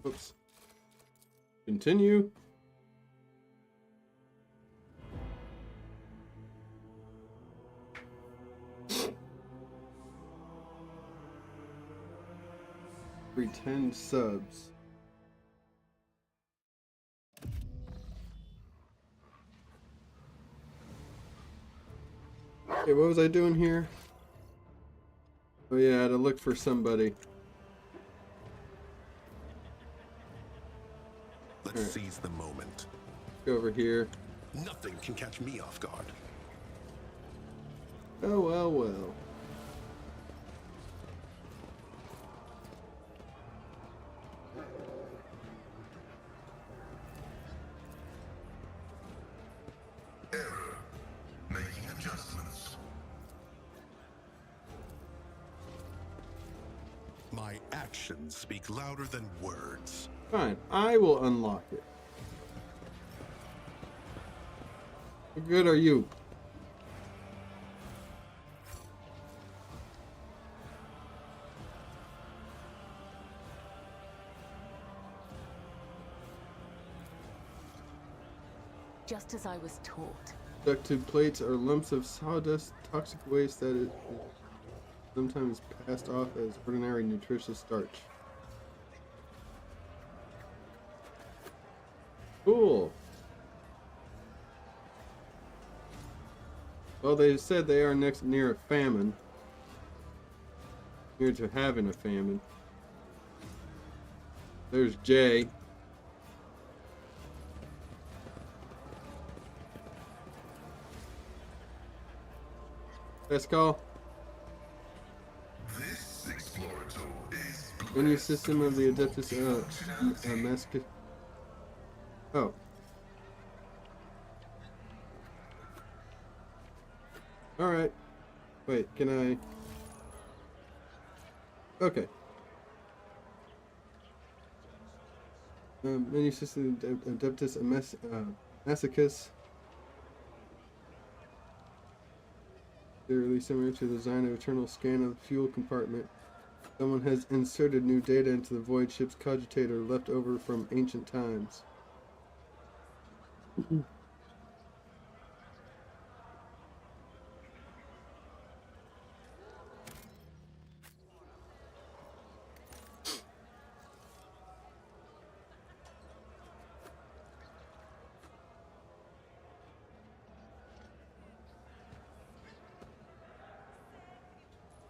Oops. Continue. Pretend subs. Okay, what was I doing here? Oh yeah, I had to look for somebody. Let's seize the moment. Go over here. Nothing can catch me off guard. Oh well, well. Error. Making adjustments. My actions speak louder than words. Fine, I will unlock it. How good are you? Just as I was taught. Ducted plates are lumps of sawdust, toxic waste that is sometimes passed off as ordinary nutritious starch. Cool. Well, they said they are near a famine. Near to having a famine. There's Jay. Best call. This explorator is Menu system of the Adeptus Mask. Oh. Alright. Wait, can I? Okay. Menu system Adeptus Masochus. Eerily similar to the design of Eternal Scan of the fuel compartment. Someone has inserted new data into the void ship's cogitator left over from ancient times.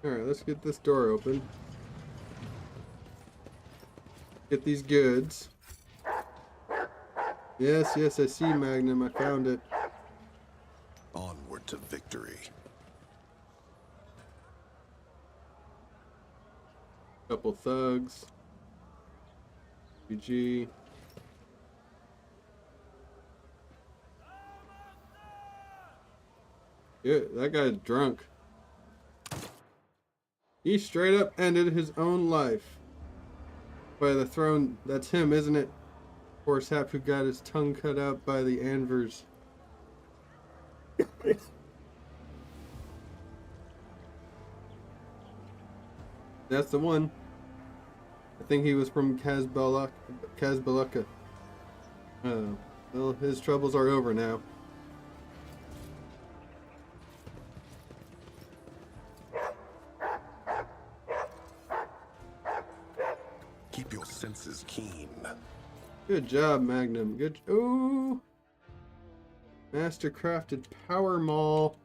Alright, let's get this door open. Get these goods. Yes, yes, I see Magnum. I found it. Onward to victory. Couple thugs. PG. Yeah, that guy's drunk. He straight up ended his own life. By the throne, that's him, isn't it? Poor sap who got his tongue cut out by the anvers. That's the one. I think he was from Kazbalaka. Well, his troubles are over now. Keep your senses keen. Good job, Magnum. Good. Ooh. Master crafted power maul.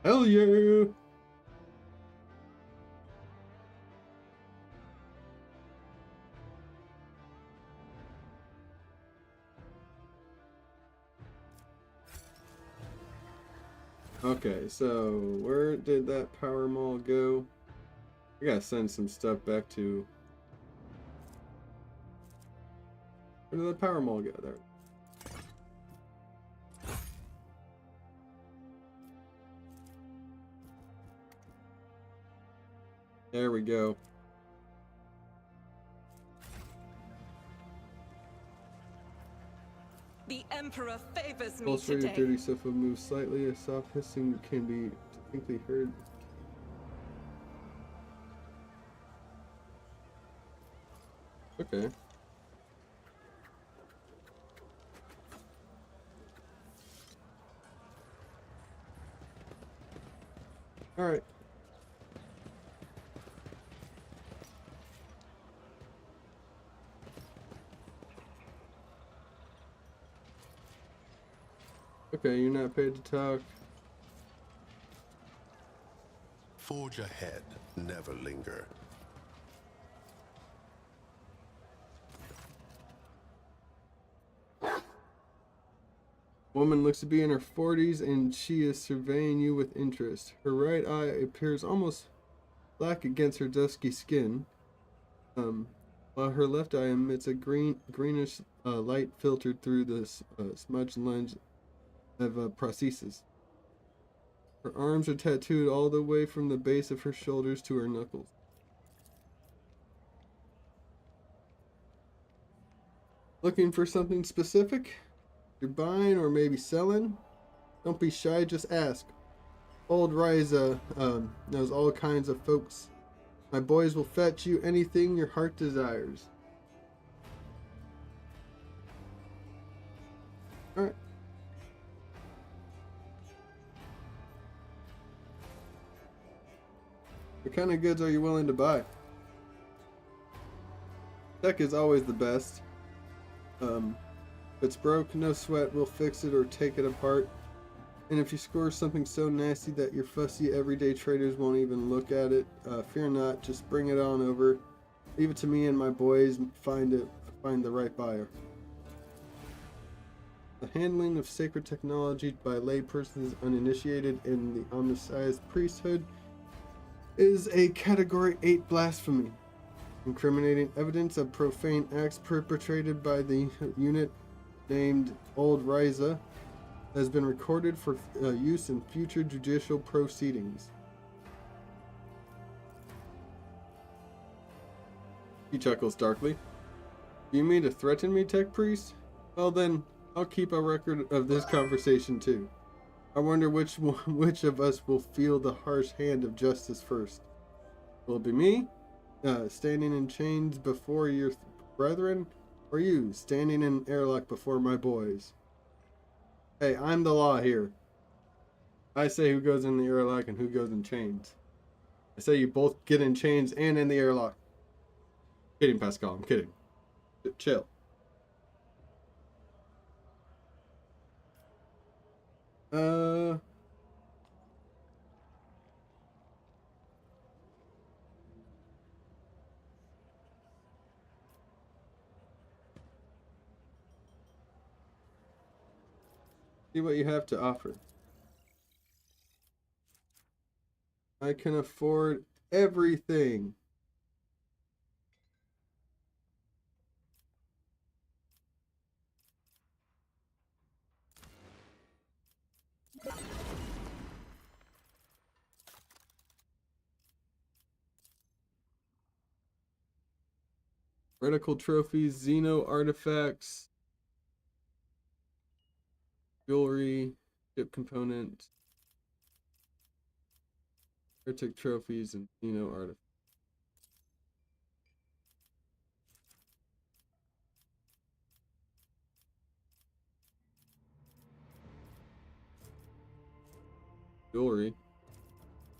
Hell yeah. Okay, so where did that power maul go? I gotta send some stuff back to. Where did the power maul go? There. There we go. The Emperor favors me Pulse rate today. of dirty stuff will move slightly. A soft hissing can be distinctly heard. Okay. Alright. Okay, you're not paid to talk. Forge ahead, never linger. Woman looks to be in her 40s and she is surveying you with interest. Her right eye appears almost black against her dusky skin, while her left eye emits a greenish light filtered through the smudged lens of prosthesis. Her arms are tattooed all the way from the base of her shoulders to her knuckles. Looking for something specific? You're buying or maybe selling? Don't be shy, just ask. Old Riza knows all kinds of folks. My boys will fetch you anything your heart desires. Alright. What kind of goods are you willing to buy? Tech is always the best. If it's broke, no sweat, we'll fix it or take it apart. And if you score something so nasty that your fussy everyday traders won't even look at it, fear not, just bring it on over. Leave it to me and my boys find the right buyer. The handling of sacred technology by laypersons uninitiated in the omniscience priesthood is a Category 8 blasphemy. Incriminating evidence of profane acts perpetrated by the unit named Old Riza has been recorded for use in future judicial proceedings. He chuckles darkly. Do you mean to threaten me, Tech Priest? Well then, I'll keep a record of this conversation too. I wonder which of us will feel the harsh hand of justice first. Will it be me, standing in chains before your brethren, or you, standing in airlock before my boys? Hey, I'm the law here. I say who goes in the airlock and who goes in chains. I say you both get in chains and in the airlock. Kidding, Pascal, I'm kidding. Chill. See what you have to offer. I can afford everything. Reticle trophies, Xeno artifacts, jewelry, chip components, Heretic trophies, and Xeno artifacts. Jewelry.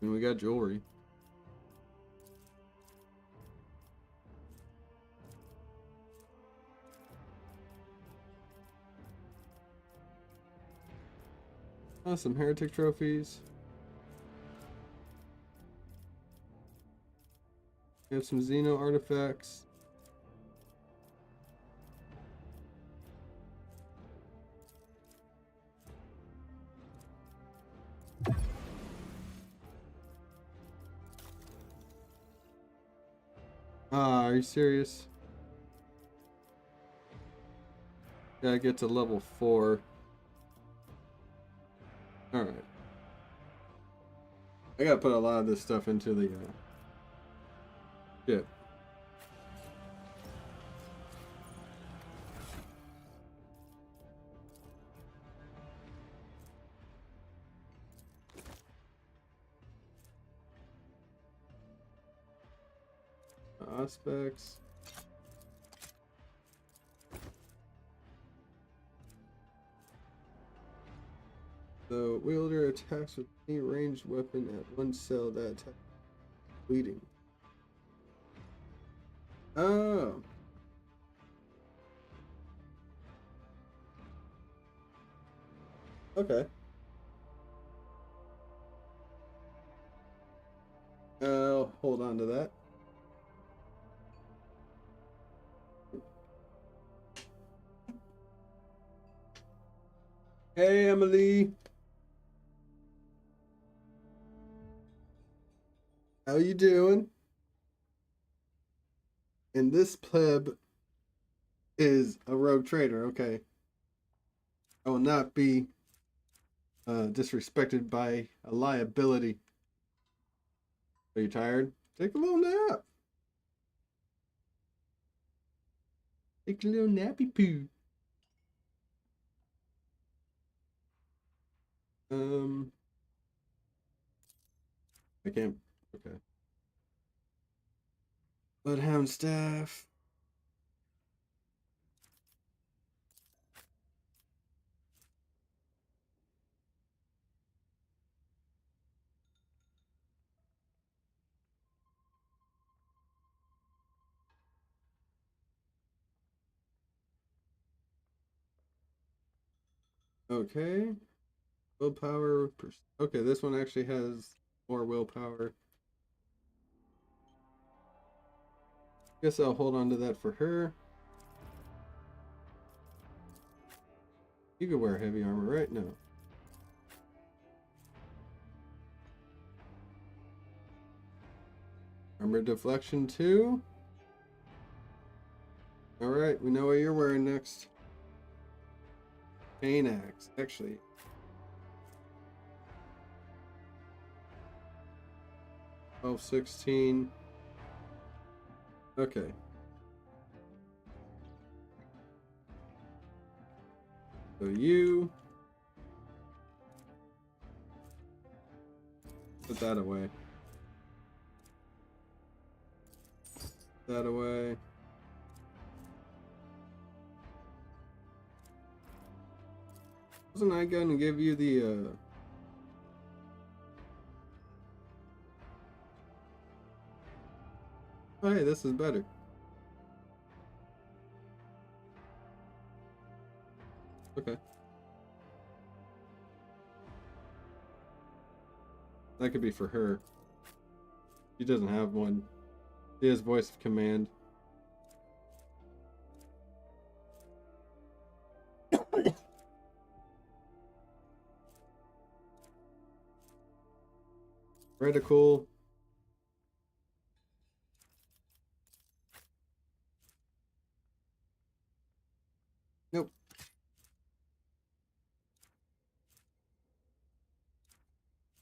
I mean, we got jewelry. Oh, some Heretic trophies. We have some Xeno artifacts. Ah, are you serious? Gotta get to level 4. Alright. I gotta put a lot of this stuff into the ship. Aspects. The wielder attacks with any ranged weapon at one cell that attacks bleeding. Oh. Okay. I'll hold on to that. Hey, Emily. How you doing? And this pleb is a rogue trader. Okay. I will not be disrespected by a liability. Are you tired? Take a little nap. Take a little nappy poo. I can't. Okay. Bloodhound staff. Okay. Willpower. Okay, this one actually has more willpower. Guess I'll hold on to that for her. You could wear heavy armor, right? No. Armor deflection 2. Alright, we know what you're wearing next. Chain axe, actually. 12, 16. Okay. So you put that away. That away. Wasn't I going to give you the Oh, hey, this is better. Okay. That could be for her. She doesn't have one. She has voice of command. Reticle. Nope.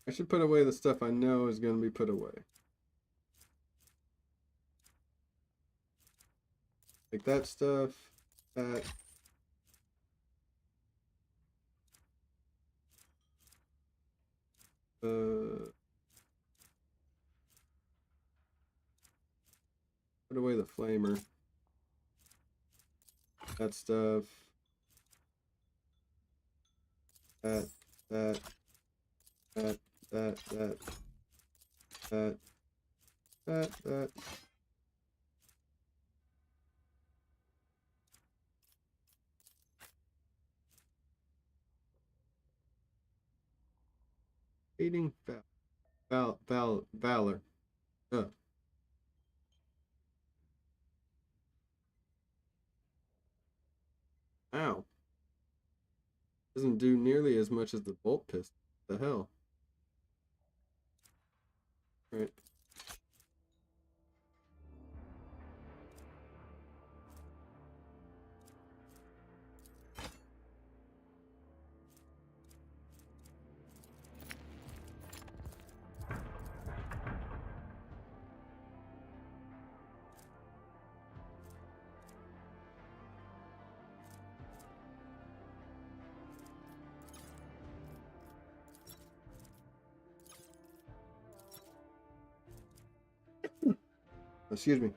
I should put away the stuff I know is going to be put away. Like that stuff, that. Put away the flamer. That stuff. That. Aiding valor. Ow. Doesn't do nearly as much as the bolt pistol. The hell? Right. Excuse me.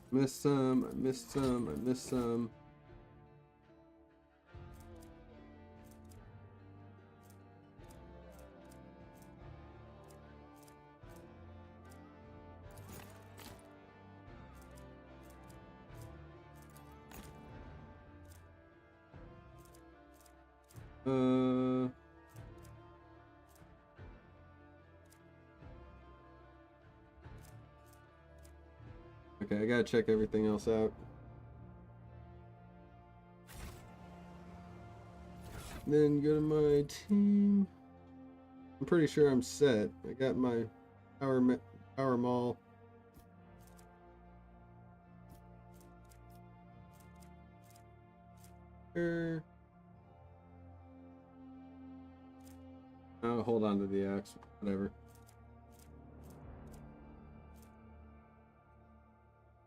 Missed some, I missed some, I missed some. Uh. Okay, I gotta check everything else out. Then go to my team. I'm pretty sure I'm set. I got my power mall. Here. I'll hold on to the axe. Whatever.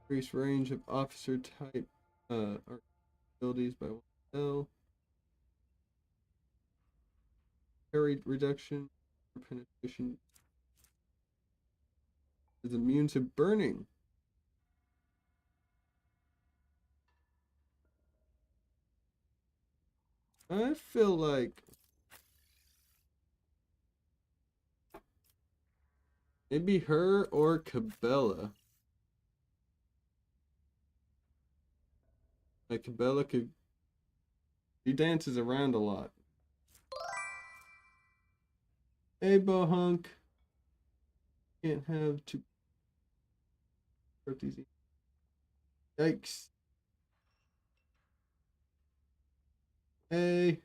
Increase range of officer type abilities by 1 L. Parry reduction. Penetration. Is immune to burning. I feel like maybe her or Cabela. Like Cabela could. She dances around a lot. Hey, Bohunk. Can't have two. Yikes. Hey.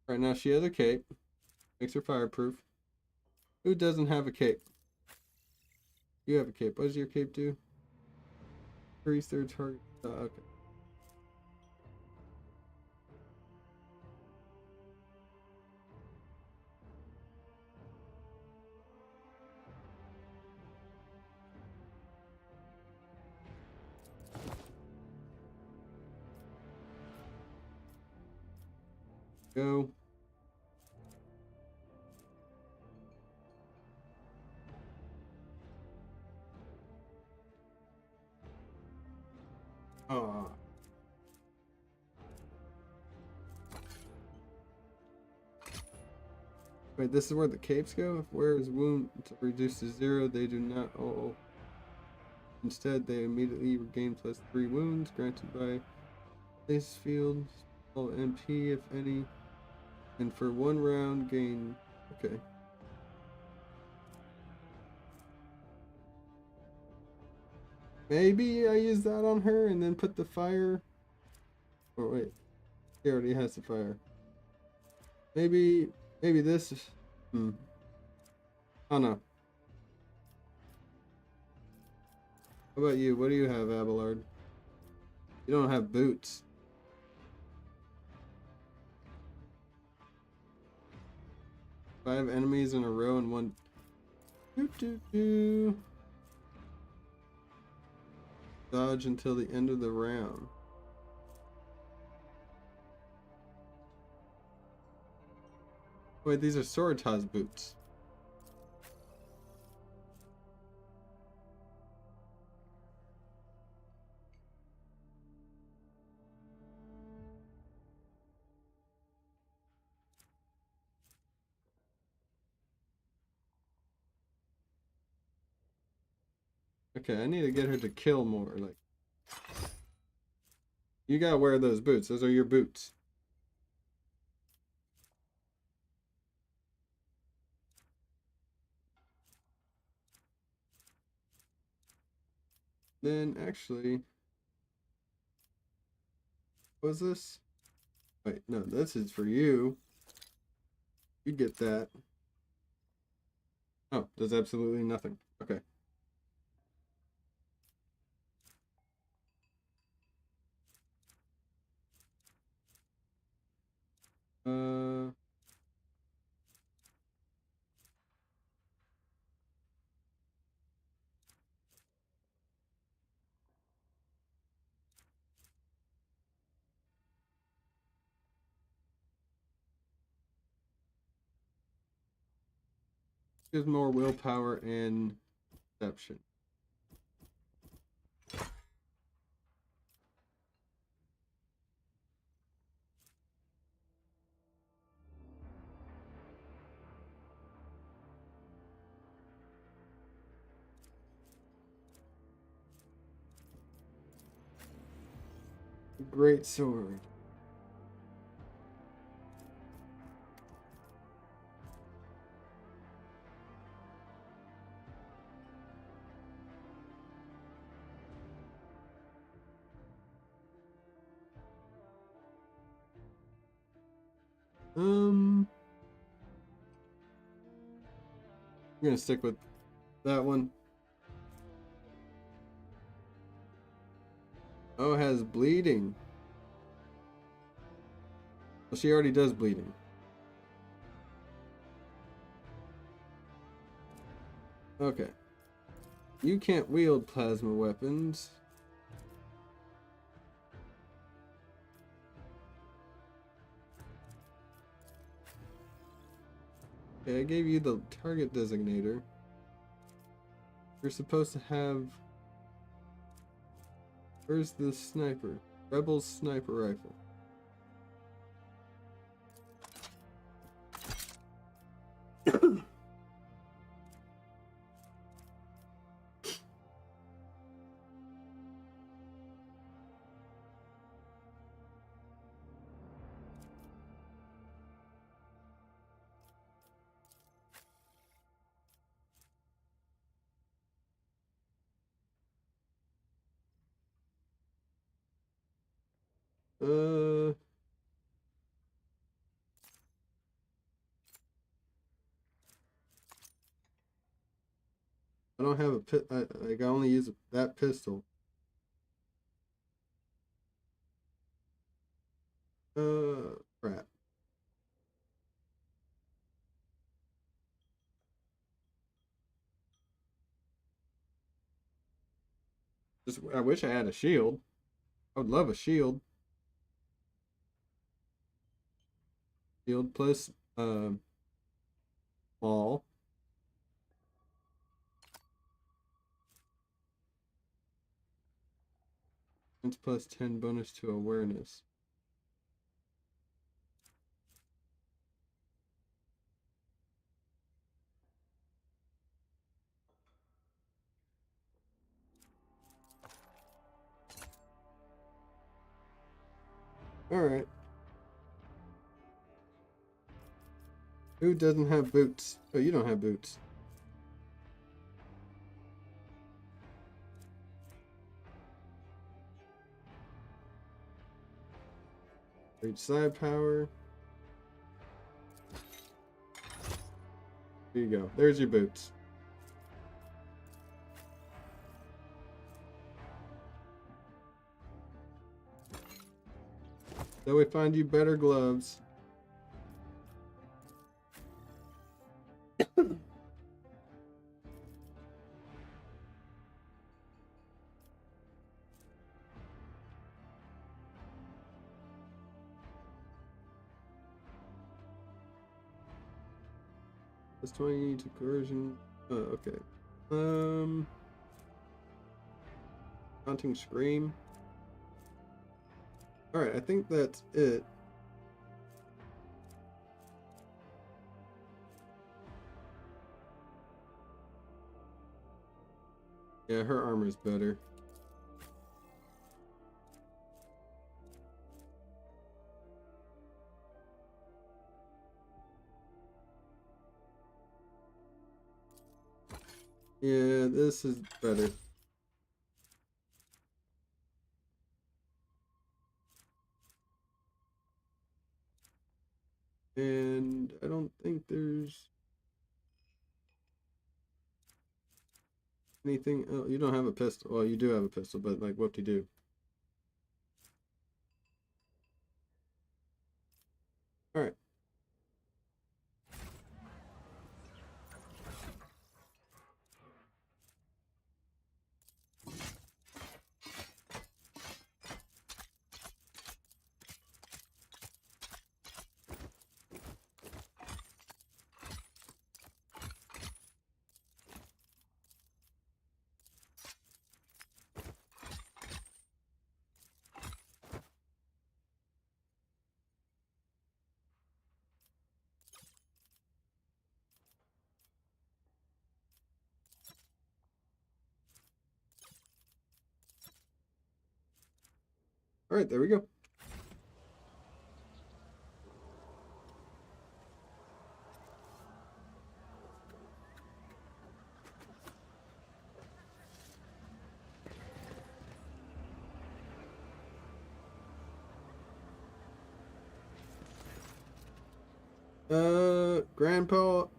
Right now she has a cape. Makes her fireproof. Who doesn't have a cape? You have a cape. What does your cape do? Increase their target. Okay. Go. Ah. Wait, this is where the capes go? If wearer's wound reduced to 0, they do not. Oh. Instead, they immediately regain +3 wounds granted by this field. All MP, if any. And for 1 round, gain. Okay. Maybe I use that on her and then put the fire. Oh, wait. He already has the fire. Maybe this is. Oh no. How about you? What do you have, Abelard? You don't have boots. Five enemies in a row and one. Dodge until the end of the round. Wait, these are Sorotas boots. Okay, I need to get her to kill more. Like, you gotta wear those boots. Those are your boots. Then actually, what was this? Wait, no, this is for you. You get that. Oh, does absolutely nothing. Okay. Uh, gives more willpower and perception. Great sword. I'm gonna stick with that one. Oh, it has bleeding. Well, she already does bleeding. Okay. You can't wield plasma weapons. Okay, I gave you the target designator. You're supposed to have... Where's the sniper? Rebel's sniper rifle. Uh... I don't have a pit. I only use that pistol. Crap. Just I wish I had a shield. I would love a shield. Shield plus ball. It's plus 10 bonus to awareness. Alright. Who doesn't have boots? Oh, you don't have boots. Great side power. There you go. There's your boots. So we find you better gloves. Plus 20 to coercion. Oh, okay. Haunting Scream. Alright, I think that's it. Yeah, her armor's better. Yeah, this is better. And I don't think there's anything. Oh, you don't have a pistol. Well, you do have a pistol, but like, what do you do? All right. Alright, there we go.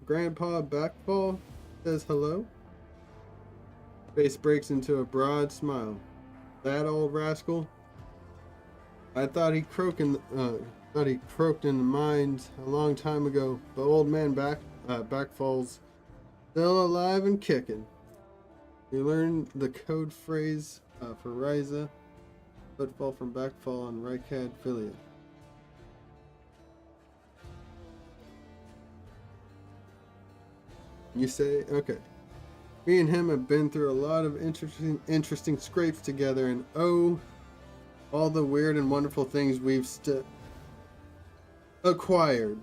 Grandpa Backfall says hello. Face breaks into a broad smile. That old rascal. I thought he croaked in the mines a long time ago, but old man Backfall's still alive and kicking. You learned the code phrase for Ryza, footfall from Backfall on Rykad Filia. You say, okay. Me and him have been through a lot of interesting scrapes together, and oh, all the weird and wonderful things we've acquired.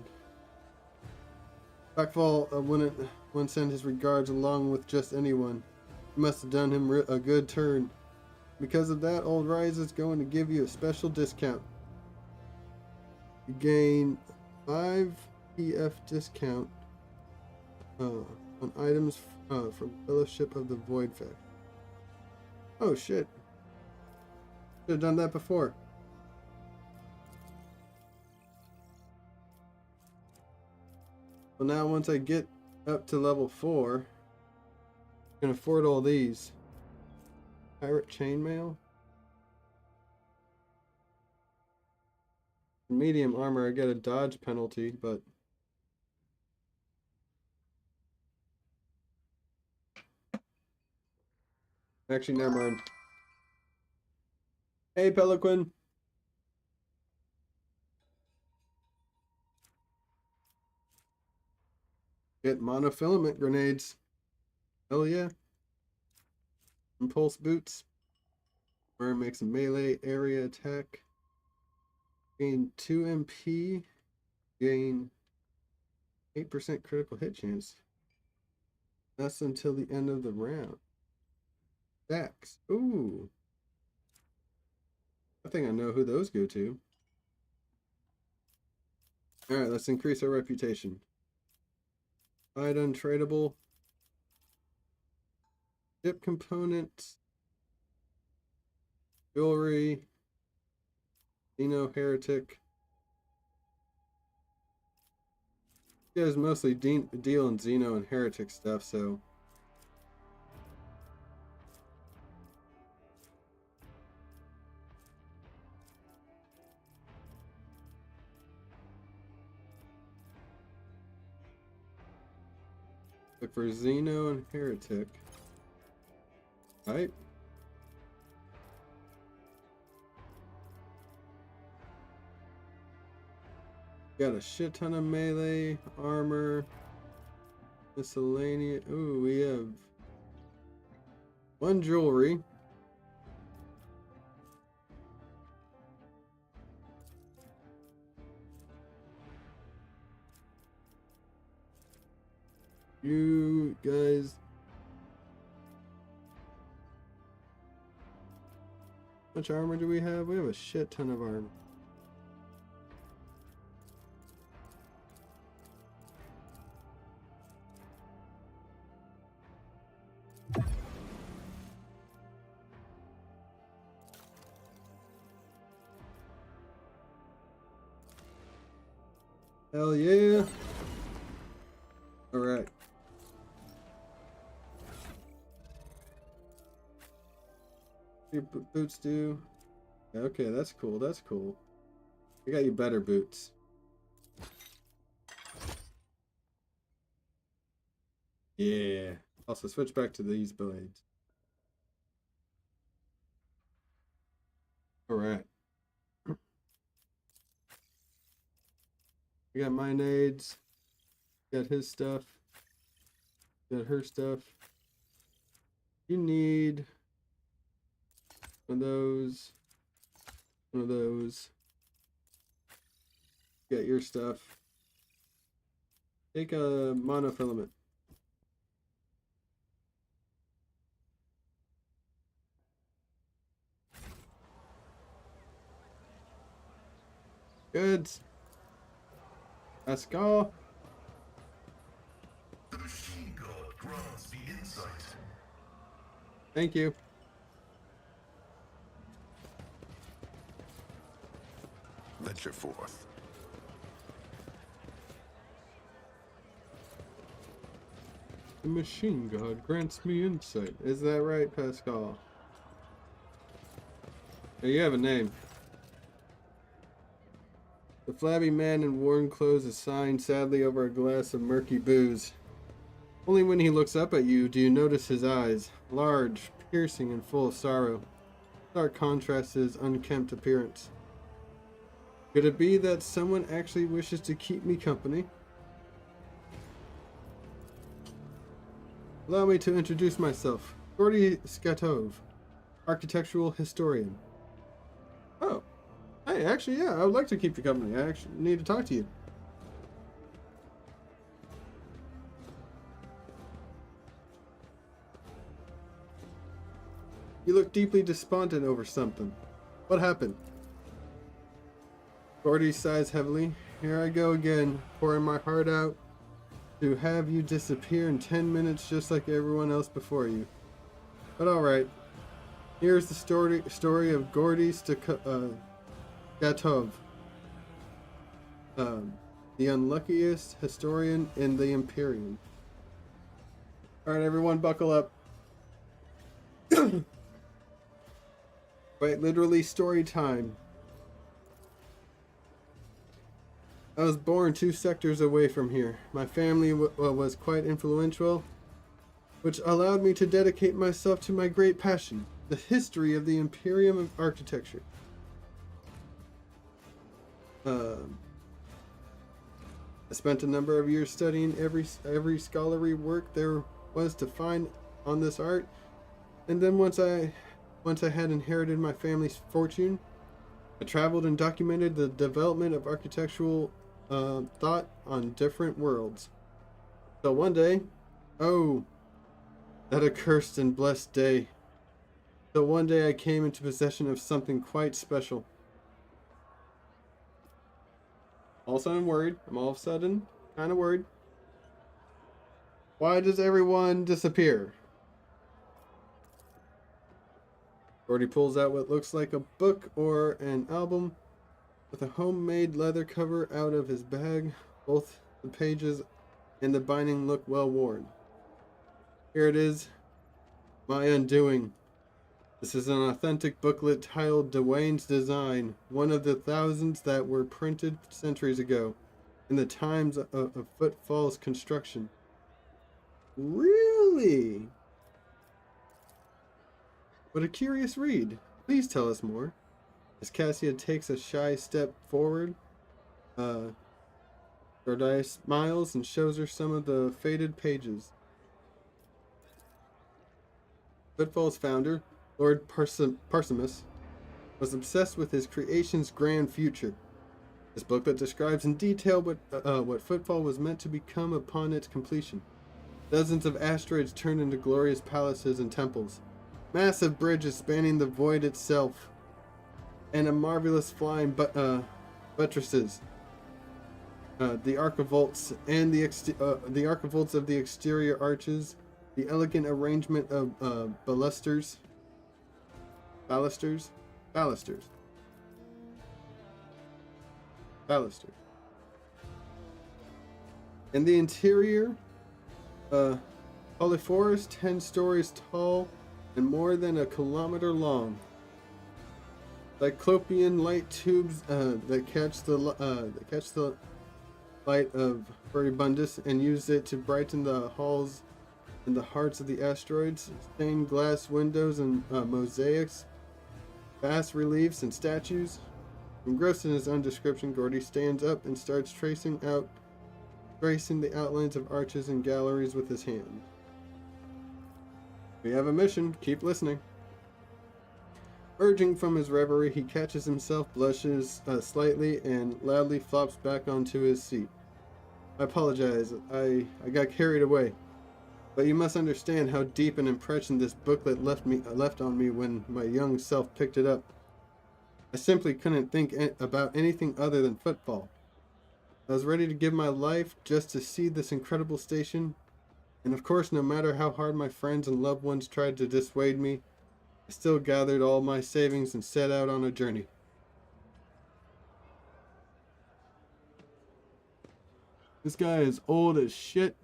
Backfall wouldn't send his regards along with just anyone. You must have done him a good turn. Because of that, Old Rise is going to give you a special discount. You gain 5 PF discount on items from Fellowship of the Void Fact. Oh shit. Should have done that before. Well, now once I get up to level 4, I can afford all these. Pirate chainmail. Medium armor, I get a dodge penalty, but actually, never mind. Hey, Pelican. Get monofilament grenades. Hell yeah. Impulse boots. Where it makes a melee area attack. Gain 2 MP. Gain 8% critical hit chance. That's until the end of the round. Stacks. Ooh. I think I know who those go to. Alright, let's increase our reputation. Fight untradeable. Ship components. Jewelry. Xeno Heretic. You guys mostly deal in Xeno and Heretic stuff, so look for Xeno and Heretic. Right? Got a shit ton of melee armor. Miscellaneous. Ooh, we have 1 jewelry. You guys. How much armor do we have? We have a shit ton of armor. Hell yeah. Alright. Your boots do. Okay, that's cool. That's cool. I got you better boots. Yeah. Also, switch back to these blades. Alright. We got my nades. Got his stuff. Got her stuff. You need one of those. One of those. Got your stuff. Take a monofilament. Goods. Pascal. The machine god grants the insight. Thank you. Venture forth. The machine god grants me insight. Is that right, Pascal? Hey, you have a name. The flabby man in worn clothes is sighing sadly over a glass of murky booze. Only when he looks up at you do you notice his eyes, large, piercing, and full of sorrow. Stark contrast to his unkempt appearance. Could it be that someone actually wishes to keep me company? Allow me to introduce myself. Gordy Skatov, architectural historian. Oh. Hey, actually, yeah, I would like to keep you company. I actually need to talk to you. You look deeply despondent over something. What happened? Gordy sighs heavily. Here I go again, pouring my heart out to have you disappear in 10 minutes just like everyone else before you. But alright. Here's the story of Gordy Skatov. The unluckiest historian in the Imperium. Alright, everyone, buckle up. Quite literally story time. I was born 2 sectors away from here. My family was quite influential, which allowed me to dedicate myself to my great passion, the history of the Imperium of Architecture. I spent a number of years studying every scholarly work there was to find on this art, and then once I had inherited my family's fortune, I traveled and documented the development of architectural thought on different worlds. So one day, oh, that accursed and blessed day. So one day I came into possession of something quite special. All of a sudden worried. I'm all of a sudden kind of worried. Why does everyone disappear? Gordy pulls out what looks like a book or an album with a homemade leather cover out of his bag. Both the pages and the binding look well worn. Here it is, My Undoing. This is an authentic booklet titled Dwayne's Design, one of the thousands that were printed centuries ago, in the times of Footfall's construction. Really? What a curious read. Please tell us more. As Cassia takes a shy step forward, Dordai smiles and shows her some of the faded pages. Footfall's founder, Lord Parsimus, was obsessed with his creation's grand future. This booklet describes in detail what Footfall was meant to become upon its completion. Dozens of asteroids turned into glorious palaces and temples, massive bridges spanning the void itself, and a marvelous flying buttresses. The archivolts and the archivolts of the exterior arches, the elegant arrangement of balusters, and the interior, polyphorus 10 stories tall and more than a kilometer long. Cyclopean light tubes that catch the light of Furibundus and use it to brighten the halls in the hearts of the asteroids. Stained glass windows and mosaics, bas reliefs and statues. Engrossed in his own description, Gordy stands up and starts tracing the outlines of arches and galleries with his hand. We have a mission. Keep listening. Urging from his reverie, he catches himself, blushes slightly, and loudly flops back onto his seat. I apologize. I got carried away. But you must understand how deep an impression this booklet left on me when my young self picked it up. I simply couldn't think about anything other than football. I was ready to give my life just to see this incredible station, and of course, no matter how hard my friends and loved ones tried to dissuade me, I still gathered all my savings and set out on a journey. This guy is old as shit.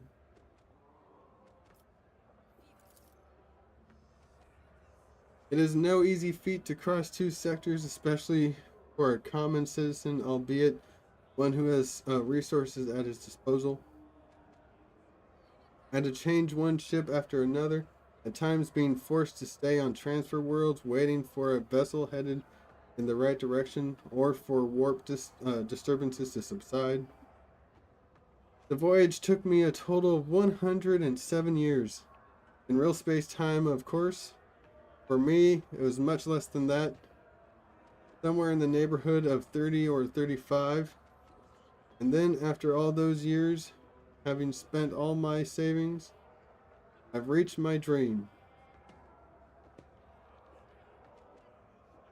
It is no easy feat to cross two sectors, especially for a common citizen, albeit one who has resources at his disposal. I had to change one ship after another, at times being forced to stay on transfer worlds, waiting for a vessel headed in the right direction, or for warp disturbances to subside. The voyage took me a total of 107 years. In real space-time, of course. For me, it was much less than that. Somewhere in the neighborhood of 30 or 35. And then, after all those years, having spent all my savings, I've reached my dream.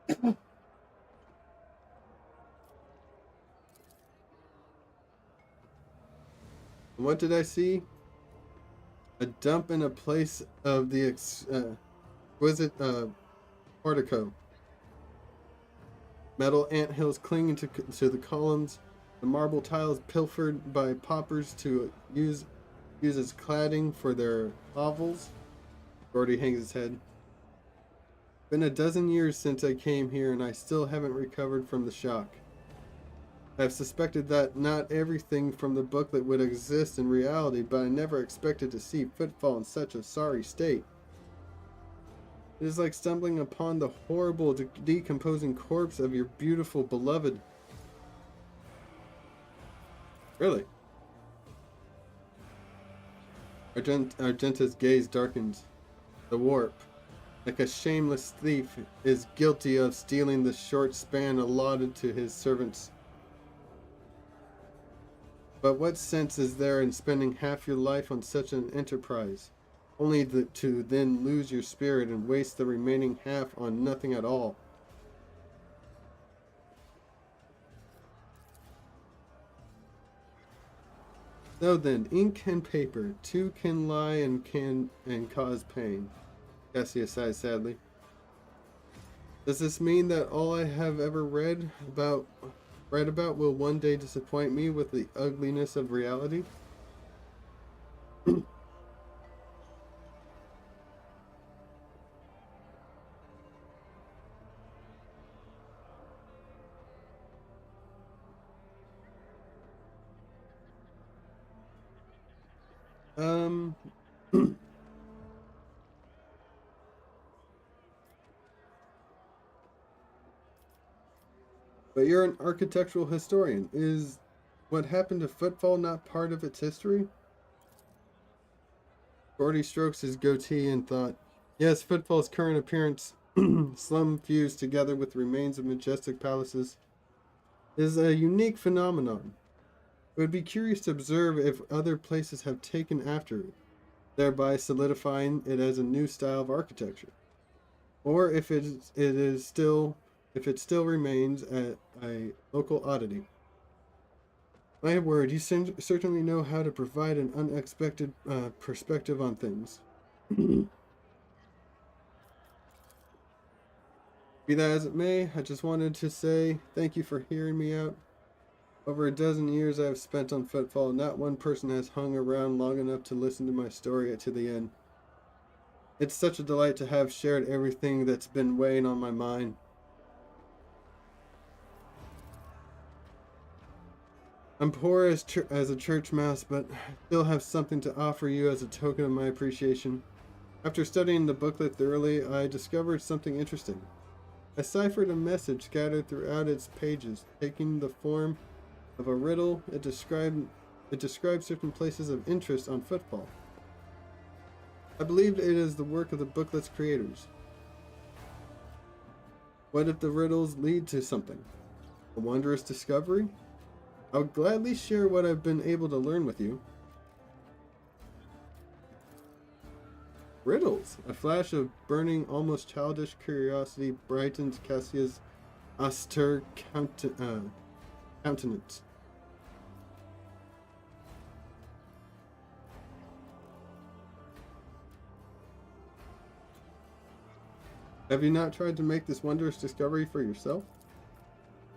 And what did I see? A dump in a place of the exquisite portico. Metal anthills clinging to the columns, the marble tiles pilfered by paupers to use as cladding for their hovels. Gordy hangs his head. Been a dozen years since I came here, and I still haven't recovered from the shock. I've suspected that not everything from the booklet would exist in reality, but I never expected to see Footfall in such a sorry state. It is like stumbling upon the horrible, decomposing corpse of your beautiful beloved. Really? Argenta's gaze darkens. The warp, like a shameless thief, is guilty of stealing the short span allotted to his servants. But what sense is there in spending half your life on such an enterprise, only to then lose your spirit and waste the remaining half on nothing at all? So then, ink and paper, two can lie and cause pain. Cassia sighs sadly. Does this mean that all I have ever read about will one day disappoint me with the ugliness of reality? But you're an architectural historian. Is what happened to Footfall not part of its history? Gordy strokes his goatee in thought. Yes, Footfall's current appearance, slum fused together with remains of majestic palaces, is a unique phenomenon. It would be curious to observe if other places have taken after it, thereby solidifying it as a new style of architecture, or if it still remains a local oddity. My word, you certainly know how to provide an unexpected perspective on things. Be that as it may, I just wanted to say thank you for hearing me out. Over a dozen years I have spent on Footfall, not one person has hung around long enough to listen to my story to the end. It's such a delight to have shared everything that's been weighing on my mind. I'm poor as a church mouse, but I still have something to offer you as a token of my appreciation. After studying the booklet thoroughly, I discovered something interesting. I ciphered a message scattered throughout its pages, taking the form of a riddle. It described certain places of interest on Footfall. I believe it is the work of the booklet's creators. What if the riddles lead to something? A wondrous discovery? I would gladly share what I've been able to learn with you. Riddles! A flash of burning, almost childish curiosity brightens Cassia's austere countenance. Have you not tried to make this wondrous discovery for yourself?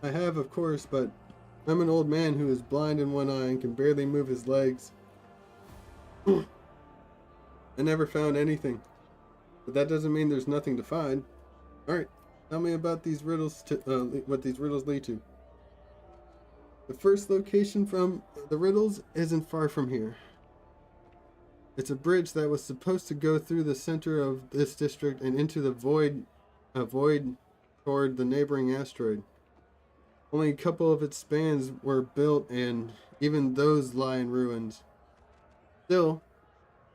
I have, of course, but I'm an old man who is blind in one eye and can barely move his legs. I never found anything, but that doesn't mean there's nothing to find. Alright, tell me about these riddles, what these riddles lead to. The first location from the riddles isn't far from here. It's a bridge that was supposed to go through the center of this district and into the void toward the neighboring asteroid. Only a couple of its spans were built, and even those lie in ruins. Still,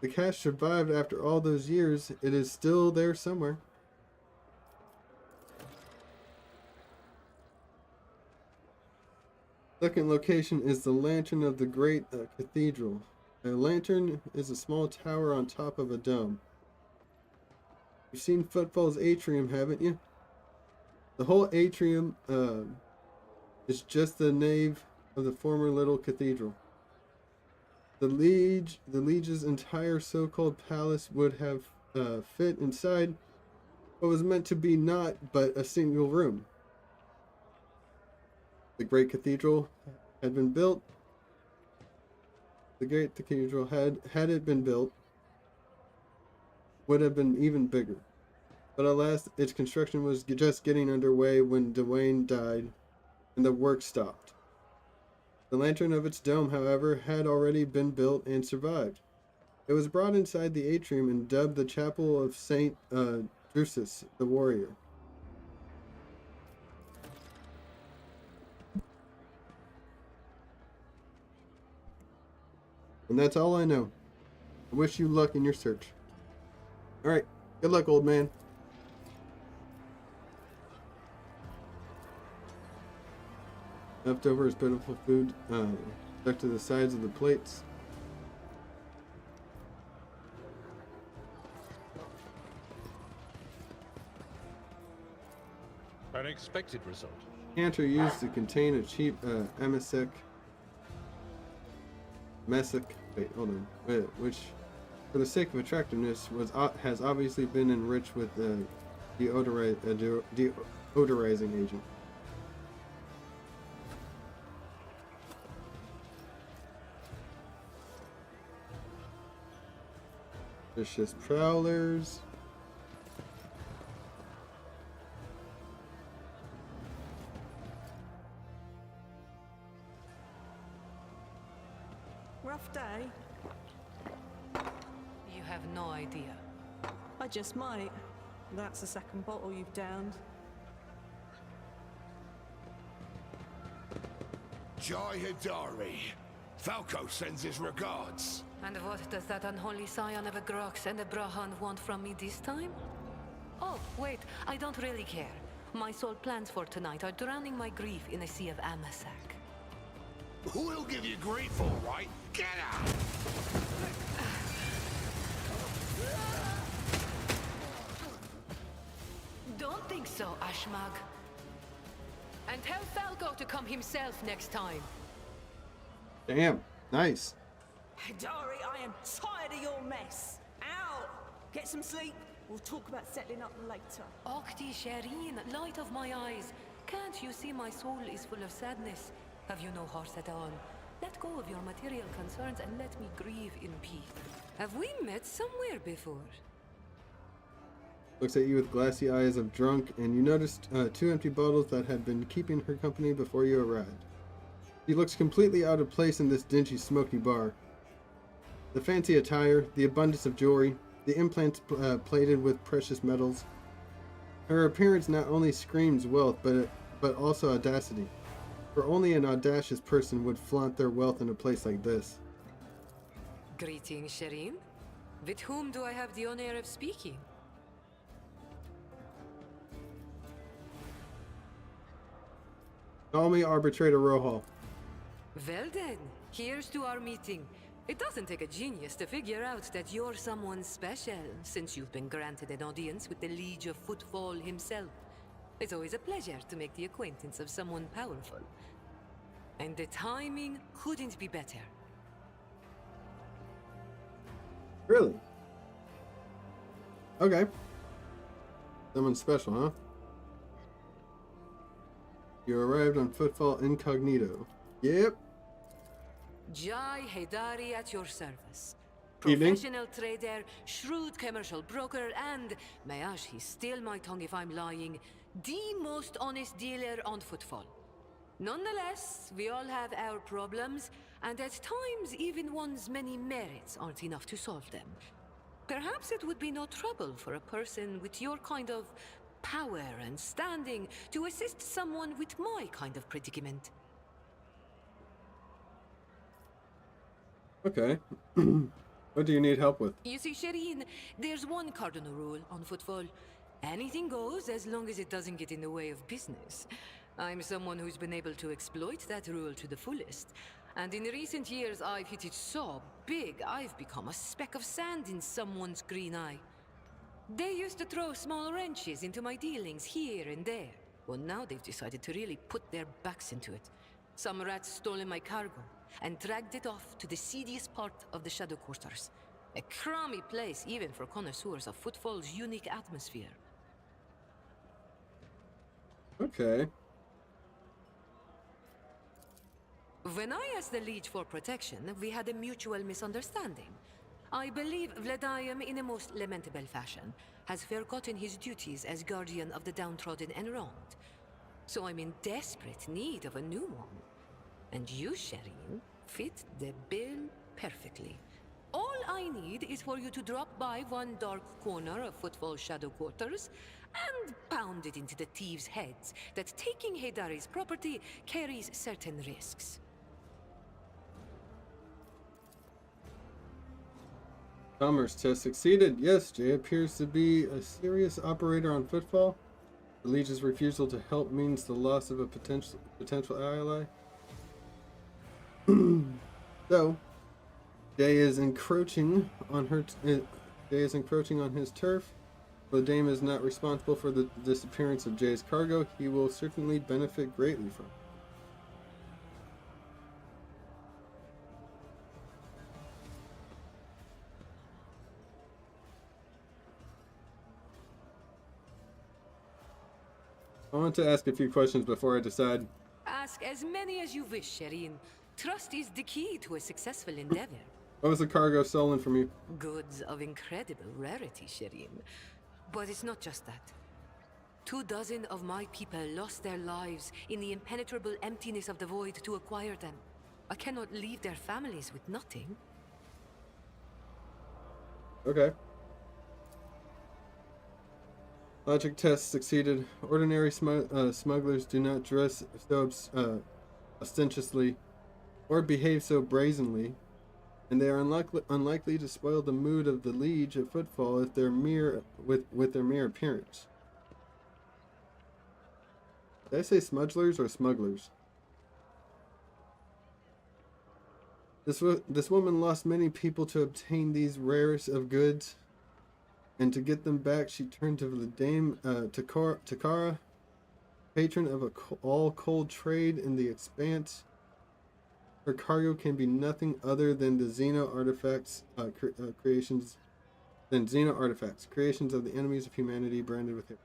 the cache survived after all those years. It is still there somewhere. Second location is the lantern of the great cathedral. A lantern is a small tower on top of a dome. You've seen Footfall's atrium, haven't you? The whole atrium is just the nave of the former little cathedral. The liege's entire so-called palace would have fit inside what was meant to be not but a single room. The great cathedral had been built. The great cathedral had it been built, would have been even bigger. But alas, its construction was just getting underway when Dwayne died, and the work stopped. The lantern of its dome, however, had already been built and survived. It was brought inside the atrium and dubbed the Chapel of Saint Drusus, the Warrior. And that's all I know. I wish you luck in your search. Alright, good luck, old man. Leftovers, pitiful food, stuck to the sides of the plates. Unexpected result. Canter used to contain a cheap messic, wait, hold on, which, for the sake of attractiveness, has obviously been enriched with deodorizing agent. Vicious prowlers. Rough day? You have no idea. I just might. That's the second bottle you've downed. Jai Hidari. Falco sends his regards. And what does that unholy scion of a Grox and a Brahan want from me this time? Oh, wait, I don't really care. My sole plans for tonight are drowning my grief in a sea of Amasak. We'll give you grief, all right. Get out! Don't think so, Ashmag. And tell Falco to come himself next time. Damn, nice. Hidari, I am tired of your mess. Out! Get some sleep. We'll talk about settling up later. Okti Shireen, light of my eyes. Can't you see my soul is full of sadness? Have you no heart at all? Let go of your material concerns and let me grieve in peace. Have we met somewhere before? Looks at you with glassy eyes of drunk, and you noticed 2 empty bottles that had been keeping her company before you arrived. She looks completely out of place in this dingy, smoky bar. The fancy attire, the abundance of jewelry, the implants plated with precious metals. Her appearance not only screams wealth, but also audacity. For only an audacious person would flaunt their wealth in a place like this. Greetings, Shireen. With whom do I have the honor of speaking? Call me Arbitrator Rohal. Well then, here's to our meeting. It doesn't take a genius to figure out that you're someone special, since you've been granted an audience with the Liege of Footfall himself. It's always a pleasure to make the acquaintance of someone powerful. And the timing couldn't be better. Really? Okay. Someone special, huh? You arrived on Footfall incognito. Yep. Jai Haidari at your service. Evening. Professional trader, shrewd commercial broker, and, may he steal my tongue if I'm lying, the most honest dealer on Footfall. Nonetheless, we all have our problems, and at times even one's many merits aren't enough to solve them. Perhaps it would be no trouble for a person with your kind of power and standing to assist someone with my kind of predicament. Okay. What do you need help with? You see, Shireen, there's one cardinal rule on Footfall. Anything goes as long as it doesn't get in the way of business. I'm someone who's been able to exploit that rule to the fullest. And in recent years, I've hit it so big, I've become a speck of sand in someone's green eye. They used to throw small wrenches into my dealings here and there. Well, now they've decided to really put their backs into it. Some rats stolen my cargo and dragged it off to the seediest part of the Shadow Quarters. A crummy place even for connoisseurs of Footfall's unique atmosphere. Okay. When I asked the Liege for protection, we had a mutual misunderstanding. I believe Vladimir, in a most lamentable fashion, has forgotten his duties as guardian of the downtrodden and wronged. So I'm in desperate need of a new one. And you, Shireen, fit the bill perfectly. All I need is for you to drop by one dark corner of Footfall Shadow Quarters and pound it into the thieves' heads that taking Haidari's property carries certain risks. Commerce test succeeded. Yes, Jay appears to be a serious operator on Footfall. The Liege's refusal to help means the loss of a potential ally. So, Jay is encroaching on his turf. Though Dame is not responsible for the disappearance of Jay's cargo, he will certainly benefit greatly from it. I want to ask a few questions before I decide. Ask as many as you wish, Shireen. Trust is the key to a successful endeavor. What was the cargo stolen from you? Goods of incredible rarity, Shireen. But it's not just that. 24 of my people lost their lives in the impenetrable emptiness of the void to acquire them. I cannot leave their families with nothing. Okay. Logic test succeeded. Ordinary smugglers do not dress so ostentatiously or behave so brazenly, and they are unlikely to spoil the mood of the Liege at Footfall with their mere appearance. Did I say smugglers or smugglers? This woman lost many people to obtain these rarest of goods. And to get them back, she turned to the Dame Takara, patron of all cold trade in the Expanse. Her cargo can be nothing other than the Xeno artifacts creations of the enemies of humanity branded with it.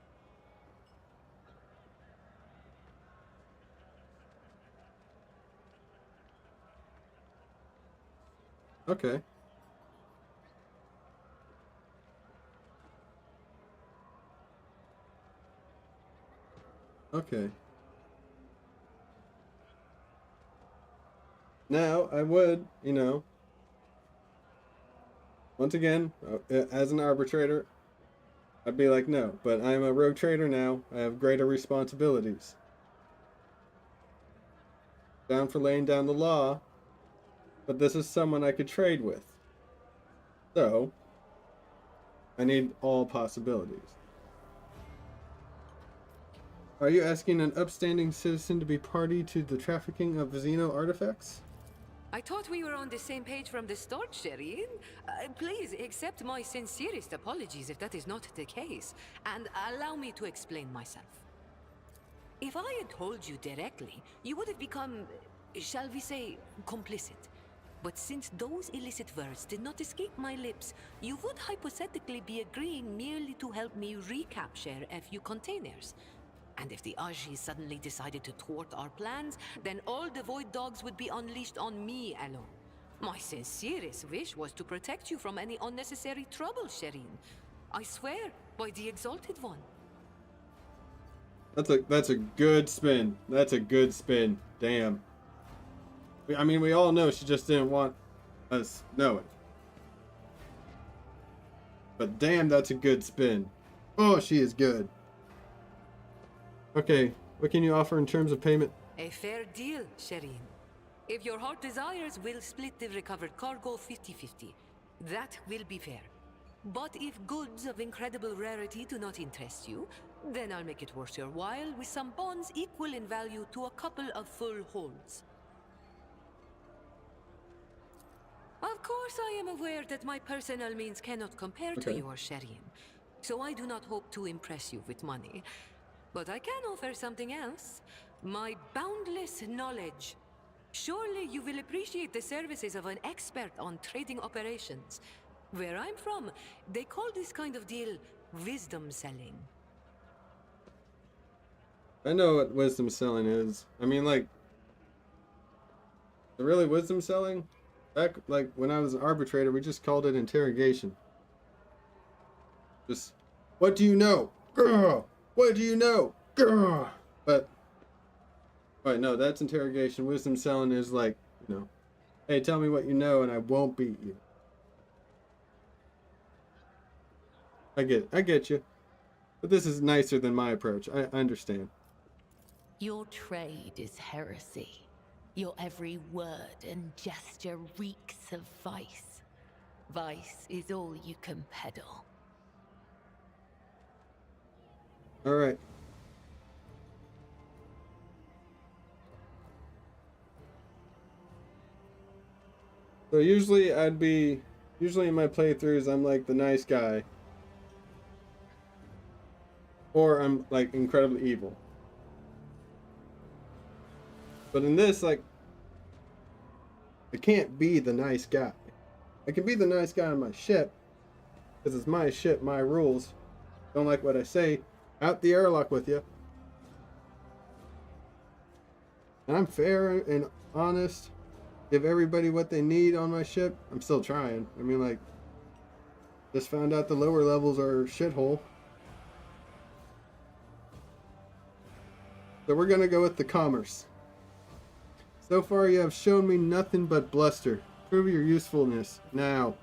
Okay. Okay. Now, I would, once again, as an arbitrator, I'd be like, no, but I'm a rogue trader now. I have greater responsibilities. Down for laying down the law, but this is someone I could trade with. So, I need all possibilities. Are you asking an upstanding citizen to be party to the trafficking of Xeno artifacts? I thought we were on the same page from the start, Shireen. Please accept my sincerest apologies if that is not the case, and allow me to explain myself. If I had told you directly, you would have become, shall we say, complicit. But since those illicit words did not escape my lips, you would hypothetically be agreeing merely to help me recapture a few containers. And if the Aji suddenly decided to thwart our plans, then all the Void Dogs would be unleashed on me alone. My sincerest wish was to protect you from any unnecessary trouble, Shireen. I swear, by the Exalted One. That's a good spin. That's a good spin. Damn. I mean, we all know she just didn't want us knowing. But damn, that's a good spin. Oh, she is good. Okay, what can you offer in terms of payment? A fair deal, Shireen. If your heart desires, we'll split the recovered cargo 50-50. That will be fair. But if goods of incredible rarity do not interest you, then I'll make it worth your while with some bonds equal in value to a couple of full holds. Of course, I am aware that my personal means cannot compare to yours, Shireen. So I do not hope to impress you with money. But I can offer something else. My boundless knowledge. Surely you will appreciate the services of an expert on trading operations. Where I'm from, they call this kind of deal wisdom selling. I know what wisdom selling is. I mean, like, really wisdom selling? Back, like, when I was an arbitrator, we just called it interrogation. Just, what do you know? Grr! What do you know? Grr! But, wait, no, that's interrogation. Wisdom selling is like, you know, hey, tell me what you know and I won't beat you. I get you. But this is nicer than my approach. I understand. Your trade is heresy. Your every word and gesture reeks of vice. Vice is all you can peddle. All right. So usually in my playthroughs, I'm like the nice guy. Or I'm like incredibly evil. But in this, like, I can't be the nice guy. I can be the nice guy on my ship, because it's my ship, my rules. Don't like what I say, out the airlock with you. And I'm fair and honest. Give everybody what they need on my ship. I'm still trying. I mean, like, just found out the lower levels are shithole. So we're going to go with the commerce. So far you have shown me nothing but bluster. Prove your usefulness now.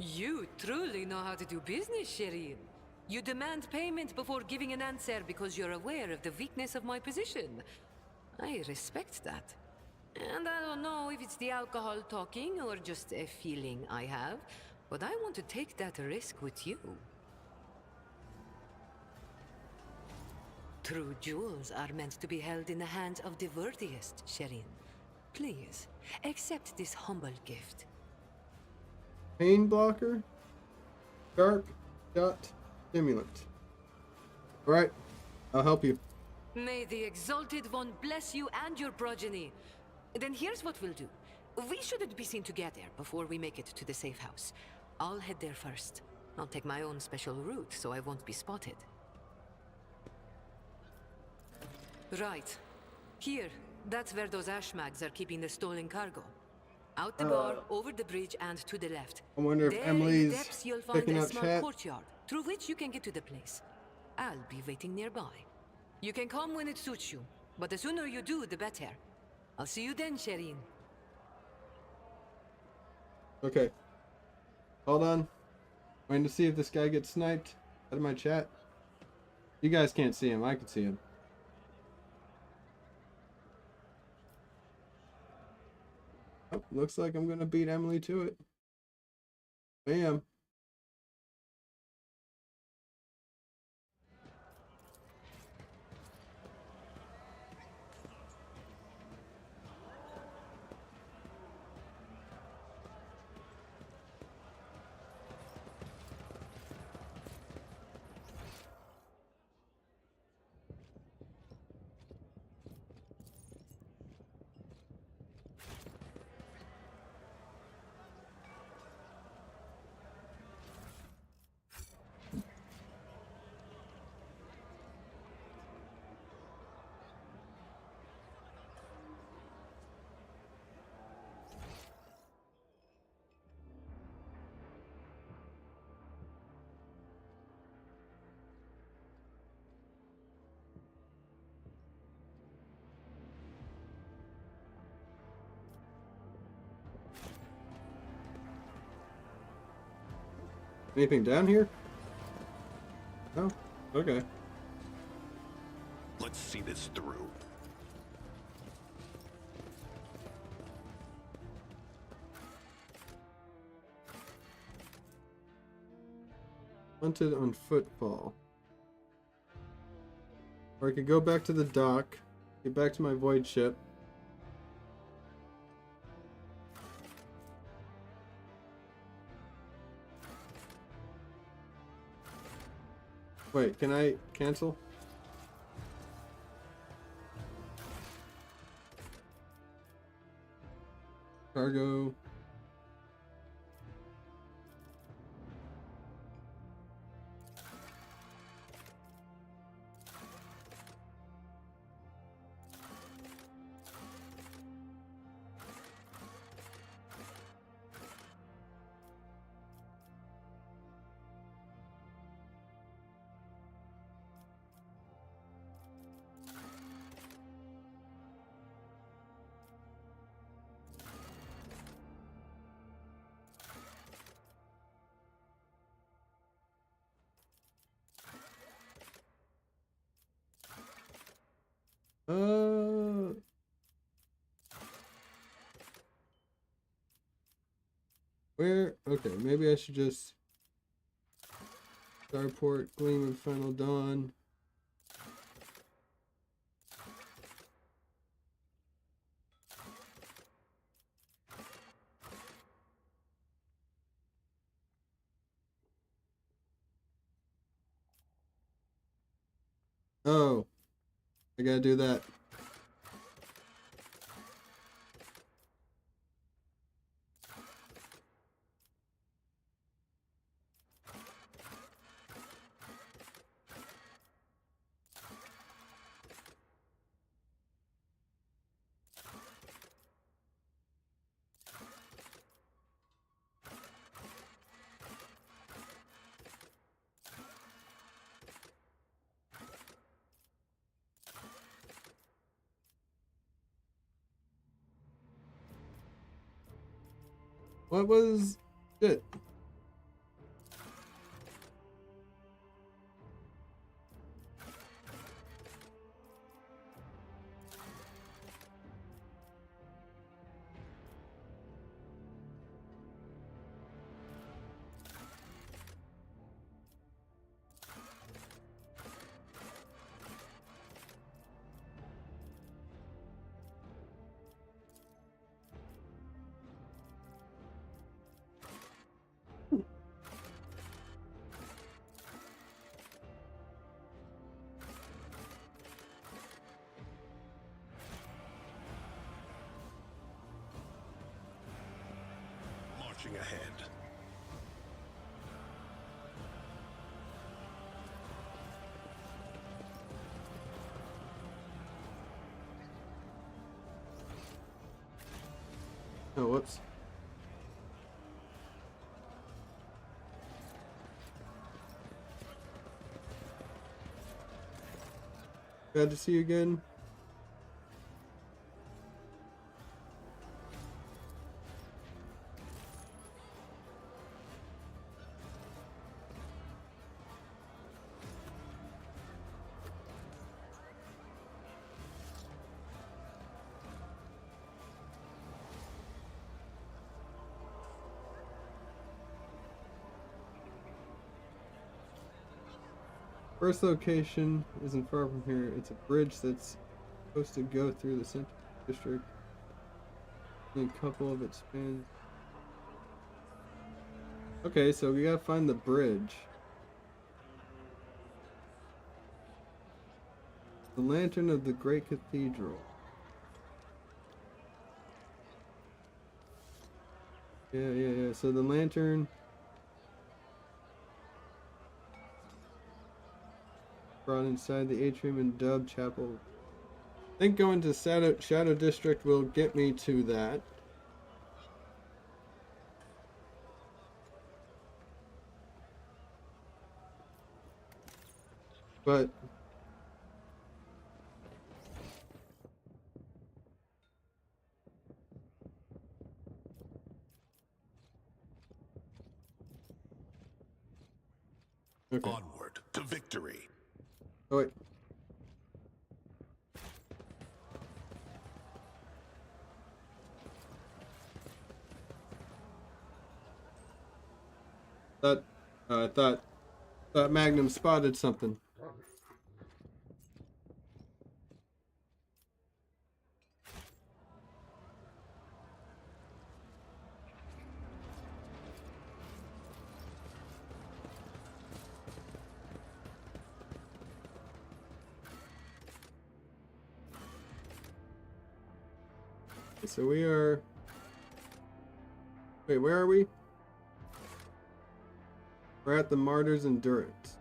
You truly know how to do business, Shireen. You demand payment before giving an answer because you're aware of the weakness of my position. I respect that. And I don't know if it's the alcohol talking or just a feeling I have, but I want to take that risk with you. True jewels are meant to be held in the hands of the worthiest, Shireen. Please, accept this humble gift. Pain blocker? Sharp shot stimulant. Alright, I'll help you. May the Exalted One bless you and your progeny. Then here's what we'll do. We shouldn't be seen together before we make it to the safe house. I'll head there first. I'll take my own special route so I won't be spotted. Right. Here, that's where those ashmags are keeping the stolen cargo. Out the bar, over the bridge, and to the left. I wonder if There Emily's in the depths, you'll find picking a up small chat. courtyard through which you can get to the place. I'll be waiting nearby. You can come when it suits you, but the sooner you do, the better. I'll see you then, Shireen. Okay. Hold on. Waiting to see if this guy gets sniped out of my chat. You guys can't see him. I can see him. Oh, looks like I'm gonna beat Emily to it. Bam. Anything down here? Oh, okay. Let's see this through. Hunted on footfall. Or I could go back to the dock, get back to my void ship. Wait, can I cancel? Cargo. Where? Okay, maybe I should just Starport, Gleam of Final Dawn. Oh, I gotta do that. What was it? Marching ahead. Oh, whoops. Glad to see you again. First location isn't far from here. It's a bridge that's supposed to go through the central district. And a couple of it spans. Okay, so we gotta find the bridge. The lantern of the great cathedral. Yeah. So the lantern brought inside the atrium and Dub Chapel. I think going to Shadow District will get me to that. But Okay. Onward to victory. Oh wait. I thought Magnum spotted something. Okay, so we are. Wait, where are we? We're at the Martyr's Endurance.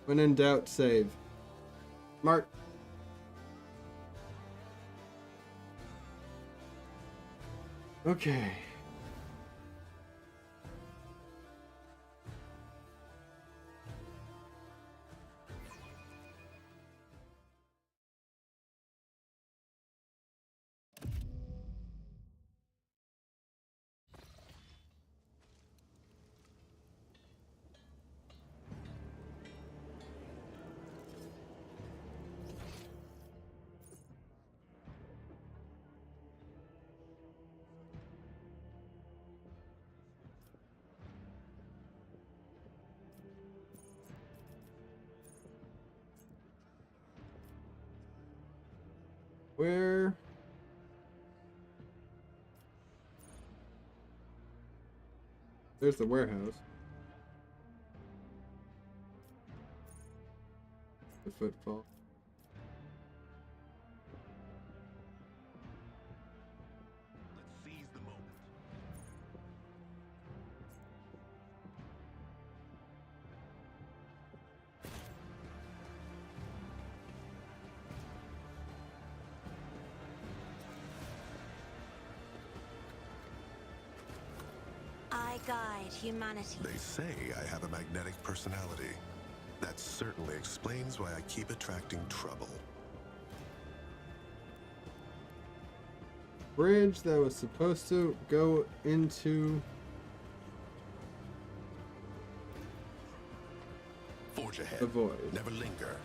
When in doubt, save. Smart. Okay. Where? There's the warehouse. The footfall. Let's seize the moment. I guide humanity. They say I have a magnetic personality. That certainly explains why I keep attracting trouble. Bridge that was supposed to go into. Forge ahead. The void. Never linger.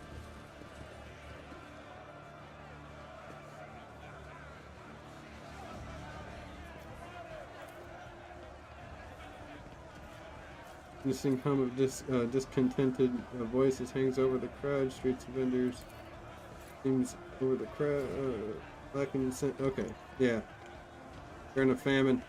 Missing hum of discontented voices hangs over the crowd. Streets of vendors seems over the crowd. Lacking scent. Okay, yeah. They're in a famine.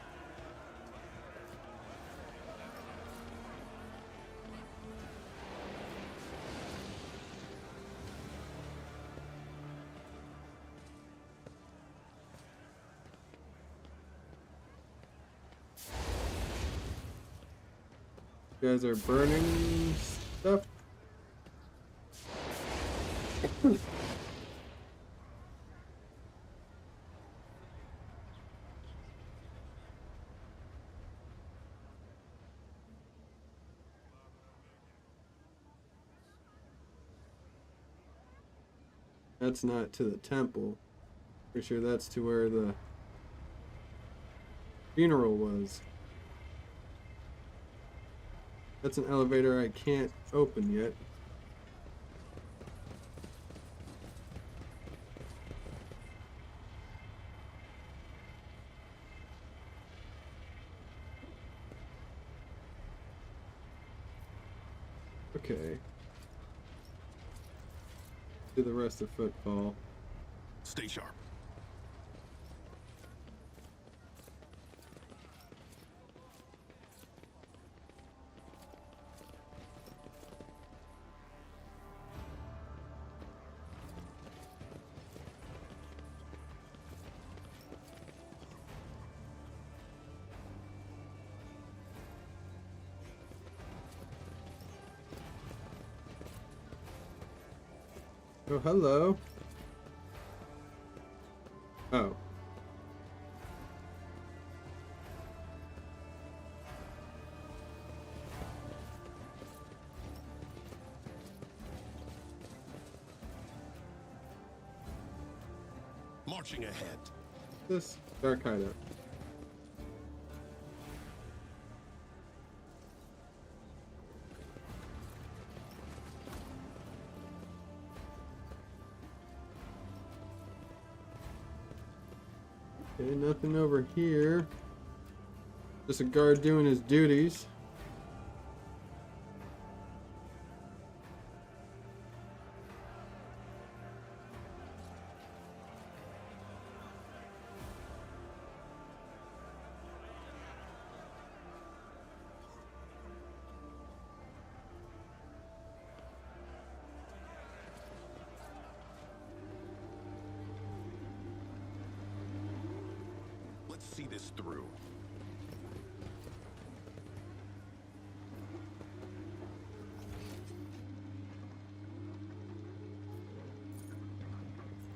You guys are burning stuff. That's not to the temple. Pretty sure that's to where the funeral was. That's an elevator I can't open yet. Okay. Do the rest of footfall. Stay sharp. Oh, hello. Oh. Marching ahead. This dark hideout. Okay, nothing over here. Just a guard doing his duties. Let's see this through.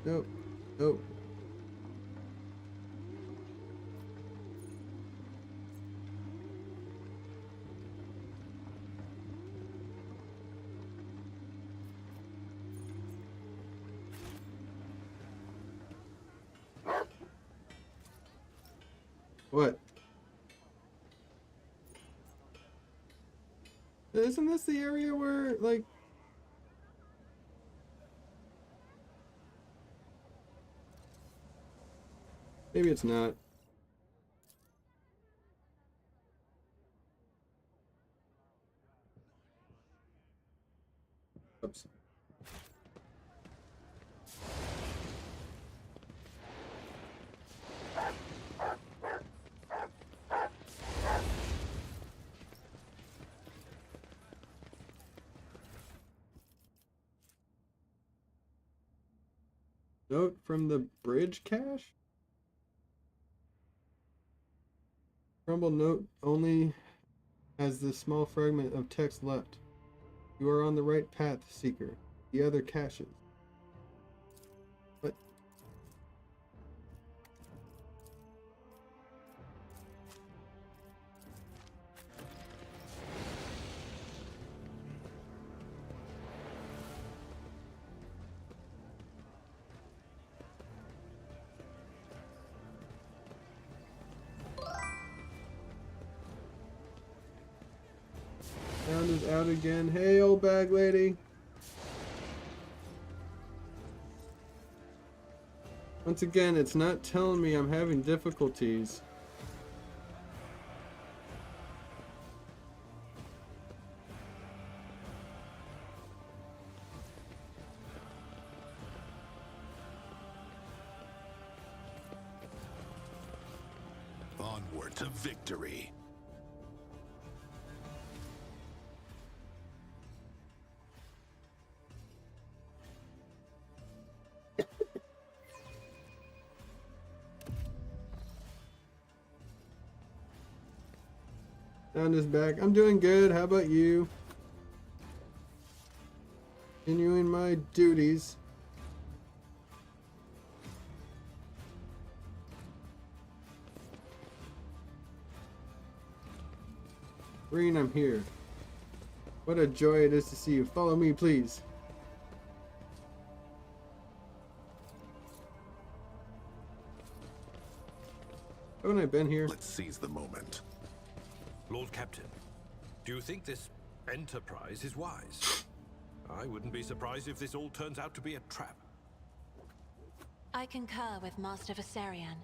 Nope. Nope. What? Isn't this the area where, like... Maybe it's not. Oops. Note from the bridge cache? Crumble note only has this small fragment of text left. You are on the right path, Seeker. The other caches. What? Sound is out again. Hey, old bag lady. Once again, it's not telling me I'm having difficulties. Onward to victory. Sound is back. I'm doing good. How about you? Continuing my duties. Green, I'm here. What a joy it is to see you. Follow me, please. Haven't I been here? Let's seize the moment. Lord Captain, do you think this enterprise is wise? I wouldn't be surprised if this all turns out to be a trap. I concur with Master Viserion.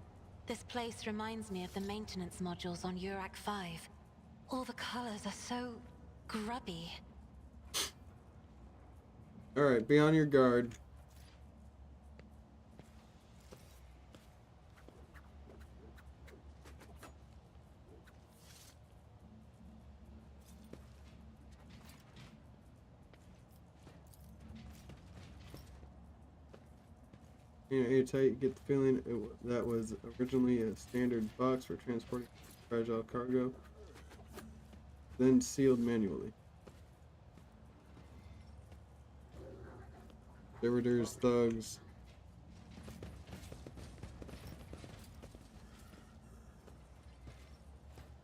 This place reminds me of the maintenance modules on Urak 5. All the colors are so grubby. Alright, be on your guard. You know, airtight, you get the feeling that was originally a standard box for transporting fragile cargo, then sealed manually. Servitors, thugs.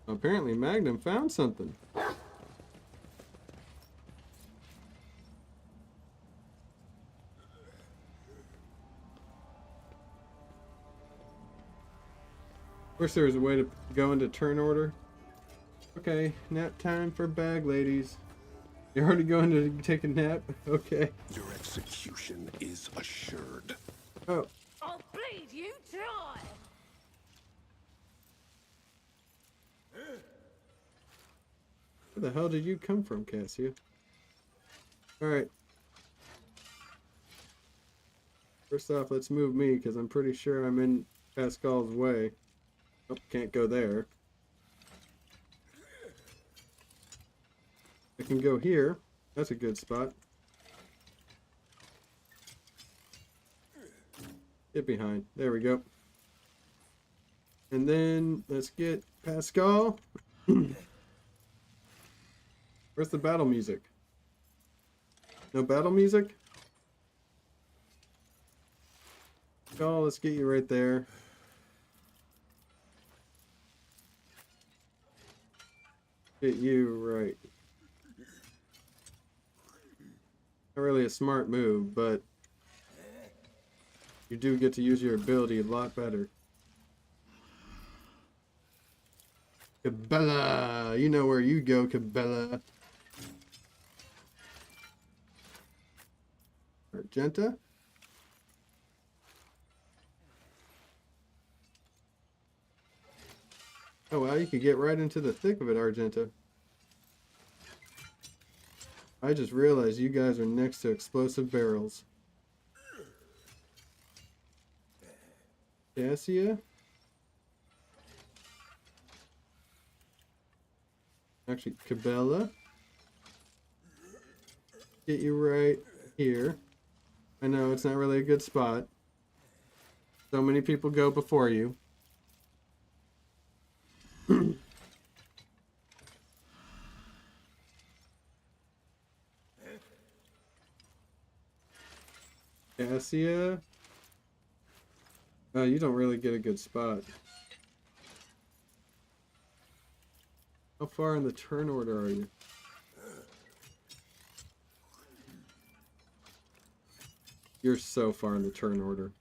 Apparently Magnum found something. Wish there was a way to go into turn order. Okay, nap time for bag ladies. You're already going to take a nap? Okay. Your execution is assured. Oh, I'll bleed you dry! where the hell did you come from, Cassia? Alright. First off, let's move me, because I'm pretty sure I'm in Pascal's way. Oh, can't go there. I can go here. That's a good spot. Get behind. There we go. And then, let's get Pascal. Where's the battle music? No battle music? Pascal, let's get you right there. Get you right. Not really a smart move, but you do get to use your ability a lot better. Cabela! You know where you go, Cabela. Argenta? Oh wow, you could get right into the thick of it, Argenta. I just realized you guys are next to explosive barrels. Cassia? Actually, Cabela. Get you right here. I know, it's not really a good spot. So many people go before you. Cassia? Oh, you don't really get a good spot. How far in the turn order are you? You're so far in the turn order.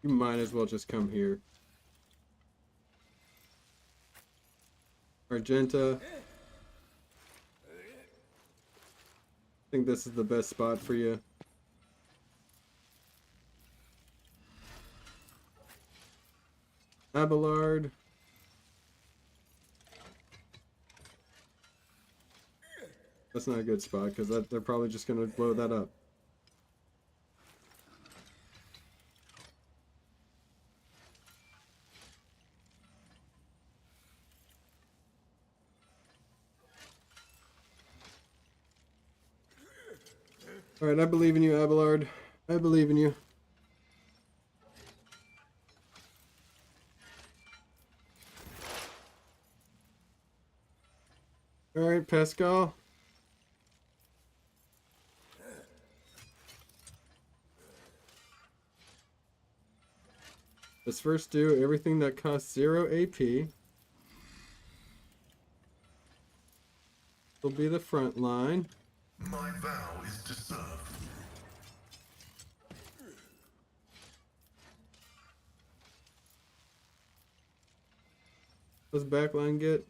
You might as well just come here. Argenta. I think this is the best spot for you. Abelard. That's not a good spot because they're probably just going to blow that up. Alright, I believe in you, Abelard. I believe in you. Alright, Pascal. Let's first do everything that costs 0 AP. Will be the front line. My vow is to serve. What's backline get?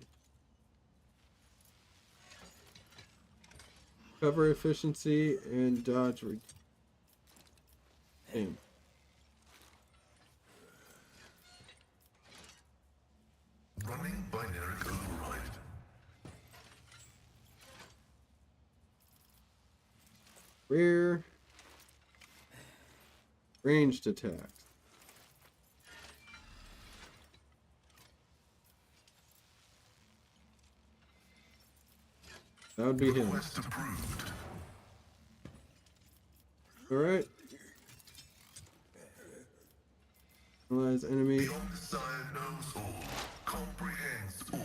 Cover efficiency and dodge. Damn. Running binary override. Rear. Ranged attacks. That would be him. Request approved. Alright. Analyze enemy. The Omniscient knows all, comprehends all.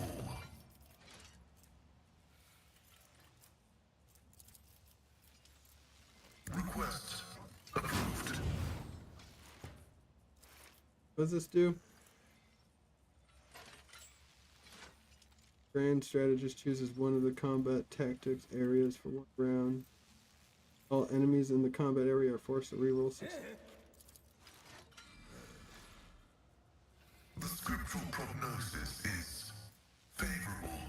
Request approved. What does this do? Grand strategist chooses one of the combat tactics areas for 1 round. All enemies in the combat area are forced to reroll 6. The scriptural prognosis is favorable.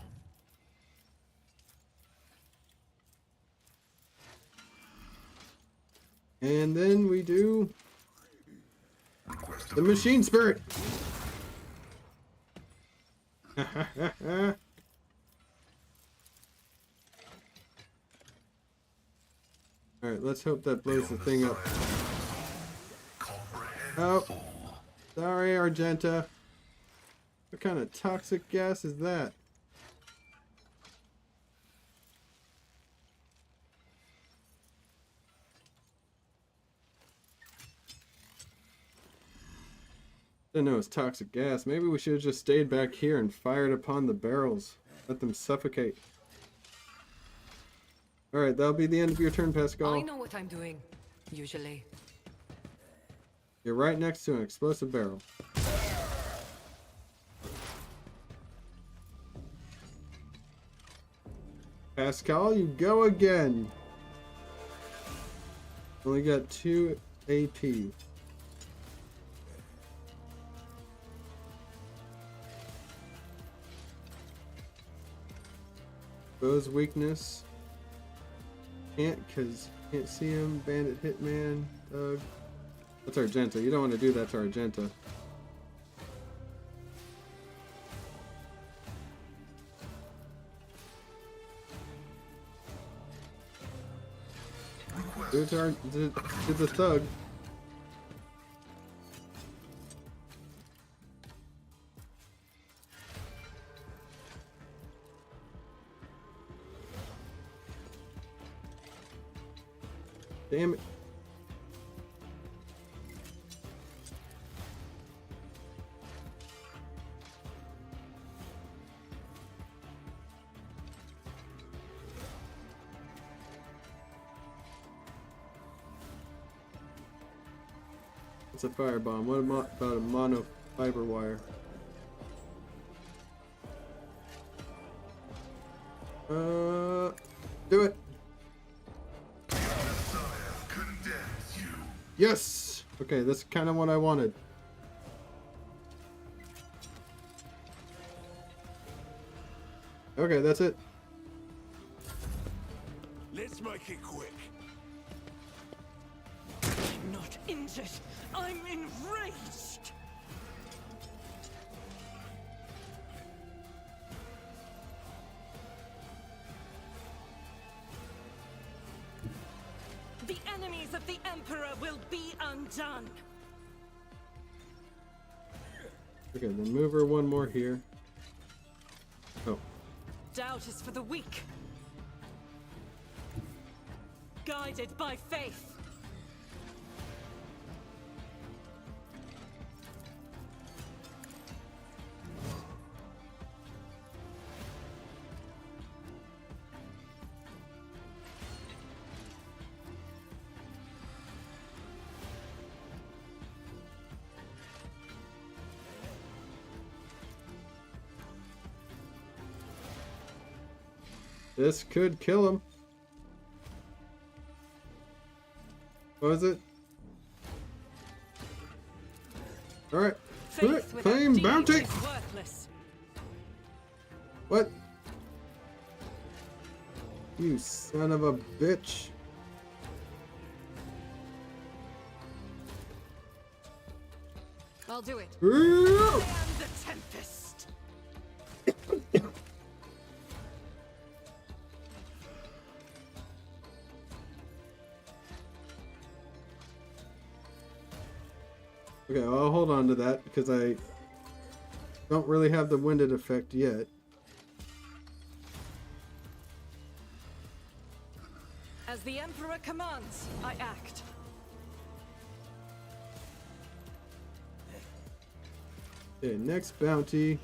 And then we do Request the machine spirit. Alright, let's hope that blows the thing up. Oh, sorry, Argenta. What kind of toxic gas is that? Didn't know it was toxic gas. Maybe we should have just stayed back here and fired upon the barrels. Let them suffocate. Alright, that'll be the end of your turn, Pascal. I know what I'm doing, usually. You're right next to an explosive barrel. Pascal, you go again. Only got 2 AP. Bow's weakness. Can't see him. Bandit, Hitman, Doug. That's Argenta. You don't want to do that to Argenta. Do it to the thug. Damn it. It's a firebomb. What about a mono fiber wire? Do it. Yes! Okay, that's kind of what I wanted. Okay, that's it. Let's make it quick. I'm not injured. I'm enraged. The enemies of the Emperor will be undone. Okay, then move her one more here. Oh. Doubt is for the weak. Guided by faith. This could kill him. What was it? Alright. Faith without Claim deeds bounty! is worthless. What? You son of a bitch. I'll do it. Ooh! I am the Tempest. Okay, I'll hold on to that because I don't really have the winded effect yet. As the Emperor commands, I act. Okay, next bounty.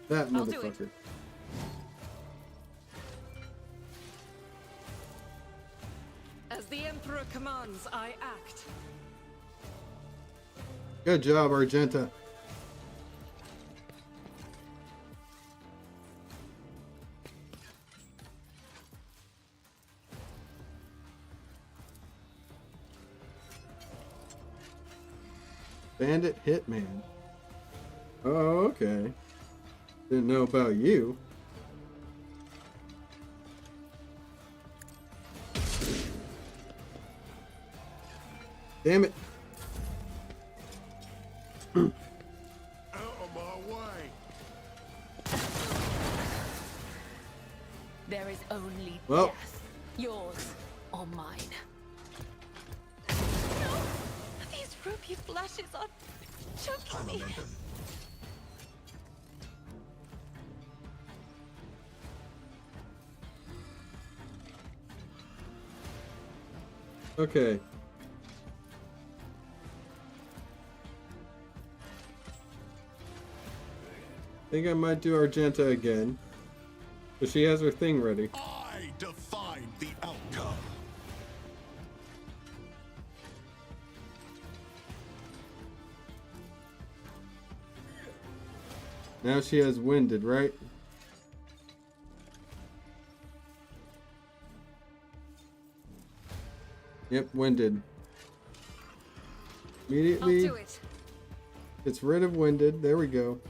That I'll do it. motherfucker. As the Emperor commands, I act. Good job, Argenta. Bandit Hitman. Oh, okay. Didn't know about you. Damn it. Out of my way. There is only Well. death, yours or mine. No! These ruby flashes are choking me. Okay. Think I might do Argenta again. But she has her thing ready. I define the outcome. Now she has winded, right? Yep, winded. Immediately, I'll do it. it's rid of winded. There we go.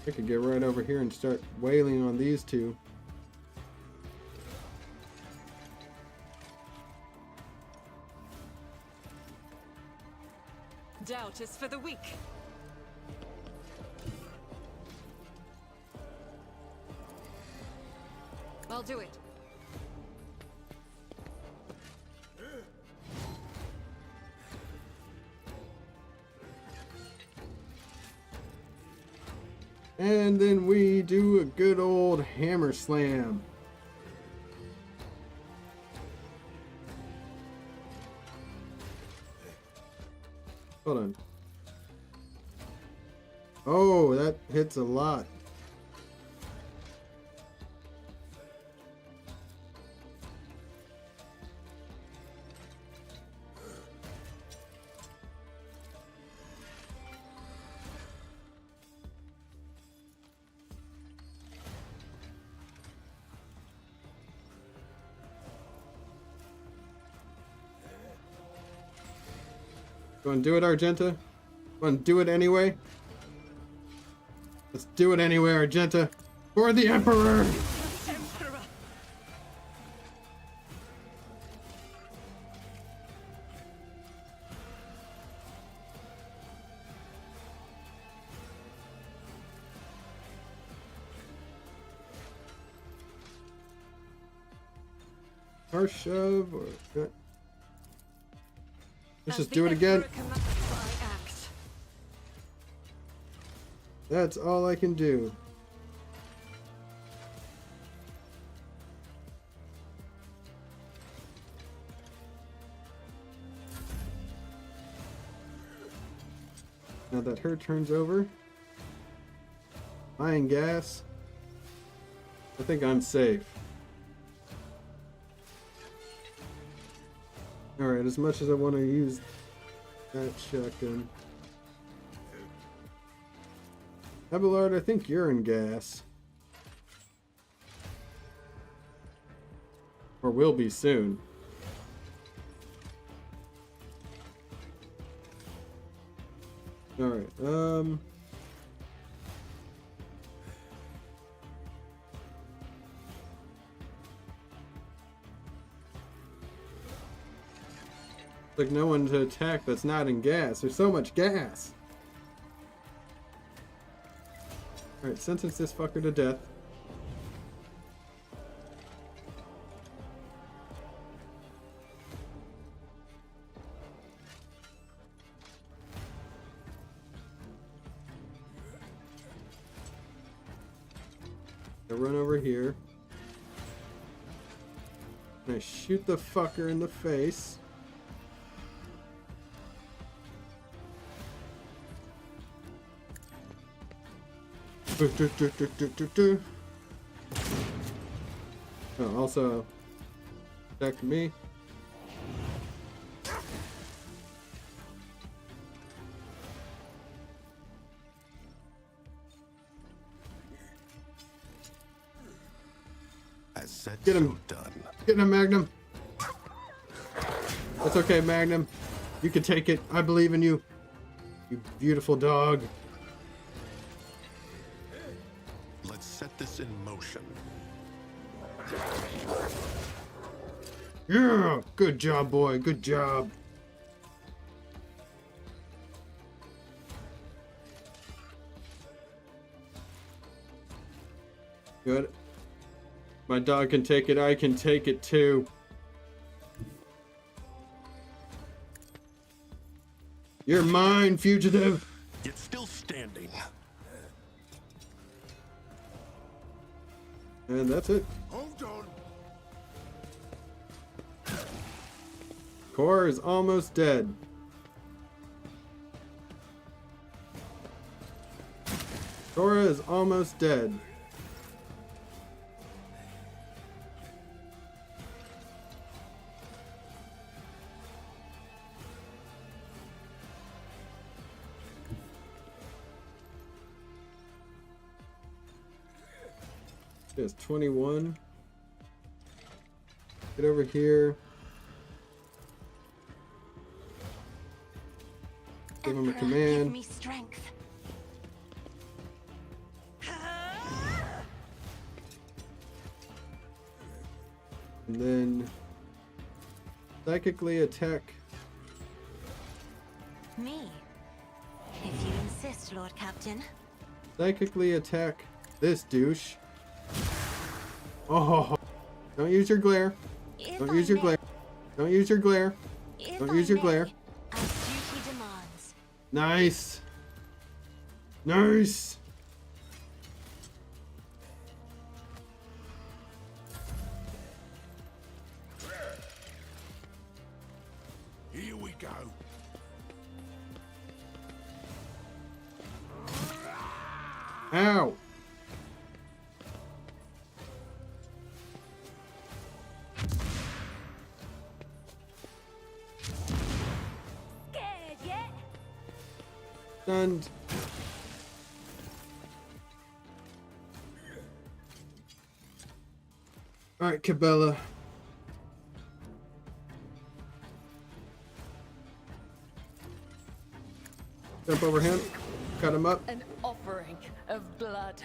I could get right over here and start wailing on these two. Doubt is for the weak. I'll do it. And then we do a good old hammer slam. Hold on. Oh, that hits a lot. Go and do it, Argenta. Go and do it anyway. Let's do it anyway, Argenta. For the Emperor! Emperor! Harsh shove or... Let's As just the do it again. Emperor commands, I act. That's all I can do. Now that her turn's over. Iron gas. I think I'm safe. Alright, as much as I want to use that shotgun. Abelard, I think you're in gas. Or will be soon. Alright, like no one to attack that's not in gas. There's so much gas. Alright, sentence this fucker to death. I run over here. And I shoot the fucker in the face. Oh, also attack me. As said, Get him. so done. Get him, Magnum. That's okay, Magnum. You can take it. I believe in you. You beautiful dog. Let's set this in motion. Yeah! Good job, boy. Good job. Good. My dog can take it. I can take it too. You're mine, fugitive. Yet still standing. And that's it. Hold on. Cora is almost dead. Cora is almost dead. It's 21. Get over here. Give him a Emperor, command. Give me strength. And then psychically attack. Me? If you insist, Lord Captain. Psychically attack this douche. Oh, don't use your glare. Don't use your glare. Don't use your glare. Don't use your glare. As duty demands. Nice. Nice. Here we go. Ow. Scared yet? Stunned. Alright, Cabela. Jump over him. Cut him up. An offering of blood.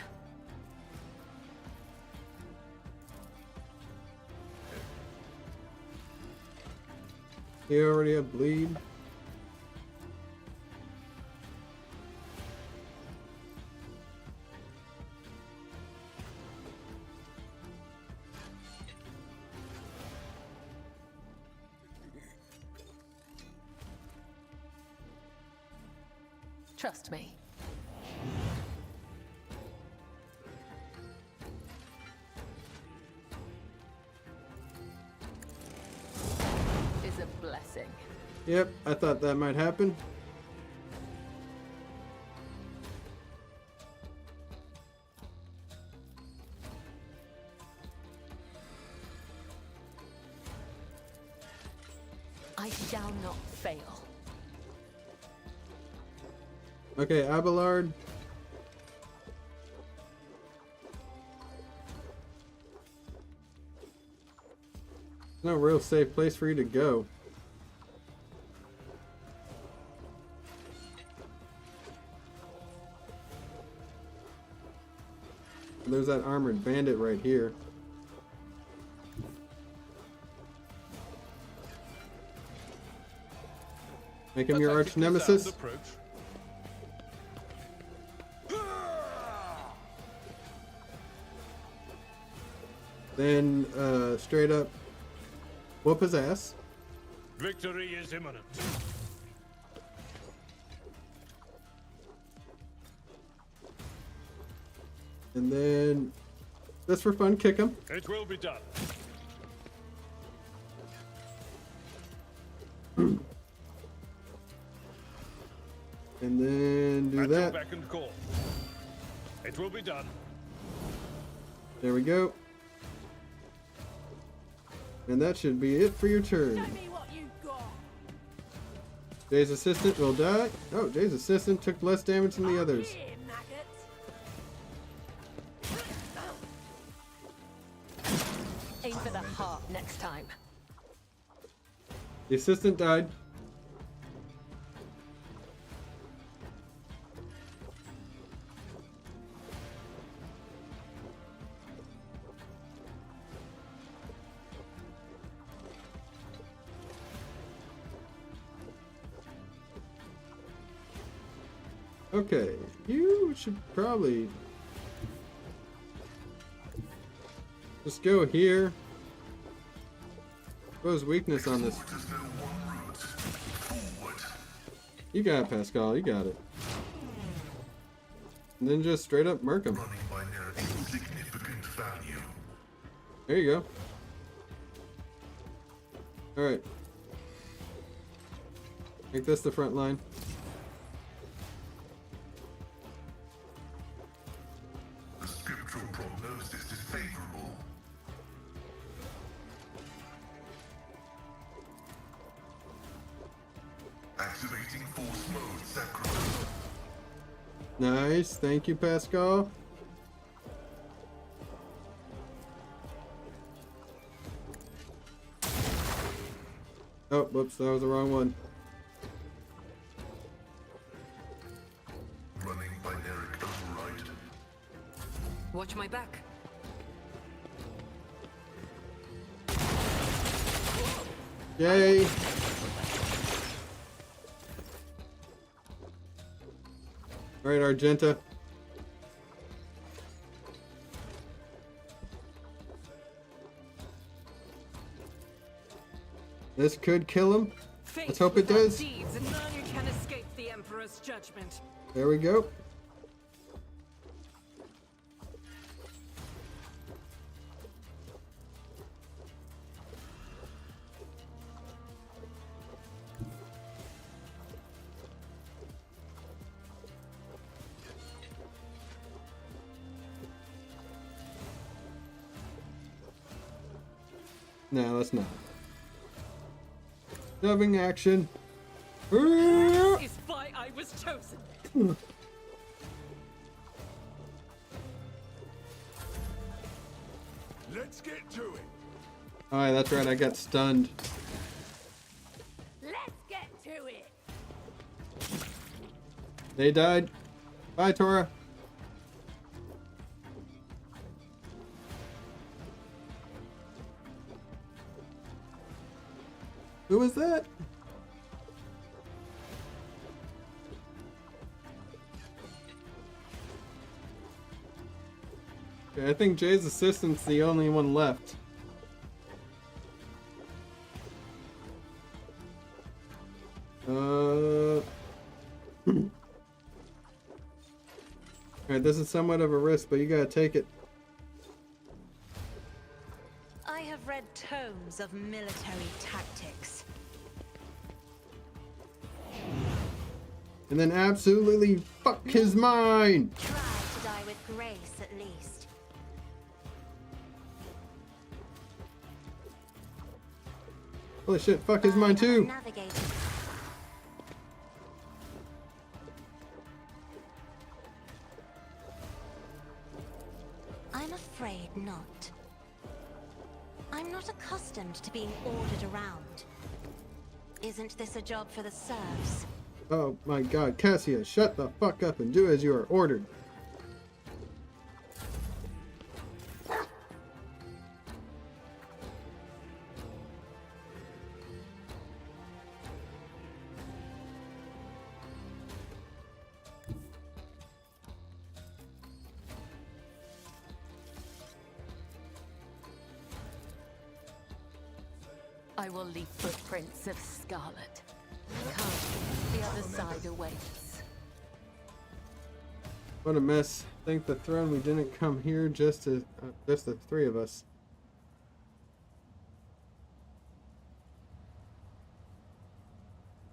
He already had bleed. Trust me. Is a blessing. Yep, I thought that might happen. I shall not fail. Okay, Abelard. No real safe place for you to go. There's that armored bandit right here. Make him your arch nemesis. Then straight up whoop his ass. Victory is imminent. And then just for fun, kick him. It will be done. And then do At your that. beck and call. It will be done. There we go. And that should be it for your turn. Show me what you got. Jay's assistant will die. Oh, Jay's assistant took less damage than the others. Here, maggots. Aim for the heart next time. time. The assistant died. Okay, you should probably just go here. What's weakness on this? You got it, Pascal. You got it. And then just straight up murk him. There you go. Alright. Make this the front line. The scriptural prognosis is favorable. Activating force mode, Sacramento. Nice. Thank you, Pascal. Oh, whoops. That was the wrong one. Running binary override. Watch my back. Yay. Alright, Argenta. This could kill him. Let's hope it does. Deeds, and none can escape the Emperor's judgment. There we go. No, that's not. Dubbing action. This is why I was chosen. Let's get to it. Alright, that's right, I got stunned. Let's get to it. They died. Bye, Tora. Who was that? Okay, I think Jay's assistant's the only one left. Alright, this is somewhat of a risk, but you gotta take it. I have read tomes of military tactics. And then absolutely fuck his mind! Try to die with grace, at least. Holy shit, fuck his mind too! Navigating. I'm afraid not. I'm not accustomed to being ordered around. Isn't this a job for the serfs? Oh my god, Cassia, shut the fuck up and do as you are ordered. I will leave footprints of scarlet. Come, the other side awaits. What a mess. Thank the throne we didn't come here just the three of us.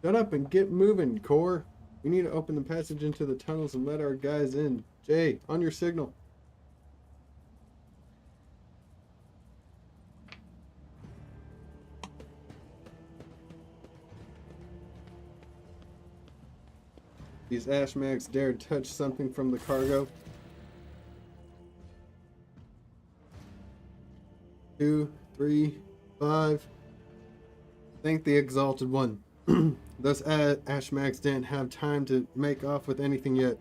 Shut up and get moving, Core. We need to open the passage into the tunnels and let our guys in. Jay, on your signal. These Ashmags dare touch something from the cargo. 2, 3, 5. Thank the Exalted One. Thus, Ashmax didn't have time to make off with anything yet.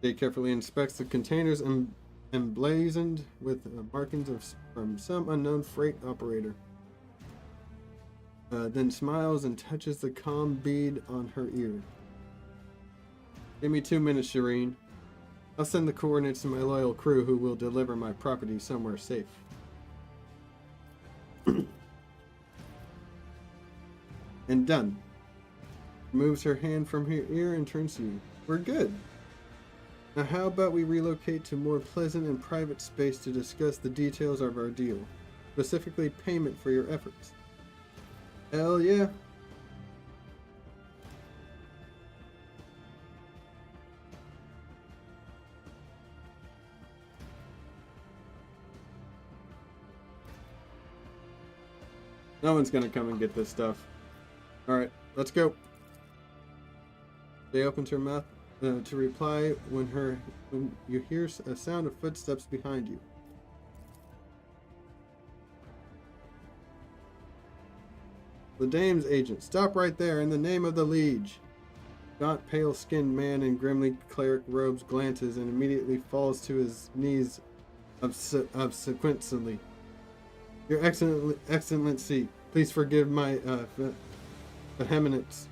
Jay carefully inspects the containers emblazoned with markings from some unknown freight operator. Then smiles and touches the calm bead on her ear. Give me 2 minutes, Shireen. I'll send the coordinates to my loyal crew who will deliver my property somewhere safe. And done. Moves her hand from her ear and turns to you. We're good. Now how about we relocate to more pleasant and private space to discuss the details of our deal, specifically payment for your efforts. Hell yeah. No one's gonna come and get this stuff. Alright, let's go. They opens her mouth to reply when you hear a sound of footsteps behind you. The dame's agent, stop right there in the name of the liege. Gaunt, pale-skinned man in grimly cleric robes glances and immediately falls to his knees obsequiously. Your Excellency, please forgive my vehemence.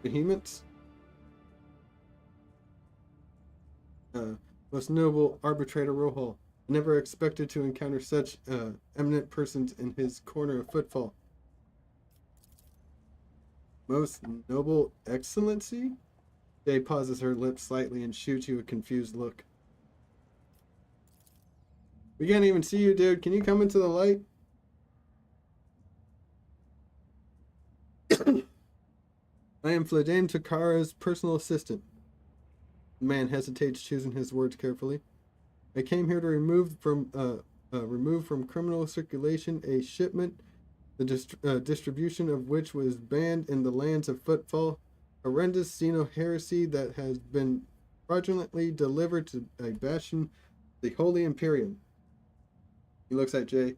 Vehemence? Most noble Arbitrator Rohal. Never expected to encounter such eminent persons in his corner of footfall. Most noble Excellency? Jay pauses her lips slightly and shoots you a confused look. We can't even see you, dude. Can you come into the light? I am Fladame Takara's personal assistant. The man hesitates, choosing his words carefully. I came here to remove from criminal circulation a shipment, the distribution of which was banned in the lands of Footfall, horrendous Xeno heresy that has been fraudulently delivered to a bastion, the Holy Imperium. He looks at Jay.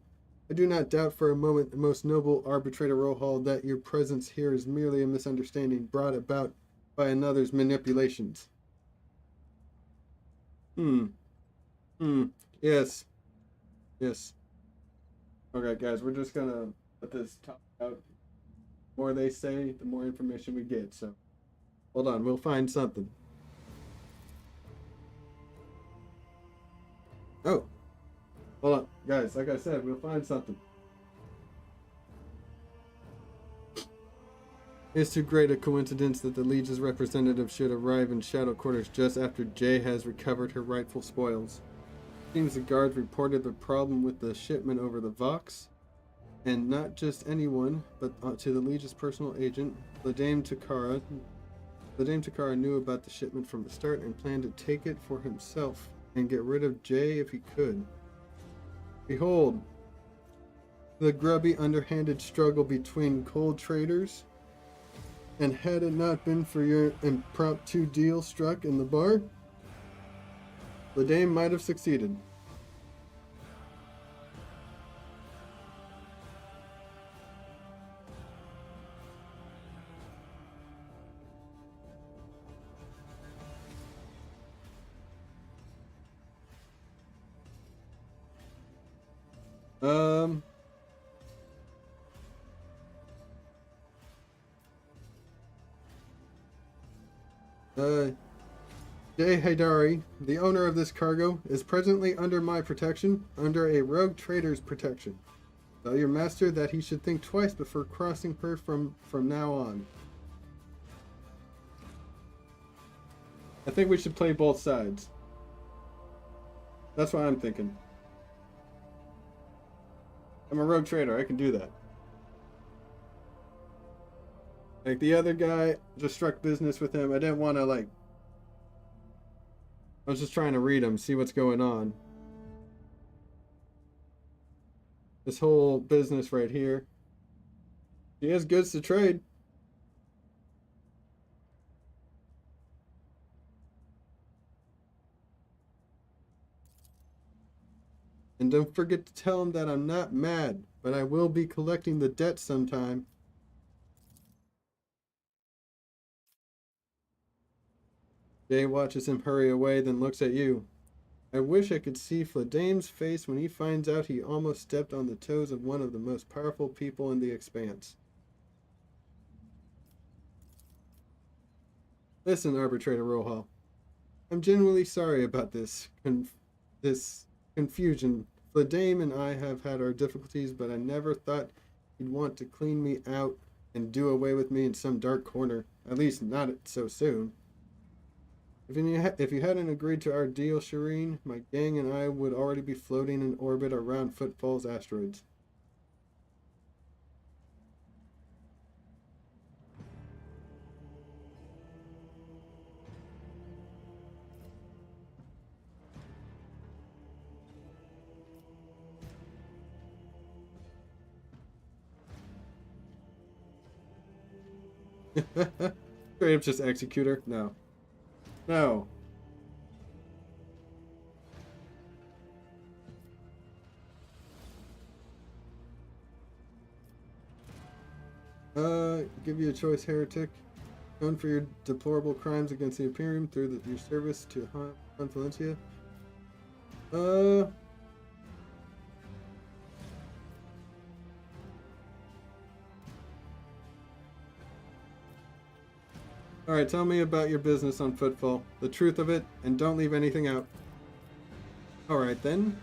I do not doubt for a moment, most noble Arbitrator Rohal, that your presence here is merely a misunderstanding brought about by another's manipulations. Yes. Yes. Okay, guys, we're just gonna let this talk out. The more they say, the more information we get, so hold on, we'll find something. Oh. Hold on, guys, like I said, we'll find something. It's too great a coincidence that the Legion's representative should arrive in Shadow Quarters just after Jay has recovered her rightful spoils. Seems the guards reported the problem with the shipment over the Vox, and not just anyone, but to the Legion's personal agent, Fladame Takara. Fladame Takara knew about the shipment from the start and planned to take it for himself and get rid of Jay if he could. Behold, the grubby, underhanded struggle between cold traders, and had it not been for your impromptu deal struck in the bar, the dame might have succeeded. Jay Haidari, the owner of this cargo, is presently under my protection, under a rogue trader's protection. Tell your master that he should think twice before crossing her from now on. I think we should play both sides. That's what I'm thinking. I'm a rogue trader, I can do that. Like, the other guy just struck business with him. I didn't want to, like... I was just trying to read him, see what's going on. This whole business right here. He has goods to trade. And don't forget to tell him that I'm not mad, but I will be collecting the debt sometime. Jay watches him hurry away, then looks at you. I wish I could see Fladame's face when he finds out he almost stepped on the toes of one of the most powerful people in the Expanse. Listen, Arbitrator Rohal. I'm genuinely sorry about this confusion. Fladame and I have had our difficulties, but I never thought he'd want to clean me out and do away with me in some dark corner. At least not so soon. If you hadn't agreed to our deal, Shireen, my gang and I would already be floating in orbit around Footfall's asteroids. Straight up just Executor? No. No. Give you a choice, heretic. Known for your deplorable crimes against the Imperium through your service to Han Valencia. Alright, tell me about your business on Footfall. The truth of it, and don't leave anything out. Alright then.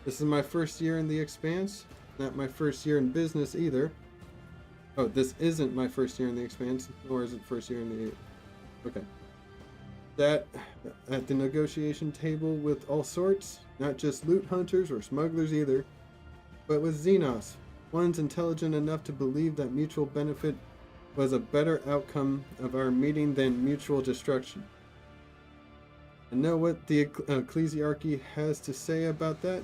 This is my first year in the Expanse. Not my first year in business either. Oh, this isn't my first year in the Expanse, nor is it first year in the... Okay. That, at the negotiation table with all sorts, not just loot hunters or smugglers either, but with Xenos. One's intelligent enough to believe that mutual benefit was a better outcome of our meeting than mutual destruction. I know what the ecclesiarchy has to say about that,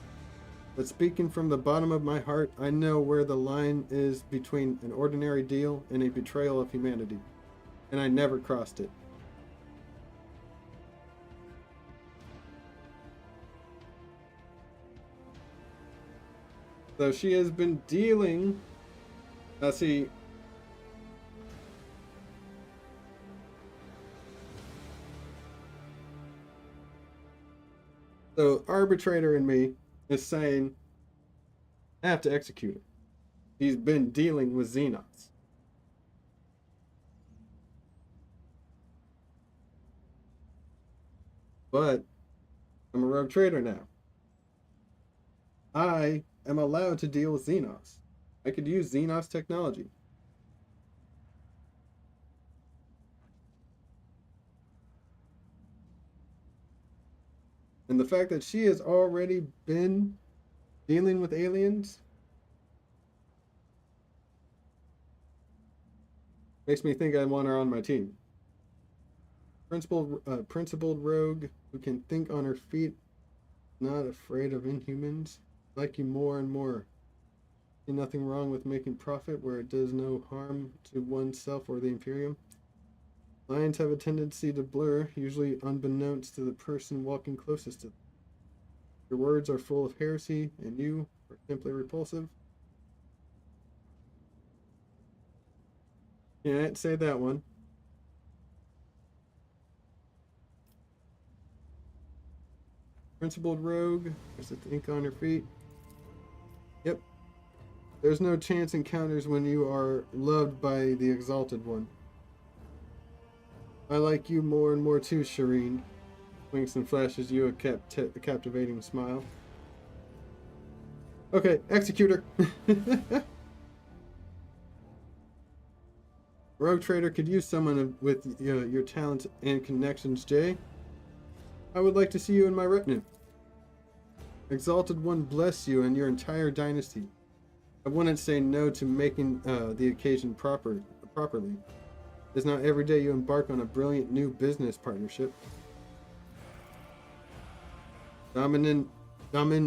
but speaking from the bottom of my heart, I know where the line is between an ordinary deal and a betrayal of humanity, and I never crossed it. So she has been dealing... see... So, Arbitrator in me is saying, I have to execute him. He's been dealing with Xenos. But, I'm a rogue trader now. I am allowed to deal with Xenos. I could use Xenos technology. And the fact that she has already been dealing with aliens makes me think I want her on my team. Principled rogue who can think on her feet, not afraid of inhumans. Like you more and more. See nothing wrong with making profit where it does no harm to oneself or the Imperium. Lines have a tendency to blur, usually unbeknownst to the person walking closest to them. Your words are full of heresy, and you are simply repulsive. Can't say that one. Principled rogue, there's a think on her feet. Yep. There's no chance encounters when you are loved by the Exalted One. I like you more and more too, Shireen. Winks and flashes you a captivating smile. Okay, Executor. Rogue Trader could use someone with your talents and connections, Jay. I would like to see you in my retinue. Exalted One bless you and your entire dynasty. I wouldn't say no to making the occasion properly. It's not every day you embark on a brilliant new business partnership. Domin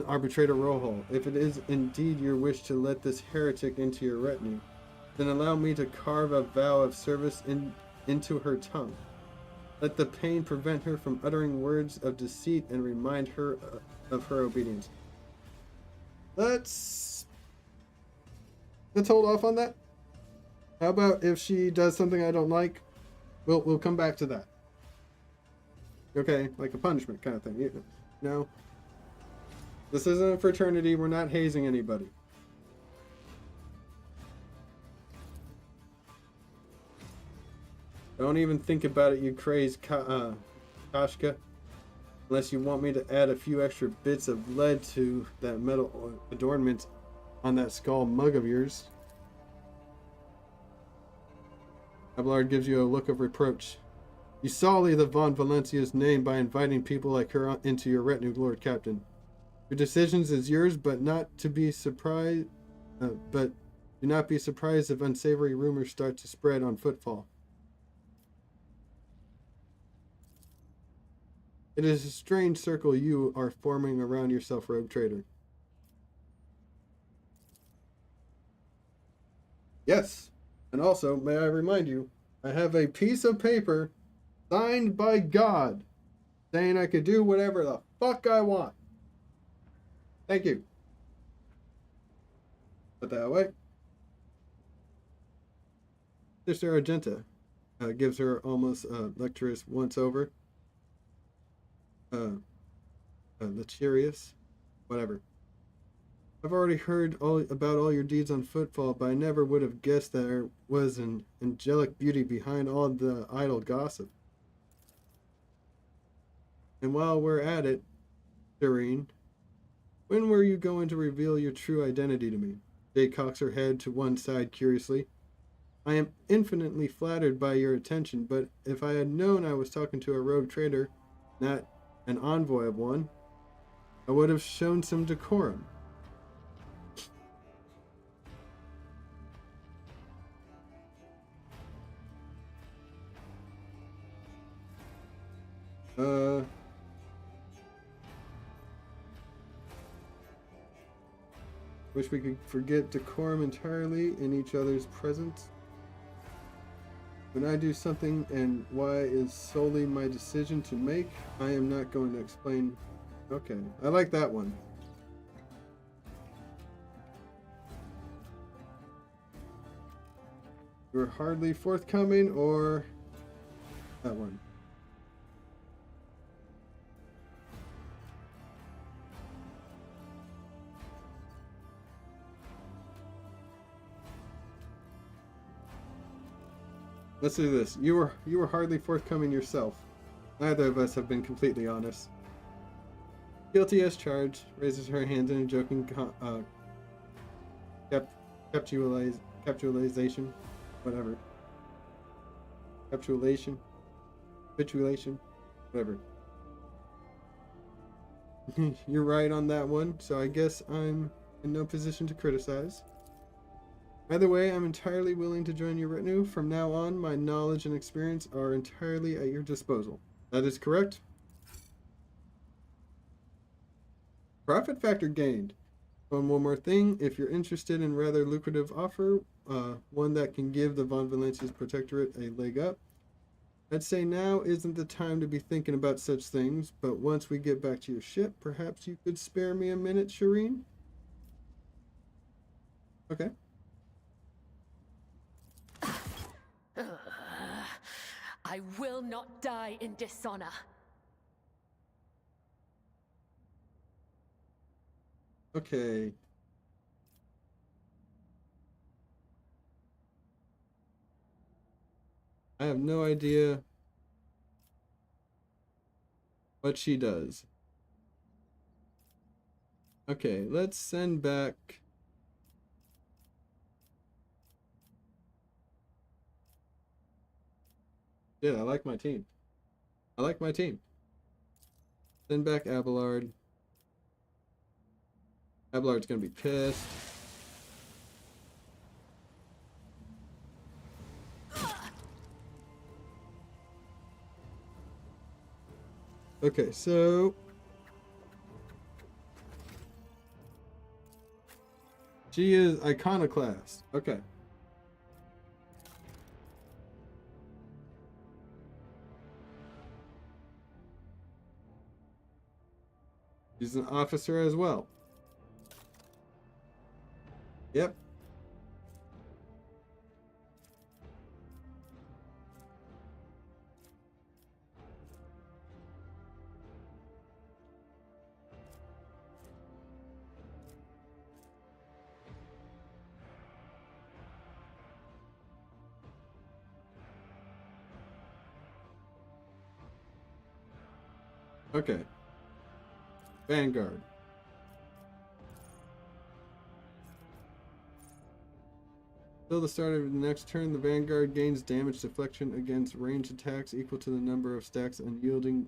Arbitrator Rohal, if it is indeed your wish to let this heretic into your retinue, then allow me to carve a vow of service into her tongue. Let the pain prevent her from uttering words of deceit and remind her of her obedience. let's hold off on that. How about if she does something I don't like, we'll come back to that. Okay, like a punishment kind of thing. No, this isn't a fraternity. We're not hazing anybody. Don't even think about it, you crazed Kashka. Unless you want me to add a few extra bits of lead to that metal adornment on that skull mug of yours. Abelard gives you a look of reproach. You sully the Von Valencia's name by inviting people like her into your retinue, Lord Captain. Your decisions is yours, but not to be surprised. But do not be surprised if unsavory rumors start to spread on footfall. It is a strange circle you are forming around yourself, rogue trader. Yes, and also, may I remind you, I have a piece of paper signed by God saying I could do whatever the fuck I want. Thank you. Put that away. Sister Argenta gives her almost lecturous once over. Lecturious, whatever. I've already heard about all your deeds on footfall, but I never would have guessed there was an angelic beauty behind all the idle gossip. And while we're at it, Doreen, when were you going to reveal your true identity to me? Jade cocks her head to one side curiously. I am infinitely flattered by your attention, but if I had known I was talking to a rogue trader, not an envoy of one, I would have shown some decorum. Wish we could forget decorum entirely in each other's presence. When I do something and why is solely my decision to make, I am not going to explain. Okay, I like that one. You're hardly forthcoming, or that one. Let's do this. You were hardly forthcoming yourself. Neither of us have been completely honest. Guilty as charged, raises her hand in a joking capitulation, whatever. Capitulation, whatever. You're right on that one, so I guess I'm in no position to criticize. Either way, I'm entirely willing to join your retinue. From now on, my knowledge and experience are entirely at your disposal. That is correct? Profit factor gained. One more thing, if you're interested in rather lucrative offer, one that can give the Von Valencia's protectorate a leg up, I'd say now isn't the time to be thinking about such things, but once we get back to your ship, perhaps you could spare me a minute, Shireen? Okay. I will not die in dishonor. Okay. I have no idea what she does. Okay, let's send back. Yeah, I like my team. I like my team. Send back Abelard. Abelard's gonna be pissed. Okay, so she is iconoclast. Okay. She's an officer as well. Yep. Okay. Vanguard. Until the start of the next turn, the Vanguard gains damage deflection against ranged attacks equal to the number of stacks unyielding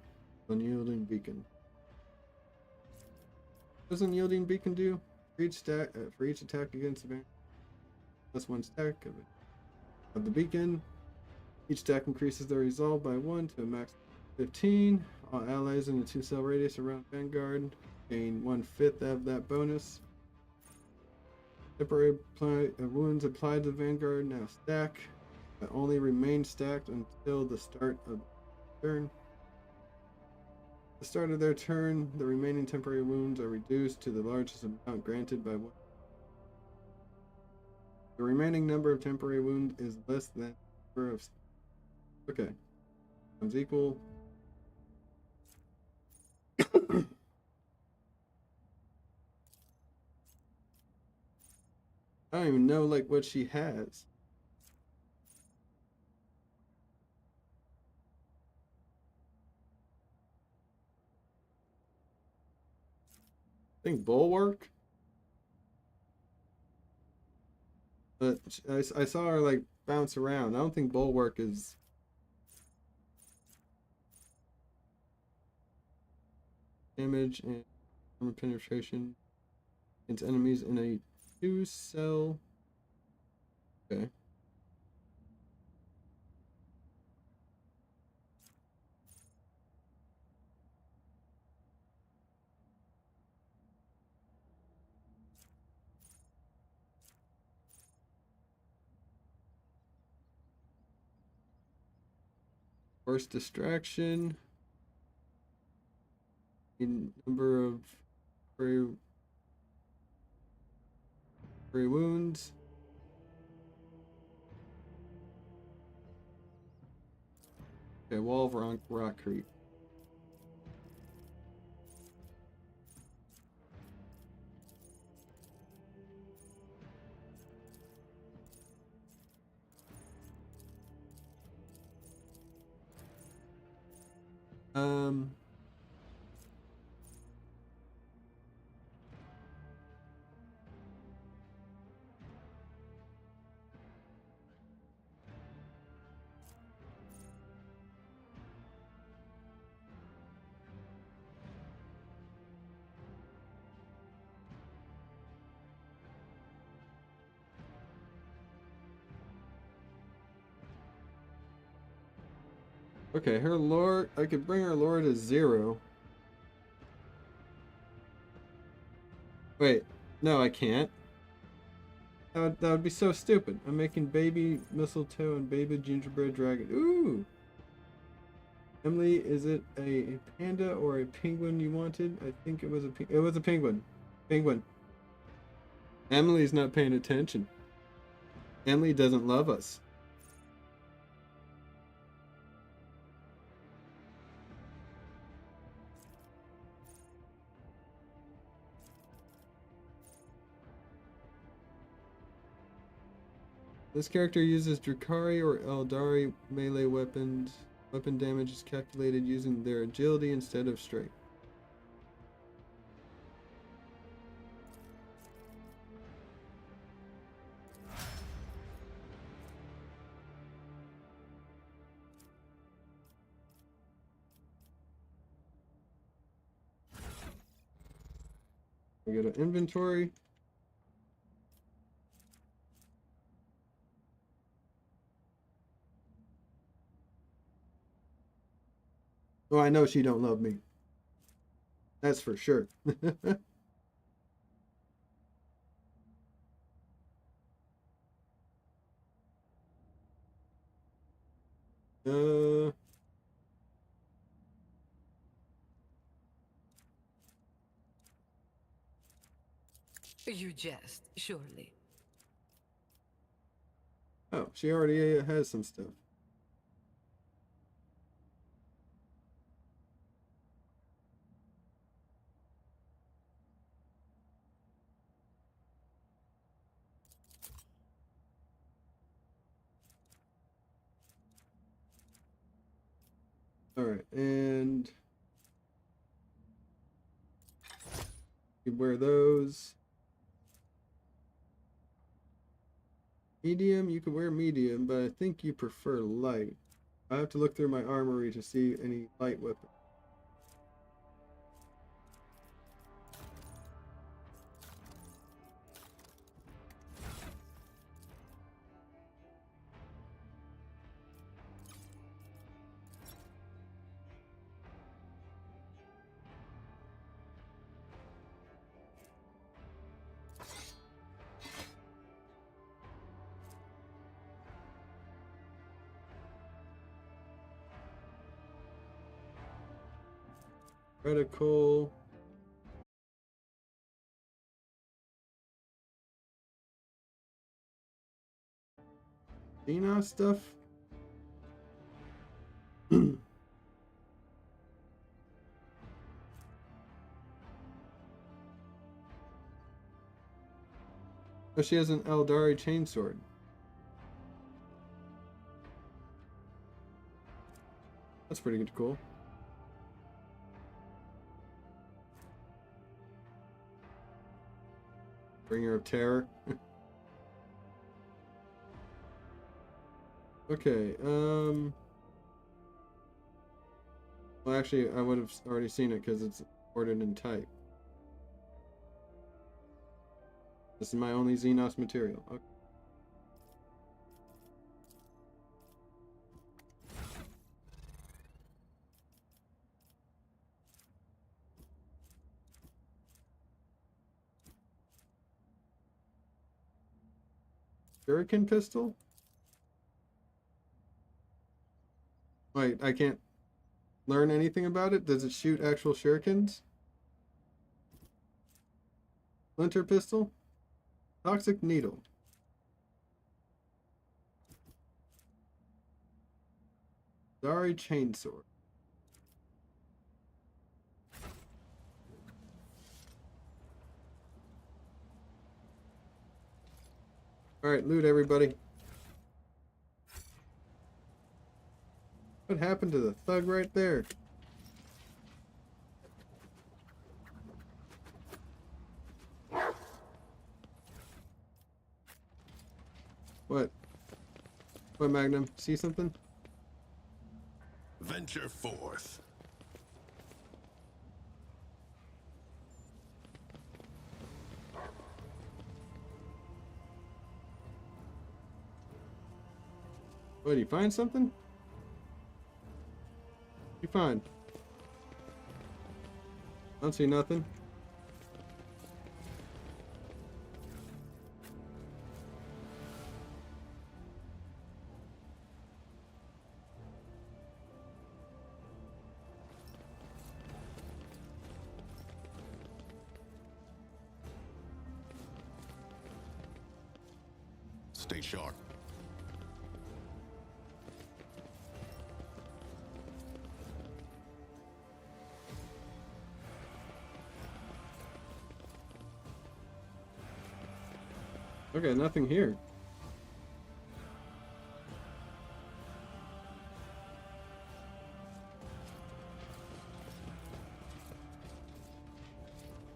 beacon. What does unyielding beacon do? For each attack against the Vanguard, plus one stack of the beacon. Each stack increases the resolve by 1 to a max of 15. All allies in a 2-cell radius around Vanguard gain 1/5 of that bonus. Temporary wounds applied to Vanguard now stack, but only remain stacked until the start of the turn. At the start of their turn, the remaining temporary wounds are reduced to the largest amount granted by 1. The remaining number of temporary wounds is less than the number of. Okay. Becomes equal. I don't even know like what she has. I think Bulwark. But I saw her like bounce around. I don't think Bulwark is. Damage and armor penetration against enemies in a 2-cell. Okay. Force distraction. In number of free wounds. Okay, wall of rock creep. Okay, her lore, I could bring her lore to 0. Wait, no, I can't. That would be so stupid. I'm making baby mistletoe and baby gingerbread dragon. Ooh! Emily, is it a panda or a penguin you wanted? I think it was a penguin. Penguin. Emily's not paying attention. Emily doesn't love us. This character uses Drakari or Eldari melee weapons. Weapon damage is calculated using their agility instead of strength. We go to inventory. Oh, I know she don't love me. That's for sure. uh, You jest, surely. she already has some stuff. Alright, and you wear those. Medium, you can wear medium, but I think you prefer light. I have to look through my armory to see any light weapons. Reticle. Xenos stuff. Oh, she has an Eldari chainsword. That's pretty good, cool. Bringer of Terror. Okay, well, actually, I would have already seen it because it's ordered in type. This is my only Xenos material. Okay. Shuriken pistol? Wait, I can't learn anything about it? Does it shoot actual shurikens? Splinter pistol? Toxic needle. Dari chainsword. Alright, loot everybody. What happened to the thug right there? What? What, Magnum? See something? Venture forth. What, did you find something? You find? I don't see nothing. Stay sharp. Okay, nothing here.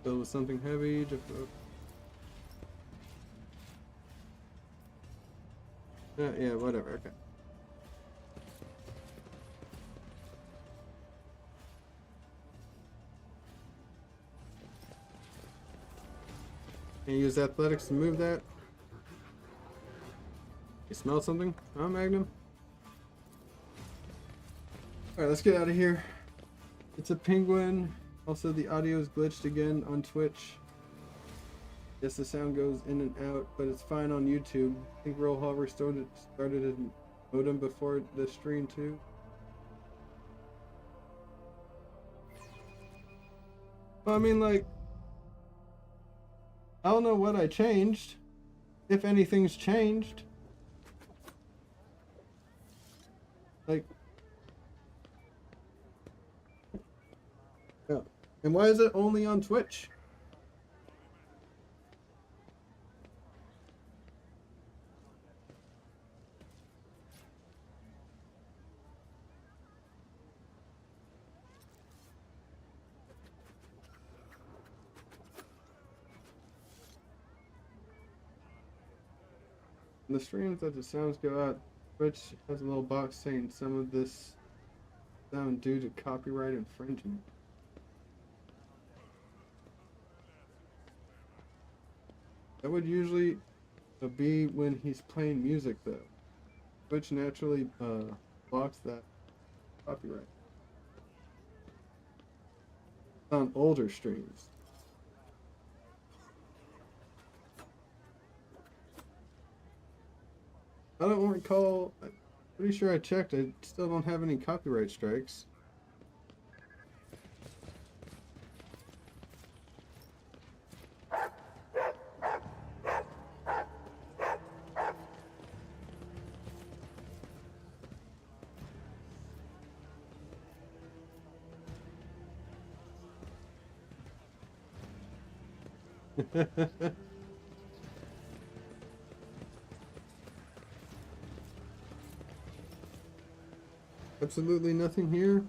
Filled with something heavy. Yeah, whatever. Okay. Can you use athletics to move that? You smell something? Huh, Magnum? Alright, let's get out of here. It's a penguin. Also, the audio is glitched again on Twitch. Yes, the sound goes in and out, but it's fine on YouTube. I think Roll Hall started a modem before the stream too. Well, I mean, like, I don't know what I changed. If anything's changed. Like, yeah. And why is it only on Twitch? In the streams that the sounds go out, Twitch has a little box saying some of this sound due to copyright infringement. That would usually be when he's playing music, though. Twitch naturally blocks that copyright on older streams. I don't recall. I'm pretty sure I checked. I still don't have any copyright strikes. Absolutely nothing here.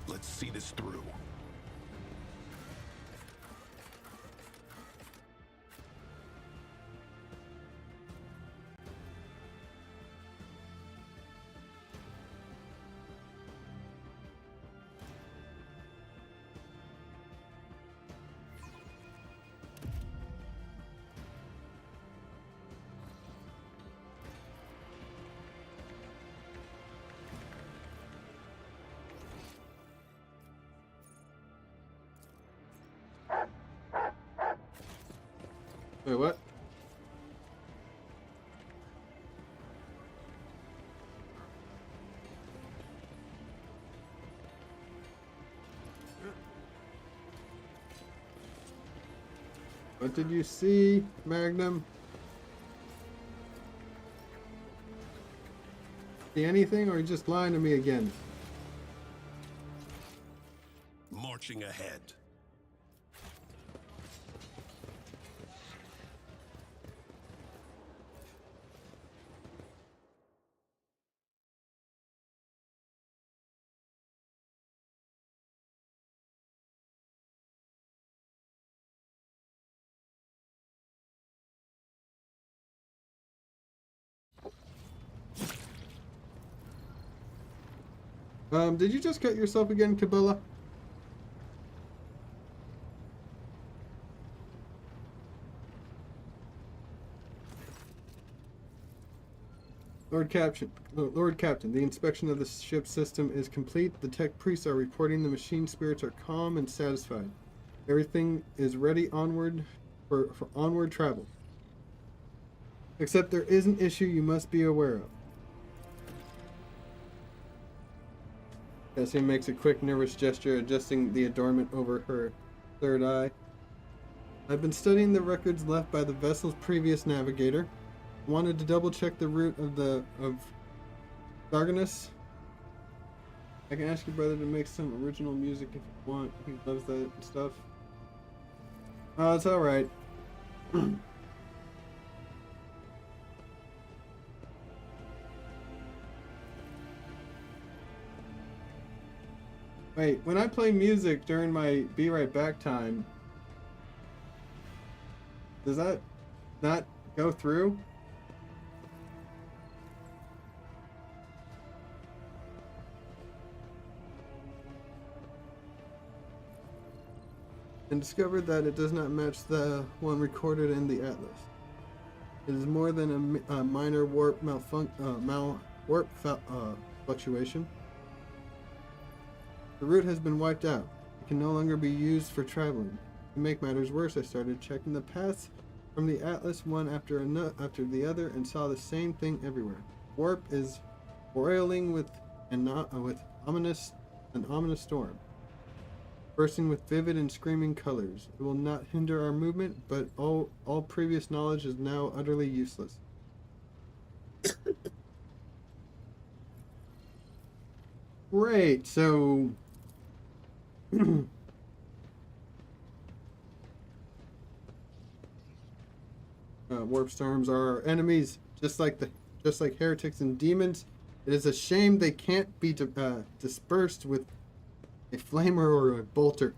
Let's see this through. Wait, what? What did you see, Magnum? See anything, or are you just lying to me again? Marching ahead. Did you just cut yourself again, Kabula? Lord Captain, the inspection of the ship's system is complete. The tech priests are reporting the machine spirits are calm and satisfied. Everything is ready onward for onward travel. Except there is an issue you must be aware of. Cassie makes a quick, nervous gesture, adjusting the adornment over her third eye. I've been studying the records left by the vessel's previous navigator. Wanted to double check the route of Darganus. I can ask your brother to make some original music if you want. He loves that stuff. Oh, it's alright. Wait, when I play music during my Be Right Back time, does that not go through? And discovered that it does not match the one recorded in the Atlas. It is more than a minor warp fluctuation. The route has been wiped out. It can no longer be used for traveling. To make matters worse, I started checking the paths from the atlas one after the other and saw the same thing everywhere. Warp is roiling with an ominous storm, bursting with vivid and screaming colors. It will not hinder our movement, but all previous knowledge is now utterly useless. Great, so warp storms are our enemies, just like heretics and demons. It is a shame they can't be dispersed with a flamer or a bolter.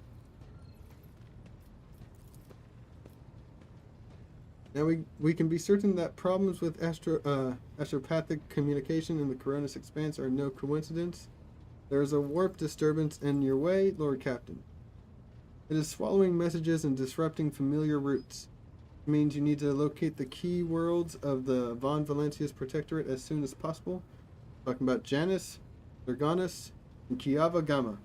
Now we can be certain that problems with astropathic communication in the Coronis Expanse are no coincidence. There is a warp disturbance in your way, Lord Captain. It is swallowing messages and disrupting familiar routes. It means you need to locate the key worlds of the Von Valencia's Protectorate as soon as possible. Talking about Janus, Zerganus, and Kiava Gamma.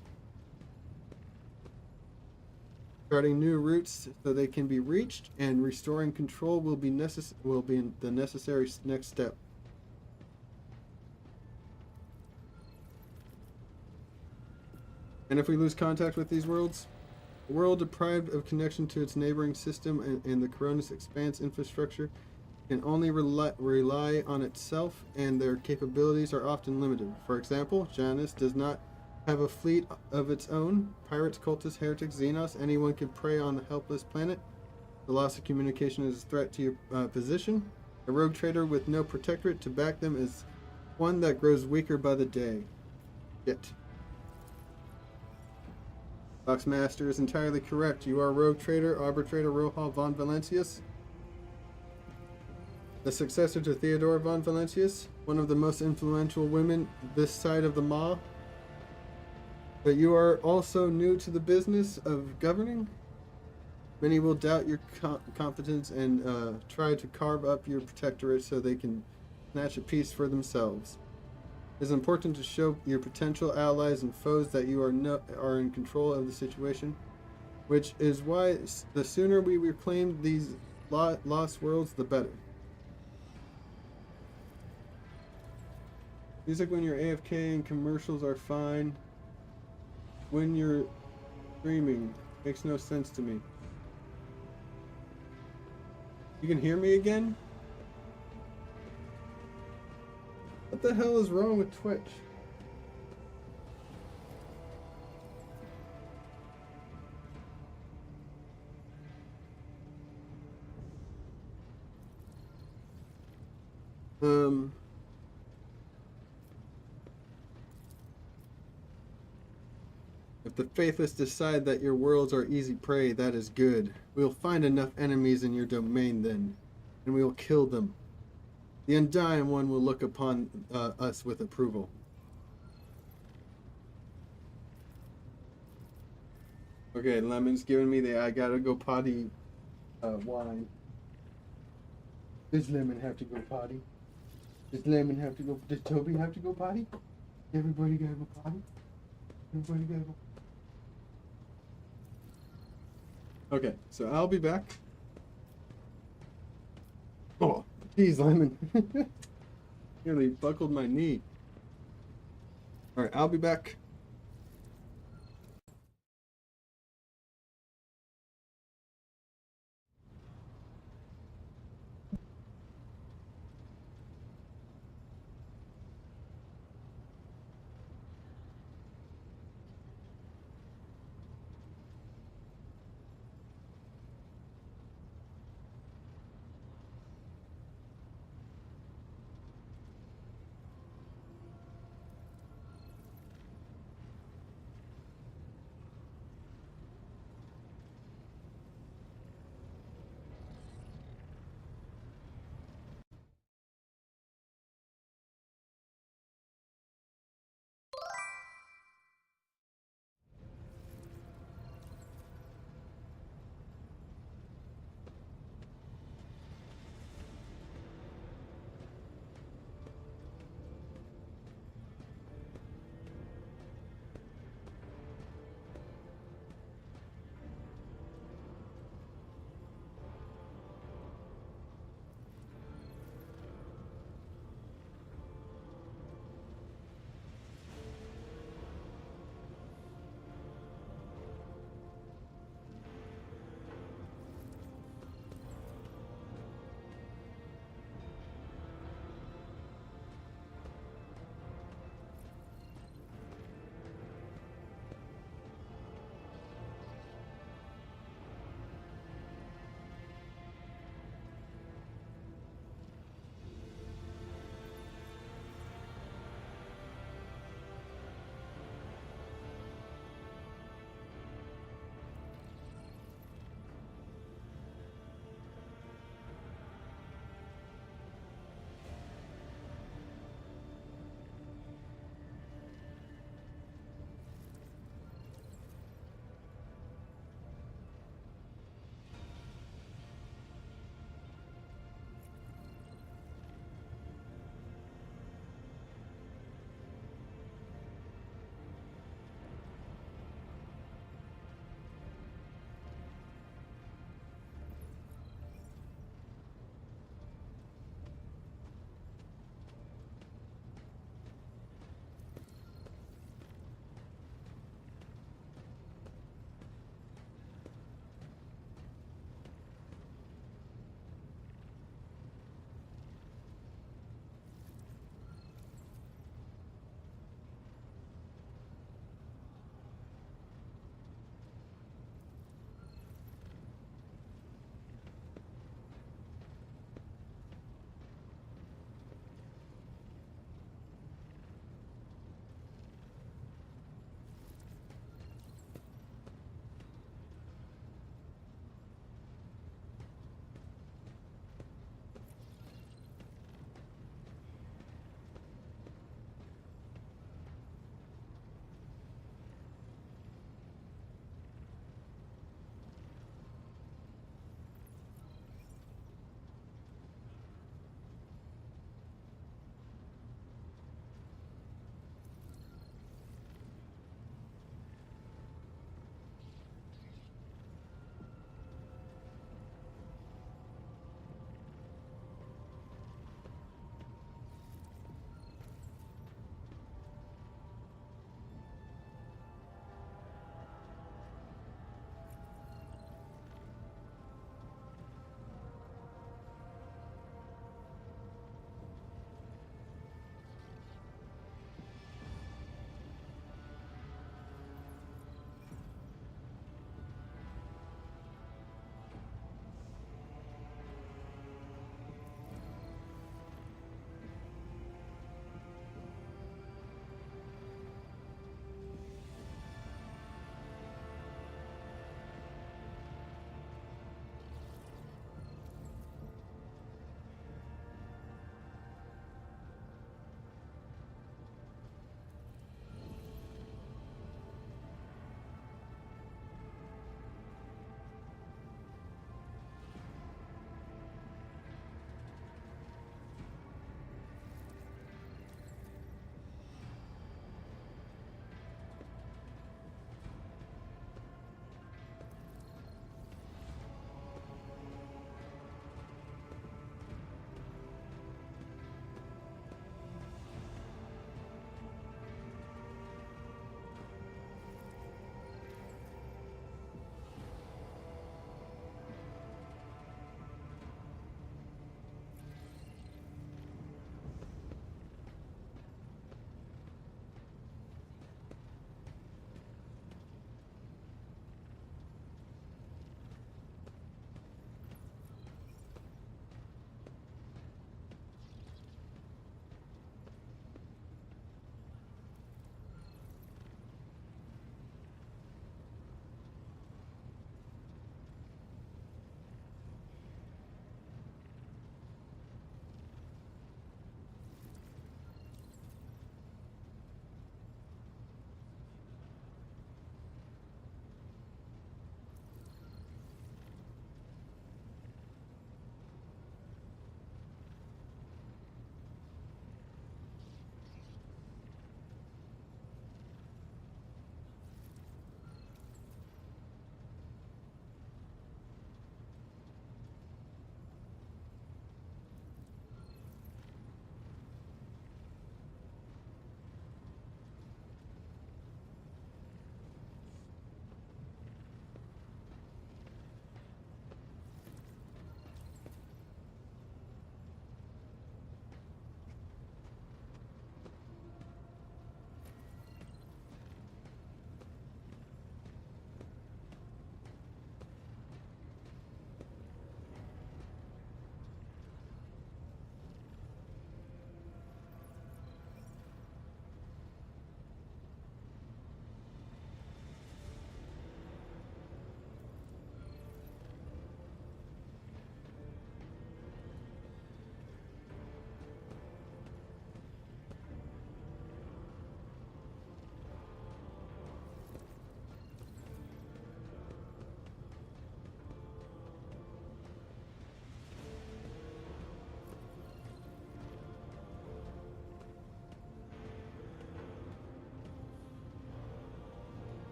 Charting new routes so they can be reached, and restoring control will be the necessary next step. And if we lose contact with these worlds, a world deprived of connection to its neighboring system and the Coronis Expanse infrastructure can only rely on itself, and their capabilities are often limited. For example, Janus does not have a fleet of its own. Pirates, cultists, heretics, Xenos, anyone can prey on the helpless planet. The loss of communication is a threat to your position. A rogue trader with no protectorate to back them is one that grows weaker by the day. Yet. Boxmaster is entirely correct. You are Rogue Trader, Arbitrator Rohal von Valencius, the successor to Theodore von Valencius, one of the most influential women this side of the Maw. But you are also new to the business of governing. Many will doubt your competence and try to carve up your protectorate so they can snatch a piece for themselves. It is important to show your potential allies and foes that you are in control of the situation, which is why the sooner we reclaim these lost worlds, the better. Music when you're AFK and commercials are fine. When you're streaming, makes no sense to me. You can hear me again? What the hell is wrong with Twitch? If the faithless decide that your worlds are easy prey, that is good. We will find enough enemies in your domain then, and we will kill them. The Undying One will look upon us with approval. Okay, Lemon's giving me the I gotta go potty wine. Does Lemon have to go potty? Does Lemon have to go? Does Toby have to go potty? Everybody gotta go potty? Everybody gotta go. Okay, so I'll be back. Oh, geez, Lemon. Nearly buckled my knee. Alright, I'll be back.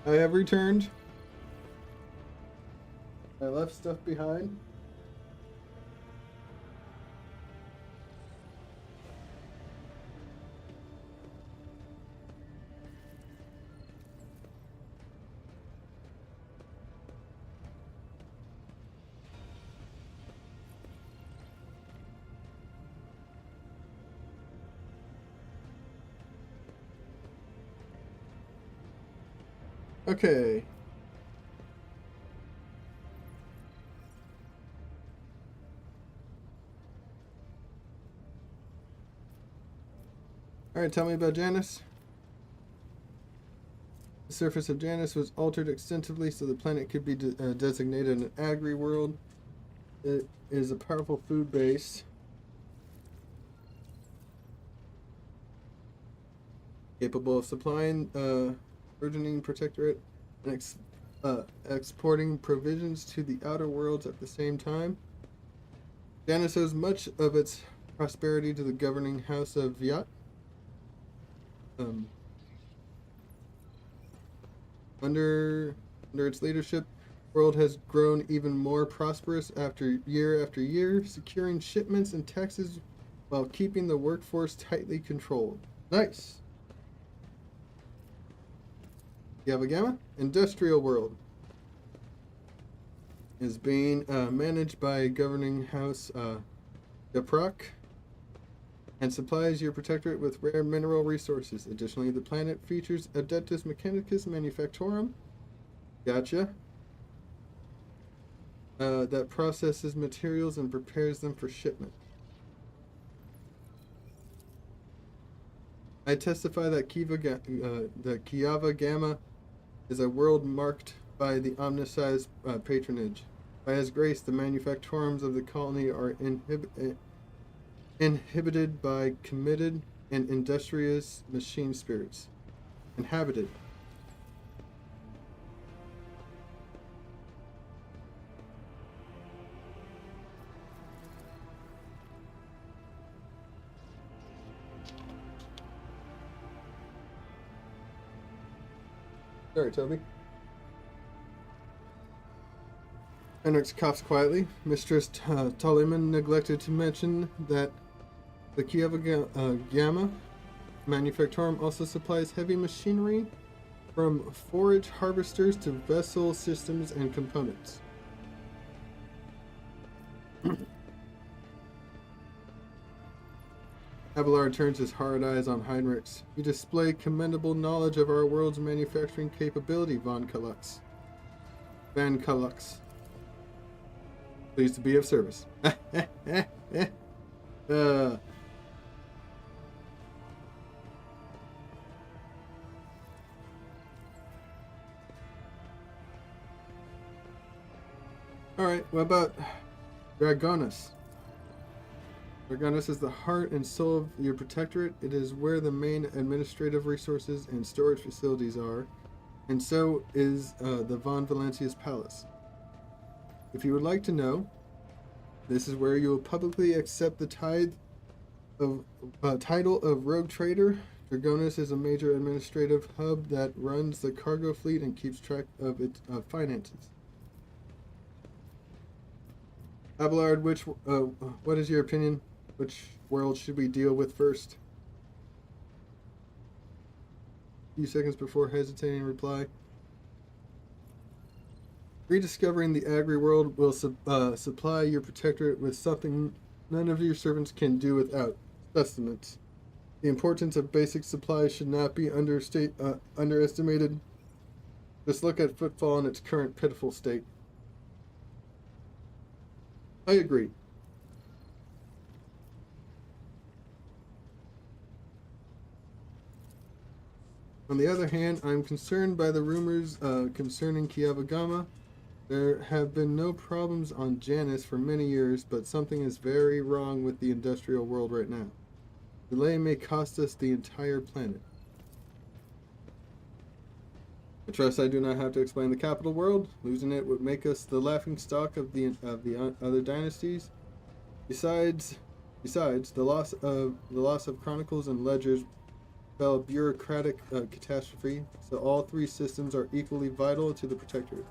I have returned. I left stuff behind. Okay. Alright, tell me about Janus. The surface of Janus was altered extensively so the planet could be designated an agri-world. It is a powerful food base. Capable of supplying burgeoning protectorate and exporting provisions to the outer worlds at the same time. Janus owes much of its prosperity to the governing house of Viat. Under its leadership, the world has grown even more prosperous after year, securing shipments and taxes while keeping the workforce tightly controlled. Nice. Gamma Industrial World is being managed by governing house Deprak and supplies your protectorate with rare mineral resources. Additionally, the planet features Adeptus Mechanicus Manufactorum. Gotcha. That processes materials and prepares them for shipment. I testify that Kiava Gamma is a world marked by the omniscience patronage. By his grace, the manufactorums of the colony are inhibited by committed and industrious machine spirits. Inhabited. Sorry, Toby. Hendrix coughs quietly. Mistress Tolliman neglected to mention that the Kiava Gamma Manufactorum also supplies heavy machinery from forage harvesters to vessel systems and components. Abelard turns his hard eyes on Heinrichs. You display commendable knowledge of our world's manufacturing capability, Van Kalux. Pleased to be of service. Alright, what about Dragonus? Dragonus is the heart and soul of your protectorate. It is where the main administrative resources and storage facilities are, and so is the Von Valencia's palace. If you would like to know, this is where you will publicly accept the title of Rogue Trader. Dragonus is a major administrative hub that runs the cargo fleet and keeps track of its finances. Abelard, what is your opinion? Which world should we deal with first? A few seconds before hesitating, reply. Rediscovering the agri-world will supply your protectorate with something none of your servants can do without: sustenance. The importance of basic supplies should not be underestimated. Just look at Footfall in its current pitiful state. I agree. On the other hand, I'm concerned by the rumors concerning Kiava Gamma. There have been no problems on Janus for many years, but something is very wrong with the industrial world right now. Delay may cost us the entire planet. I trust I do not have to explain the capital world. Losing it would make us the laughingstock of the other dynasties. Besides, the loss of chronicles and ledgers spell bureaucratic catastrophe, so all three systems are equally vital to the Protectorate.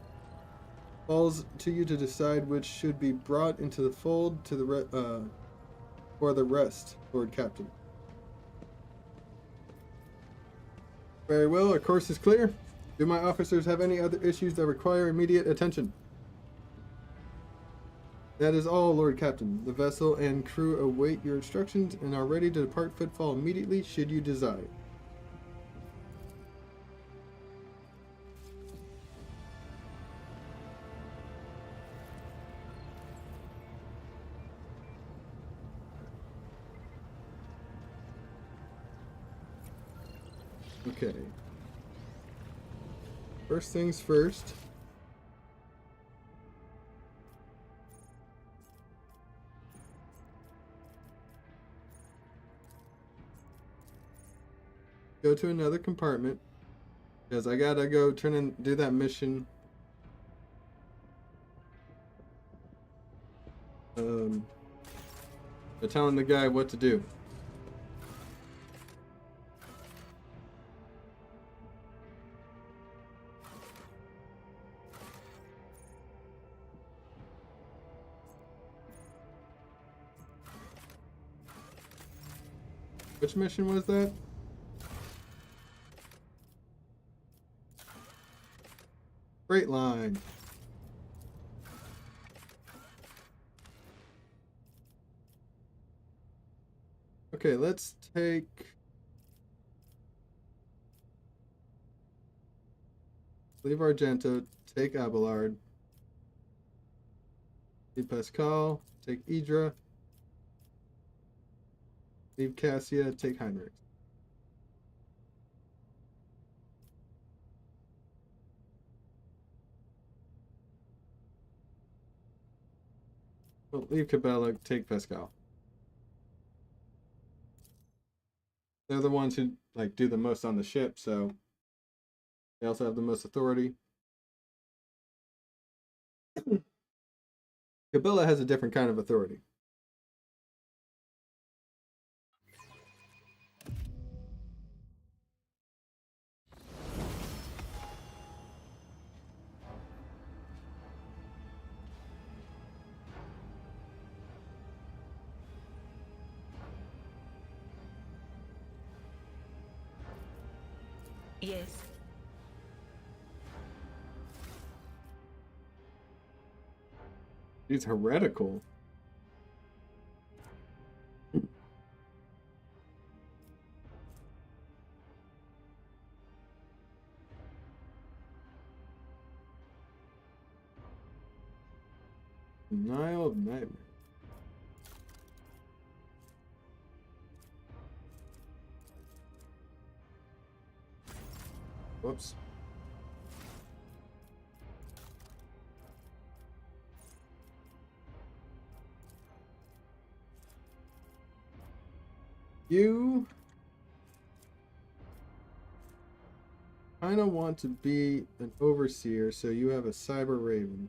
Falls to you to decide which should be brought into the fold to the for the rest, Lord Captain. Very well, our course is clear. Do my officers have any other issues that require immediate attention? That is all, Lord Captain. The vessel and crew await your instructions and are ready to depart Footfall immediately should you desire. Okay. First things first. Go to another compartment because I gotta go do that mission. They're telling the guy what to do. Which mission was that? Freight line. Okay, let's take... Leave Argento, take Abelard. Leave Pascal, take Idra. Leave Cassia, take Heinrich. Well, leave Cabela, take Pascal. They're the ones who like do the most on the ship, so they also have the most authority. Cabela has a different kind of authority. Yes. He's heretical. Denial of Nightmare. Whoops. You kind of want to be an overseer, so you have a Cyber Raven.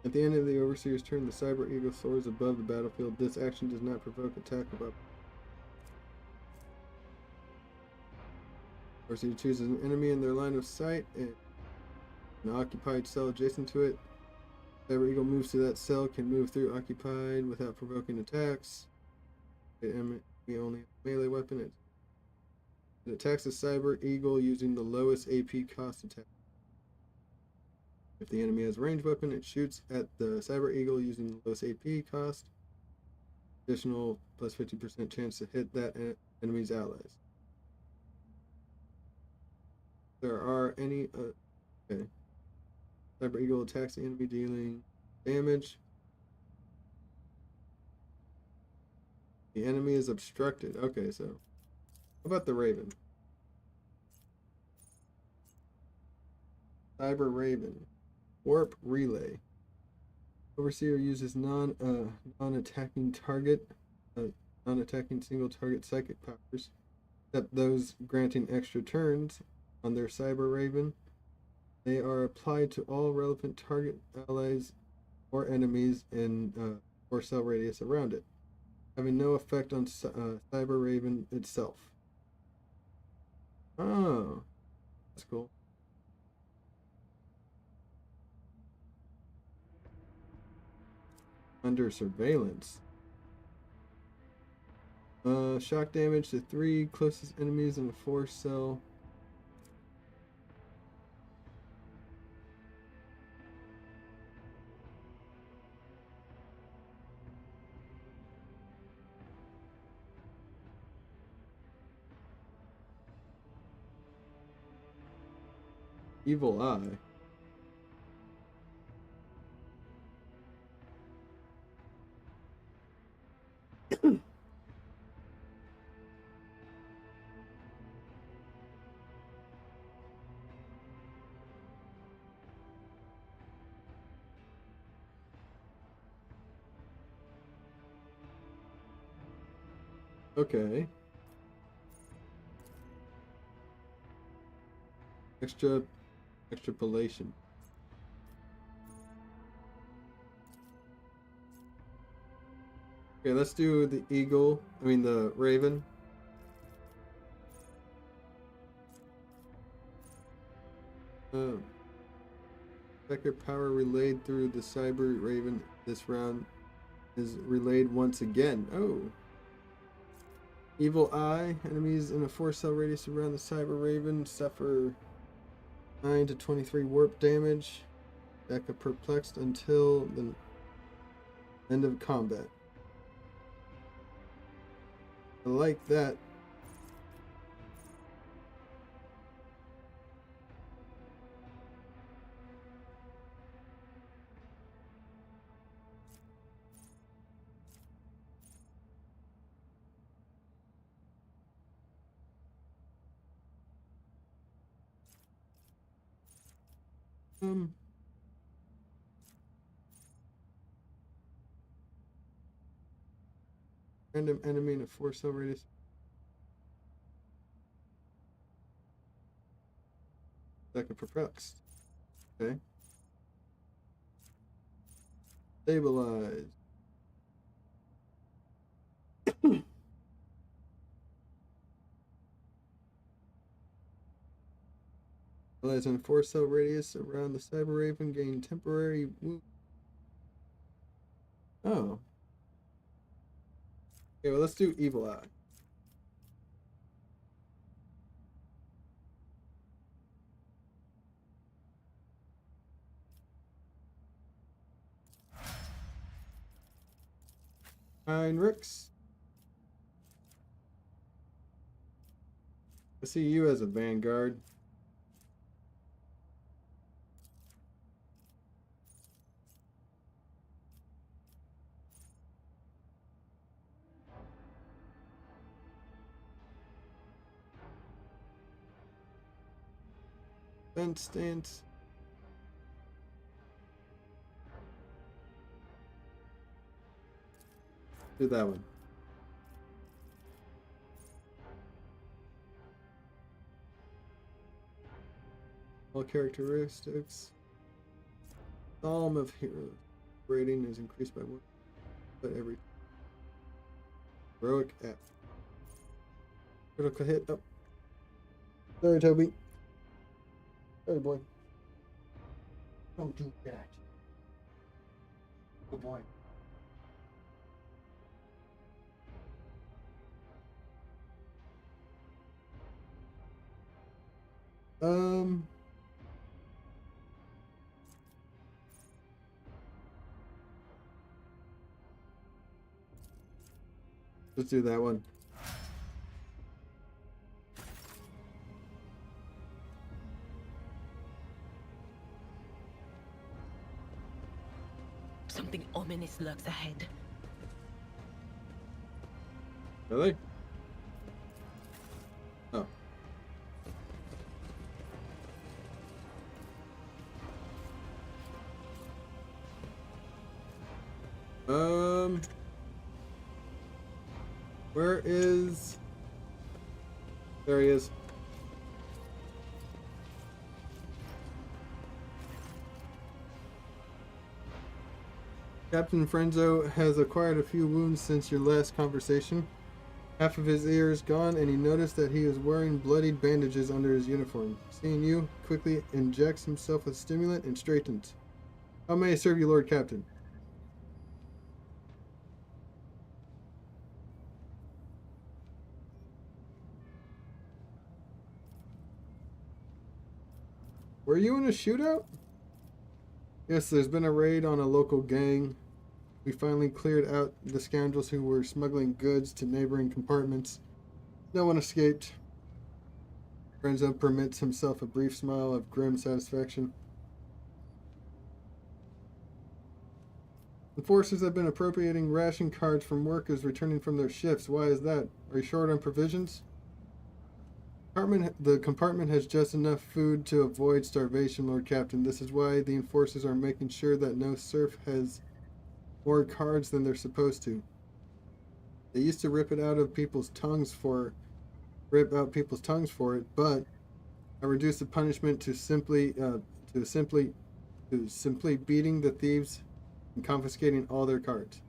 At the end of the Overseer's turn, the Cyber Eagle soars above the battlefield. This action does not provoke attack above. Overseer chooses an enemy in their line of sight and an occupied cell adjacent to it. Cyber Eagle moves to that cell, can move through occupied without provoking attacks. The enemy only has a melee weapon. It attacks the Cyber Eagle using the lowest AP cost attack. If the enemy has a ranged weapon, it shoots at the Cyber Eagle using the lowest AP cost. Additional plus 50% chance to hit that enemy's allies. There are any... okay. Cyber Eagle attacks the enemy, dealing damage. The enemy is obstructed. Okay, so how about the Raven? Cyber Raven. Warp Relay. Overseer uses non-attacking target, non-attacking single target psychic powers, except those granting extra turns on their Cyber Raven. They are applied to all relevant target allies or enemies in 4-cell radius around it, having no effect on Cyber Raven itself. Oh, that's cool. Under surveillance. Shock damage to 3 closest enemies in a 4-cell. Evil Eye. Okay. Extrapolation. Okay, let's do the eagle. I mean the raven. Second power relayed through the Cyber Raven this round is relayed once again. Oh. Evil Eye. Enemies in a 4-cell radius around the Cyber Raven suffer 9 to 23 warp damage. That could perplexed until the end of combat. I like that. Random enemy in a 4-cell radius. Second perplexed. Okay. Stabilize. Allies in a 4-cell radius around the Cyber Raven gain temporary wound. Oh. Okay, well, let's do Evil Eye. Heinrichs. I see you as a vanguard. Defense stance. Do that one. All characteristics. Psalm of Heroes. Rating is increased by 1, but every heroic F. Critical hit. Oh. Sorry, Toby. Sorry, boy. Don't do that. Good boy. Let's do that one. Something ominous lurks ahead. Really? Oh. Where is... There he is. Captain Frenzo has acquired a few wounds since your last conversation. Half of his ear is gone, and he noticed that he is wearing bloodied bandages under his uniform. Seeing you, quickly injects himself with stimulant and straightens. How may I serve you, Lord Captain? Were you in a shootout? Yes, there's been a raid on a local gang. We finally cleared out the scoundrels who were smuggling goods to neighboring compartments. No one escaped. Renzo permits himself a brief smile of grim satisfaction. Enforcers have been appropriating ration cards from workers returning from their shifts. Why is that? Are you short on provisions? The compartment has just enough food to avoid starvation, Lord Captain. This is why the enforcers are making sure that no serf has more cards than they're supposed to. They used to rip people's tongues for it, but I reduced the punishment to simply beating the thieves and confiscating all their cards.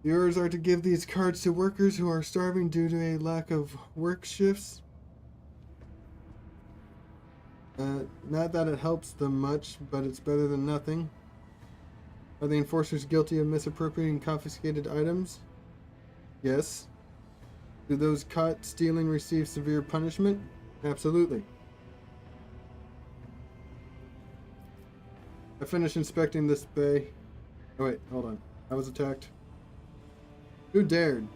The orders are to give these cards to workers who are starving due to a lack of work shifts. Not that it helps them much, but it's better than nothing. Are the enforcers guilty of misappropriating confiscated items? Yes. Do those caught stealing receive severe punishment? Absolutely. I finished inspecting this bay. Oh wait, hold on. I was attacked. Who dared?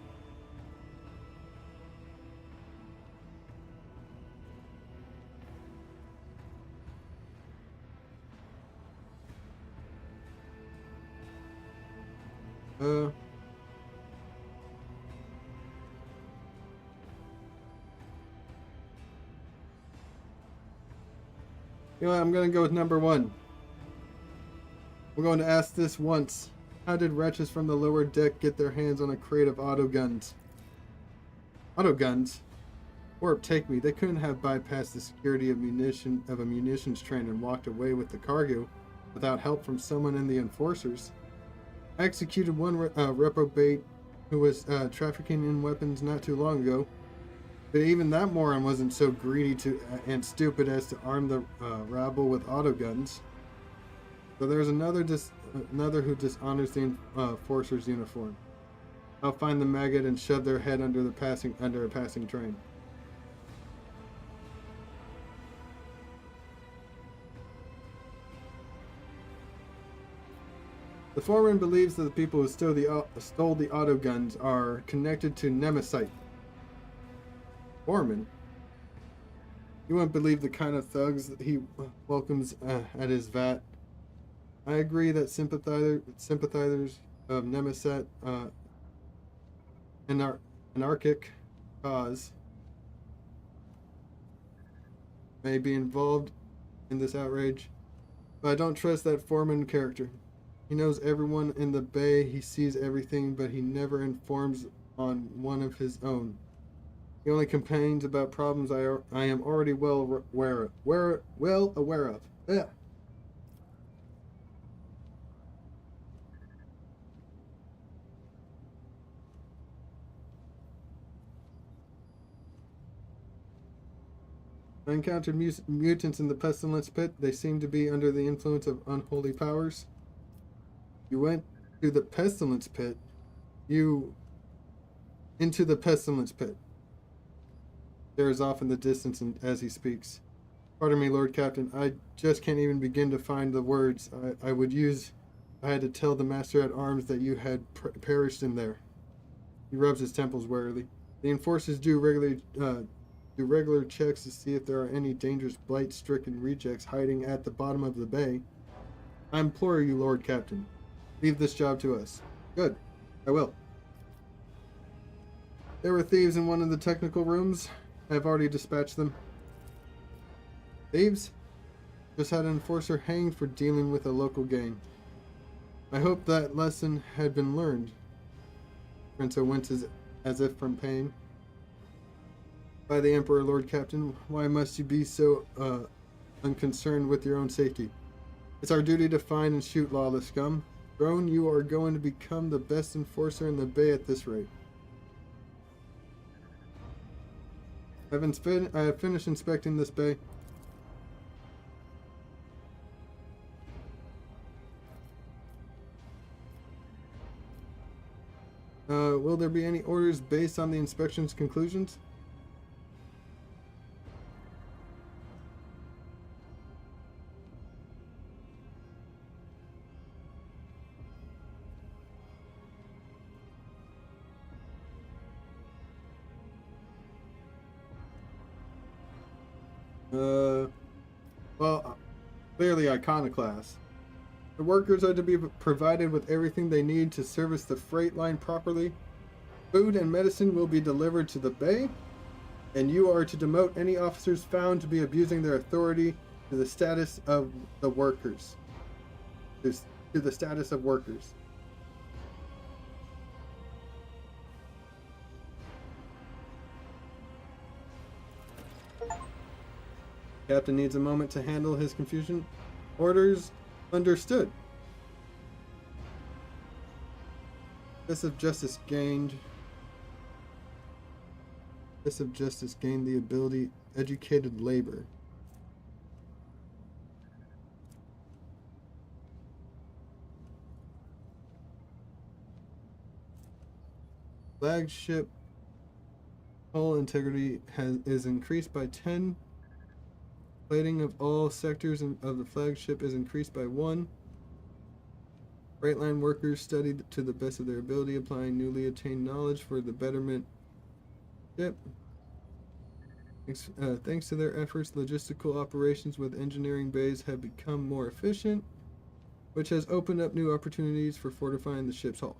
You know what, I'm gonna go with number one. We're going to ask this once. How did wretches from the lower deck get their hands on a crate of auto guns? Auto guns? Warp, take me. They couldn't have bypassed the security of a munitions train and walked away with the cargo without help from someone in the enforcers. I executed one reprobate who was trafficking in weapons not too long ago. But even that moron wasn't so greedy and stupid as to arm the rabble with auto guns. So there's another who dishonors the enforcer's uniform. I'll find the maggot and shove their head under a passing train. The foreman believes that the people who stole the auto guns are connected to Nemesite. Foreman? You wouldn't believe the kind of thugs that he welcomes at his vat. I agree that sympathizers of Nemesis anarchic cause may be involved in this outrage, but I don't trust that Foreman character. He knows everyone in the bay, he sees everything, but he never informs on one of his own. He only complains about problems I am already well aware of. Yeah. I encountered mutants in the Pestilence Pit. They seem to be under the influence of unholy powers. You went to the Pestilence Pit? Into the Pestilence Pit. Stares off in the distance as he speaks. Pardon me, Lord Captain. I just can't even begin to find the words I would use if I had to tell the Master-at-Arms that you had perished in there. He rubs his temples warily. The enforcers do regular checks to see if there are any dangerous blight-stricken rejects hiding at the bottom of the bay. I implore you, Lord Captain, leave this job to us. Good. I will. There were thieves in one of the technical rooms. I've already dispatched them. Thieves? Just had an enforcer hanged for dealing with a local gang. I hope that lesson had been learned. Prince winces as if from pain. By the Emperor, Lord Captain, why must you be so unconcerned with your own safety? It's our duty to find and shoot lawless scum. Drone, you are going to become the best enforcer in the Bay at this rate. I have finished inspecting this bay. Will there be any orders based on the inspection's conclusions? Well, clearly iconoclast. The workers are to be provided with everything they need to service the freight line properly. Food and medicine will be delivered to the bay, and you are to demote any officers found to be abusing their authority to the status of the workers. To the status of workers. Captain needs a moment to handle his confusion. Orders understood. This of justice gained the ability educated labor. Flagship hull integrity is increased by 10. Plating of all sectors of the flagship is increased by 1. Freight line workers studied to the best of their ability, applying newly attained knowledge for the betterment. Yep. Thanks to their efforts, logistical operations with engineering bays have become more efficient, which has opened up new opportunities for fortifying the ship's hull.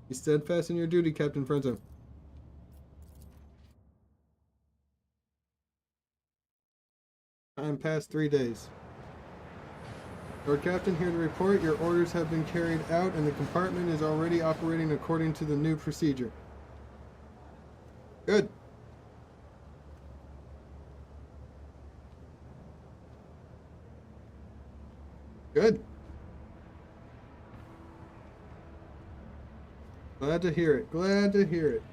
Be steadfast in your duty, Captain Frenzo. Time past 3 days. Lord Captain, here to report your orders have been carried out and the compartment is already operating according to the new procedure. Good. Good. Glad to hear it. Glad to hear it.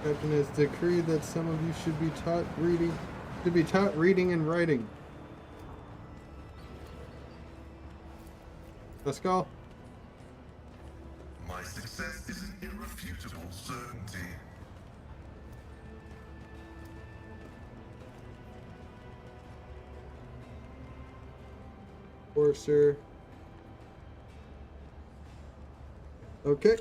Captain has decreed that some of you should be taught reading and writing. Pascal? My success is an irrefutable certainty. Or sir. Okay.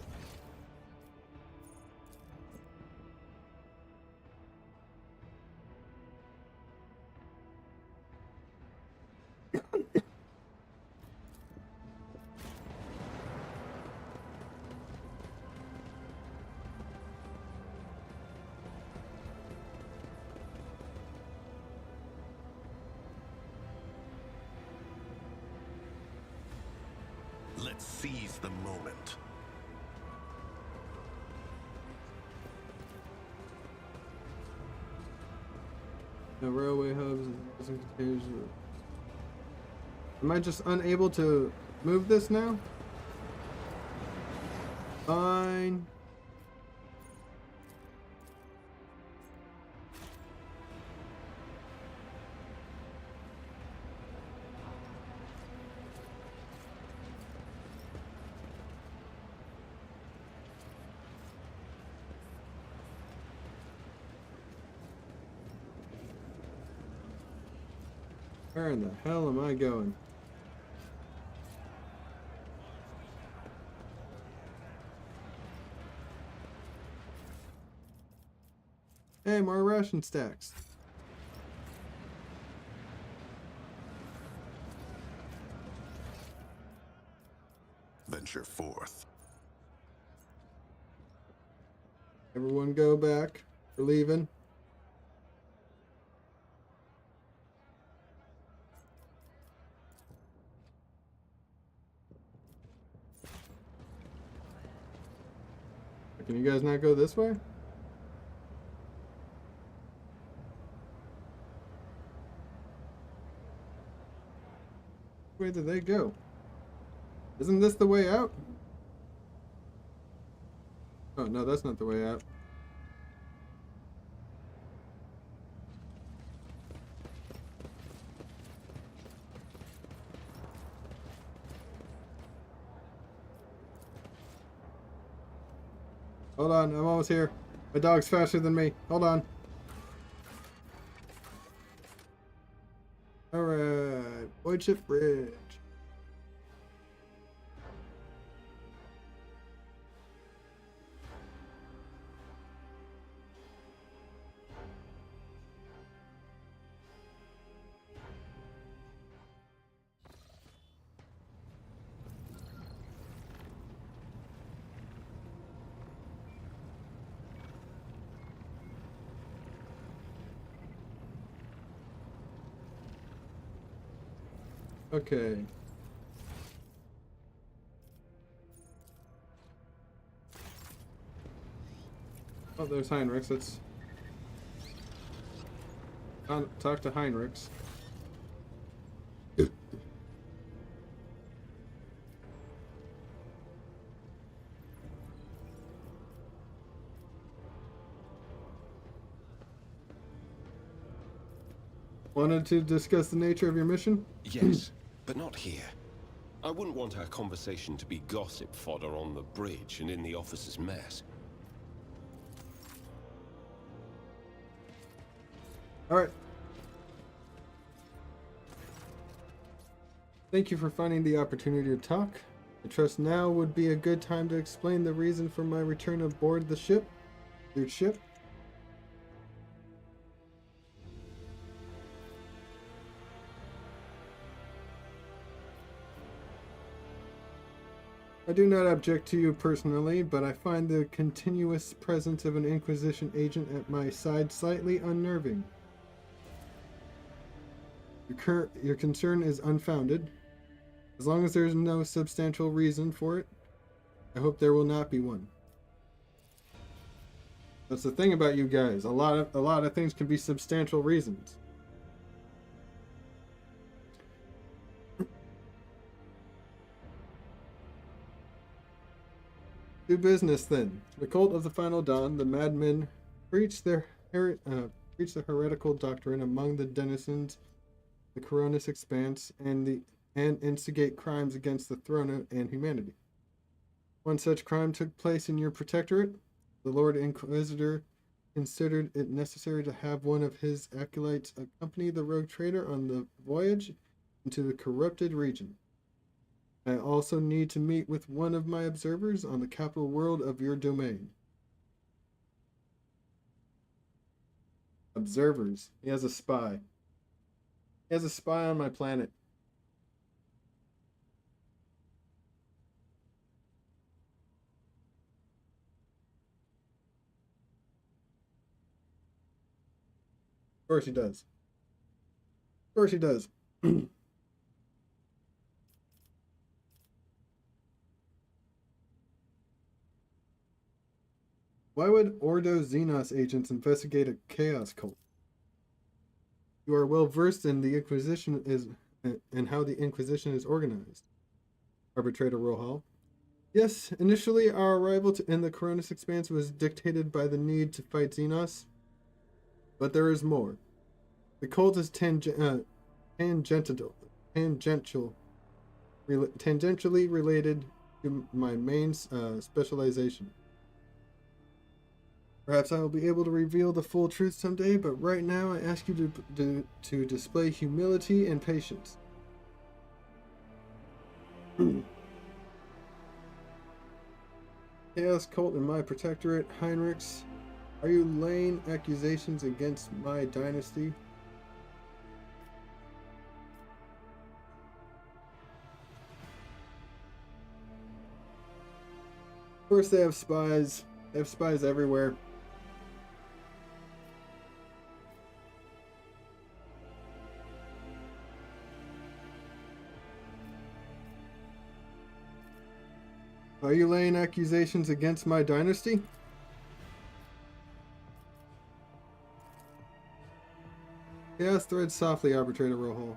Let's seize the moment. The railway hubs and containers. Am I just unable to move this now? Fine. Where in the hell am I going? Hey, more ration stacks. Venture forth. Everyone go back. We're leaving. Can you guys not go this way? Where did they go? Isn't this the way out? Oh, no, that's not the way out. Hold on, I'm almost here. My dog's faster than me. Hold on. Alright, Void Ship Bridge. Okay. Oh, there's Heinrichs. Let's talk to Heinrichs. Wanted to discuss the nature of your mission? Yes, but not here. I wouldn't want our conversation to be gossip fodder on the bridge and in the officers' mess. Alright. Thank you for finding the opportunity to talk. I trust now would be a good time to explain the reason for my return aboard the ship. Your ship? I do not object to you personally, but I find the continuous presence of an Inquisition agent at my side slightly unnerving. Your concern is unfounded. As long as there is no substantial reason for it, I hope there will not be one. That's the thing about you guys. A lot of things can be substantial reasons. Do business then. The cult of the Final Dawn, the madmen, preach the heretical doctrine among the denizens, the Coronis Expanse, and instigate crimes against the throne and humanity. One such crime took place in your protectorate. The Lord Inquisitor considered it necessary to have one of his acolytes accompany the rogue trader on the voyage into the corrupted region. I also need to meet with one of my observers on the capital world of your domain. Observers. He has a spy. He has a spy on my planet. Of course he does. Of course he does. Why would Ordo Xenos agents investigate a chaos cult? You are well versed in the Inquisition and how the Inquisition is organized. Arbitrator Rohal. Yes, initially our arrival in the Coronis Expanse was dictated by the need to fight Xenos, but there is more. The cult is tangentially related to my main specialization. Perhaps I will be able to reveal the full truth someday, but right now I ask you to display humility and patience. Chaos cult in my protectorate, Heinrichs. Are you laying accusations against my dynasty? Of course they have spies. They have spies everywhere. Are you laying accusations against my dynasty? Chaos threads softly, Arbitrator Rohol.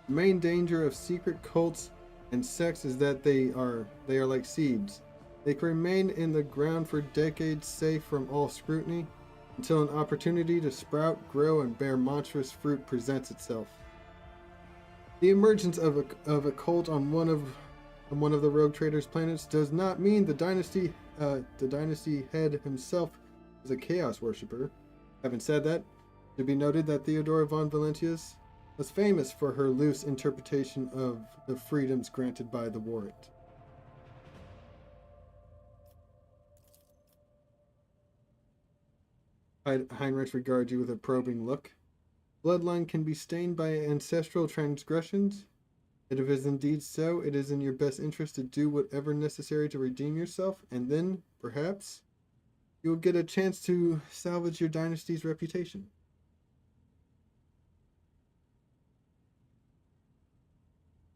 The main danger of secret cults and sects is that they are like seeds. They can remain in the ground for decades, safe from all scrutiny, until an opportunity to sprout, grow, and bear monstrous fruit presents itself. The emergence of a cult on one of the Rogue Trader's planets does not mean the dynasty head himself is a chaos worshipper. Having said that, it should be noted that Theodora von Valentius was famous for her loose interpretation of the freedoms granted by the warrant. Heinrich regards you with a probing look. Bloodline can be stained by ancestral transgressions. And if it is indeed so, it is in your best interest to do whatever necessary to redeem yourself, and then, perhaps, you'll get a chance to salvage your dynasty's reputation.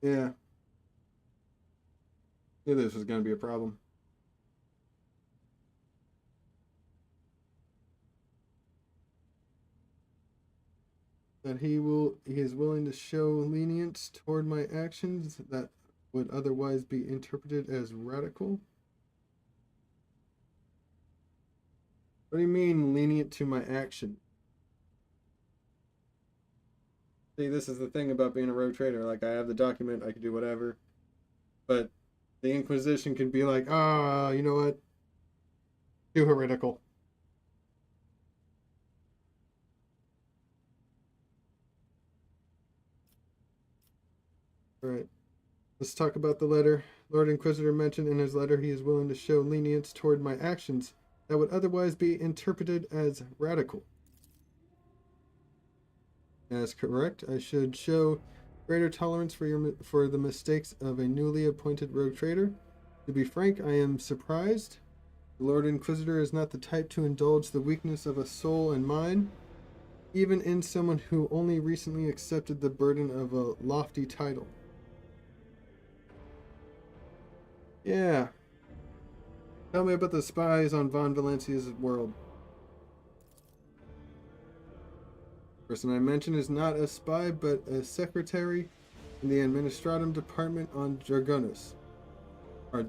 Yeah. Knew this was going to be a problem. That he is willing to show lenience toward my actions that would otherwise be interpreted as radical. What do you mean lenient to my action? See, this is the thing about being a rogue trader. Like, I have the document, I can do whatever. But the Inquisition can be like, you know what? Too heretical. Alright, let's talk about the letter. Lord Inquisitor mentioned in his letter he is willing to show lenience toward my actions that would otherwise be interpreted as radical. That's correct. I should show greater tolerance for the mistakes of a newly appointed rogue trader. To be frank, I am surprised. The Lord Inquisitor is not the type to indulge the weakness of a soul and mind, even in someone who only recently accepted the burden of a lofty title. Yeah. Tell me about the spies on Von Valencia's world. The person I mentioned is not a spy, but a secretary in the Administratum Department on Dargonus. The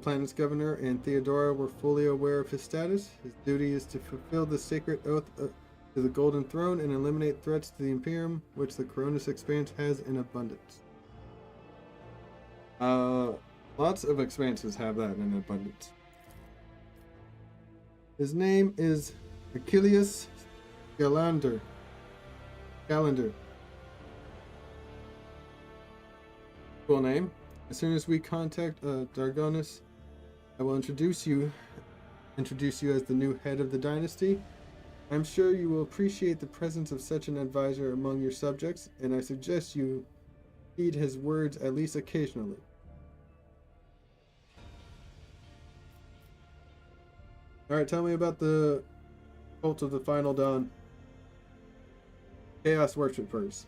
planet's governor and Theodora were fully aware of his status. His duty is to fulfill the sacred oath to the Golden Throne and eliminate threats to the Imperium, which the Coronis Expanse has in abundance. Lots of expanses have that in abundance. His name is Achilles Galander. Cool name. As soon as we contact Dargonus, I will introduce you as the new head of the dynasty. I'm sure you will appreciate the presence of such an advisor among your subjects, and I suggest you heed his words at least occasionally. Alright, tell me about the Cult of the Final Dawn. Chaos worshippers.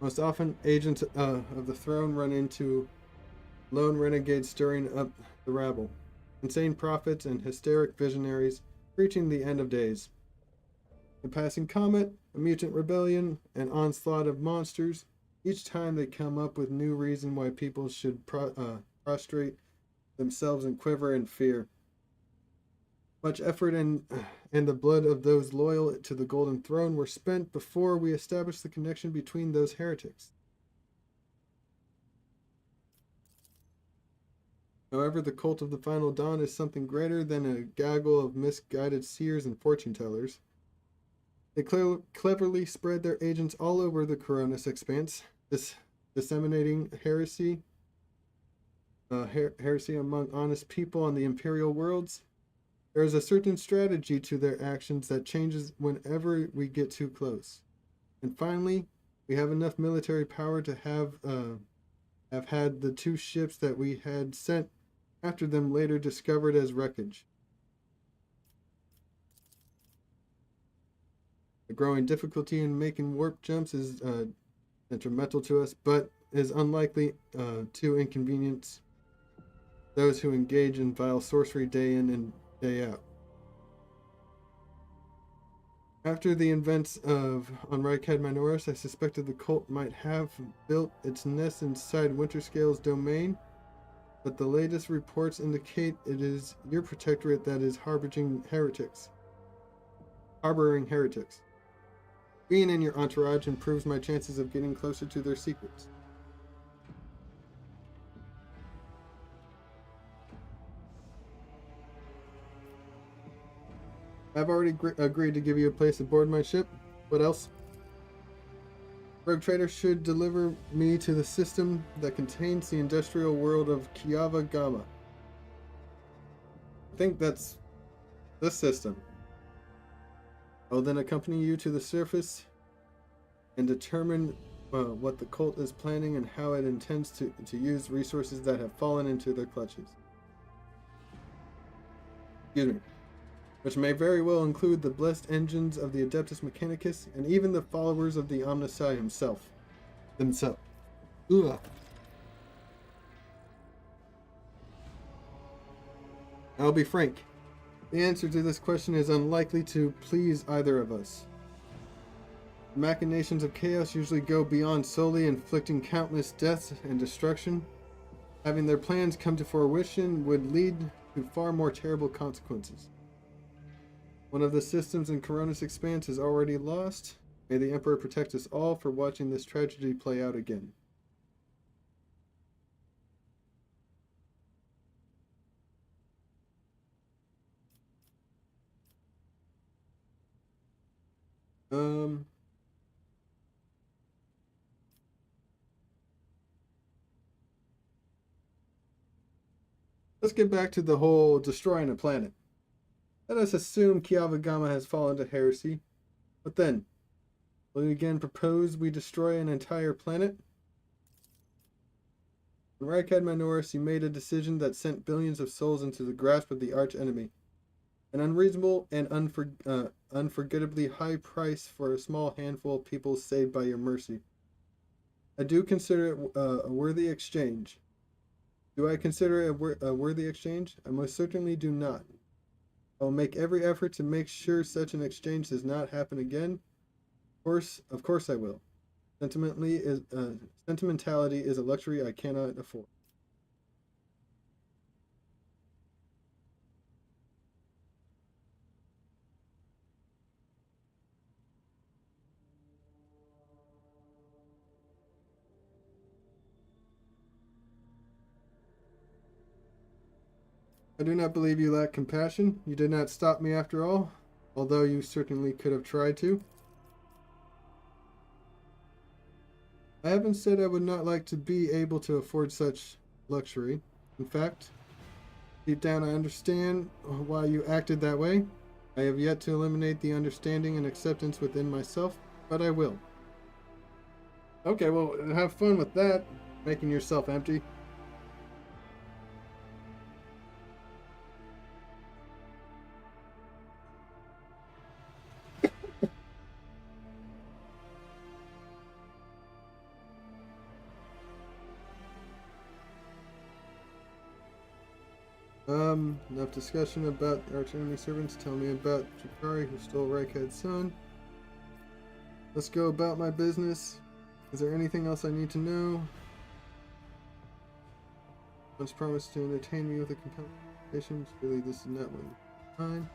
Most often, agents of the throne run into lone renegades stirring up the rabble. Insane prophets and hysteric visionaries preaching the end of days. A passing comet, a mutant rebellion, an onslaught of monsters. Each time they come up with new reason why people should prostrate themselves and quiver in fear. Much effort and the blood of those loyal to the Golden Throne were spent before we established the connection between those heretics. However, the Cult of the Final Dawn is something greater than a gaggle of misguided seers and fortune-tellers. They cleverly spread their agents all over the Coronis Expanse, disseminating heresy among honest people on the Imperial worlds. There is a certain strategy to their actions that changes whenever we get too close. And finally, we have enough military power to have had the 2 ships that we had sent after them later discovered as wreckage. The growing difficulty in making warp jumps is detrimental to us, but is unlikely to inconvenience those who engage in vile sorcery day in and day out. After the events on Rykad Minoris, I suspected the cult might have built its nest inside Winterscale's domain, but the latest reports indicate it is your protectorate that is harboring heretics. Being in your entourage improves my chances of getting closer to their secrets. I've already agreed to give you a place aboard my ship. What else? Rogue Trader should deliver me to the system that contains the industrial world of Kiava Gamma. I think that's the system. I'll then accompany you to the surface and determine what the cult is planning and how it intends to use resources that have fallen into their clutches. Excuse me. Which may very well include the blessed engines of the Adeptus Mechanicus and even the followers of the Omnissiah himself. Ugh. I'll be frank. The answer to this question is unlikely to please either of us. The machinations of chaos usually go beyond solely inflicting countless deaths and destruction. Having their plans come to fruition would lead to far more terrible consequences. One of the systems in Coronis Expanse is already lost. May the Emperor protect us all for watching this tragedy play out again. Let's get back to the whole destroying a planet. Let us assume Kiava Gamma has fallen to heresy. But then, will you again propose we destroy an entire planet? When Rykad Minoris, he made a decision that sent billions of souls into the grasp of the arch-enemy. An unreasonable and unforgettably high price for a small handful of people saved by your mercy. I do consider it a worthy exchange. Do I consider it a worthy exchange? I most certainly do not. I will make every effort to make sure such an exchange does not happen again. Of course I will. Sentimentality is a luxury I cannot afford. I do not believe you lack compassion. You did not stop me after all, although you certainly could have tried to. I haven't said I would not like to be able to afford such luxury. In fact, deep down I understand why you acted that way. I have yet to eliminate the understanding and acceptance within myself, but I will. Okay, well, have fun with that, making yourself empty. Enough discussion about arch-enemy servants. Tell me about Jakari, who stole Rykad's son. Let's go about my business. Is there anything else I need to know? Once promised to entertain me with a compelling conversation. Really, this is not one time.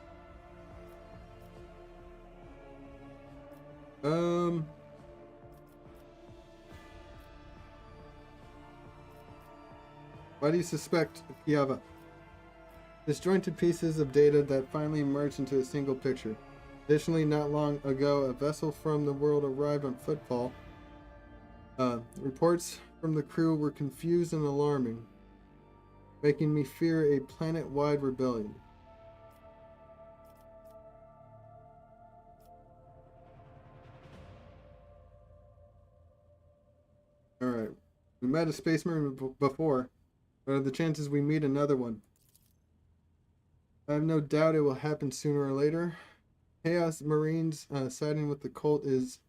Why do you suspect Kiava? Disjointed pieces of data that finally merged into a single picture. Additionally, not long ago, a vessel from the world arrived on Footfall. Reports from the crew were confused and alarming, making me fear a planet-wide rebellion. We met a Space Marine before. What are the chances we meet another one? I have no doubt it will happen sooner or later. Chaos Marines siding with the cult is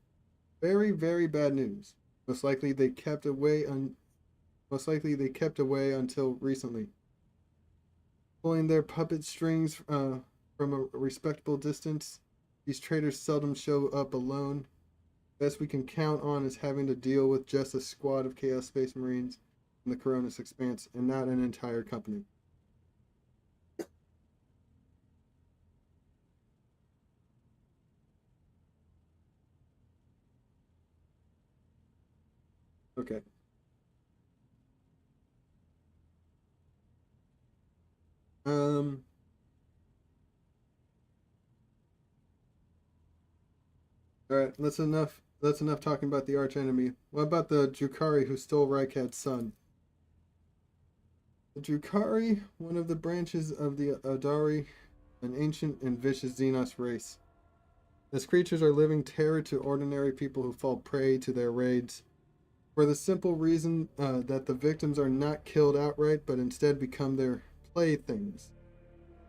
very, very bad news. Most likely they kept away until recently. Pulling their puppet strings from a respectable distance, these traitors seldom show up alone. Best we can count on is having to deal with just a squad of Chaos Space Marines in the Coronis Expanse and not an entire company. Okay. Alright, that's enough. That's enough talking about the archenemy. What about the Drukhari who stole Rykad's son? The Drukhari, one of the branches of the Adari, an ancient and vicious Xenos race. These creatures are living terror to ordinary people who fall prey to their raids, for the simple reason that the victims are not killed outright, but instead become their playthings.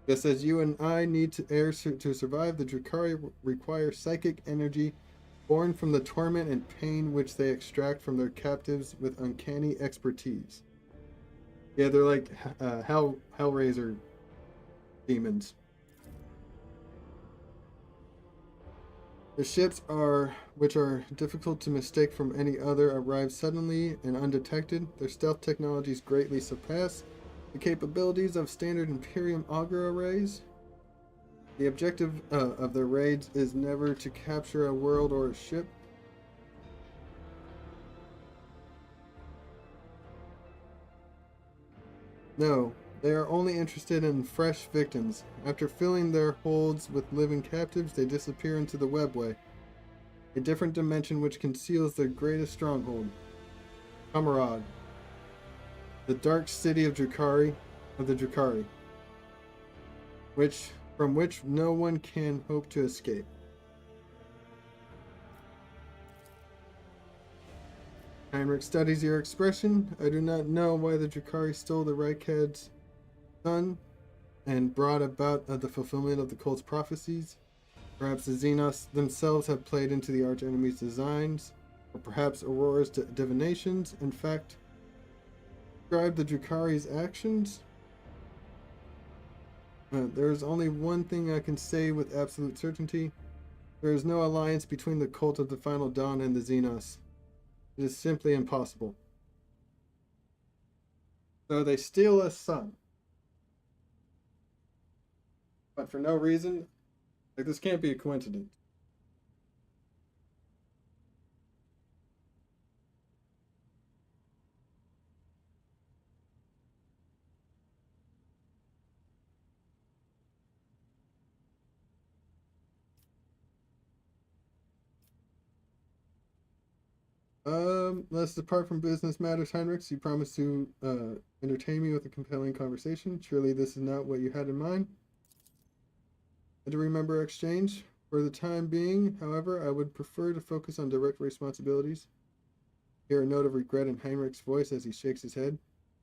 Just as you and I need to survive, the Drukhari require psychic energy born from the torment and pain which they extract from their captives with uncanny expertise. Yeah, they're like Hellraiser demons. The ships which are difficult to mistake from any other, arrive suddenly and undetected. Their stealth technologies greatly surpass the capabilities of standard Imperium auger arrays. The objective of their raids is never to capture a world or a ship. No, they are only interested in fresh victims. After filling their holds with living captives, they disappear into the webway, a different dimension which conceals their greatest stronghold, Kamarad, the dark city of the Drukhari, from which no one can hope to escape. Heinrich studies your expression. I do not know why the Drukhari stole the Rykad's son and brought about the fulfillment of the cult's prophecies. Perhaps the Xenos themselves have played into the archenemy's designs, or perhaps Aurora's divinations, in fact, describe the Drukhari's actions. There is only one thing I can say with absolute certainty. There is no alliance between the cult of the Final Dawn and the Xenos. It is simply impossible. So they steal a son. But for no reason. Like, this can't be a coincidence. Let's depart from business matters, Heinrich. You promised to entertain me with a compelling conversation. Surely this is not what you had in mind. I do remember our exchange. For the time being, however, I would prefer to focus on direct responsibilities. Hear a note of regret in Heinrich's voice as he shakes his head.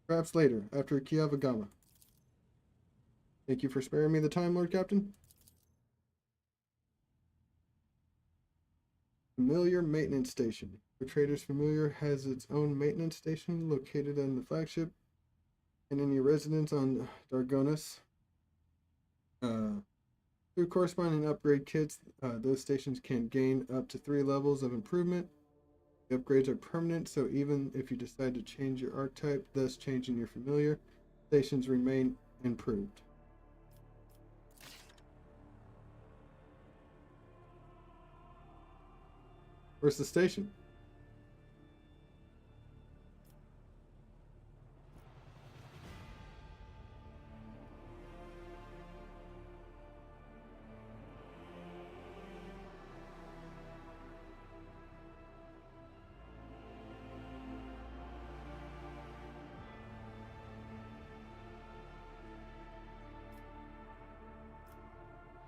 Perhaps later, after Kiavagama. Thank you for sparing me the time, Lord Captain. Familiar Maintenance Station. Arbitrator's Familiar has its own maintenance station located on the flagship and any residents on Dargonis. Through corresponding upgrade kits, those stations can gain up to 3 levels of improvement. The upgrades are permanent, so even if you decide to change your archetype, thus changing your familiar, stations remain improved. Where's the station?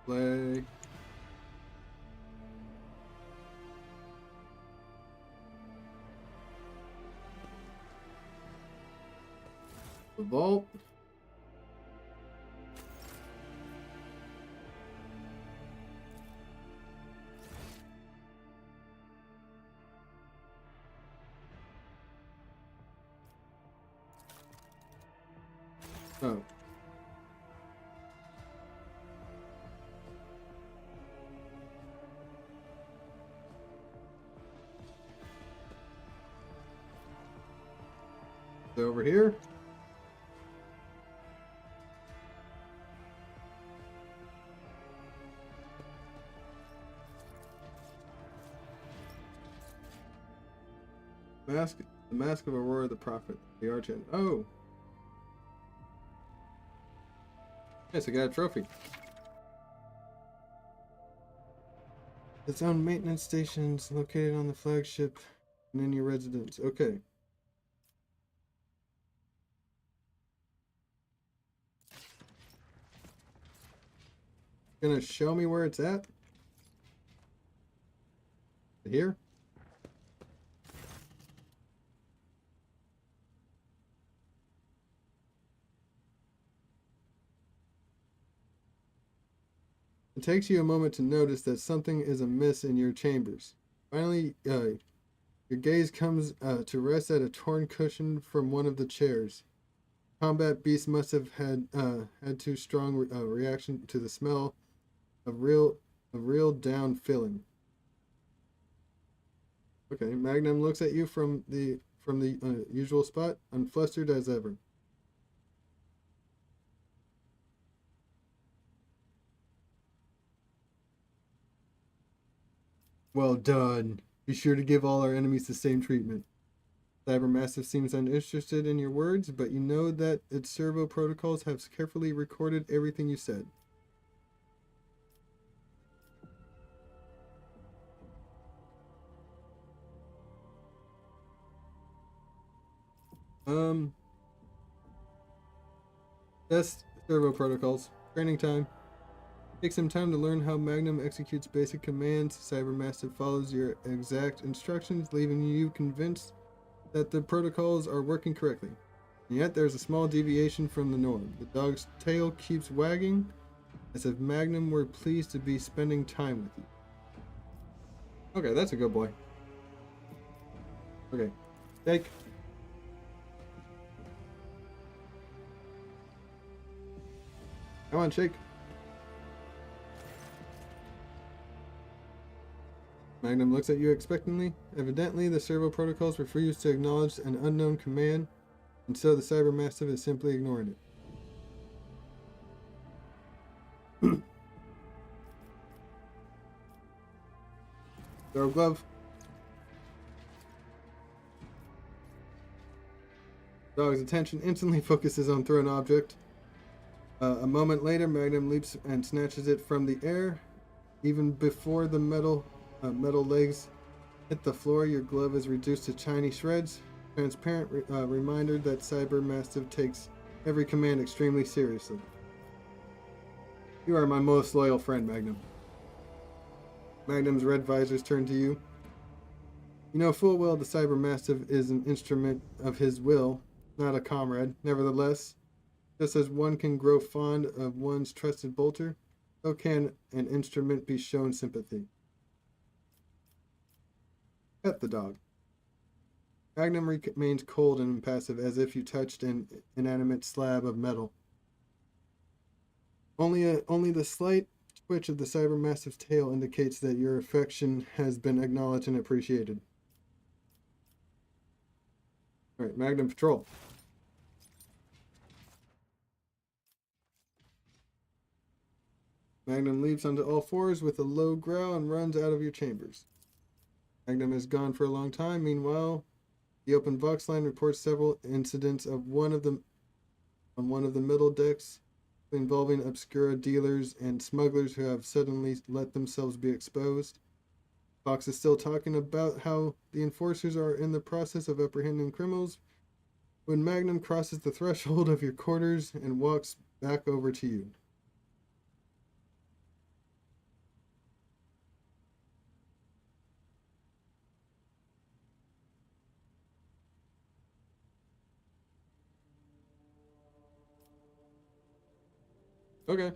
Play. The vault. Oh. So over here. The mask of Aurora the Prophet, the Archon. Oh. Yes, I got a trophy. Its own maintenance stations located on the flagship and in your residence. Okay. Gonna show me where it's at? Here? It takes you a moment to notice that something is amiss in your chambers. Finally, your gaze comes to rest at a torn cushion from one of the chairs. Combat beast must have had too strong reaction to the smell of real down filling. Okay, Magnum looks at you from the usual spot, unflustered as ever. Well done. Be sure to give all our enemies the same treatment. Cybermassive seems uninterested in your words, but you know that its servo protocols have carefully recorded everything you said. Test servo protocols. Training time. Take some time to learn how Magnum executes basic commands. Cybermassive follows your exact instructions, leaving you convinced that the protocols are working correctly. And yet there's a small deviation from the norm. The dog's tail keeps wagging, as if Magnum were pleased to be spending time with you. Okay, that's a good boy. Okay, take. Come on, shake. Magnum looks at you expectantly. Evidently, the servo protocols refuse to acknowledge an unknown command, and so the Cybermassive is simply ignoring it. Throw glove. Dog's attention instantly focuses on thrown object. A moment later, Magnum leaps and snatches it from the air. Even before the metal legs hit the floor, your glove is reduced to tiny shreds. Transparent reminder that Cybermassive takes every command extremely seriously. You are my most loyal friend, Magnum. Magnum's red visors turn to you. You know full well the Cybermassive is an instrument of his will, not a comrade. Nevertheless, just as one can grow fond of one's trusted bolter, so can an instrument be shown sympathy. Pet the dog. Magnum remains cold and impassive, as if you touched an inanimate slab of metal. Only the slight twitch of the Cybermassive's tail indicates that your affection has been acknowledged and appreciated. Alright, Magnum Patrol. Magnum leaps onto all fours with a low growl and runs out of your chambers. Magnum is gone for a long time. Meanwhile, the open Vox line reports several incidents on one of the middle decks involving obscura dealers and smugglers who have suddenly let themselves be exposed. Vox is still talking about how the enforcers are in the process of apprehending criminals when Magnum crosses the threshold of your quarters and walks back over to you. Okay.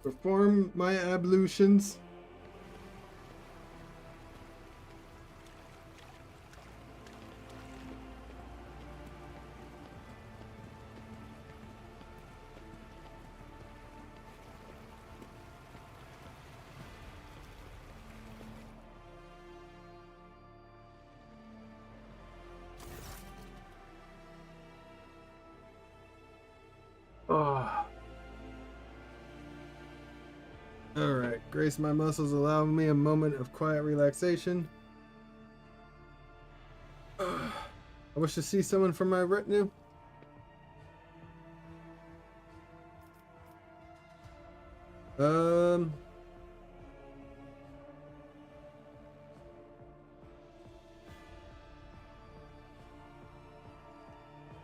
Perform my ablutions. Oh. Alright, grace my muscles, allow me a moment of quiet relaxation. I wish to see someone from my retinue. Um.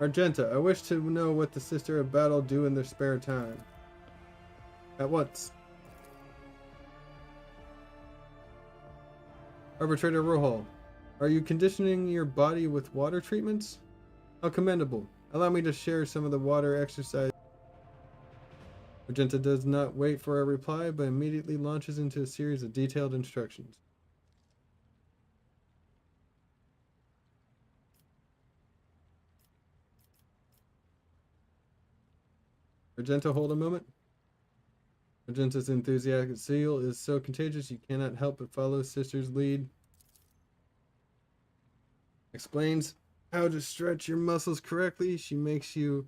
Argenta, I wish to know what the Sister of Battle do in their spare time. At once. Arbitrator Rohal, are you conditioning your body with water treatments? How commendable. Allow me to share some of the water exercise. Argenta does not wait for a reply, but immediately launches into a series of detailed instructions. Argenta, hold a moment. Argenta's enthusiastic zeal is so contagious you cannot help but follow Sister's lead. Explains how to stretch your muscles correctly. She makes you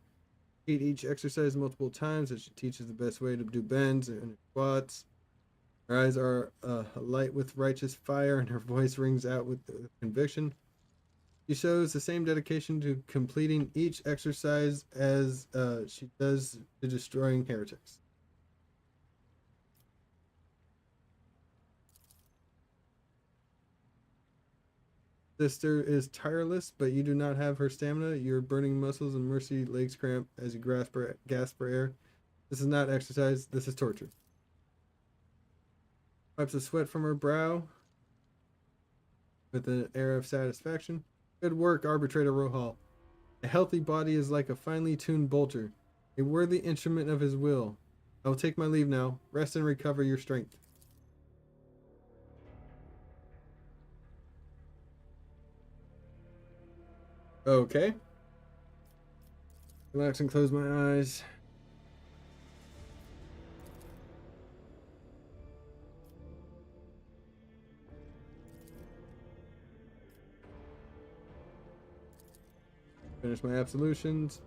repeat each exercise multiple times as she teaches the best way to do bends and squats. Her eyes are alight with righteous fire and her voice rings out with conviction. She shows the same dedication to completing each exercise as she does to destroying heretics. Sister is tireless, but you do not have her stamina. Your burning muscles and mercy legs cramp as you gasp for air. This is not exercise, this is torture. Wipes the sweat from her brow with an air of satisfaction. Good work, Arbitrator Rohal. A healthy body is like a finely tuned bolter, a worthy instrument of his will. I will take my leave now. Rest and recover your strength. Okay. Relax and close my eyes. Finish my ablutions.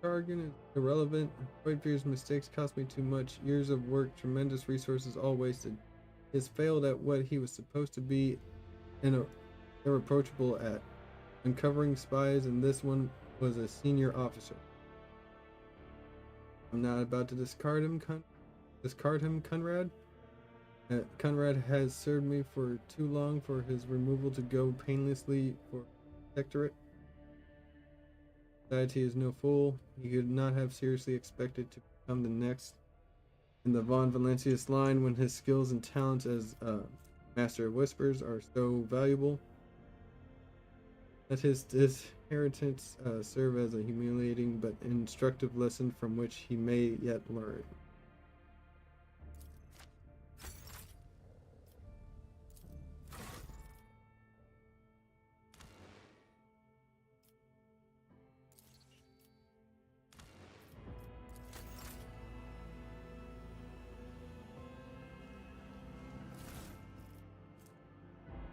Jargon is irrelevant. Whitebeard's mistakes cost me too much. Years of work, tremendous resources, all wasted. He has failed at what he was supposed to be irreproachable at. Uncovering spies, and this one was a senior officer. I'm not about to discard him, Conrad. Conrad has served me for too long for his removal to go painlessly for protectorate. Society is no fool. He could not have seriously expected to become the next in the Von Valancius line when his skills and talents as Master of Whispers are so valuable. Let his inheritance serve as a humiliating but instructive lesson from which he may yet learn.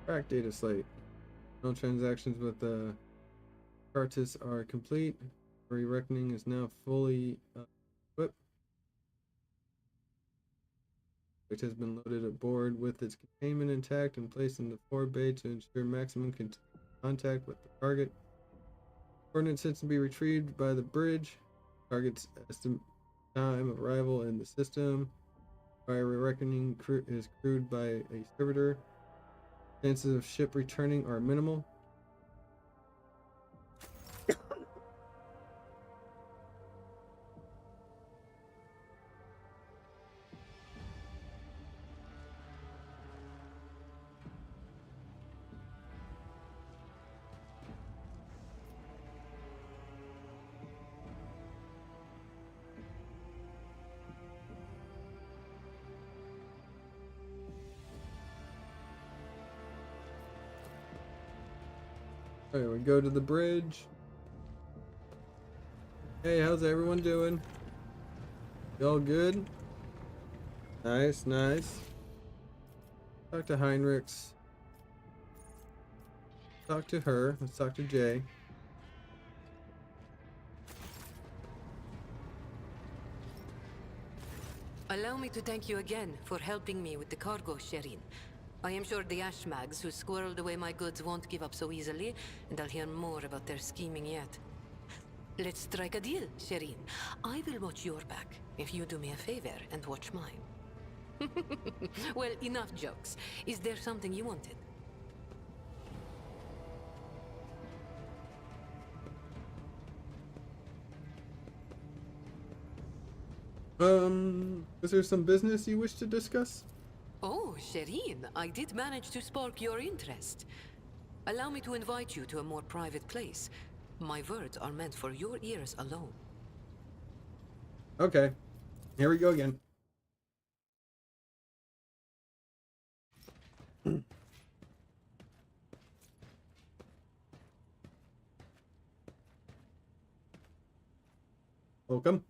Track data slate. No transactions with the Cartus are complete. Reckoning is now fully equipped. It has been loaded aboard with its containment intact and placed in the forward bay to ensure maximum contact with the target. Coordinates to be retrieved by the bridge. Target's estimate time of arrival in the system. Fire reckoning is crewed by a servitor. Chances of ship returning are minimal. Alright, we go to the bridge. Hey, how's everyone doing? Y'all good? Nice, nice. Talk to Heinrichs. Talk to her. Let's talk to Jay. Allow me to thank you again for helping me with the cargo, Sherin. I am sure the Ashmags who squirreled away my goods won't give up so easily, and I'll hear more about their scheming yet. Let's strike a deal, Sherin. I will watch your back if you do me a favor and watch mine. Well, enough jokes. Is there something you wanted? Is there some business you wish to discuss? Oh, Sherin, I did manage to spark your interest. Allow me to invite you to a more private place. My words are meant for your ears alone. Okay. Here we go again. Welcome.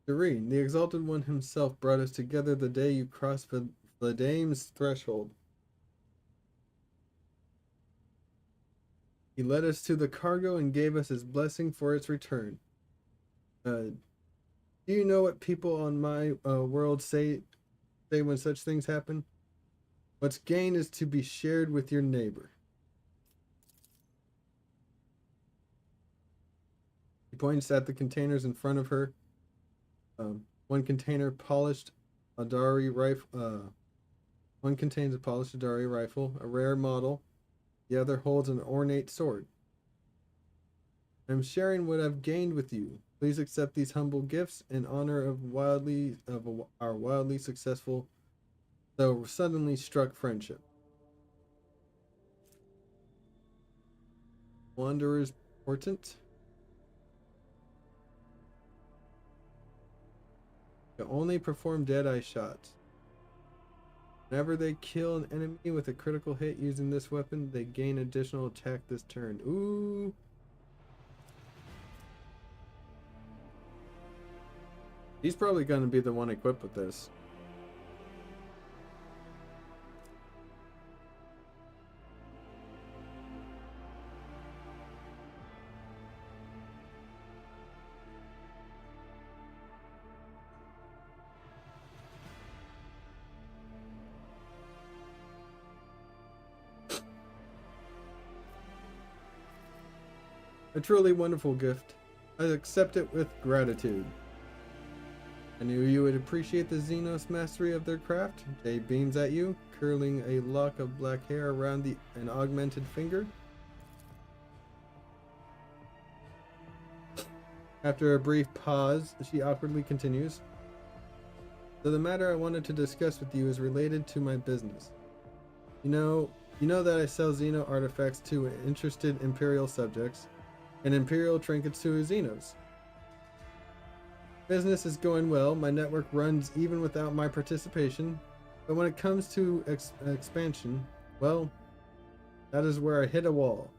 Serene, the Exalted One himself brought us together the day you crossed Vladame's threshold. He led us to the cargo and gave us his blessing for its return. Do you know what people on my world say when such things happen? What's gained is to be shared with your neighbor. He points at the containers in front of her. One container polished Adari rifle. One contains a polished Adari rifle, a rare model. The other holds an ornate sword. I'm sharing what I've gained with you. Please accept these humble gifts in honor of our wildly successful, though suddenly struck friendship. Wanderer's Portent. Can only perform dead-eye shots. Whenever they kill an enemy with a critical hit using this weapon, they gain additional attack this turn. Ooh. He's probably going to be the one equipped with this. A truly wonderful gift. I accept it with gratitude. I knew you would appreciate the Xenos mastery of their craft. Jay beams at you, curling a lock of black hair around an augmented finger. After a brief pause, she awkwardly continues. So the matter I wanted to discuss with you is related to my business. You know that I sell Xeno artifacts to interested Imperial subjects, and Imperial trinkets to Xenos. Business is going well, my network runs even without my participation, but when it comes to expansion, well, that is where I hit a wall.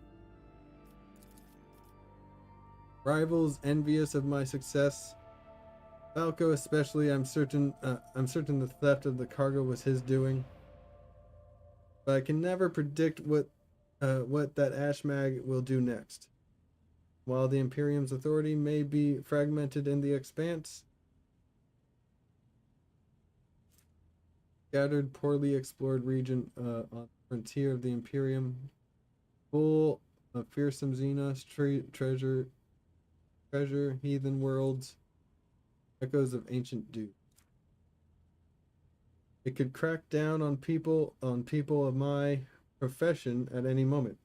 Rivals envious of my success, Falco especially, I'm certain the theft of the cargo was his doing. But I can never predict what what that Ashmag will do next. While the Imperium's authority may be fragmented in the expanse, scattered, poorly explored region on the frontier of the Imperium, full of fearsome Xenos treasure, heathen worlds, echoes of ancient doom. It could crack down on people of my profession at any moment.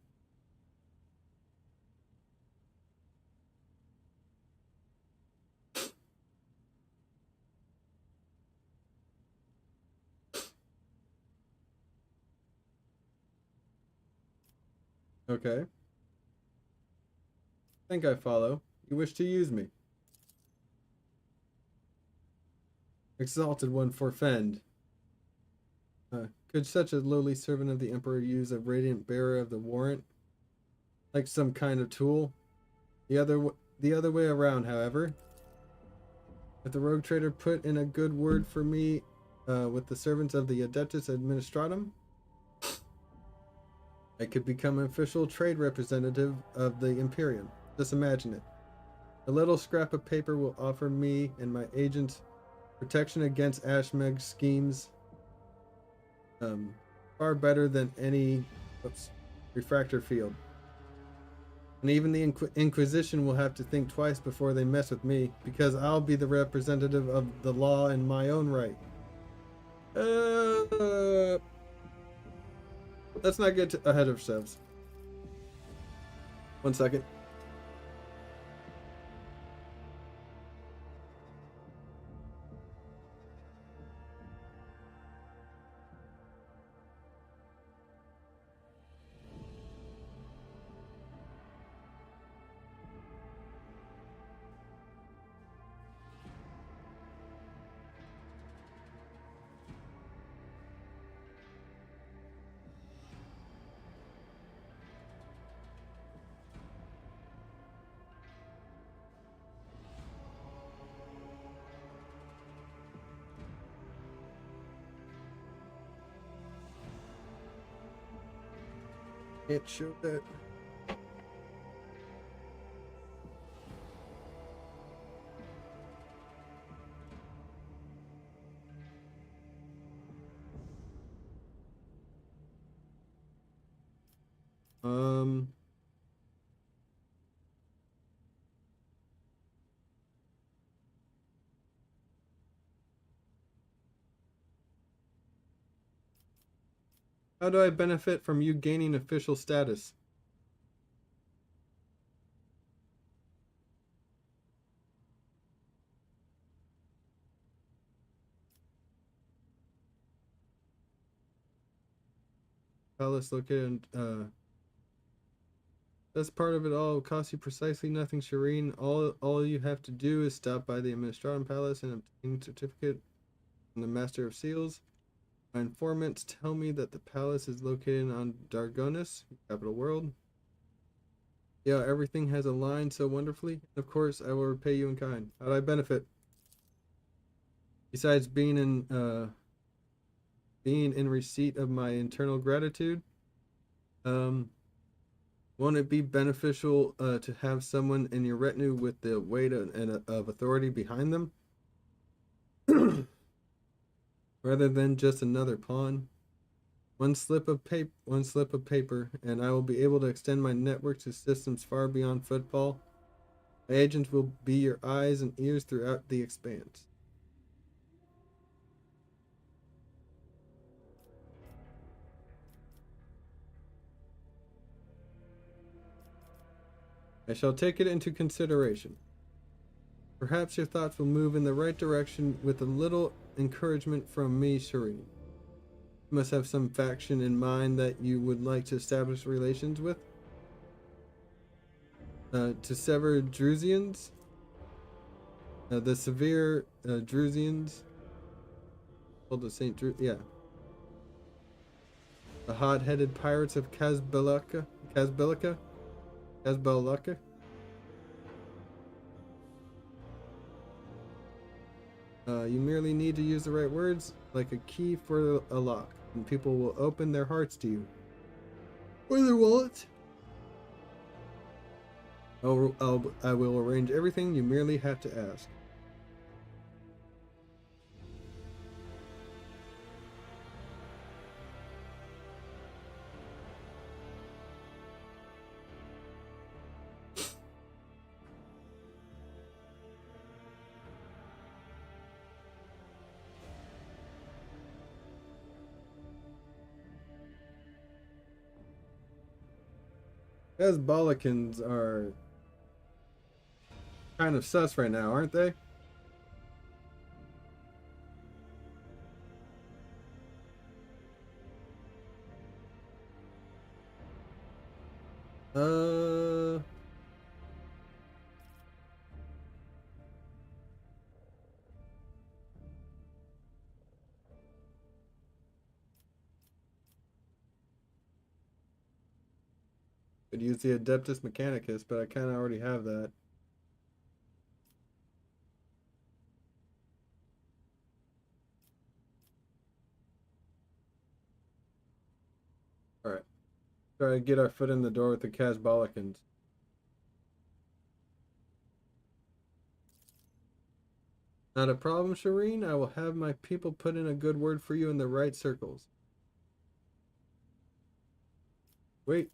Okay. Think I follow. You wish to use me. Exalted one forfend. Could such a lowly servant of the Emperor use a radiant bearer of the warrant? Like some kind of tool? The other way around, however. If the rogue trader put in a good word for me with the servants of the Adeptus Administratum, I could become an official trade representative of the Imperium. Just imagine it. A little scrap of paper will offer me and my agents protection against Ashmeg's schemes. Far better than any refractor field. And even the Inquisition will have to think twice before they mess with me, because I'll be the representative of the law in my own right. Let's not get ahead of ourselves. 1 second. Can't show that. How do I benefit from you gaining official status? Palace located in, that's part of it all. It will cost you precisely nothing, Shireen. All you have to do is stop by the Administratum Palace and obtain a certificate from the Master of Seals. My informants tell me that the palace is located on Dargonis, capital world. Yeah, everything has aligned so wonderfully. Of course, I will repay you in kind. How do I benefit? Besides being in receipt of my eternal gratitude, won't it be beneficial to have someone in your retinue with the weight of authority behind them? Rather than just another pawn. One slip of paper, and I will be able to extend my network to systems far beyond footfall. My agents will be your eyes and ears throughout the expanse. I shall take it into consideration. Perhaps your thoughts will move in the right direction with a little encouragement from me, Shireen. You must have some faction in mind that you would like to establish relations with. To sever Drusians, the severe Drusians, called the Saint Dru, yeah. The hot-headed pirates of Casbelica. You merely need to use the right words, like a key for a lock, and people will open their hearts to you. Or their wallets. I will arrange everything. You merely have to ask. As Balakans are kind of sus right now, aren't they? Could use the Adeptus Mechanicus, but I kind of already have that. Alright. Try to get our foot in the door with the Casbalicans. Not a problem, Shireen. I will have my people put in a good word for you in the right circles. Wait.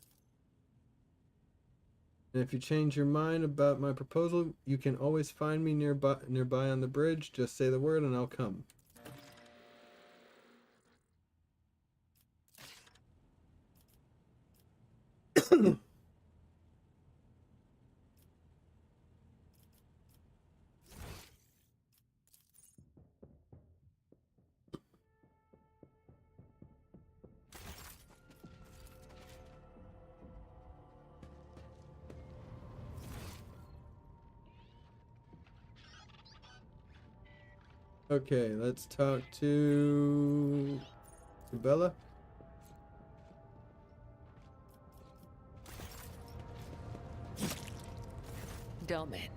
And if you change your mind about my proposal, you can always find me nearby on the bridge. Just say the word and I'll come. Okay, let's talk to Bella. Domin.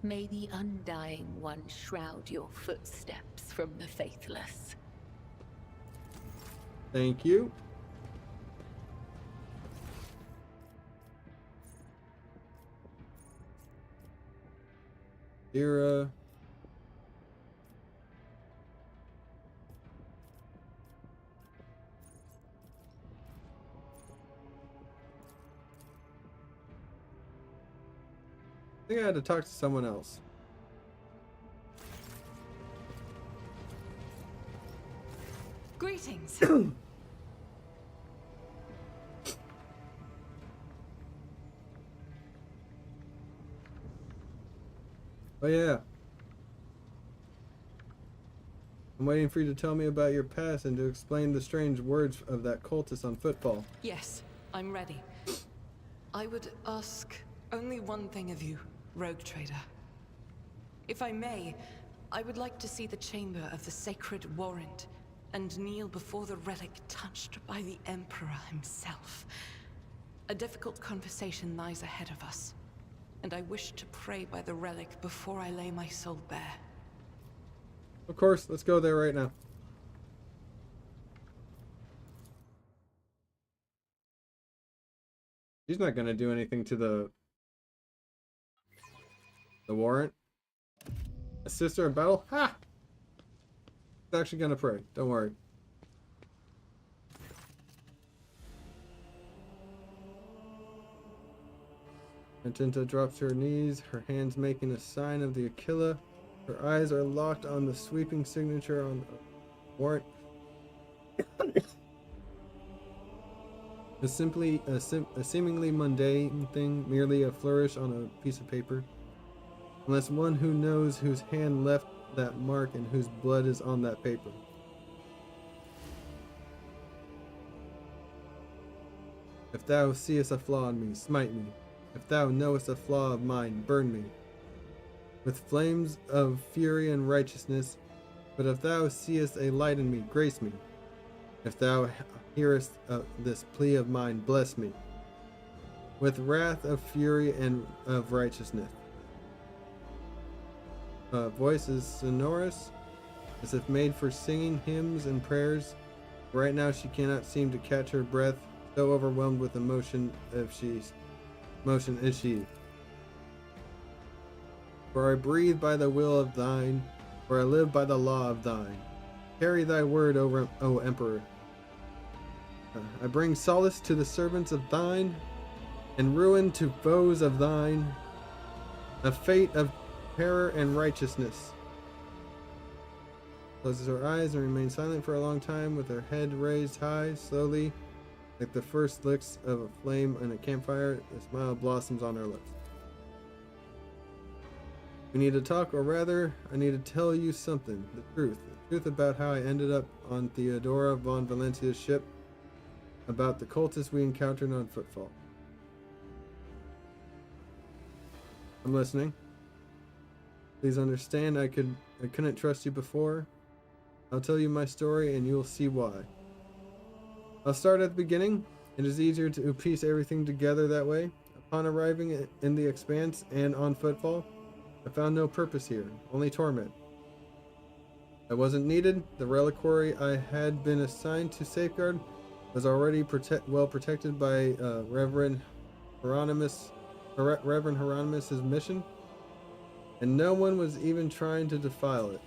May the Undying One shroud your footsteps from the faithless. Thank you. Ira. I think I had to talk to someone else. Greetings. Oh yeah. I'm waiting for you to tell me about your past and to explain the strange words of that cultist on football. Yes, I'm ready. I would ask only one thing of you, Rogue Trader. If I may, I would like to see the chamber of the Sacred Warrant and kneel before the relic touched by the Emperor himself. A difficult conversation lies ahead of us, and I wish to pray by the relic before I lay my soul bare. Of course, let's go there right now. He's not gonna do anything to the warrant. Assist her in battle? Ha! He's actually gonna pray. Don't worry. Antinta drops to her knees, her hands making a sign of the Aquila. Her eyes are locked on the sweeping signature on the warrant. A seemingly mundane thing, merely a flourish on a piece of paper. Unless one who knows whose hand left that mark and whose blood is on that paper. If thou seest a flaw in me, smite me. If thou knowest a flaw of mine, burn me with flames of fury and righteousness. But if thou seest a light in me, grace me. If thou hearest this plea of mine, bless me with wrath of fury and of righteousness. Voice is sonorous, as if made for singing hymns and prayers. Right now she cannot seem to catch her breath, so overwhelmed with emotion is she. For I breathe by the will of thine, for I live by the law of thine. Carry thy word, O Emperor. I bring solace to the servants of thine, and ruin to foes of thine, a fate of terror and righteousness. Closes her eyes and remains silent for a long time with her head raised high, slowly, like the first licks of a flame in a campfire. A smile blossoms on her lips. We need to talk, or rather, I need to tell you something. The truth about how I ended up on Theodora von Valencia's ship, about the cultists we encountered on Footfall. I'm listening. Please understand, I couldn't trust you before. I'll tell you my story and you'll see why. I'll start at the beginning. It is easier to piece everything together that way. Upon arriving in the Expanse and on Footfall, I found no purpose here, only torment. I wasn't needed. The reliquary I had been assigned to safeguard was already well protected by Reverend Hieronymus' mission, and no one was even trying to defile it.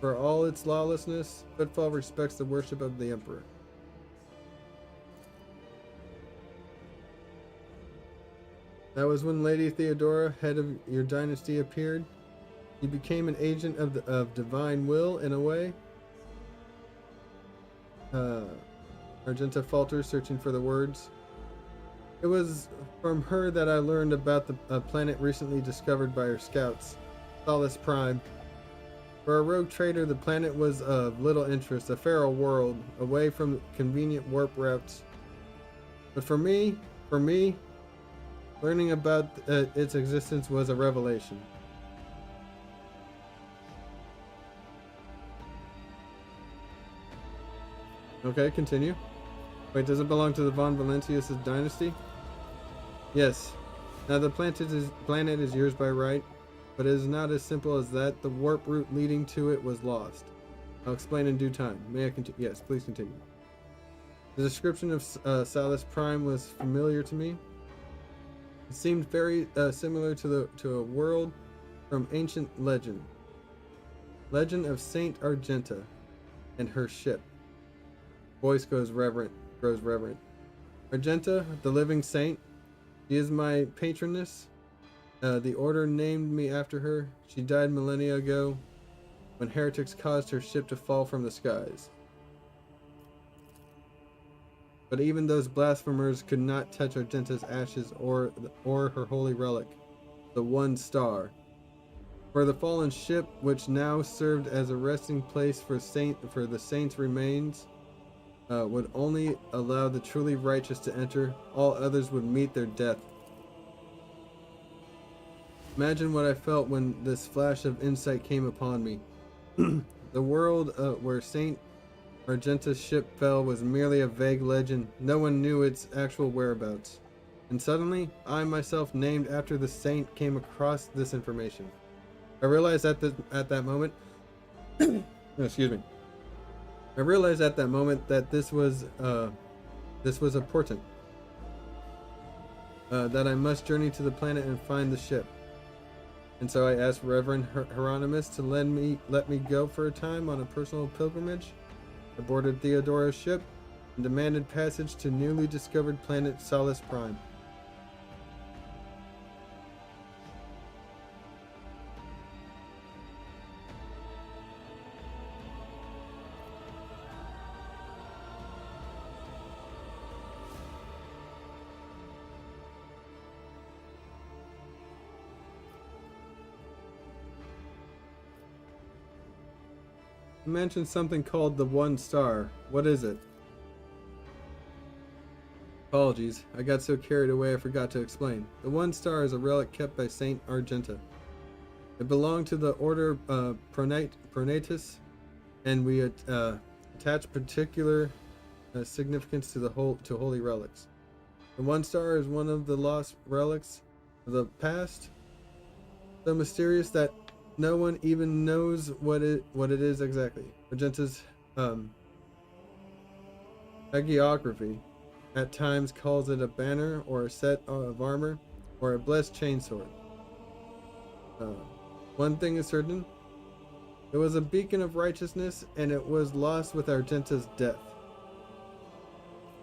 For all its lawlessness, Footfall respects the worship of the Emperor. That was when Lady Theodora, head of your dynasty, appeared. You became an agent of divine will, in a way. Argenta falters, searching for the words. It was from her that I learned about the planet recently discovered by her scouts, Solace Prime. For a rogue trader, the planet was of little interest, a feral world, away from convenient warp routes. But for me, learning about its existence was a revelation. Okay, continue. Wait, does it belong to the Von Valencius' dynasty? Yes. Now the planet is yours by right, but it is not as simple as that. The warp route leading to it was lost. I'll explain in due time. May I continue? Yes, please continue. The description of Solace Prime was familiar to me. It seemed very similar to a world from ancient legend. Legend of Saint Argenta and her ship. Voice grows reverent. Argenta, the living saint. She is my patroness. The order named me after her. She died millennia ago when heretics caused her ship to fall from the skies. But even those blasphemers could not touch Argenta's ashes or her holy relic, the one star. For the fallen ship, which now served as a resting place for the saints' remains, would only allow the truly righteous to enter. All others would meet their death. Imagine what I felt when this flash of insight came upon me. The world where Saint Argenta's ship fell was merely a vague legend. No one knew its actual whereabouts. And suddenly, I myself, named after the saint, came across this information. I realized at that moment excuse me. I realized at that moment that this was a portent. That I must journey to the planet and find the ship. And so I asked Reverend Hieronymus to let me go for a time on a personal pilgrimage. I boarded Theodora's ship and demanded passage to newly discovered planet Solace Prime. You mentioned something called the One Star. What is it? Apologies, I got so carried away I forgot to explain. The one star is a relic kept by Saint Argenta. It belonged to the order Pronatus, and we attach particular significance to holy relics. The one star is one of the lost relics of the past, so mysterious that no one even knows what it is exactly. Argenta's hagiography at times calls it a banner or a set of armor or a blessed chainsword. One thing is certain, it was a beacon of righteousness and it was lost with Argenta's death.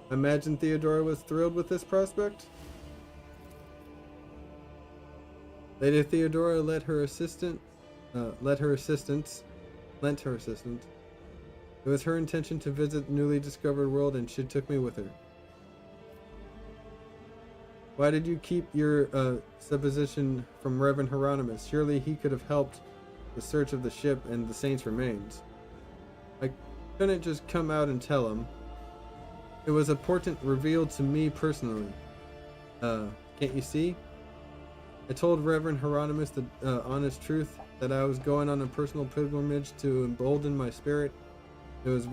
I imagine Theodora was thrilled with this prospect. Lady Theodora lent her assistance. It was her intention to visit the newly discovered world, and she took me with her. Why did you keep your supposition from Reverend Hieronymus? Surely he could have helped the search of the ship and the saint's remains. I couldn't just come out and tell him. It was a portent revealed to me personally. Can't you see? I told Reverend Hieronymus the honest truth, that I was going on a personal pilgrimage to embolden my spirit. It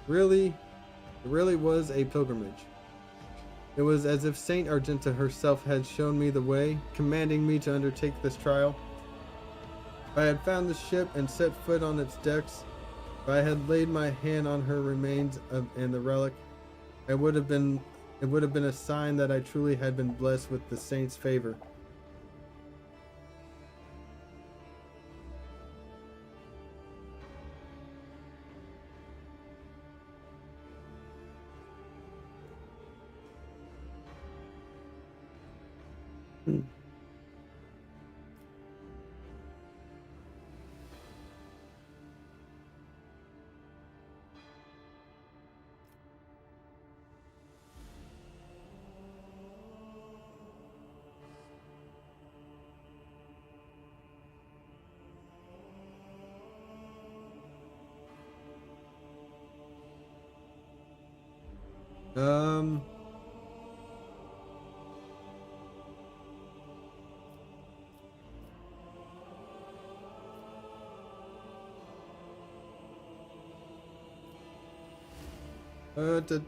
really was a pilgrimage. It was as if Saint Argenta herself had shown me the way, commanding me to undertake this trial. If I had found the ship and set foot on its decks, if I had laid my hand on her remains and the relic, it would have been a sign that I truly had been blessed with the saint's favor.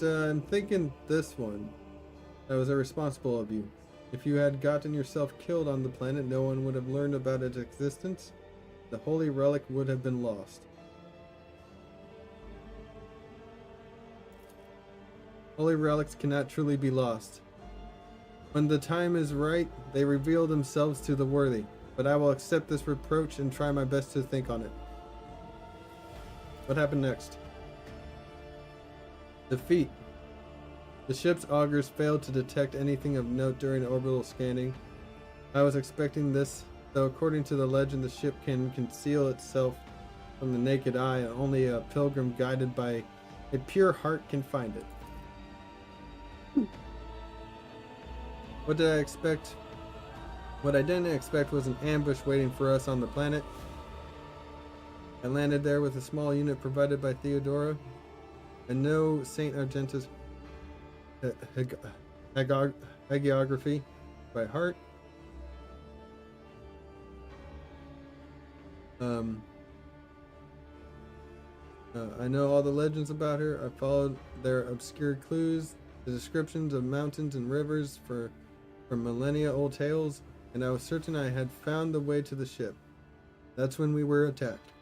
I'm thinking this one. That was irresponsible of you. If you had gotten yourself killed on the planet, no one would have learned about its existence. The holy relic would have been lost. Holy relics cannot truly be lost. When the time is right, they reveal themselves to the worthy, but I will accept this reproach and try my best to think on it. What happened next? Defeat. The ship's augurs failed to detect anything of note during orbital scanning. I was expecting this, though according to the legend the ship can conceal itself from the naked eye, and only a pilgrim guided by a pure heart can find it. What did I expect? What I didn't expect was an ambush waiting for us on the planet. I landed there with a small unit provided by Theodora, and no Saint Argenta's hagiography by heart. I know all the legends about her. I followed their obscure clues, the descriptions of mountains and rivers from millennia old tales, and I was certain I had found the way to the ship. That's when we were attacked.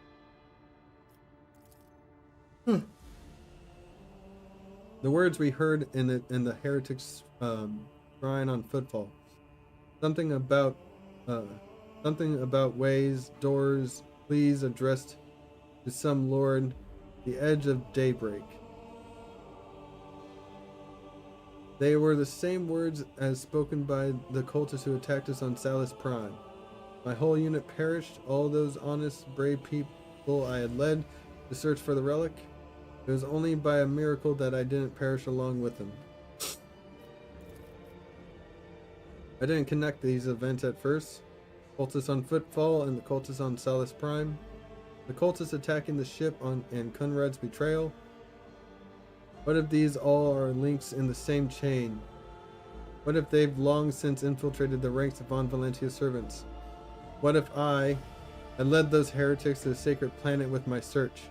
The words we heard in the heretic's shrine on Footfall. Something about ways, doors, please addressed to some lord, the edge of daybreak. They were the same words as spoken by the cultists who attacked us on Salus Prime. My whole unit perished, all those honest, brave people I had led to search for the relic. It was only by a miracle that I didn't perish along with them. I didn't connect these events at first. Cultists on Footfall and the cultists on Salus Prime. The cultists attacking the ship and Conrad's betrayal. What if these all are links in the same chain? What if they've long since infiltrated the ranks of Von Valentia's servants? What if I led those heretics to the sacred planet with my search?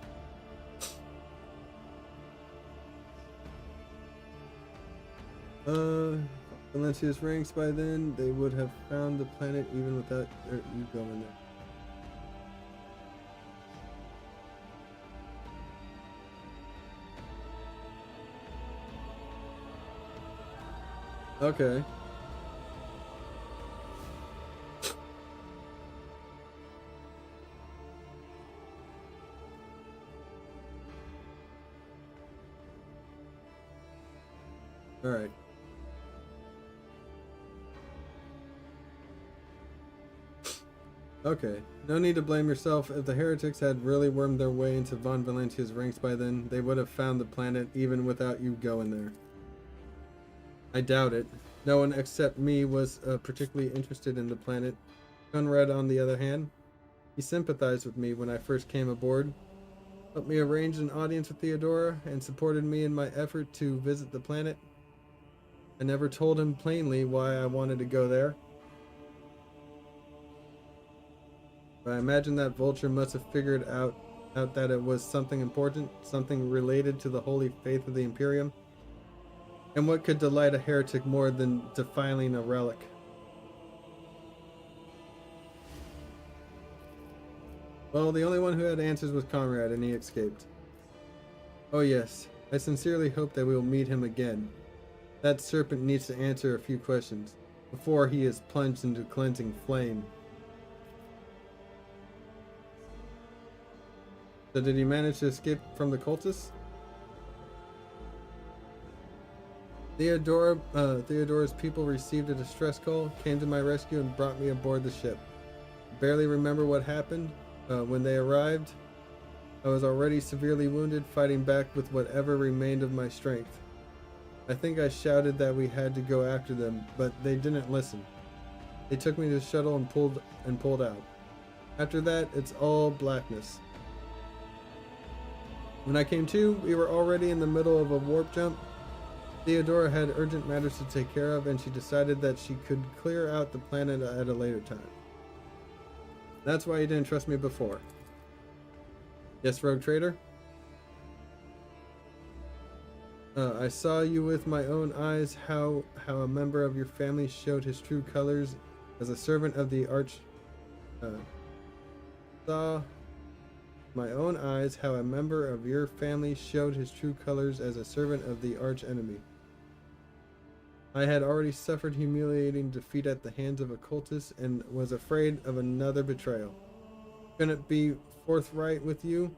Valencia's ranks by then, they would have found the planet even without you going there. Okay. All right. Okay, no need to blame yourself. If the heretics had really wormed their way into Von Valentia's ranks by then, they would have found the planet even without you going there. I doubt it. No one except me was particularly interested in the planet. Conrad, on the other hand, he sympathized with me when I first came aboard, helped me arrange an audience with Theodora, and supported me in my effort to visit the planet. I never told him plainly why I wanted to go there. But I imagine that vulture must have figured out that it was something important, something related to the holy faith of the Imperium. And what could delight a heretic more than defiling a relic? Well, the only one who had answers was Conrad, and he escaped. Oh yes, I sincerely hope that we will meet him again. That serpent needs to answer a few questions before he is plunged into cleansing flame. So did he manage to escape from the cultists? Theodora's people received a distress call, came to my rescue, and brought me aboard the ship. I barely remember what happened. When they arrived, I was already severely wounded, fighting back with whatever remained of my strength. I think I shouted that we had to go after them, but they didn't listen. They took me to the shuttle and pulled out. After that, it's all blackness. When I came to, we were already in the middle of a warp jump. Theodora had urgent matters to take care of, and she decided that she could clear out the planet at a later time. That's why you didn't trust me before. Yes, Rogue Trader? I saw you with my own eyes how a member of your family showed his true colors as a servant of the saw my own eyes how a member of your family showed his true colors as a servant of the arch enemy. I had already suffered humiliating defeat at the hands of a cultist and was afraid of another betrayal. Couldn't be forthright with you,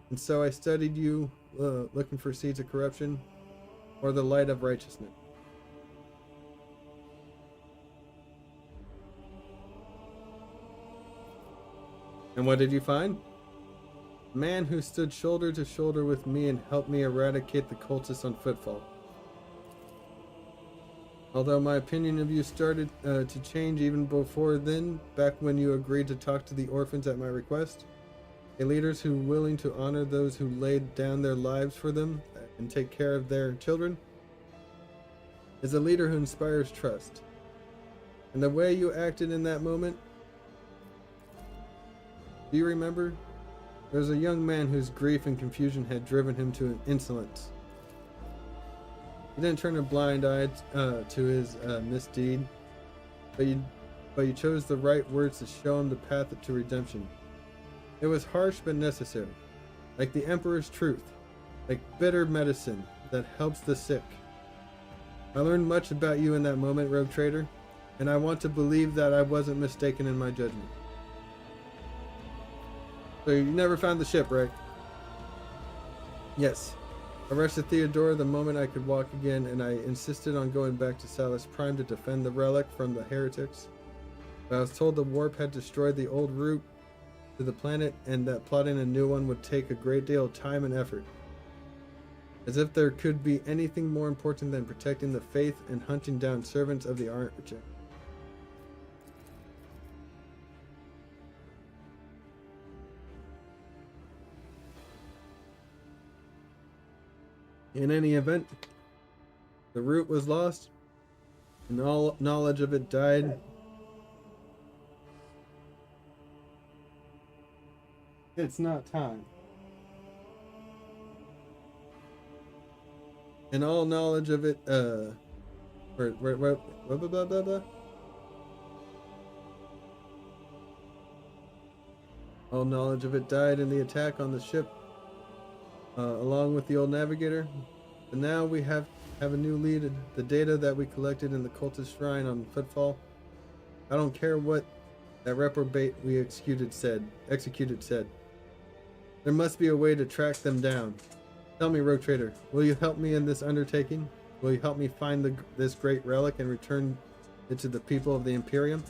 and so I studied you, looking for seeds of corruption or the light of righteousness. And what did you find? A man who stood shoulder to shoulder with me and helped me eradicate the cultists on footfall. Although my opinion of you started to change even before then, back when you agreed to talk to the orphans at my request, a leaders who willing to honor those who laid down their lives for them and take care of their children, is a leader who inspires trust. And the way you acted in that moment, do you remember? There was a young man whose grief and confusion had driven him to insolence. You didn't turn a blind eye to his misdeed, but you chose the right words to show him the path to redemption. It was harsh but necessary, like the Emperor's truth, like bitter medicine that helps the sick. I learned much about you in that moment, Rogue Trader, and I want to believe that I wasn't mistaken in my judgment. So you never found the ship, right? Yes. I arrested Theodora the moment I could walk again, and I insisted on going back to Salus Prime to defend the relic from the heretics. But I was told the warp had destroyed the old route to the planet, and that plotting a new one would take a great deal of time and effort. As if there could be anything more important than protecting the faith and hunting down servants of the Arch. In any event, the root was lost, and all knowledge of it died. It's not time. And all knowledge of it, blah, blah, blah, blah, blah. All knowledge of it died in the attack on the ship, along with the old navigator. But now we have a new lead. The data that we collected in the cultist shrine on Footfall. I don't care what that reprobate we executed said. There must be a way to track them down. Tell me, Rogue Trader, will you help me in this undertaking? Will you help me find this great relic and return it to the people of the Imperium?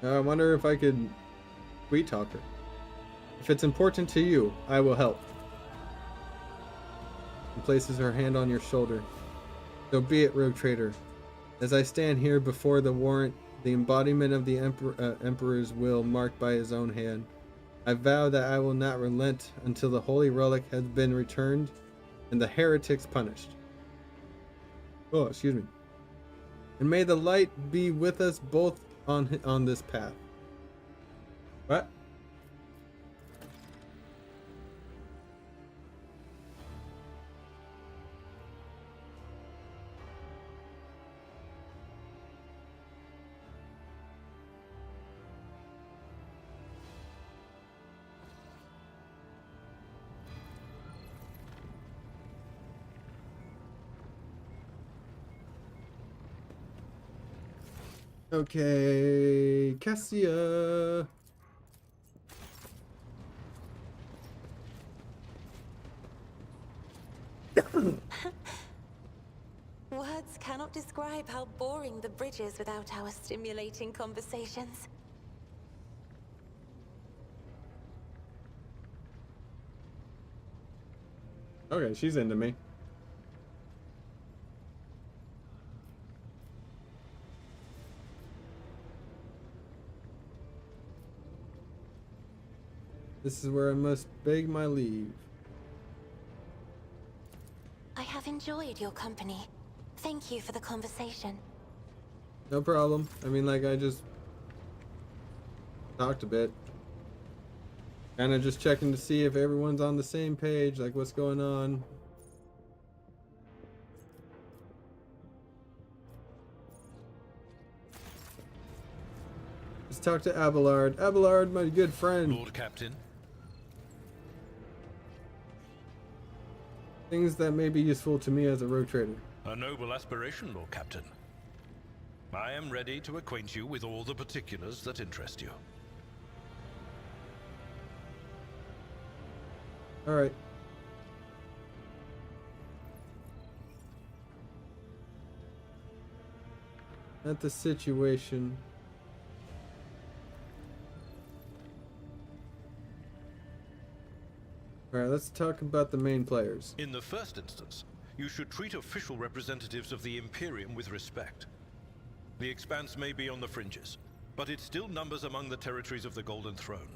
I wonder if I could sweet talk her. If it's important to you, I will help. And places her hand on your shoulder. So be it, Rogue Trader. As I stand here before the warrant, the embodiment of the Emperor's will marked by his own hand, I vow that I will not relent until the holy relic has been returned and the heretics punished. Oh, excuse me. And may the light be with us both on this path. What? Okay, Cassia. Words cannot describe how boring the bridge is without our stimulating conversations. Okay, she's into me. This is where I must beg my leave. I have enjoyed your company. Thank you for the conversation. No problem. I mean, like, I just talked a bit. Kind of just checking to see if everyone's on the same page, like what's going on. Let's talk to Abelard. Abelard, my good friend. Lord Captain. Things that may be useful to me as a rogue trader. A noble aspiration, Lord Captain. I am ready to acquaint you with all the particulars that interest you. All right. At the situation. Alright, let's talk about the main players. In the first instance, you should treat official representatives of the Imperium with respect. The Expanse may be on the fringes, but it still numbers among the territories of the Golden Throne.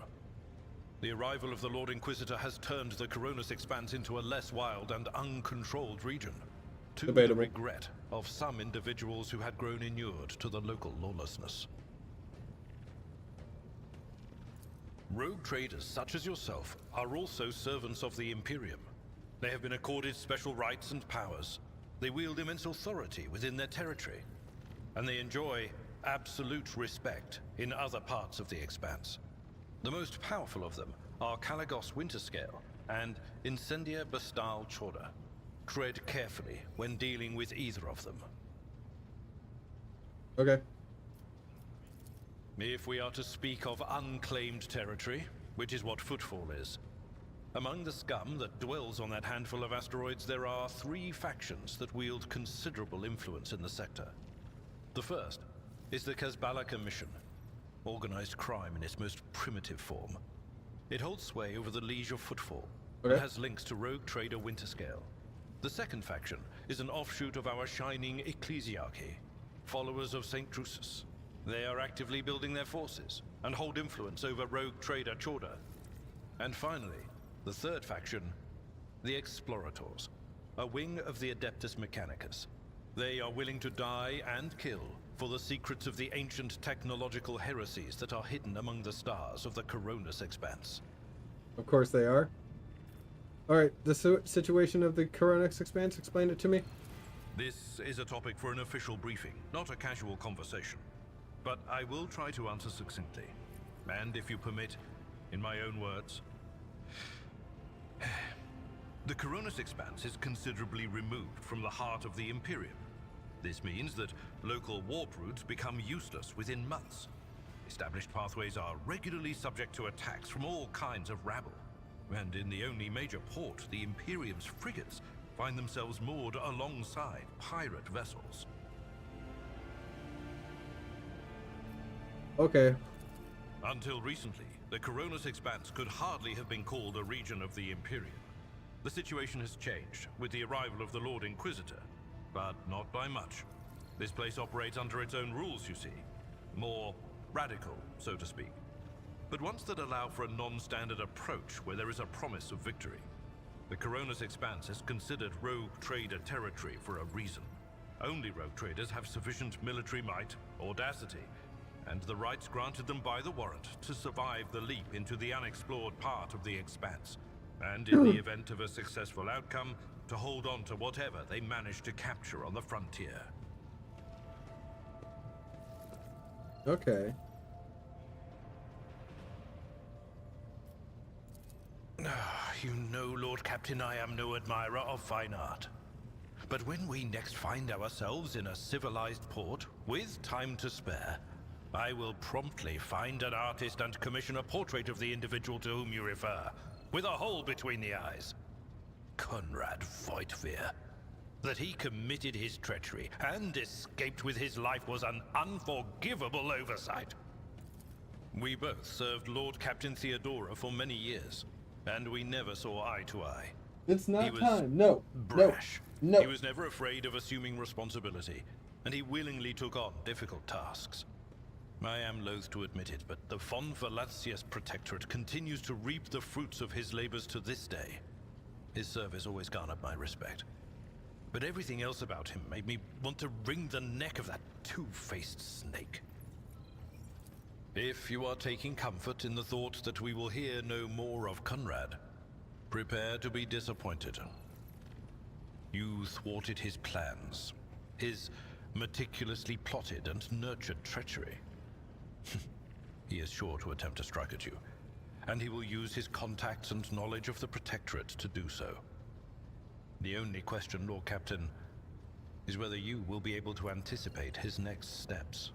The arrival of the Lord Inquisitor has turned the Coronis Expanse into a less wild and uncontrolled region, to Debatable. the regret of some individuals who had grown inured to the local lawlessness. Rogue traders such as yourself are also servants of the Imperium. They have been accorded special rights and powers. They wield immense authority within their territory, and they enjoy absolute respect in other parts of the Expanse. The most powerful of them are Kalagos Winterscale and Incendia Bastal Chorda. Tread carefully when dealing with either of them. Okay. If we are to speak of unclaimed territory, which is what Footfall is, among the scum that dwells on that handful of asteroids, there are 3 factions that wield considerable influence in the sector. The first is the Kazbala Commission, organized crime in its most primitive form. It holds sway over the Liege of Footfall, and has links to rogue trader Winterscale. The second faction is an offshoot of our shining ecclesiarchy, followers of St. Drusus. They are actively building their forces, and hold influence over rogue trader Chorda. And finally, the third faction, the Explorators, a wing of the Adeptus Mechanicus. They are willing to die and kill for the secrets of the ancient technological heresies that are hidden among the stars of the Coronis Expanse. Of course they are. Alright, the situation of the Coronis Expanse, explain it to me. This is a topic for an official briefing, not a casual conversation. But I will try to answer succinctly. And if you permit, in my own words. The Coronis Expanse is considerably removed from the heart of the Imperium. This means that local warp routes become useless within months. Established pathways are regularly subject to attacks from all kinds of rabble. And in the only major port, the Imperium's frigates find themselves moored alongside pirate vessels. Okay. Until recently, the Coronis Expanse could hardly have been called a region of the Imperium. The situation has changed with the arrival of the Lord Inquisitor, but not by much. This place operates under its own rules, you see. More radical, so to speak. But ones that allow for a non-standard approach where there is a promise of victory. The Coronis Expanse is considered rogue trader territory for a reason. Only rogue traders have sufficient military might, audacity, and the rights granted them by the warrant to survive the leap into the unexplored part of the Expanse, and in the event of a successful outcome, to hold on to whatever they manage to capture on the frontier. Okay. You know, Lord Captain, I am no admirer of fine art. But when we next find ourselves in a civilized port, with time to spare, I will promptly find an artist and commission a portrait of the individual to whom you refer, with a hole between the eyes. Conrad Voigtveer. That he committed his treachery and escaped with his life was an unforgivable oversight. We both served Lord Captain Theodora for many years, and we never saw eye to eye. It's not He was time. No. brash. No. He was never afraid of assuming responsibility, and he willingly took on difficult tasks. I am loath to admit it, but the Von Valancius Protectorate continues to reap the fruits of his labors to this day. His service always garnered my respect. But everything else about him made me want to wring the neck of that two-faced snake. If you are taking comfort in the thought that we will hear no more of Conrad, prepare to be disappointed. You thwarted his plans, his meticulously plotted and nurtured treachery. He is sure to attempt to strike at you, and he will use his contacts and knowledge of the Protectorate to do so. The only question, Lord Captain, is whether you will be able to anticipate his next steps.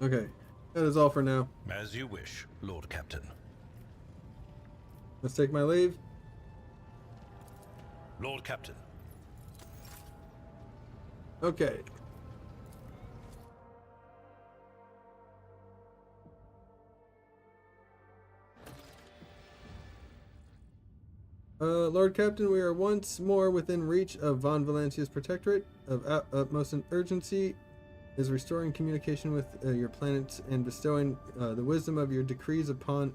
Okay. That is all for now. As you wish, Lord Captain. Let's take my leave. Lord Captain. Okay. Lord Captain, we are once more within reach of Von Valancius Protectorate. Of utmost urgency is restoring communication with your planets and bestowing the wisdom of your decrees upon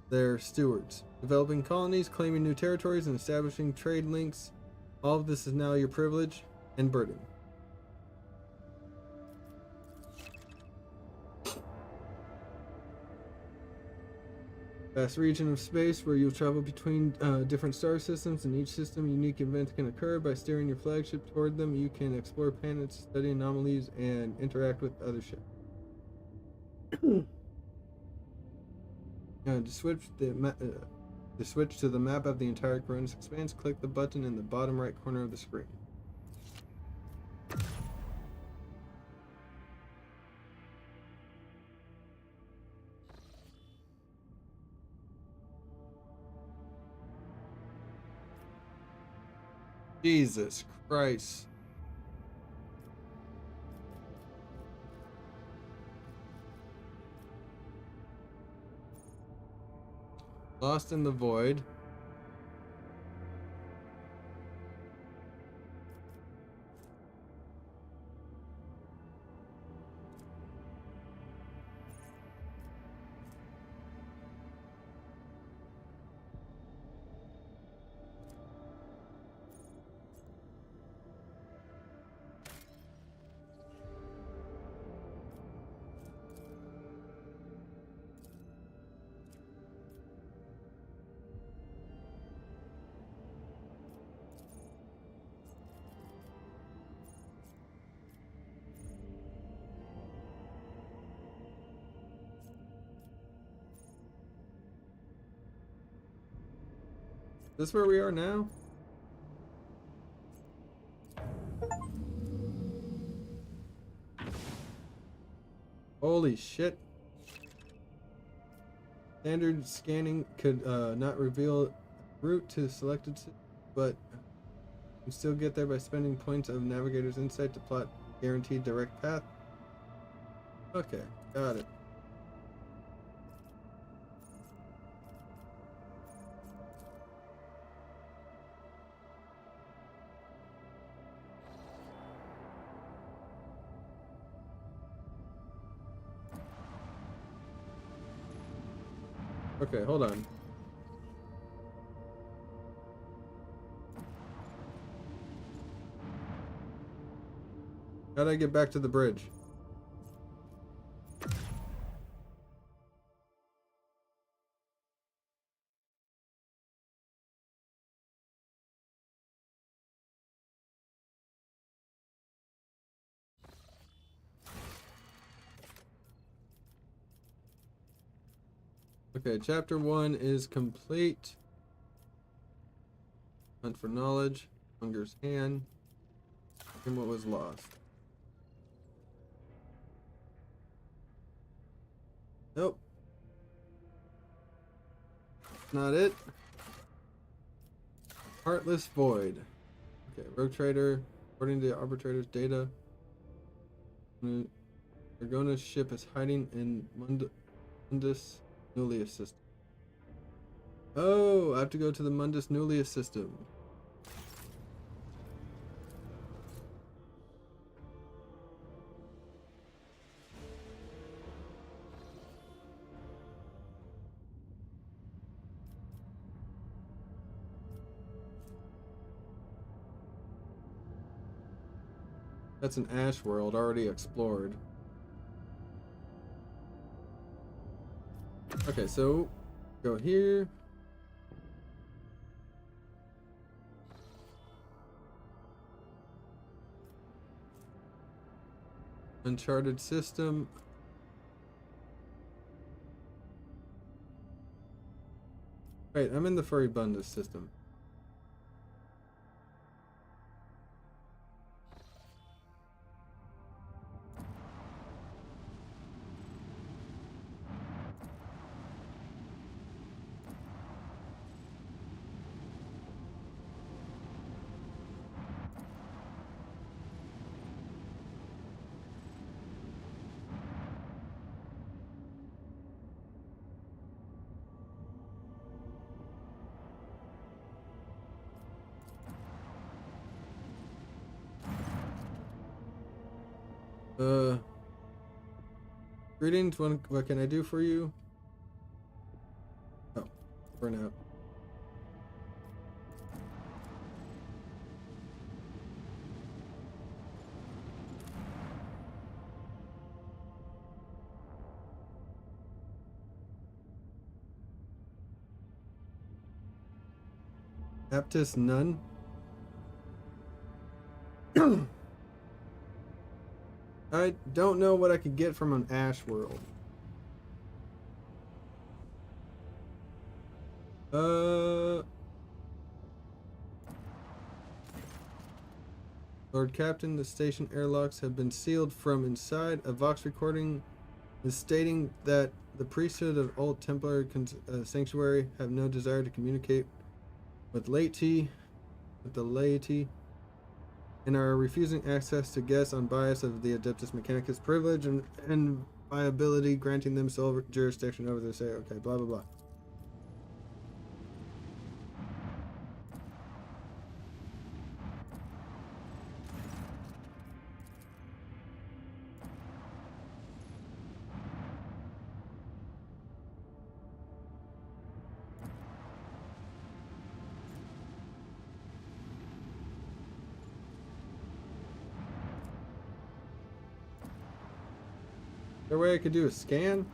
their stewards. Developing colonies, claiming new territories, and establishing trade links. All of this is now your privilege and burden. Vast region of space where you'll travel between different star systems. In each system, unique events can occur. By steering your flagship toward them, you can explore planets, study anomalies, and interact with other ships. To switch to the map of the entire Coronis Expanse, click the button in the bottom right corner of the screen. Jesus Christ. Lost in the void. Is this where we are now? Holy shit. Standard scanning could not reveal route to selected, but you still get there by spending points of navigator's insight to plot guaranteed direct path. Okay, got it. Okay, hold on. How'd I get back to the bridge? Okay, chapter 1 is complete. Hunt for knowledge, Hunger's hand, and what was lost. Nope. Not it. Heartless Void. Okay, Rogue Trader. According to the Arbitrator's data, Dragona's ship is hiding in Mundus Nullius system. Oh, I have to go to the Mundus Nullius system. That's an ash world already explored. Okay, so go here. Uncharted system. Wait, I'm in the Furibundus system. Greetings, what can I do for you? Oh, burnout. Baptist Nun? I don't know what I could get from an ash world. Lord Captain, the station airlocks have been sealed from inside. A Vox recording is stating that the priesthood of Old Templar Sanctuary have no desire to communicate with the laity, and are refusing access to guests on bias of the Adeptus Mechanicus privilege and viability, granting them sole jurisdiction over their say. Okay, blah blah blah. there a way I could do a scan?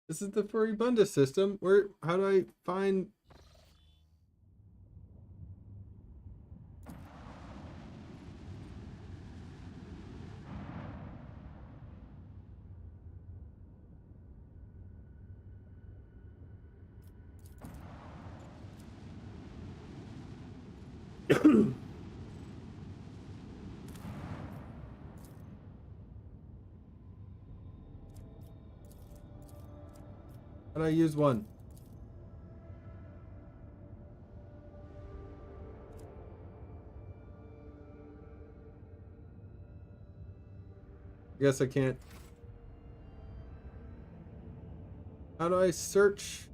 This is the Furibunda system. Where? How do I find? How do I use one? I guess I can't. How do I search?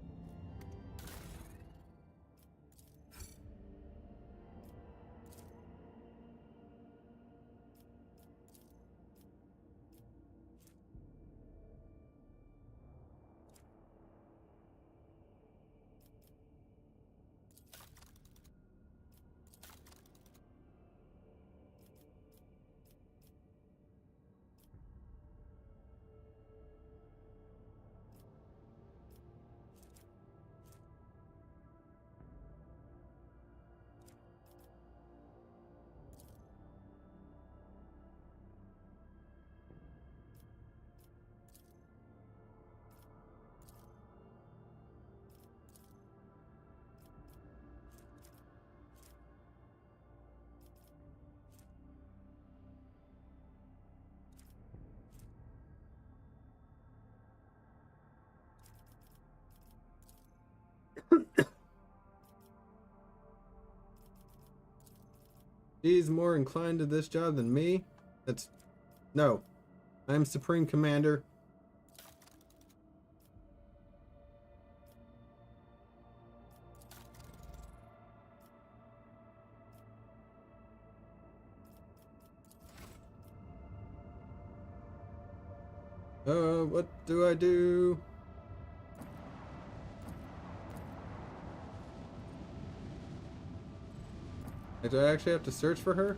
He's more inclined to this job than me? That's... No. I'm Supreme Commander. What do I do? Do I actually have to search for her?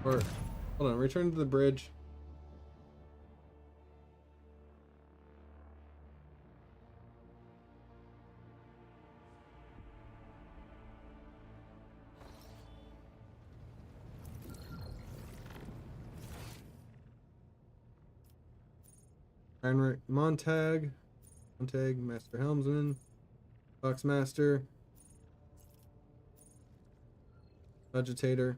Or, hold on, return to the bridge. Heinrich Montag, Master Helmsman, Foxmaster, Agitator.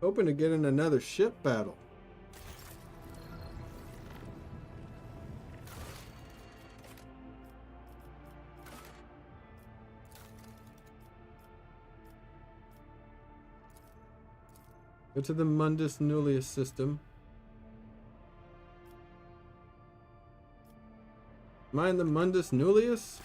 Hoping to get in another ship battle. Go to the Mundus Nullius system. Am I in the Mundus Nullius?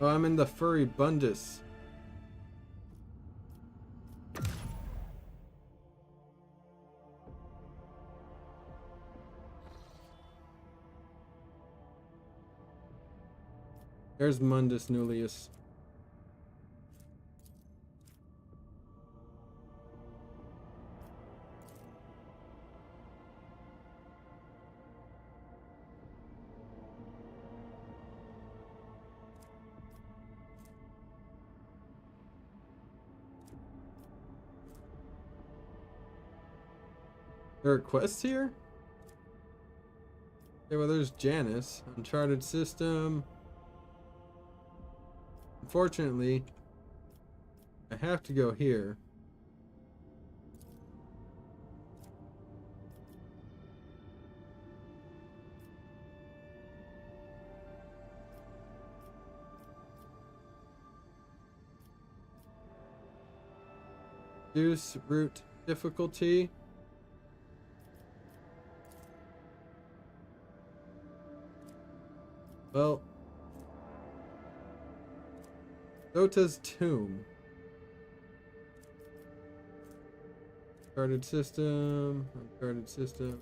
Oh, I'm in the furry Bundus. There's Mundus Nullius. There are quests here? Okay, well there's Janice. Uncharted system. Unfortunately, I have to go here. Reduce route difficulty. Well, Dota's tomb. Uncharted system. Uncharted system.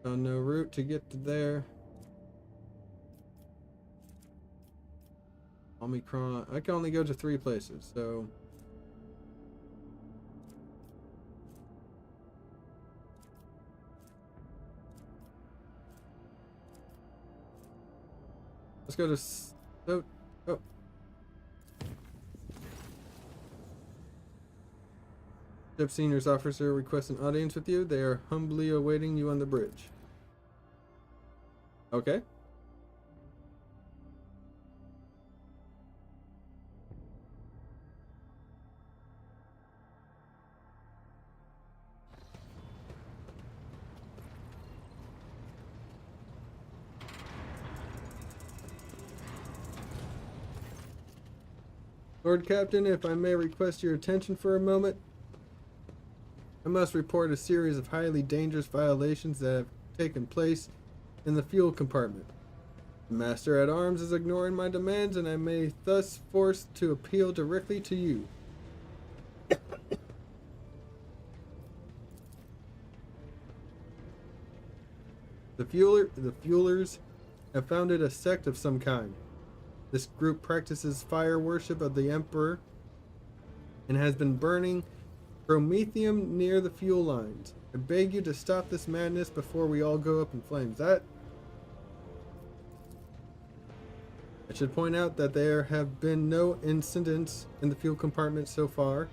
Found no route to get to there. Omicron. I can only go to 3 places, so. Let's go to oh. Ship Senior's officer requests an audience with you. They are humbly awaiting you on the bridge. Okay. Lord Captain, if I may request your attention for a moment, I must report a series of highly dangerous violations that have taken place in the fuel compartment. The Master at Arms is ignoring my demands, and I may thus forced to appeal directly to you. The Fuelers have founded a sect of some kind. This group practices fire worship of the Emperor and has been burning promethium near the fuel lines. I beg you to stop this madness before we all go up in flames. I should point out that there have been no incidents in the fuel compartment so far,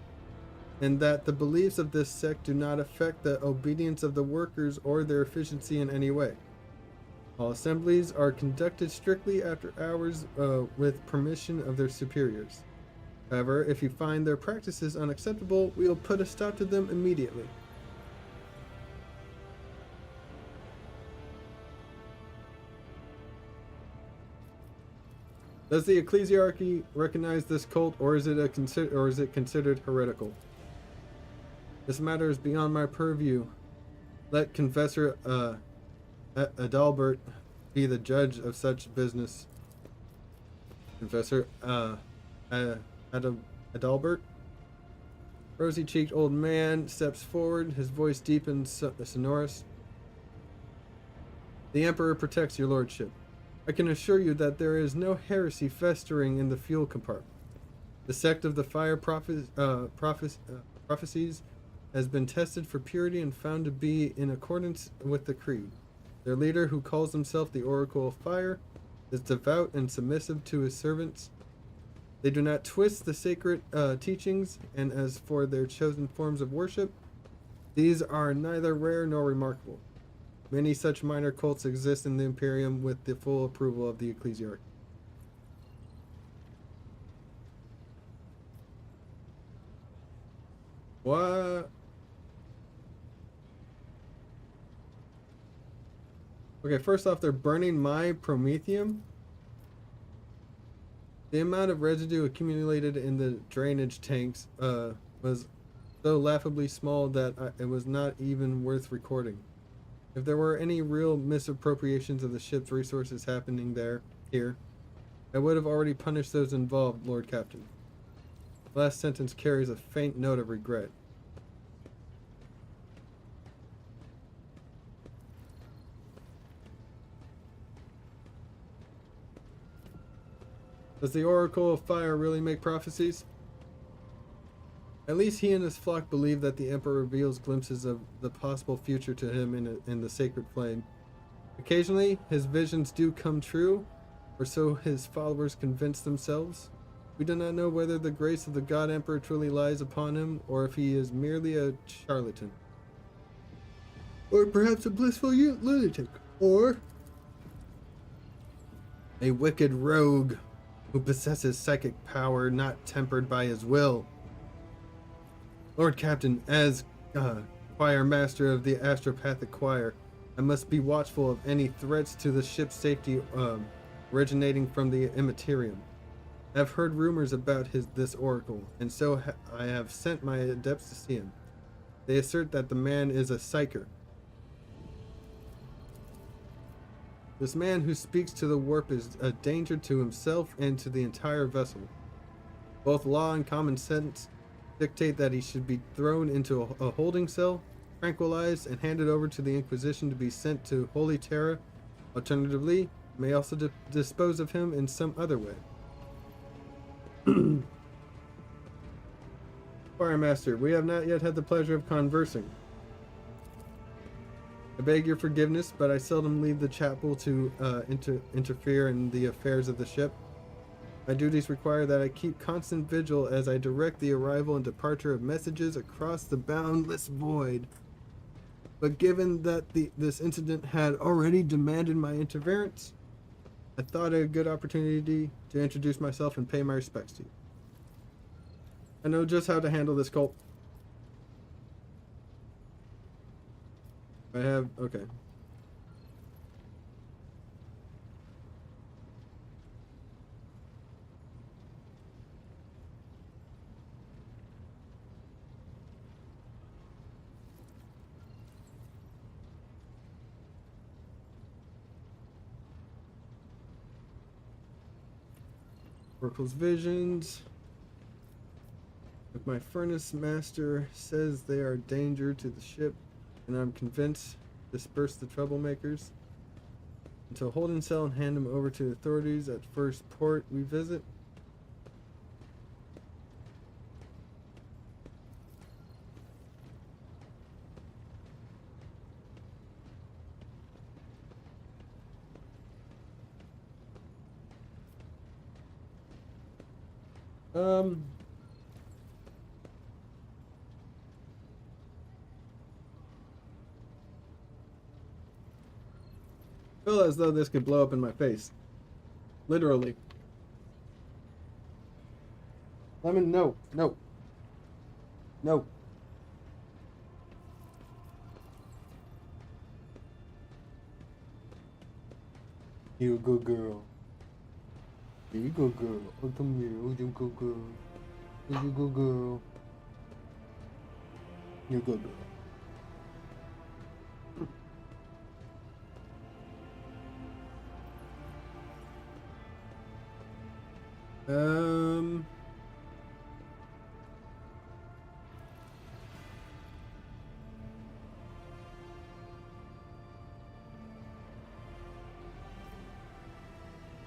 and that the beliefs of this sect do not affect the obedience of the workers or their efficiency in any way. All assemblies are conducted strictly after hours with permission of their superiors. However, if you find their practices unacceptable, we will put a stop to them immediately. Does the ecclesiarchy recognize this cult, or is it considered heretical? This matter is beyond my purview. Let Confessor Adalbert be the judge of such business. Confessor Adalbert? Rosy-cheeked old man steps forward, his voice deep and sonorous. The Emperor protects your lordship. I can assure you that there is no heresy festering in the fuel compartment. The sect of the fire prophecies has been tested for purity and found to be in accordance with the creed. Their leader, who calls himself the Oracle of Fire, is devout and submissive to his servants. They do not twist the sacred teachings, and as for their chosen forms of worship, these are neither rare nor remarkable. Many such minor cults exist in the Imperium with the full approval of the ecclesiarchy. What? Okay, first off, they're burning my promethium. The amount of residue accumulated in the drainage tanks was so laughably small that it was not even worth recording. If there were any real misappropriations of the ship's resources happening here, I would have already punished those involved, Lord Captain. The last sentence carries a faint note of regret. Does the Oracle of Fire really make prophecies? At least he and his flock believe that the Emperor reveals glimpses of the possible future to him in the sacred flame. Occasionally, his visions do come true, or so his followers convince themselves. We do not know whether the grace of the God Emperor truly lies upon him, or if he is merely a charlatan. Or perhaps a blissful lunatic. Or a wicked rogue who possesses psychic power not tempered by his will. Lord Captain, as choir master of the Astropathic Choir, I must be watchful of any threats to the ship's safety originating from the Immaterium. I have heard rumors about this oracle, and so I have sent my adepts to see him. They assert that the man is a psyker. This man who speaks to the warp is a danger to himself and to the entire vessel. Both law and common sense dictate that he should be thrown into a holding cell, tranquilized, and handed over to the Inquisition to be sent to Holy Terra. Alternatively, may also dispose of him in some other way. Choir Master, we have not yet had the pleasure of conversing. I beg your forgiveness, but I seldom leave the chapel to interfere in the affairs of the ship. My duties require that I keep constant vigil as I direct the arrival and departure of messages across the boundless void. But given that this incident had already demanded my interference, I thought it a good opportunity to introduce myself and pay my respects to you. I know just how to handle this cult. Okay. Oracle's visions. If my furnace master says they are a danger to the ship, and I'm convinced, disperse the troublemakers until hold in cell and hand them over to the authorities at first port we visit. Feel as though this could blow up in my face. Literally. Lemon, no. No. No. You go girl. You go girl. Oh, come here. Oh, you go girl. Oh, you go girl. You go girl.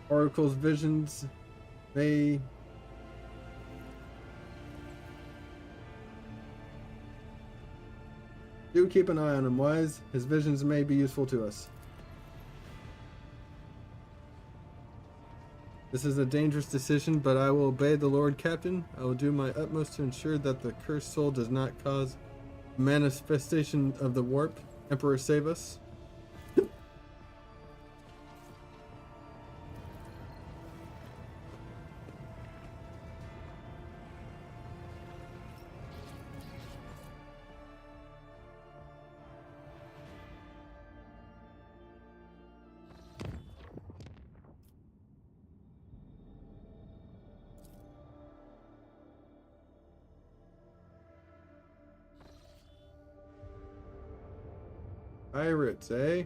Oracle's visions may do keep an eye on him, Wise. His visions may be useful to us. This is a dangerous decision, but I will obey the Lord Captain. I will do my utmost to ensure that the cursed soul does not cause manifestation of the warp. Emperor, save us. Pirates, eh?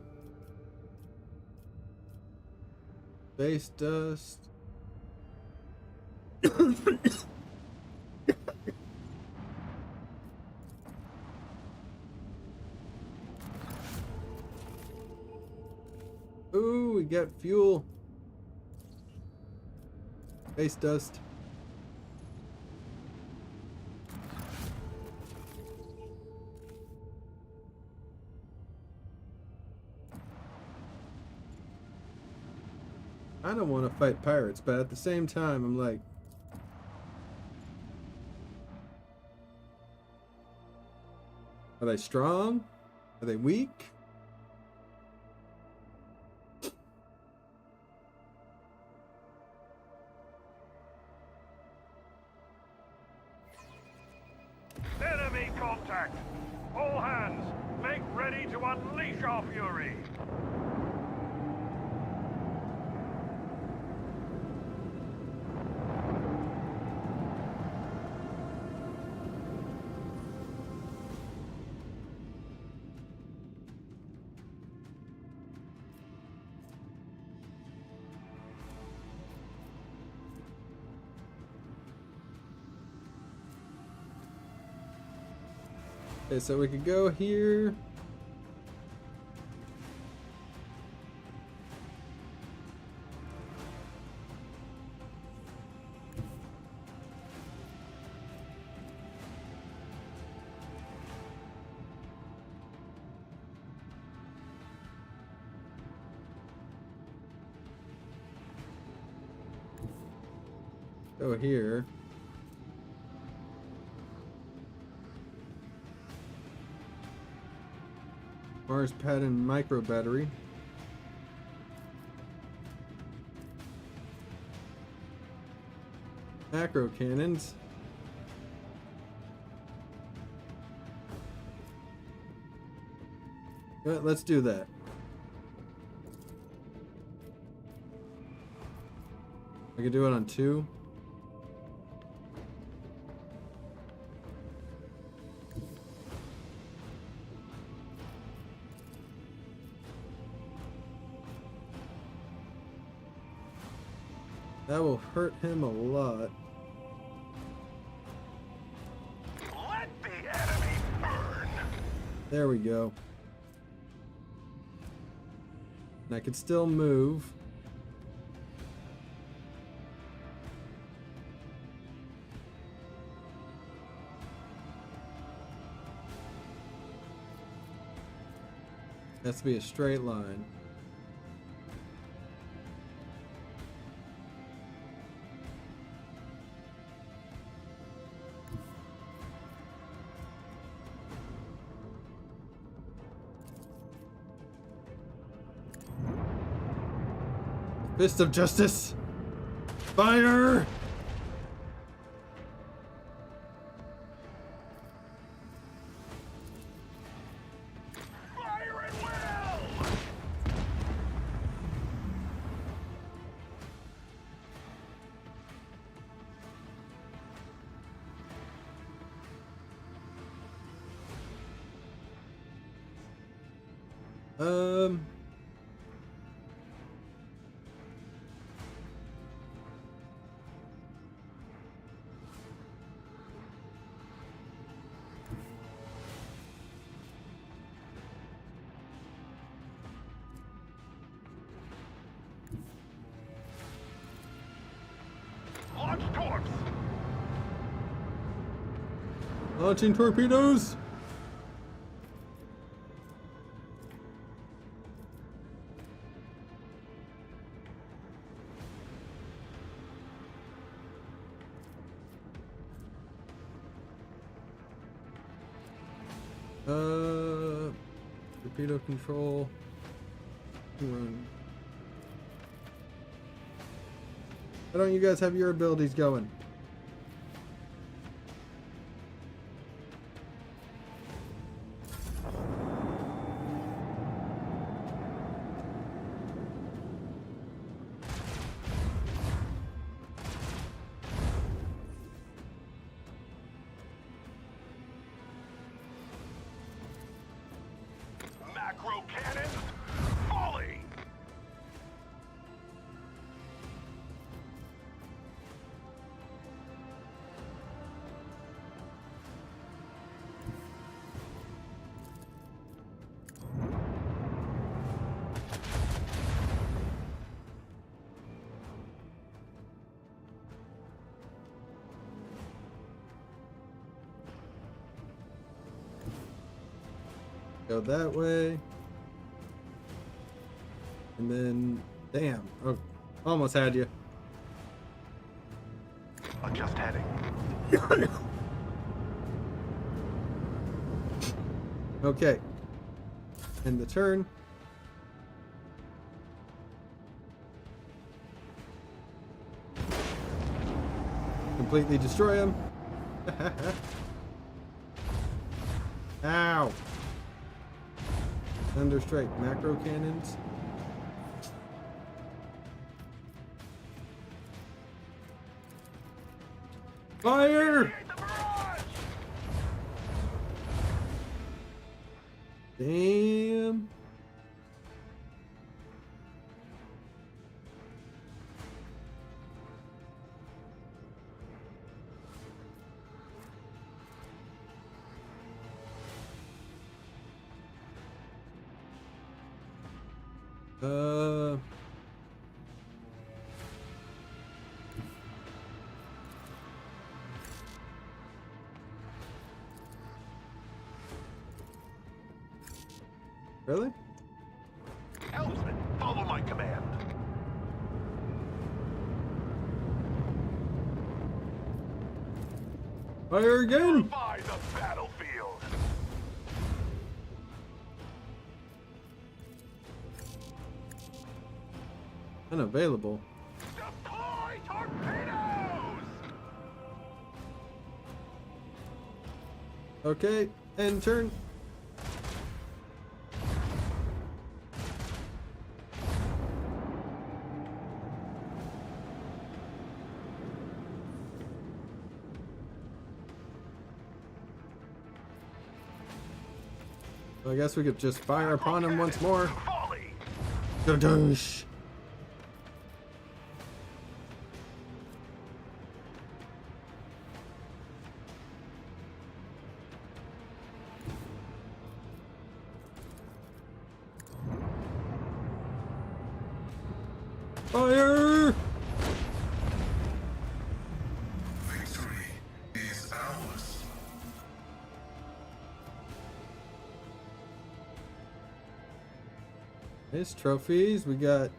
Space dust. Ooh, we got fuel. Space dust. I don't want to fight pirates, but at the same time, I'm like, are they strong? Are they weak? Enemy contact! All hands, make ready to unleash our fury! Okay, so we could go here. Go here. Mars pattern micro battery. Macro cannons. Let's do that. I could do it on 2. That will hurt him a lot. Let the enemy burn! There we go. And I can still move. Has to be a straight line. Fist of Justice! Fire! Fire at will! Launch torps! Launching torpedoes! Torpedo control. Run. Why don't you guys have your abilities going? Macro cannons, volley! Go that way. And then, damn. Oh, almost had you. I'm just heading. Okay. End the turn. Completely destroy him. Ow. Thunder strike macro cannons. Fire! Damn. Really? Helmsman, follow my command. Fire again! By the battlefield. Unavailable. Deploy torpedoes! Okay, end turn. I guess we could just fire upon him once more. Volley! Gadoosh. Fire! Victory is ours. Nice trophies. We got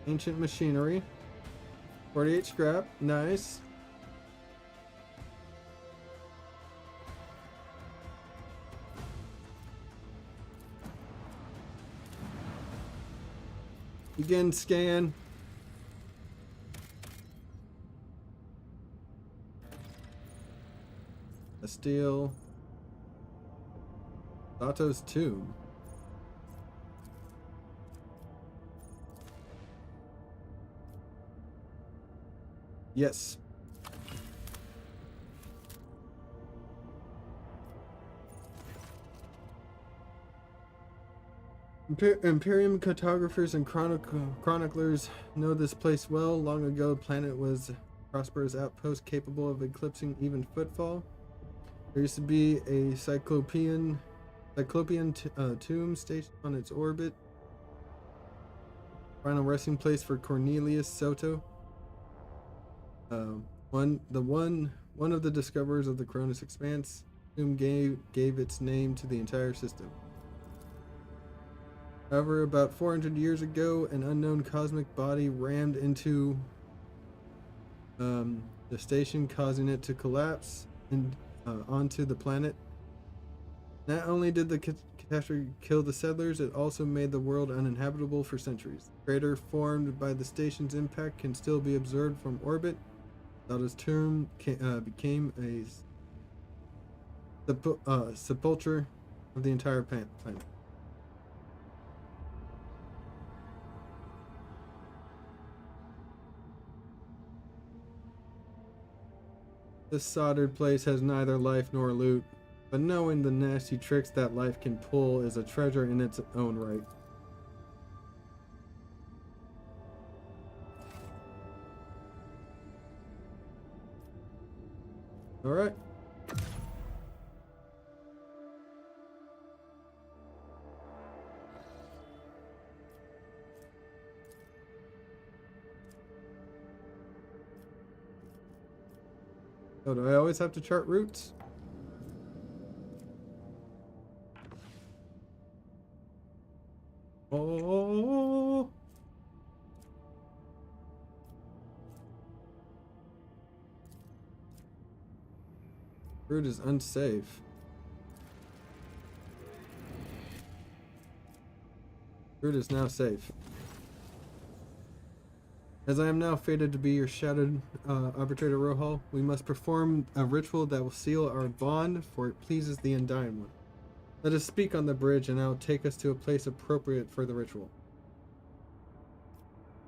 ancient machinery. 48 scrap. Nice. Begin scan. A steel. Sato's tomb. Yes. Imperium cartographers and chroniclers know this place well. Long ago, the planet was a prosperous outpost capable of eclipsing even footfall. There used to be a Cyclopean tomb stationed on its orbit. Final resting place for Cornelius Soto. One of the discoverers of the Cronus Expanse, whom gave its name to the entire system. However, about 400 years ago, an unknown cosmic body rammed into the station, causing it to collapse onto the planet. Not only did the catastrophe kill the settlers, it also made the world uninhabitable for centuries. The crater formed by the station's impact can still be observed from orbit. Sato's tomb became a sepulcher of the entire planet. This soldered place has neither life nor loot, but knowing the nasty tricks that life can pull is a treasure in its own right. Alright. Oh, do I always have to chart routes? Oh. Route is unsafe. Route is now safe. As I am now fated to be your shadowed Arbitrator Rohal, we must perform a ritual that will seal our bond, for it pleases the Undying One. Let us speak on the bridge, and I will take us to a place appropriate for the ritual.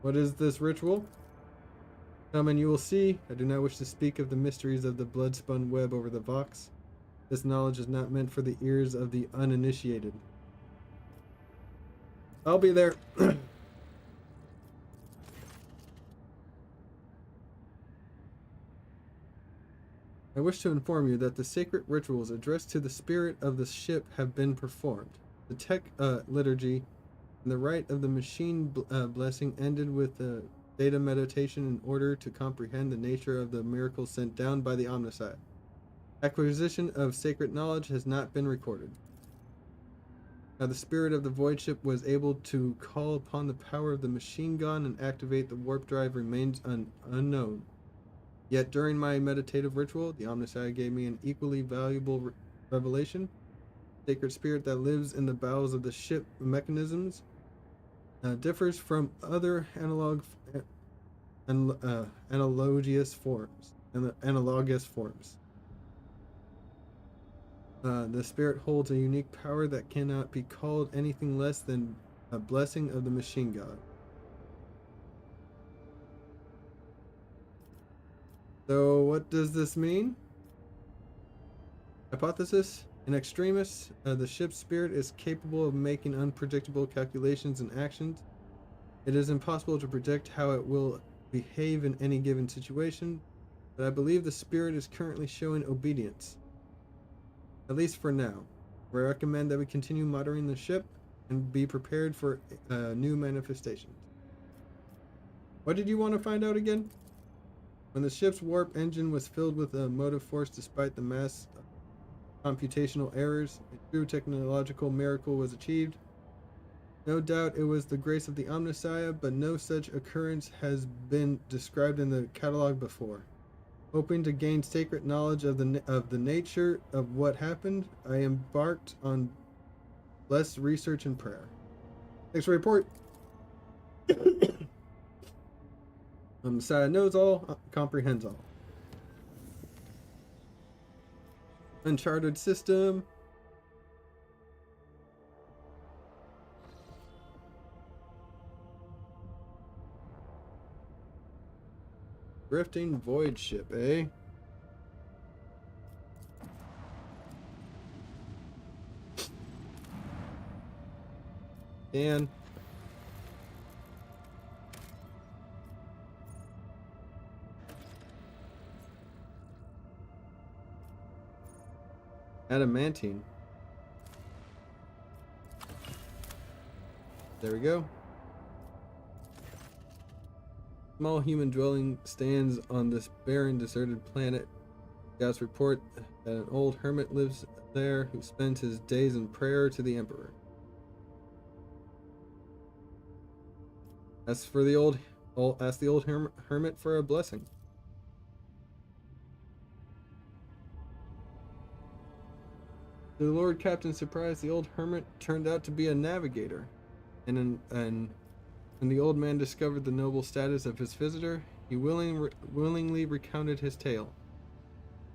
What is this ritual? Come and you will see. I do not wish to speak of the mysteries of the blood-spun web over the Vox. This knowledge is not meant for the ears of the uninitiated. I'll be there. I wish to inform you that the sacred rituals addressed to the spirit of the ship have been performed. The tech liturgy and the rite of the machine blessing ended with the data meditation in order to comprehend the nature of the miracle sent down by the Omnissiah. Acquisition of sacred knowledge has not been recorded. Now the spirit of the void ship was able to call upon the power of the machine gun and activate the warp drive remains unknown. Yet during my meditative ritual, the Omnissiah gave me an equally valuable revelation. The sacred spirit that lives in the bowels of the ship mechanisms differs from other analogous forms. The spirit holds a unique power that cannot be called anything less than a blessing of the machine god. So what does this mean? Hypothesis: in extremis, the ship's spirit is capable of making unpredictable calculations and actions. It is impossible to predict how it will behave in any given situation, but I believe the spirit is currently showing obedience. At least for now. I recommend that we continue monitoring the ship and be prepared for new manifestations. What did you want to find out again? When the ship's warp engine was filled with a motive force despite the mass computational errors, a true technological miracle was achieved. No doubt it was the grace of the Omnissiah, but no such occurrence has been described in the catalog before. Hoping to gain sacred knowledge of the nature of what happened, I embarked on less research and prayer. Thanks for the report. Messiah knows all, comprehends all. Uncharted system. Drifting void ship, eh? Dan. Adamantine. There we go. Small human dwelling stands on this barren, deserted planet. Scouts report that an old hermit lives there who spends his days in prayer to the Emperor. Ask the old hermit for a blessing. To the Lord Captain's surprise, the old hermit turned out to be a navigator, and when the old man discovered the noble status of his visitor, he willingly recounted his tale.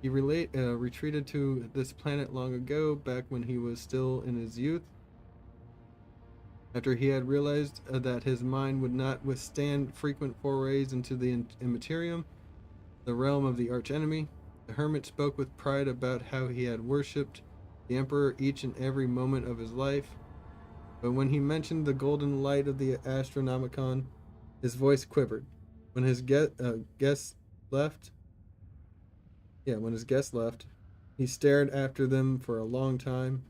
He retreated to this planet long ago, back when he was still in his youth. After he had realized that his mind would not withstand frequent forays into the immaterium, the realm of the archenemy, the hermit spoke with pride about how he had worshipped the Emperor each and every moment of his life. But when he mentioned the golden light of the Astronomicon, his voice quivered. When his guests left, he stared after them for a long time,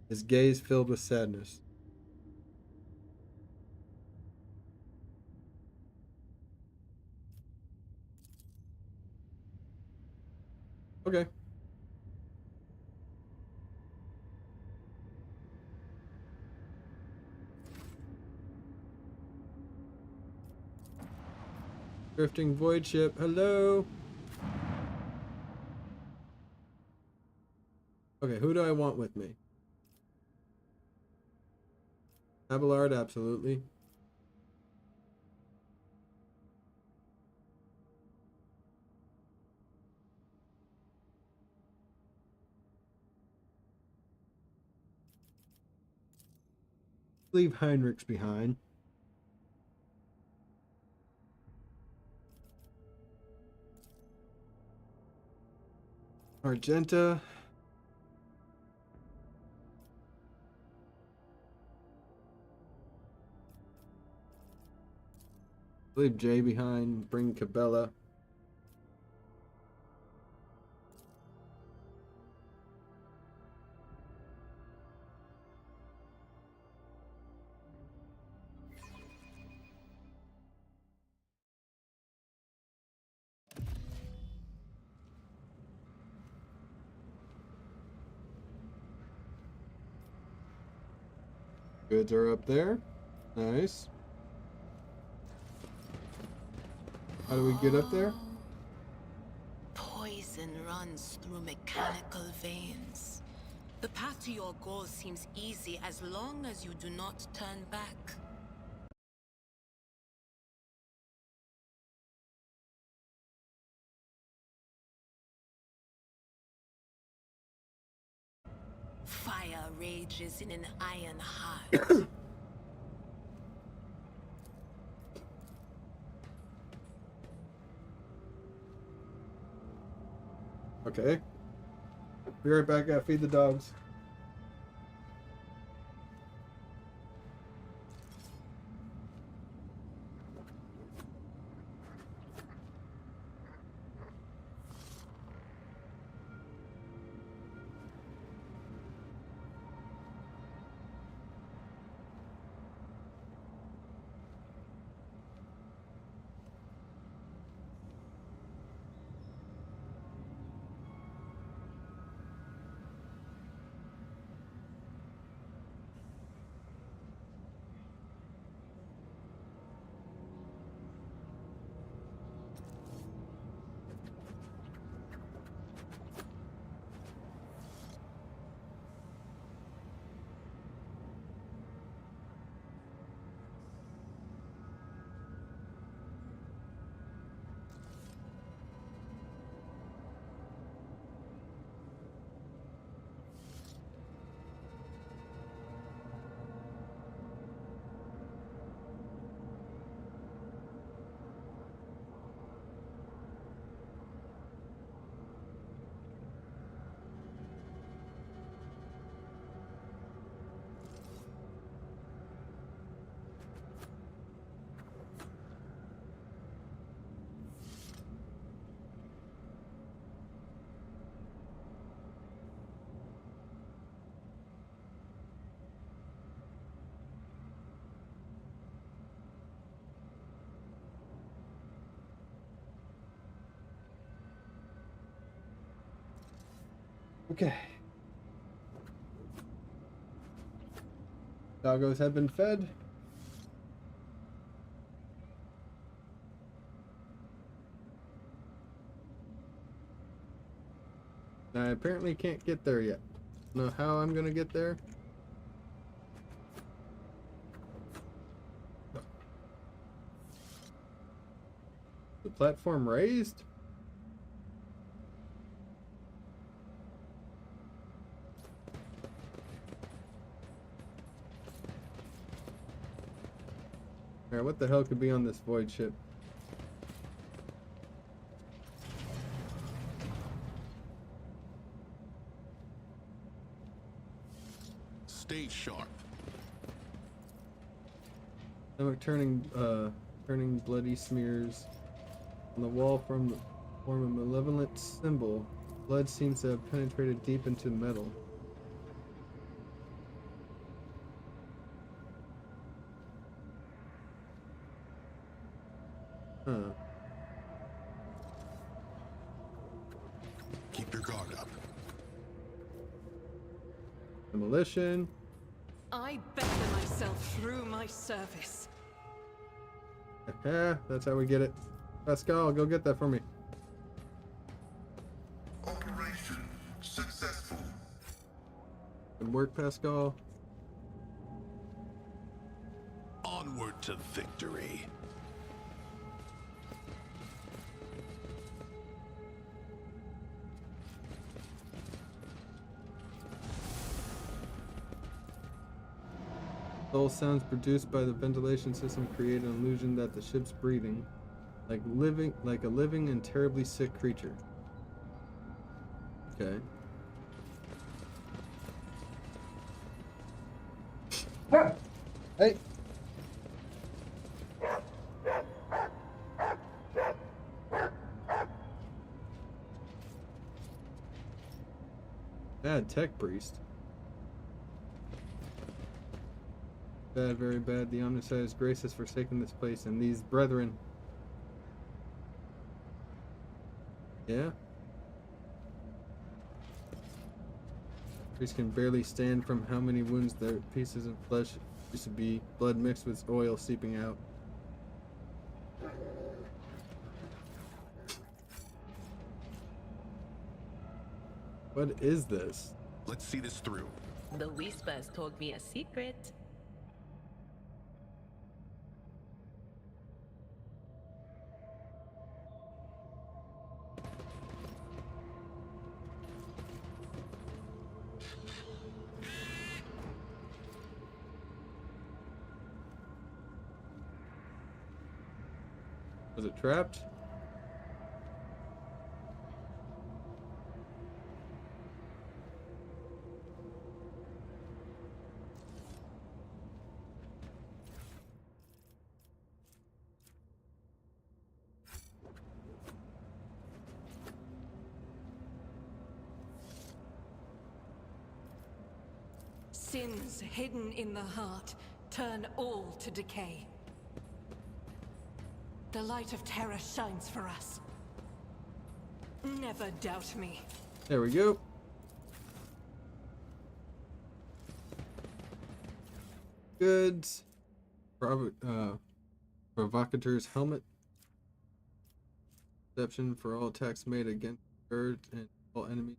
his gaze filled with sadness. Okay. Drifting void ship, hello. Okay, who do I want with me? Abelard, absolutely. Leave Heinrichs behind. Argenta. Leave Jay behind. Bring Cabela. Goods are up there. Nice. How do we get up there? Poison runs through mechanical veins. The path to your goal seems easy as long as you do not turn back. Fire rages in an iron heart. Okay. Be right back. Gotta feed the dogs. Okay. Doggos have been fed. I apparently can't get there yet. Don't know how I'm gonna get there. The platform raised? Alright, what the hell could be on this void ship? Stay sharp. Stomach turning bloody smears on the wall form a malevolent symbol. Blood seems to have penetrated deep into metal. Huh. Keep your guard up. Demolition. I better myself through my service. That's how we get it. Pascal, go get that for me. Operation successful. Good work, Pascal. Onward to victory. Dull sounds produced by the ventilation system create an illusion that the ship's breathing, like a living and terribly sick creature. Okay. Hey. Bad tech priest. Bad, very bad. The Omnissiah's grace has forsaken this place, and these brethren. Yeah? Priest can barely stand from how many wounds their pieces of flesh used to be, blood mixed with oil seeping out. What is this? Let's see this through. The Whispers told me a secret. Was it trapped? Sins hidden in the heart turn all to decay. The light of terror shines for us. Never doubt me. There we go. Good. Provocateur's helmet. Deception for all attacks made against birds and all enemies.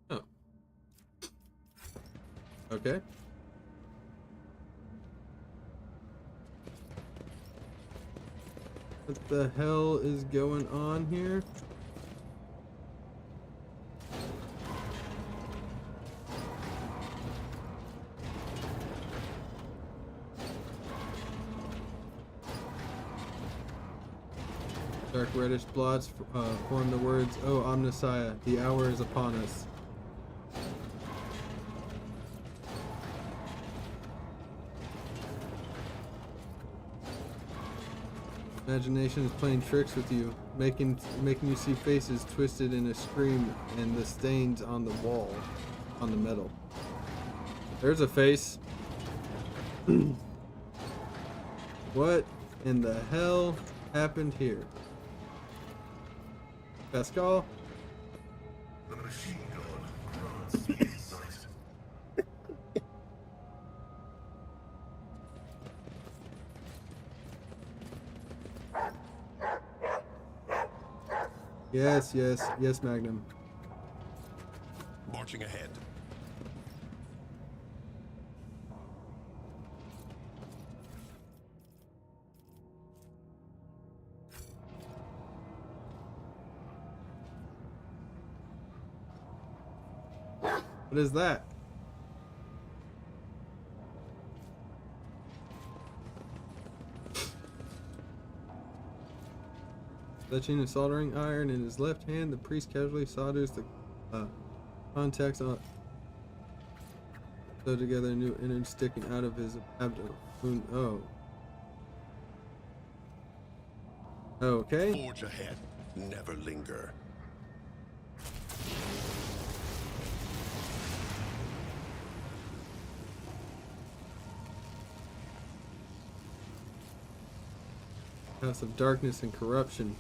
Oh. Okay. What the hell is going on here? Dark reddish blots form the words, "O Omnissiah, the hour is upon us." Imagination is playing tricks with you, making you see faces twisted in a scream and the stains on the wall, on the metal. There's a face. What in the hell happened here? Pascal? The machine gun runs in sight. Yes, yes, yes, Magnum. Marching ahead. What is that? Touching a soldering iron in his left hand, the priest casually solders the contacts on. Sew together a new innard sticking out of his abdomen. Oh. Okay. Forge ahead. Never linger. House of darkness and corruption.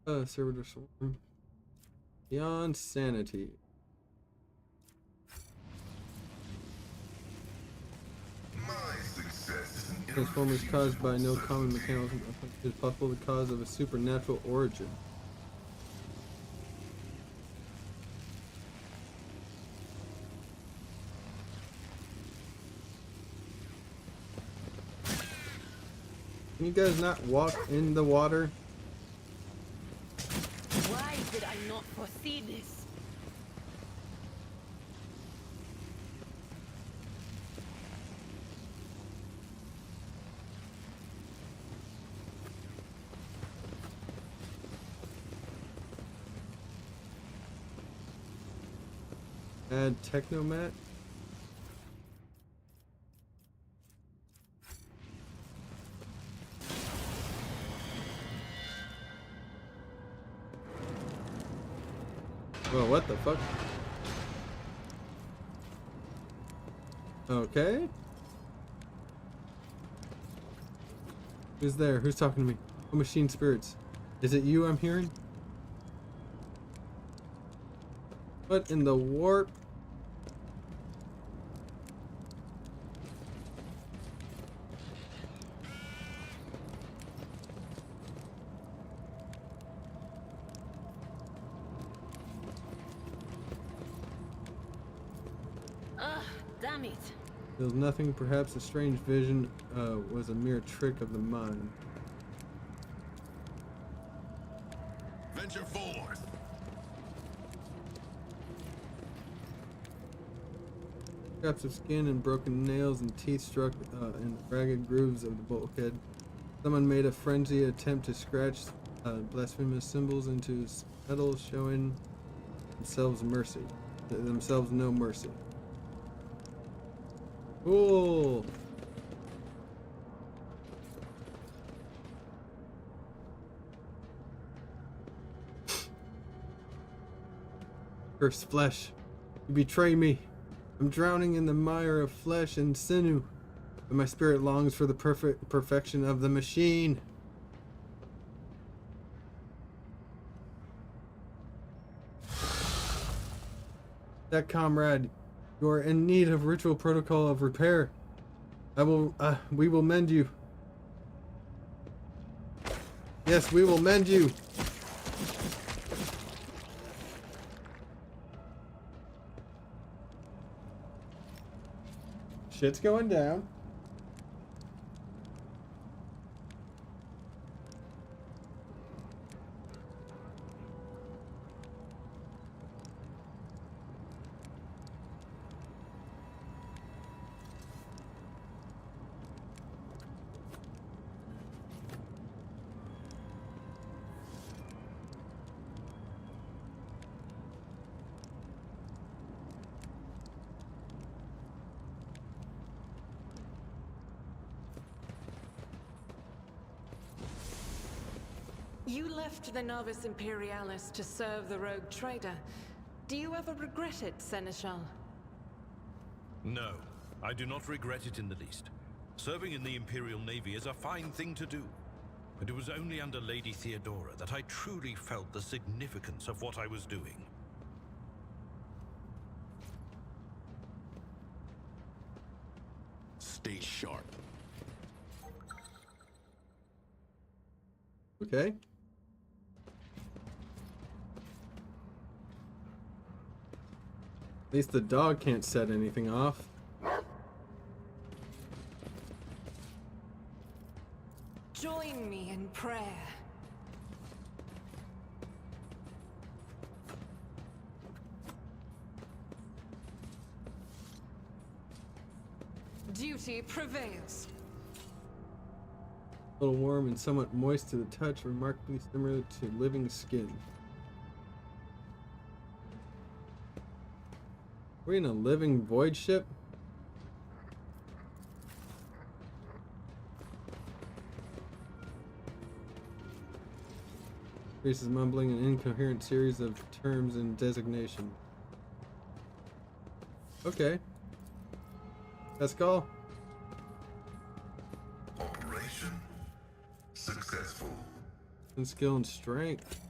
Servitor swarm. Beyond sanity. Transformers caused by no common mechanical is possible the cause of a supernatural origin. Can you guys not walk in the water? Why did I not foresee this? Add Technomat. Well, what the fuck? Okay. Who's there? Who's talking to me? Oh, machine spirits. Is it you I'm hearing? What in the warp? Damn it. There was nothing. Perhaps a strange vision was a mere trick of the mind. Venture forth. Scraps of skin and broken nails and teeth struck in ragged grooves of the bulkhead. Someone made a frenzied attempt to scratch blasphemous symbols into metals, showing themselves no mercy. Cool. Cursed flesh, you betray me. I'm drowning in the mire of flesh and sinew, but my spirit longs for the perfection of the machine. That comrade, you are in need of ritual protocol of repair. We will mend you. Yes, we will mend you. Shit's going down. You left the Navis Imperialis to serve the rogue trader. Do you ever regret it, Seneschal? No, I do not regret it in the least. Serving in the Imperial Navy is a fine thing to do. But it was only under Lady Theodora that I truly felt the significance of what I was doing. Stay sharp. Okay. At least the dog can't set anything off. Join me in prayer. Duty prevails. A little warm and somewhat moist to the touch, remarkably similar to living skin. Are we in a living void ship? Priest is mumbling an incoherent series of terms and designation. Okay. Pascal? Operation successful. And skill and strength.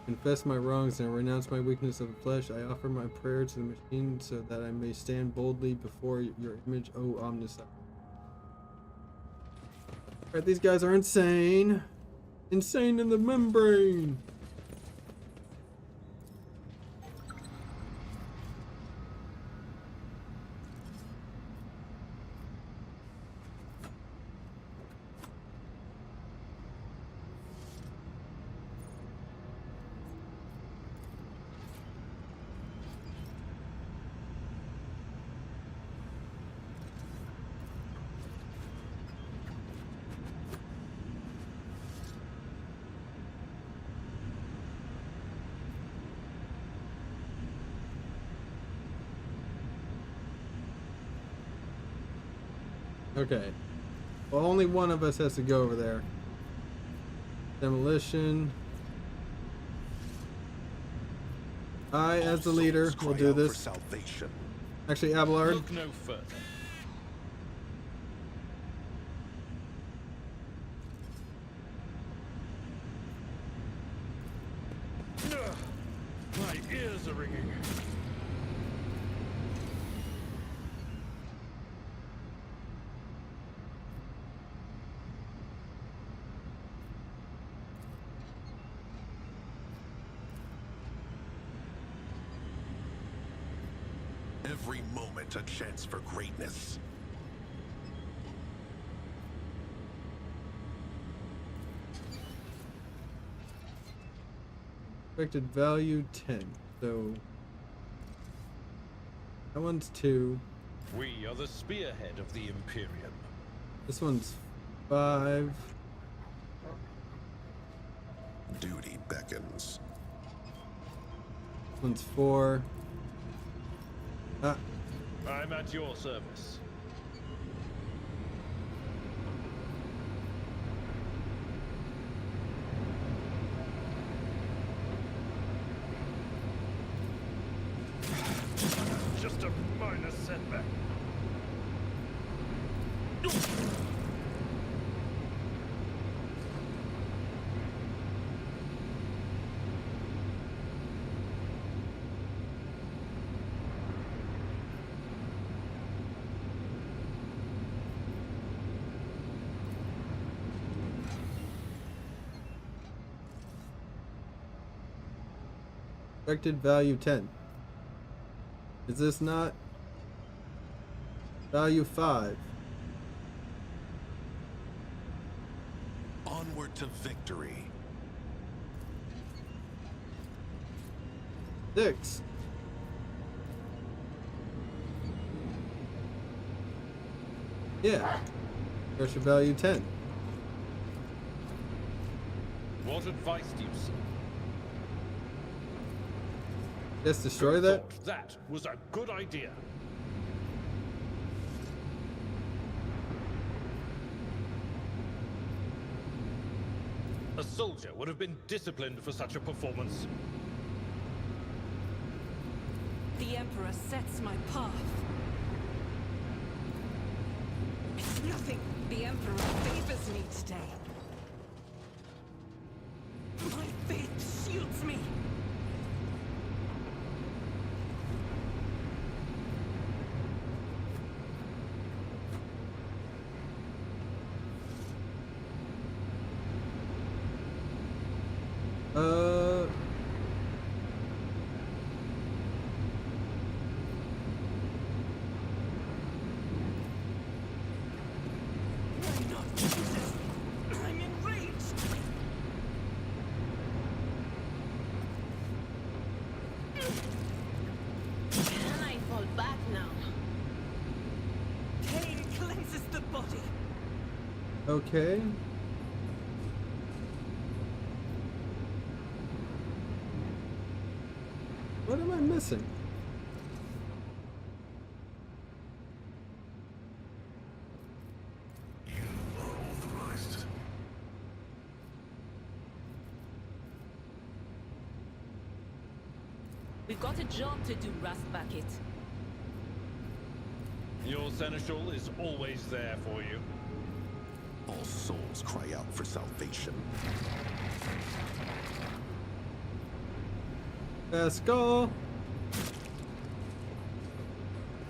confess my wrongs and I renounce my weakness of the flesh. I offer my prayer to the machine so that I may stand boldly before your image, O Omniscient. Alright, these guys are insane. Insane in the membrane. Okay. Well, only one of us has to go over there. Demolition. I, as the leader, will do this. Actually, Abelard. Look no further. My ears are ringing. Every moment a chance for greatness. Expected value 10. So that one's 2. We are the spearhead of the Imperium. This one's 5. Duty beckons. This one's 4. Ah, I'm at your service. Just a minor setback. expected value 10. Is this not value 5? Onward to victory. 6. Yeah. There's your value 10. What advice do you see? Just destroy that? Thought that was a good idea. A soldier would have been disciplined for such a performance. The Emperor sets my path. It's nothing. The Emperor favors me today. My faith shields me. Why not Jesus? I'm enraged. Can I fall back now? Pain cleanses the body. Okay. What am I missing? You are authorized. We've got a job to do, Rustbucket. Your seneschal is always there for you. All souls cry out for salvation. Pascal.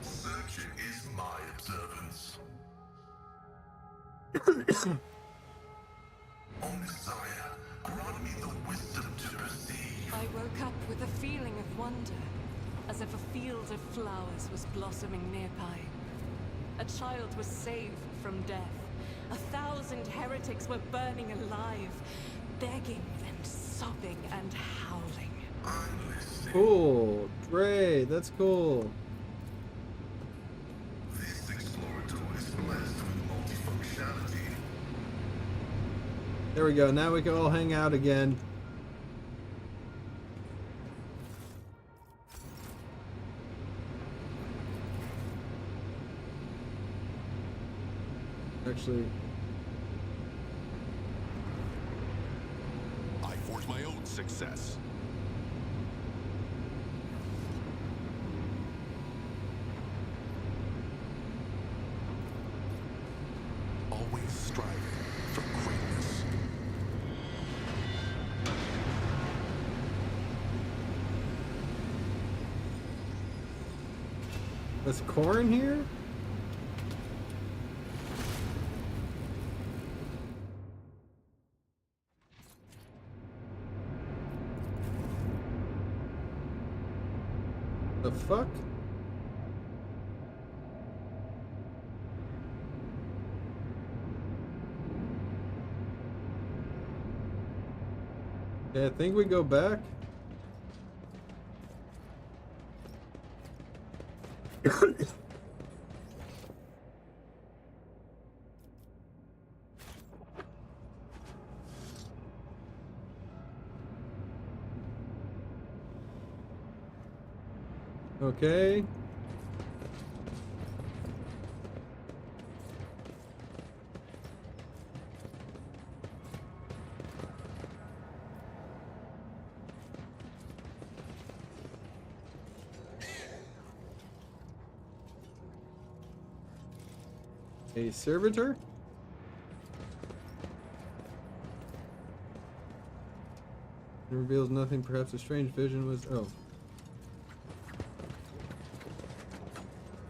Searching is my observance. O Messiah, grant me the wisdom to perceive. I woke up with a feeling of wonder, as if a field of flowers was blossoming nearby. A child was saved from death. 1,000 heretics were burning alive, begging and sobbing and howling. I'm listening. Cool. Great. That's cool. This Explorator is blessed with multifunctionality. There we go. Now we can all hang out again. Actually, I forge my own success. Always striving for greatness. there's corn here? The fuck? Okay, I think we go back. Okay. A servitor? It reveals nothing. Perhaps a strange vision was. Oh.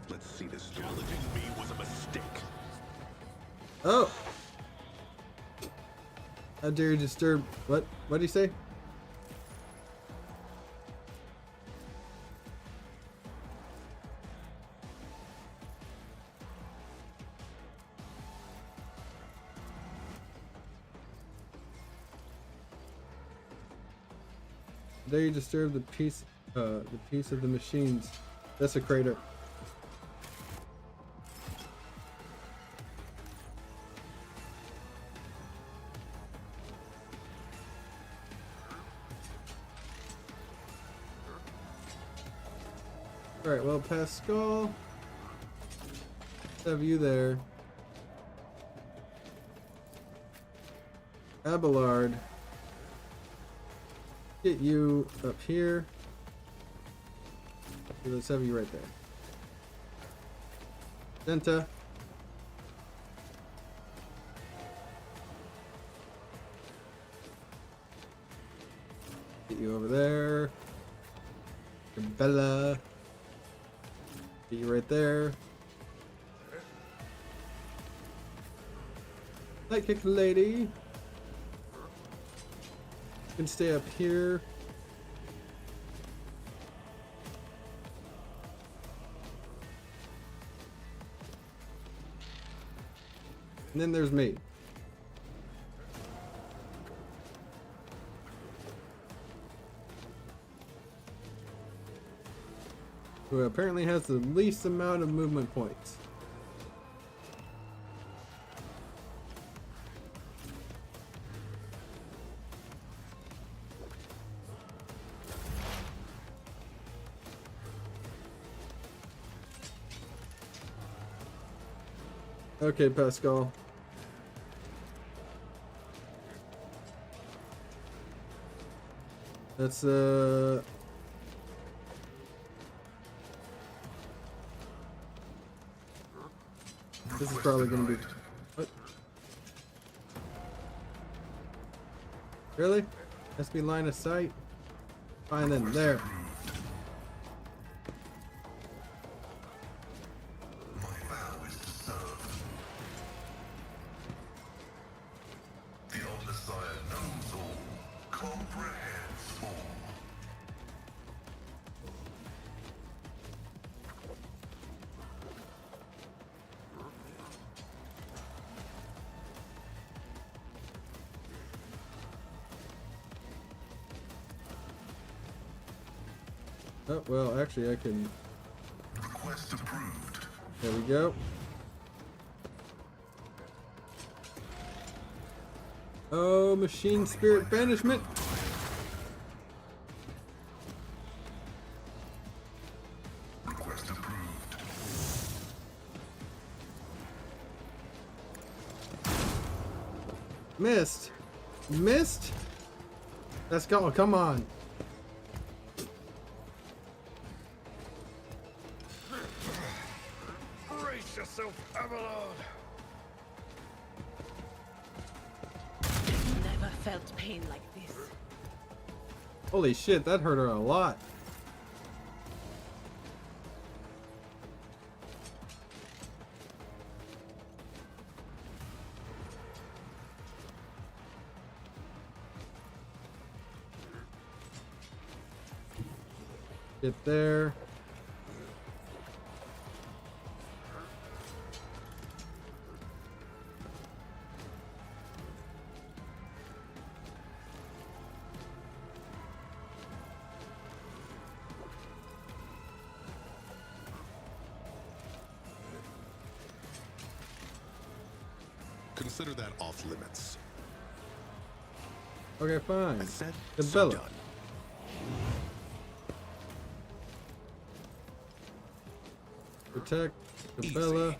Let's see this. Challenging me was a mistake. Oh! How dare you disturb. What? What do you say? Dare you disturb the peace of the machines. Desecrator. Alright, well, Pascal, let's have you there. Abelard, get you up here. Okay, let's have you right there. Denta. Get you over there. Bella. Get you right there. Light kick lady. You can stay up here. And then there's me. Who apparently has the least amount of movement points. Okay, Pascal. That's this is probably gonna be. What? Really? Has to be line of sight. Fine then, there. My vow is to serve. The Old Messiah knows all, comprehends all. Oh, well, actually I can... Request approved. There we go. Oh, machine spirit banishment. Request approved. Missed. Missed? Let's go. Come on. Brace yourself, Avalon. Never felt pain like this. Holy shit, that hurt her a lot. Get there. Consider that off limits. Okay, fine. I said, The so Bella. done. Protect the Easy. Bella.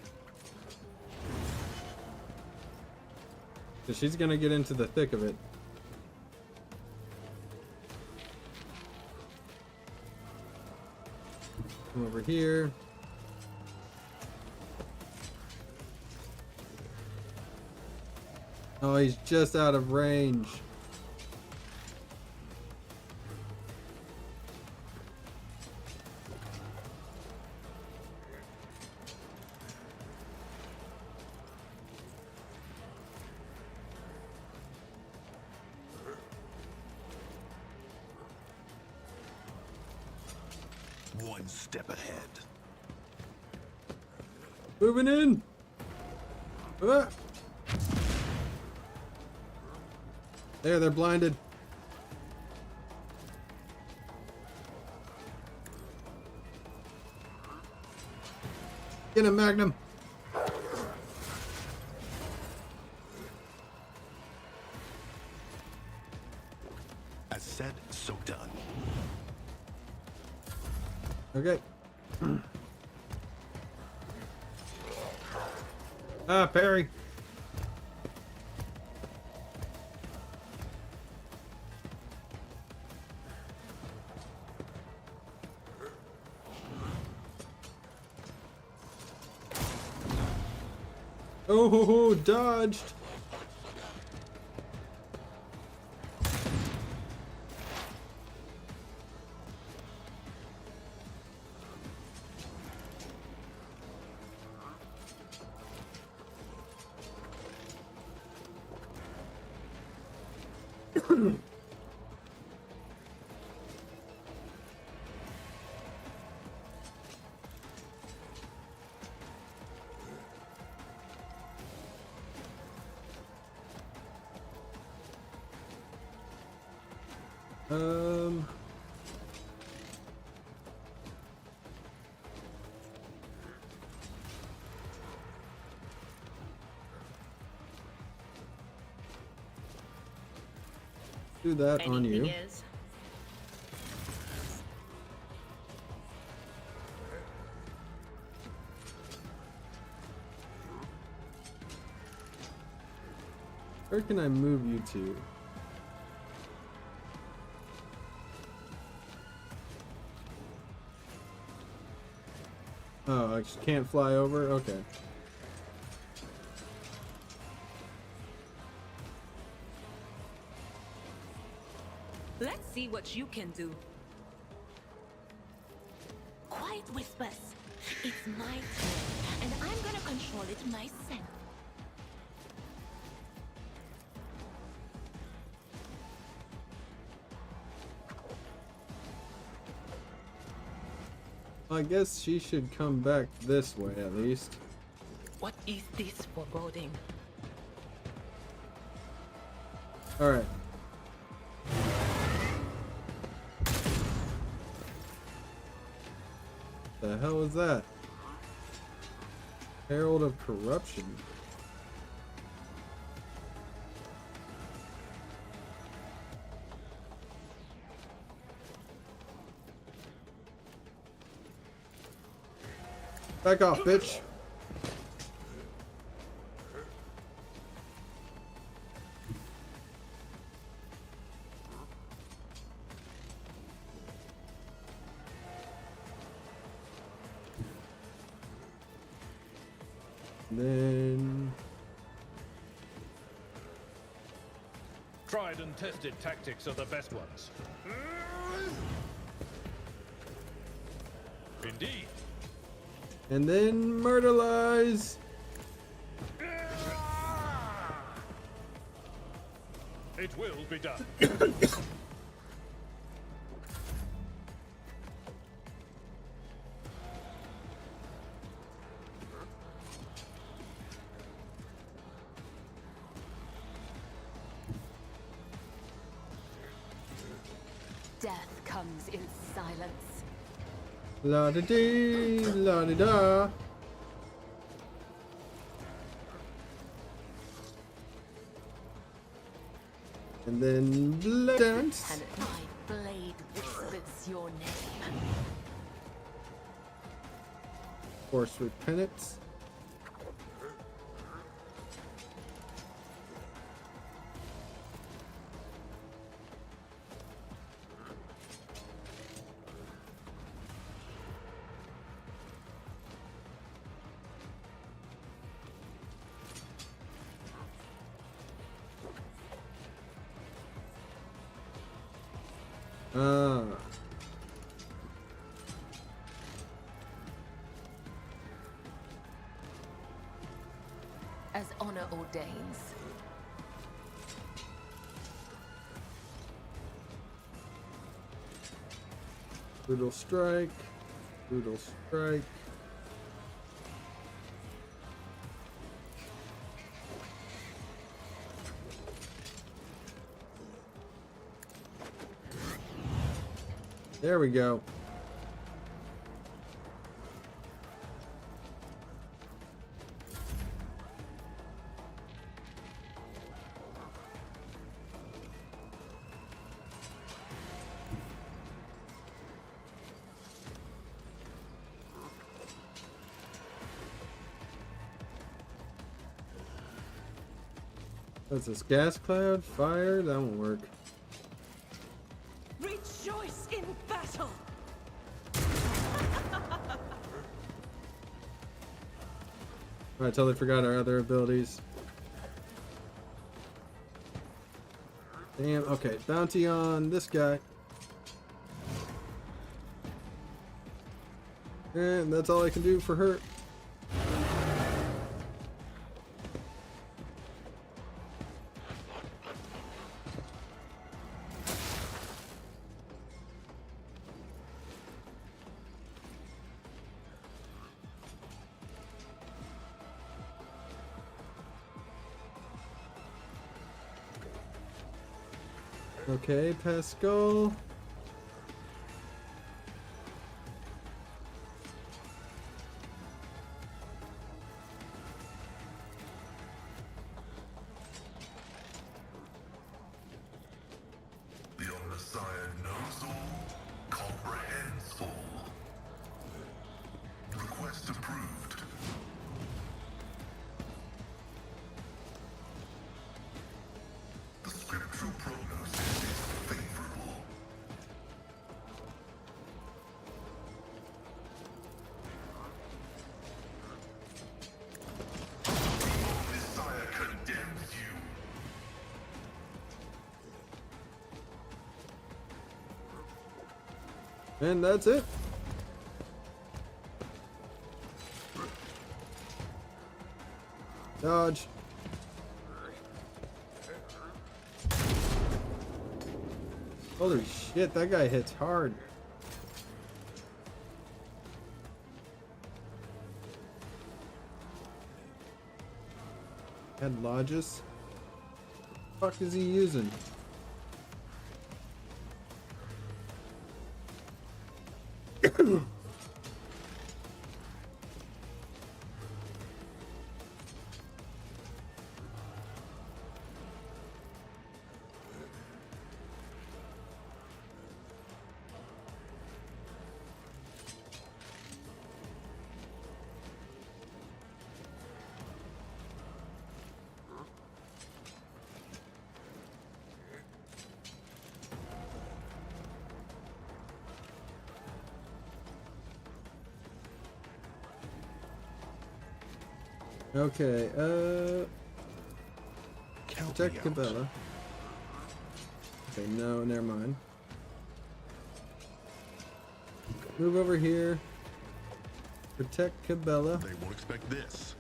So she's gonna get into the thick of it. Come over here. Oh, he's just out of range. One step ahead. Moving in. Ah. There, they're blinded. Get him, Magnum. As said, so done. Okay. Ah, parry. Oh, dodged. Um. Do that on you. Is. Where can I move you to? Oh, I just can't fly over? Okay. Let's see what you can do. quiet whispers. It's my turn, and I'm gonna control it myself. I guess she should come back this way at least. What is this foreboding? Alright. The hell is that? Herald of Corruption. Back off, bitch. Then Tried and tested tactics are the best ones. Indeed. and then murderlize. It will be done. Death comes in silence. La da dee, la da da. And then blood dance. And my blade whispers your name. Force with penance. As honor ordains. Brutal strike. Brutal strike. There we go. What's this? Gas cloud? Fire? That won't work. Rejoice in battle! I totally forgot our other abilities. Damn, okay. Bounty on this guy. And that's all I can do for her. Okay, Pascal. The Messiah knows all, comprehends all. Request approved. The scriptural prognosis is favorable. The Messiah condemns you. And that's it. Dodge. Holy shit, that guy hits hard. Head lodges. What the fuck is he using? Okay, protect Cabela. Okay, no, never mind. Move over here. Protect Cabela. They won't expect this.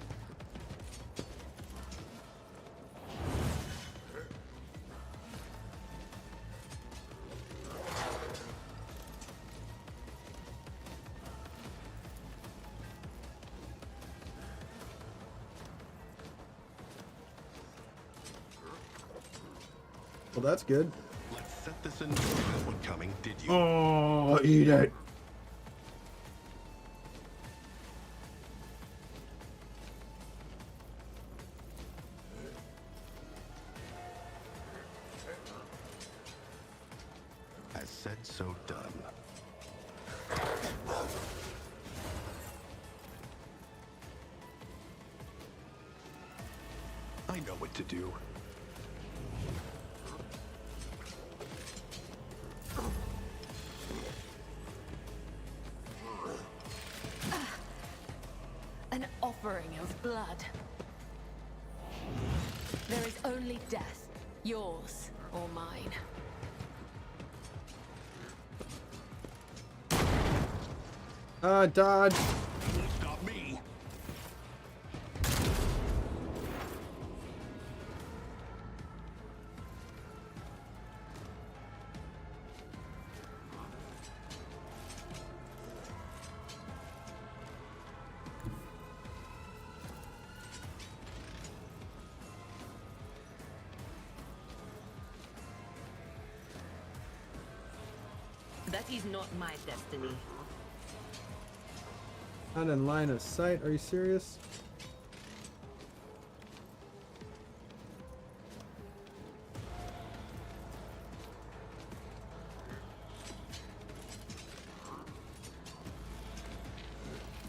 Well, that's good. Let's set this in. One coming, did you? Oh, eat it. As said, so done. I know what to do. An offering of blood. There is only death, yours or mine. Dodge. Won't stop me. That is not my destiny. Not in line of sight. Are you serious?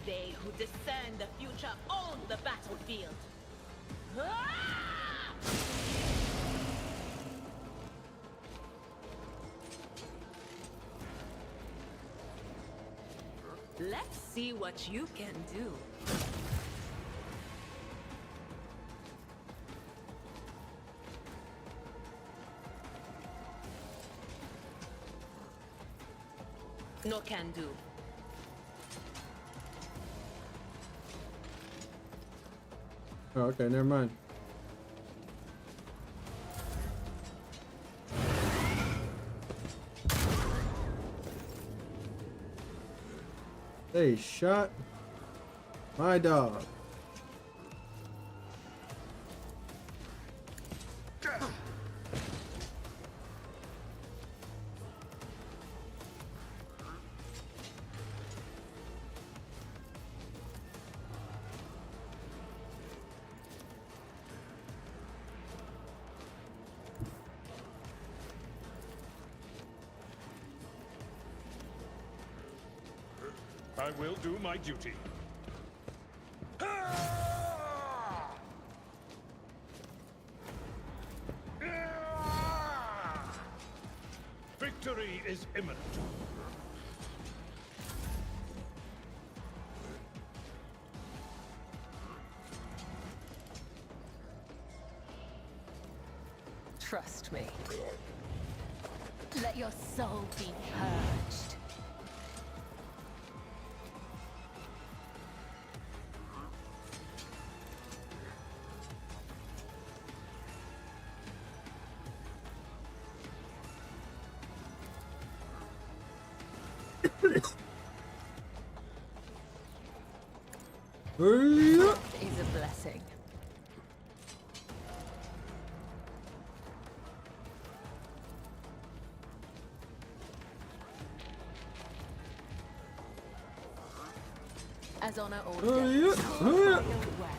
They who discern the future own the battlefield. Let's see what you can do. No can do. Oh, okay, never mind. They shot my dog. I will do my duty. Victory is imminent. Trust me. Let your soul be purged. Hurry up. Is a blessing. As honor or Hurry up. death, Hurry up. web.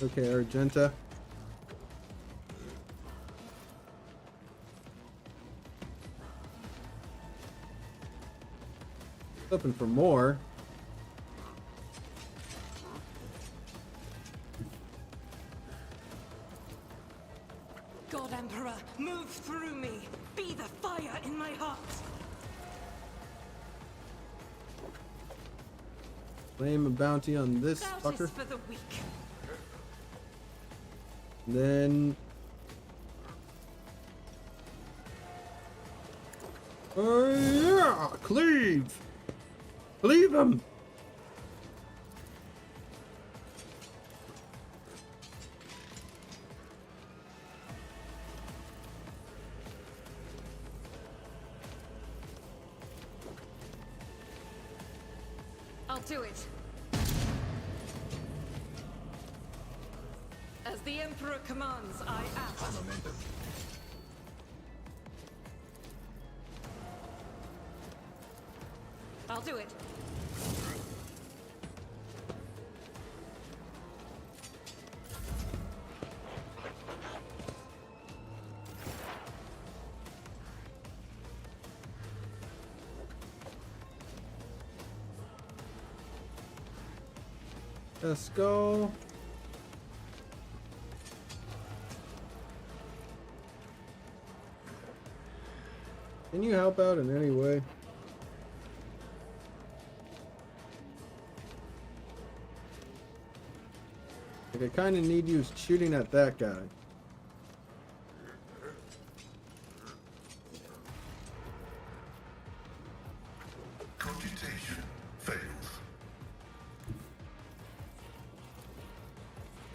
Okay, Argenta. Hoping for more. God Emperor, move through me. Be the fire in my heart. Claim a bounty on this That fucker. is for the weak. Then. Yeah! Cleave! Cleave him! I'll do it. As the Emperor commands, I act. I'll do it. Let's go. Can you help out in any way? Like, I kind of need you shooting at that guy. Computation fails.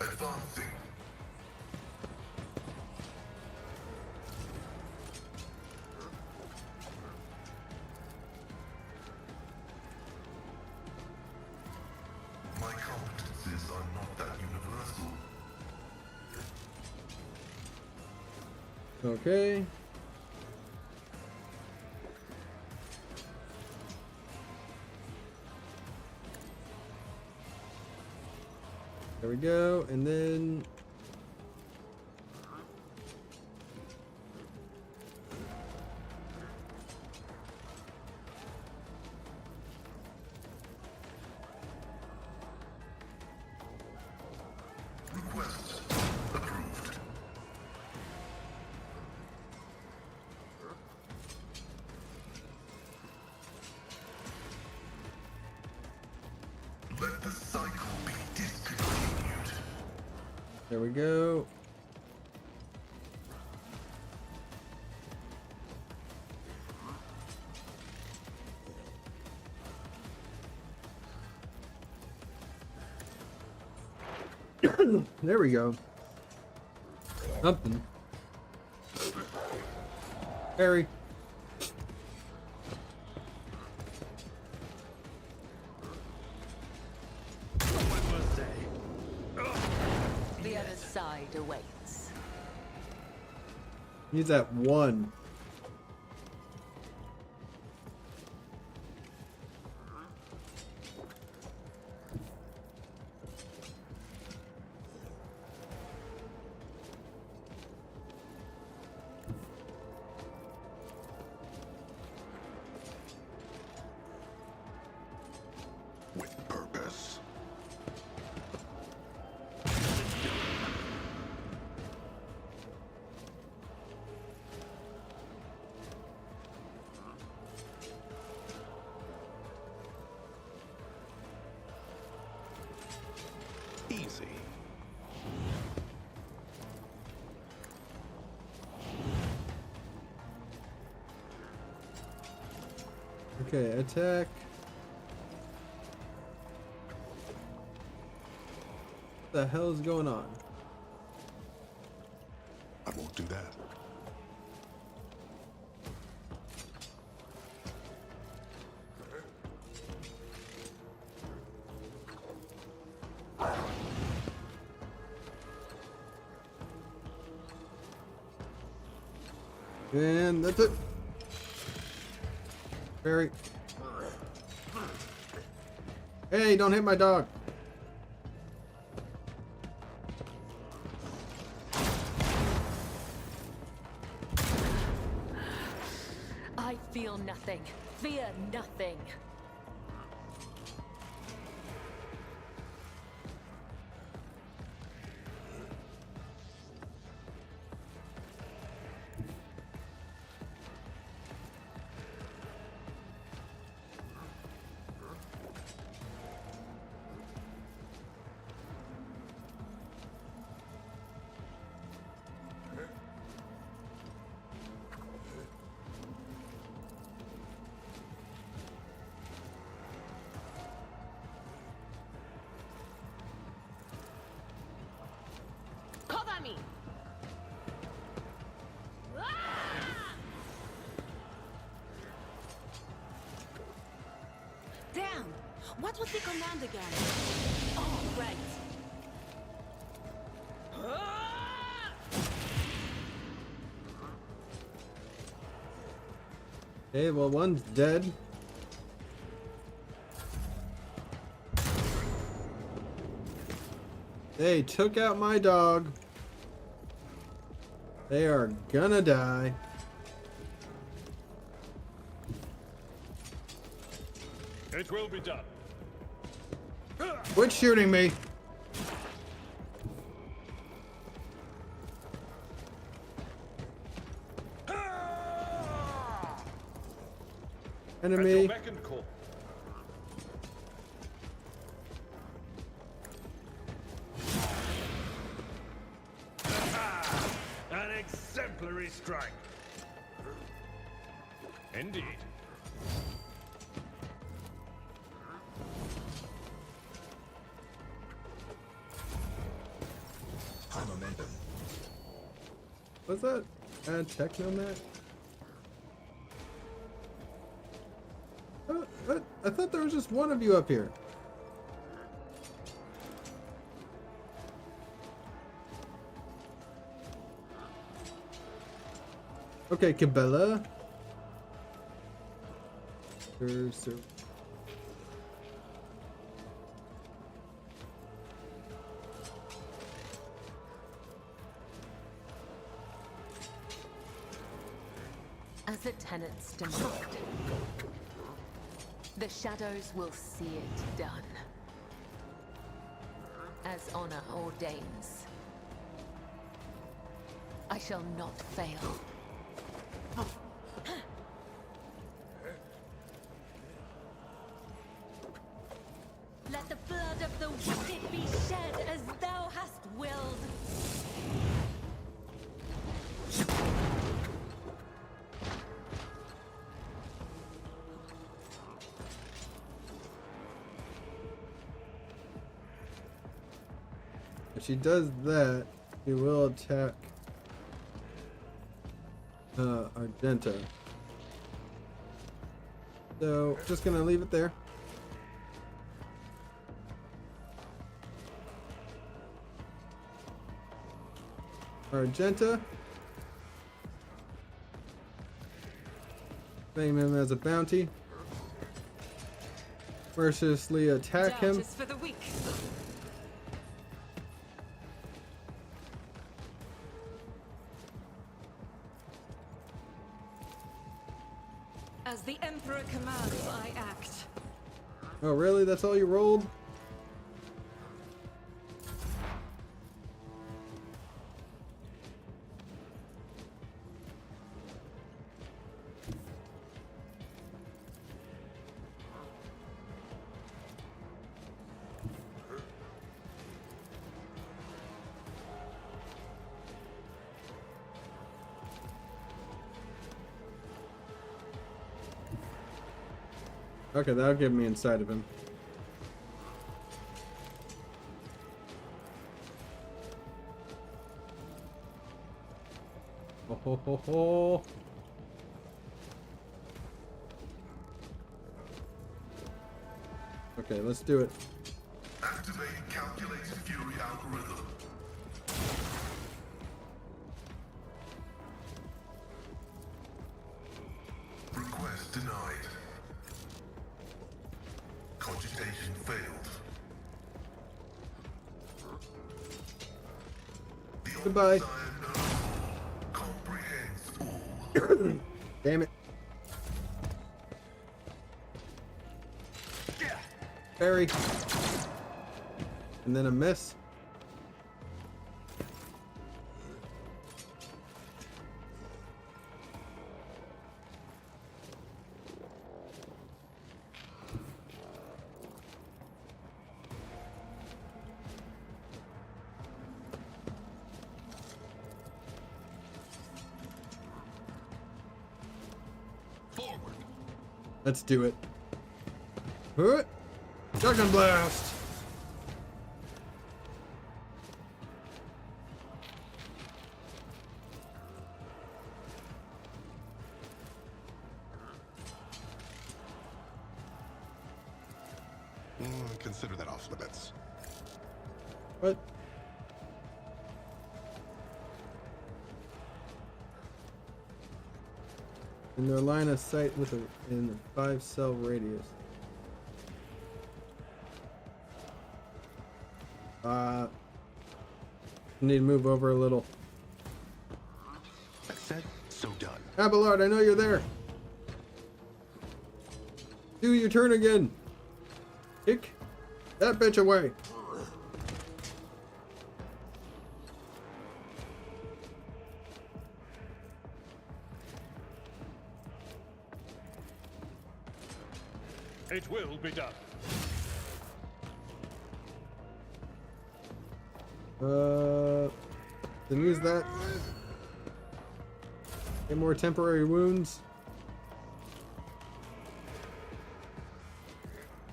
Advancing. My competencies are not that universal. Okay. There we go, and then Request approved. Let the cycle be discontinued. there we go. There we go. Something. Harry. The other side awaits. Use that one. With purpose. Easy. Okay, attack. What the hell is going on? won't do that. And that's it. Barry. Hey, don't hit my dog. I feel nothing. Fear nothing. Cover me! Damn! What was the command again? Oh, right. Okay, well, one's dead. They took out my dog. They are gonna die. It will be done. Quit shooting me. At your Enemy. beck and call. An exemplary strike. Indeed. High momentum. What's that? Technomat? I thought there was just one of you up here. Okay, Cabela. Sir. As the tenants demand, the shadows will see it done. As honor ordains, I shall not fail. Let the blood of the wicked be shed as thou hast willed. If she does that, she will attack Argenta. So, just gonna leave it there. Argenta. Claim him as a bounty. Mercilessly attack him. Justice for the weak. As the Emperor commands, I act. Oh, really? That's all you rolled? Okay, that'll get me inside of him. ho ho. Okay, let's do it. Activate calculate fury algorithm. Request denied. Cogitation failed. The Goodbye. comprehends all. Damn it. Parry. And then a miss. Forward. Let's do it. Huh? Shotgun blast. Consider that off limits. What? In their line of sight with in a 5-cell radius. Need to move over a little. Said, so done. Abelard, I know you're there. Do your turn again. Kick that bitch away. It will be done. Then use that. Get more temporary wounds.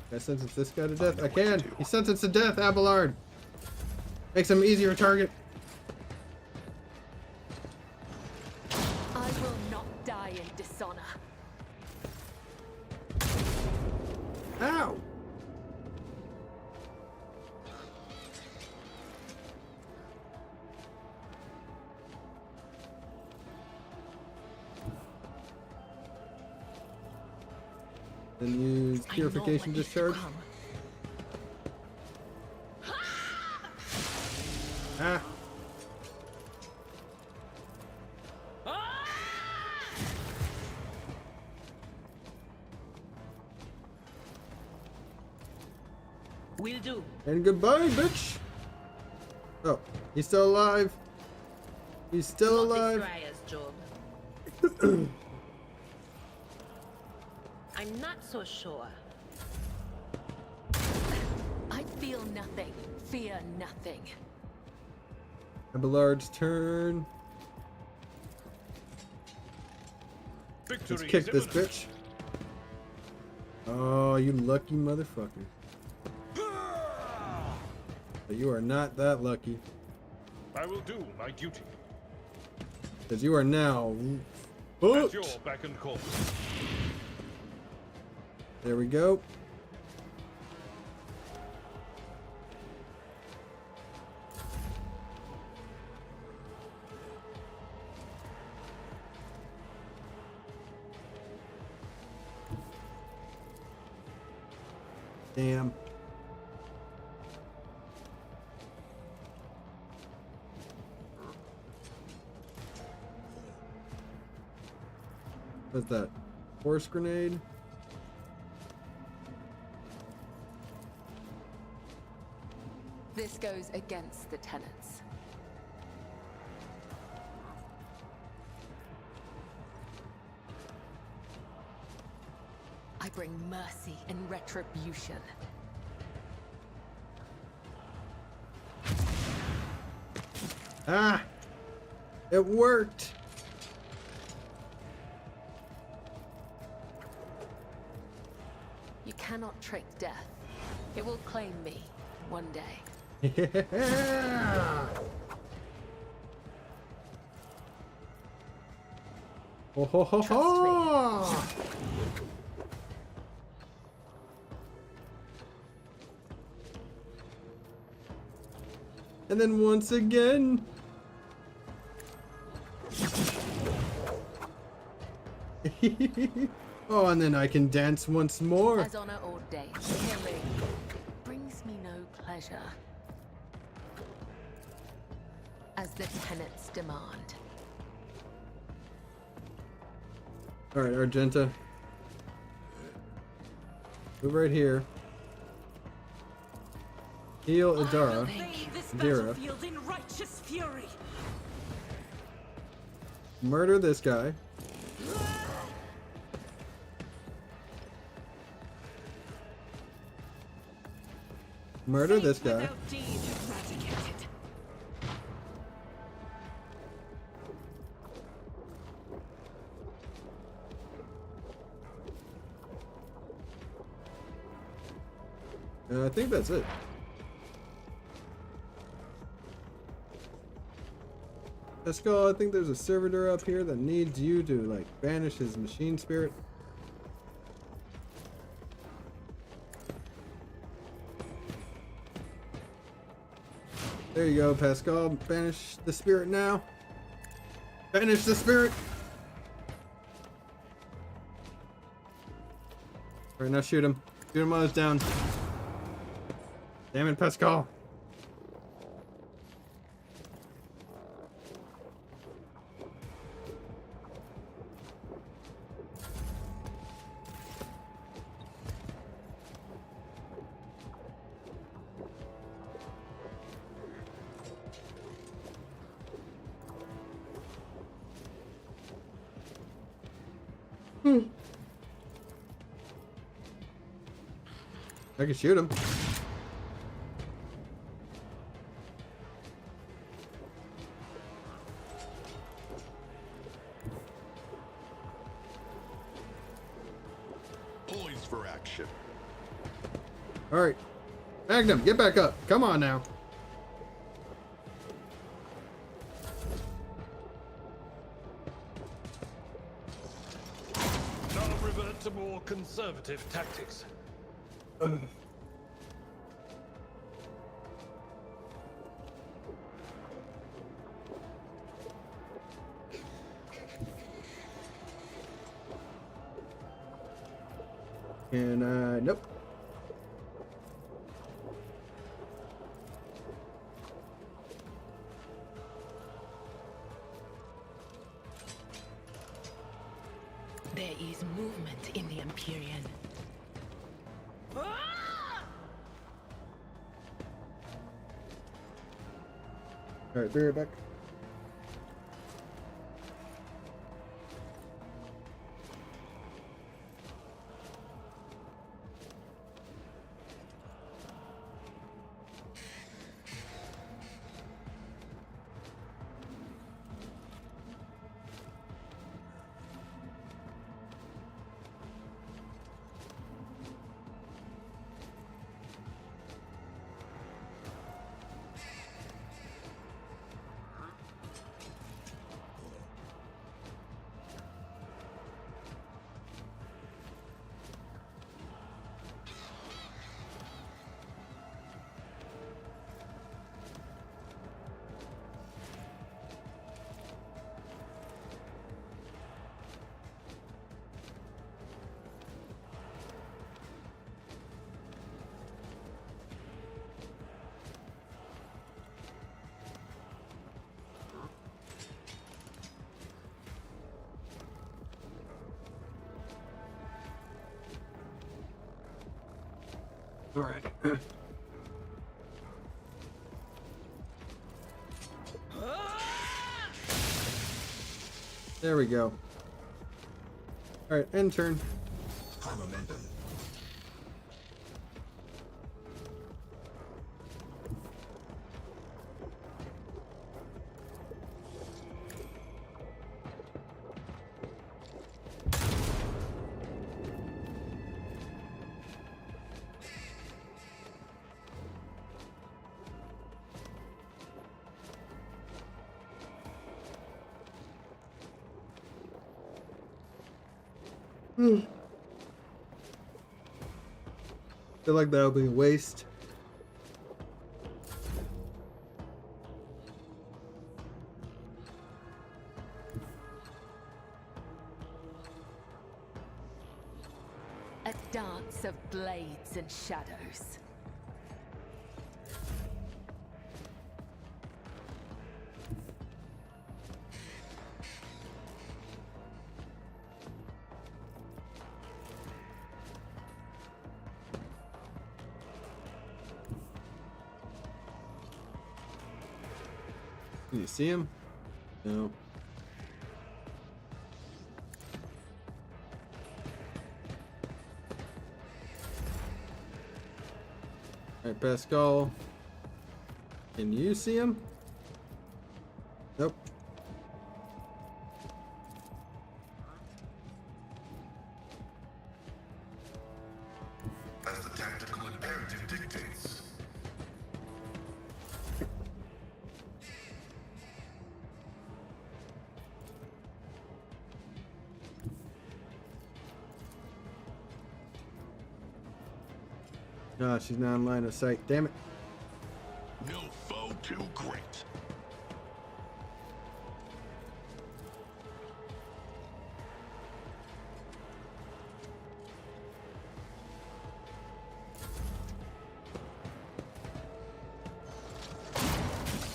Can I sentence this guy to death? I can. He's sentenced to death, Abelard. Makes him easier to target. I will not die in dishonor. Ow! Then use purification discharge. Ah! Will do. And goodbye, bitch! Oh, he's still alive. He's still alive. I'm not so sure. I feel nothing. Fear nothing. Abelard's turn. Victory Let's kick is this imminent. bitch. Oh, you lucky motherfucker. But you are not that lucky. I will do my duty. Because you are now At hooked. your beck and call. There we go. Damn. What's that? Force grenade? This goes against the tenets. I bring mercy and retribution. Ah! It worked! You cannot trick death. It will claim me one day. Yeah! Ho ho ho ho! And then once again. Oh, and then I can dance once more. As honor ordained, killing brings me no pleasure. As the tenets demand. Alright, Argenta. Move right here. Heal Adara. Adira. In righteous fury. Murder this guy. Murder this guy. I think that's it. Pascal, I think there's a servitor up here that needs you to, like, banish his machine spirit. There you go, Pascal. Banish the spirit now. Banish the spirit! Alright, now shoot him. Shoot him while he's down. Damn it, Pascal. I can shoot him. Poised for action. All right, Magnum, get back up. Come on now. Now revert to more conservative tactics. And nope. There is movement in the Empyrean. All right, be right back. All right. There we go. All right, end turn. High momentum. Feel like that'll be a waste. A dance of blades and shadows. Can you see him? No. Alright, Pascal. Can you see him? Nope. As the tactical imperative dictates. Ah, she's not in line of sight. Damn it. No foe too great.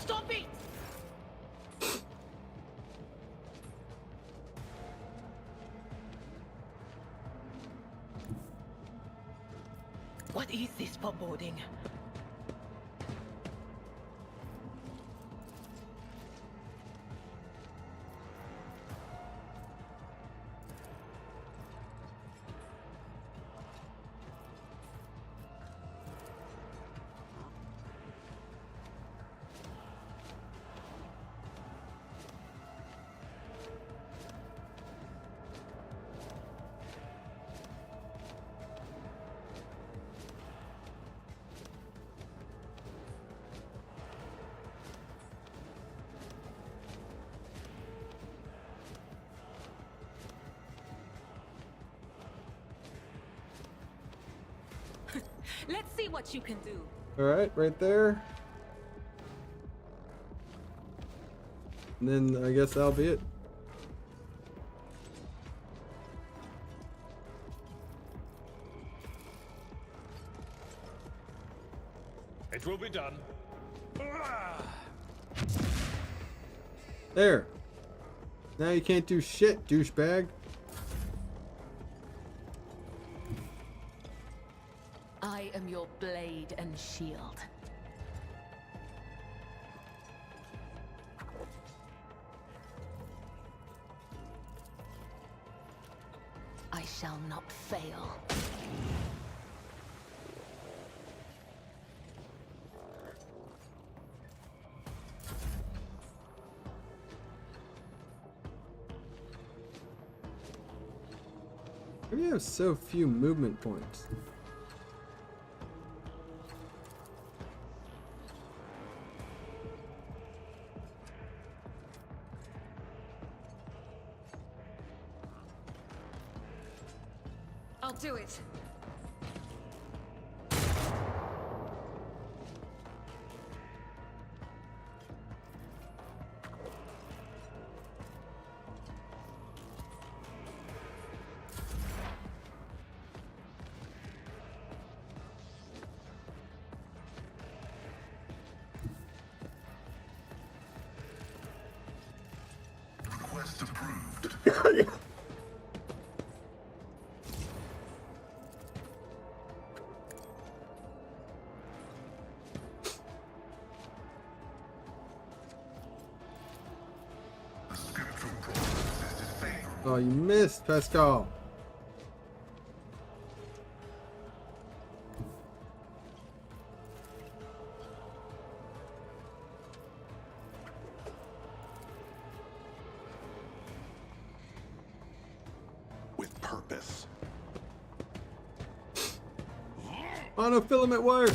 Stop it! What is this foreboding? Let's see what you can do. Alright, right there. And then I guess that'll be it. It will be done. There. Now you can't do shit, douchebag. I am your blade and shield. I shall not fail. Why do you have so few movement points? I'll do it. Request approved. The scriptural process is favorable. Oh, you missed, Pascal. With purpose. Monofilament wire.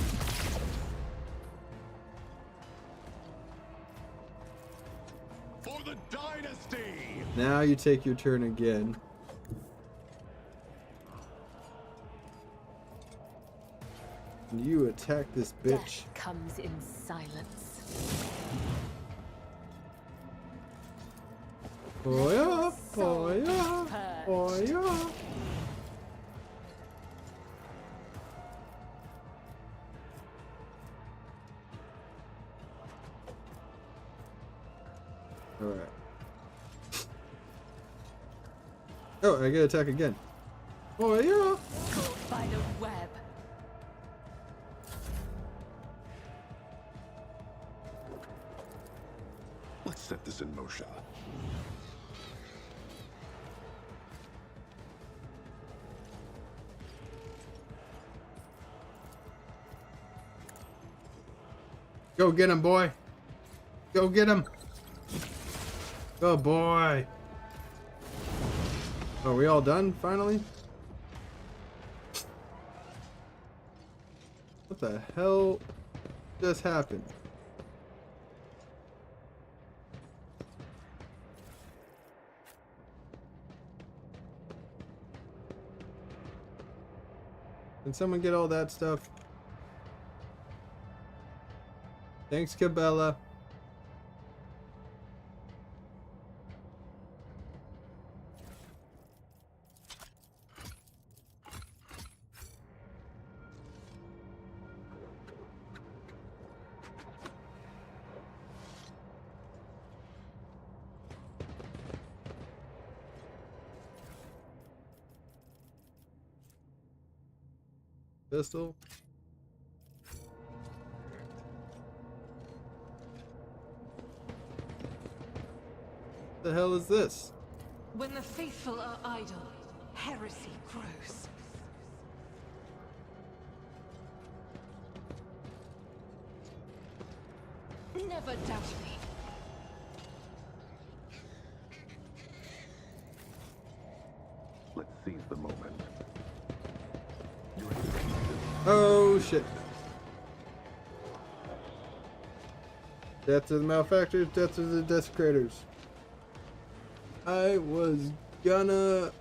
For the dynasty! Now you take your turn again. You attack this bitch. Death comes in silence. Oh yeah, oh yeah, oh yeah. Alright. Oh, I get attack again. Oh yeah. Caught by the web. Let's set this in motion. Go get him, boy. Go get him. Good boy. Are we all done finally? What the hell just happened? Can someone get all that stuff? Thanks, Cabela. Pistol. The hell is this? When the faithful are idle, heresy grows. Never doubt me. Let's seize the moment. Oh shit. Death to the malefactors, death to the desecrators. I was gonna...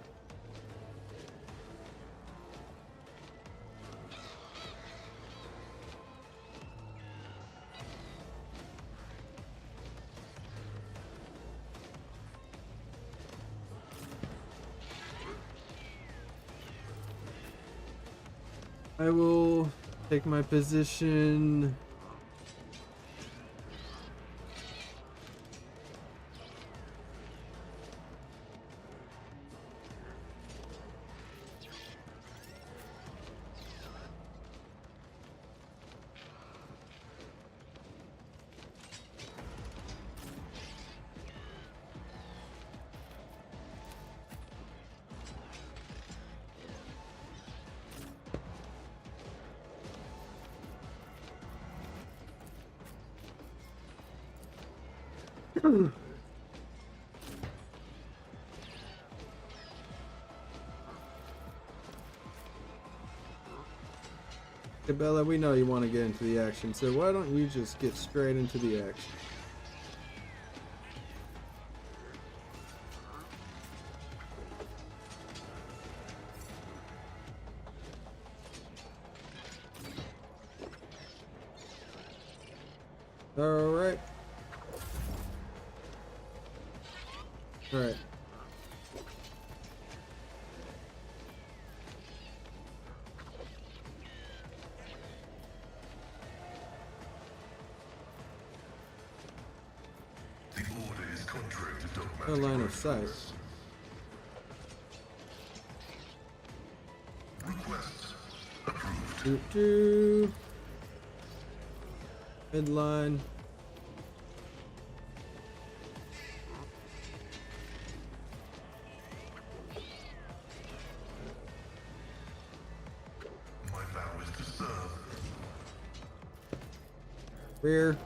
I will take my position. Hey Bella, we know you want to get into the action, so why don't you just get straight into the action? Alright. Alright. No line of sight. Do. Midline. My vow is to serve. Rear.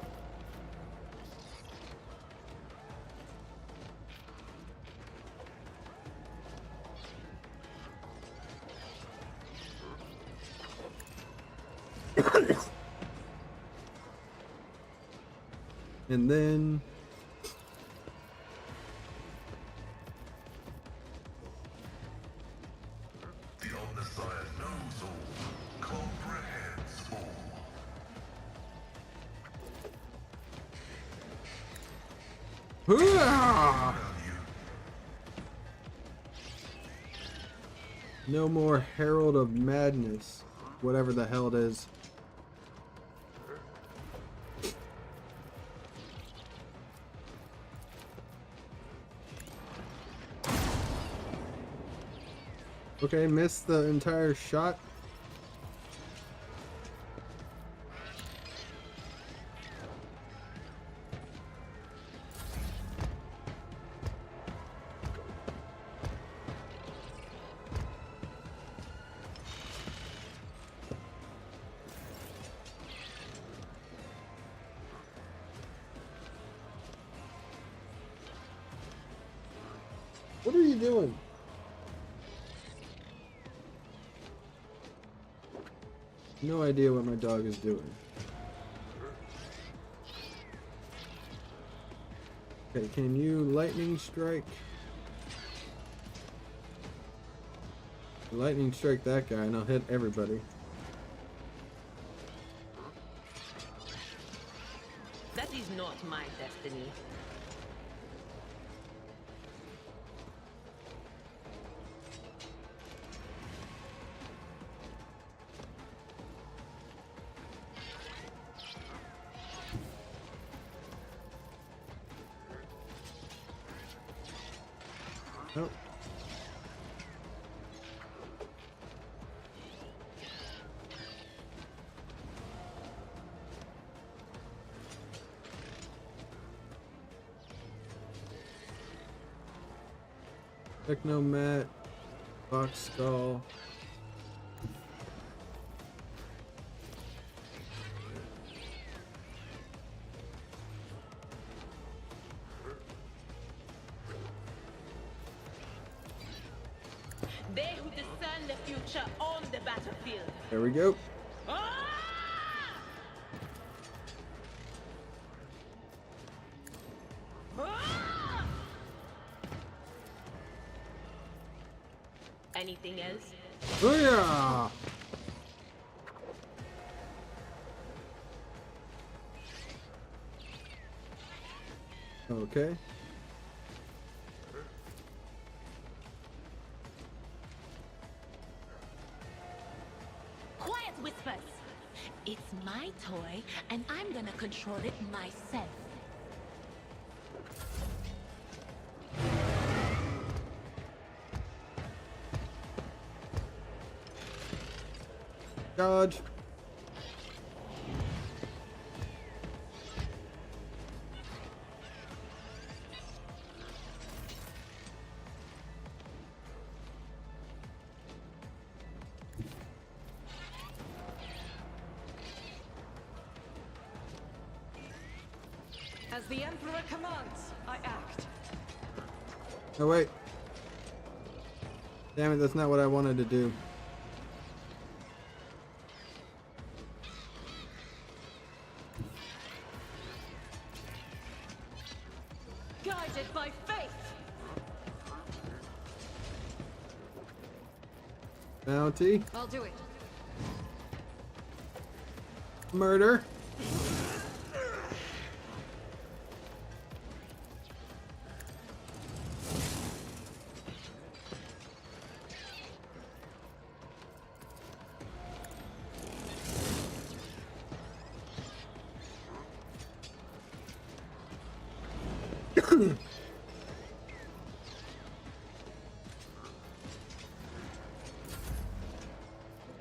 And then The Omnissiah knows all, comprehends all. Hoo-yah! No more Herald of Madness. Whatever the hell it is. Okay, missed the entire shot. What are you doing? No idea what my dog is doing. Okay, can you lightning strike? Lightning strike that guy and I'll hit everybody. That is not my destiny. Oh. Technomat, box skull. They who discern the future on the battlefield. There we go. Anything else? Oh yeah! Okay. Quiet, Whispers! It's my toy, and I'm gonna control it myself. Dodge. As the Emperor commands, I act. Oh wait. Damn it, that's not what I wanted to do. Guided by faith! Bounty. I'll do it. Murder.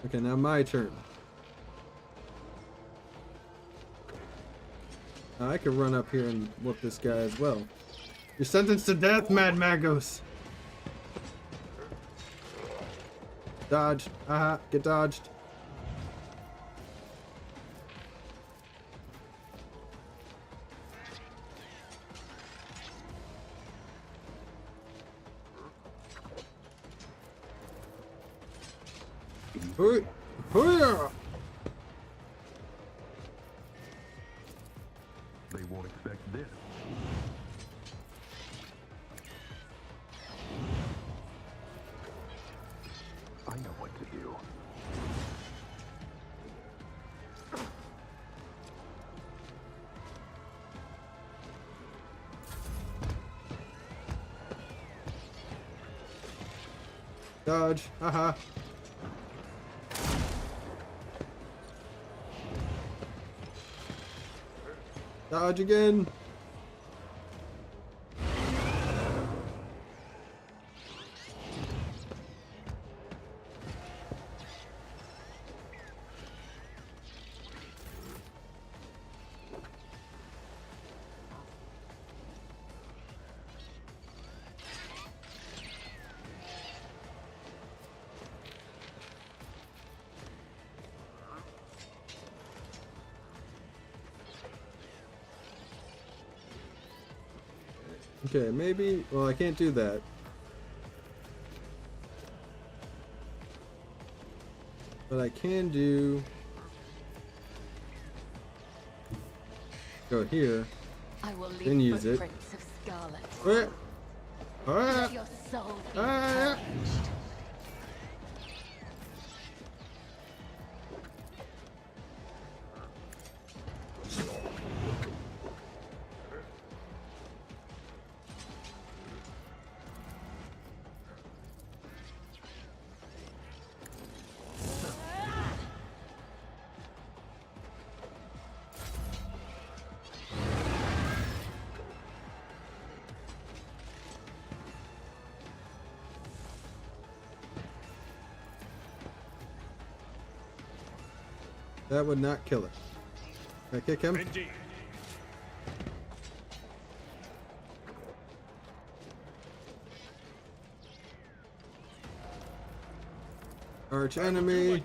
Okay, now my turn. Now I can run up here and whoop this guy as well. You're sentenced to death, Mad Magos! Dodge. Aha, get dodged. Hoo- hoo-yah! They won't expect this. I know what to do. Dodge. Haha. Dodge again. Okay, maybe. Well, I can't do that. But I can do. Go here. I will leave Then use it. footprints of scarlet. Where? Let your soul be purged. That would not kill it. Can I kick him? Indeed. Arch enemy.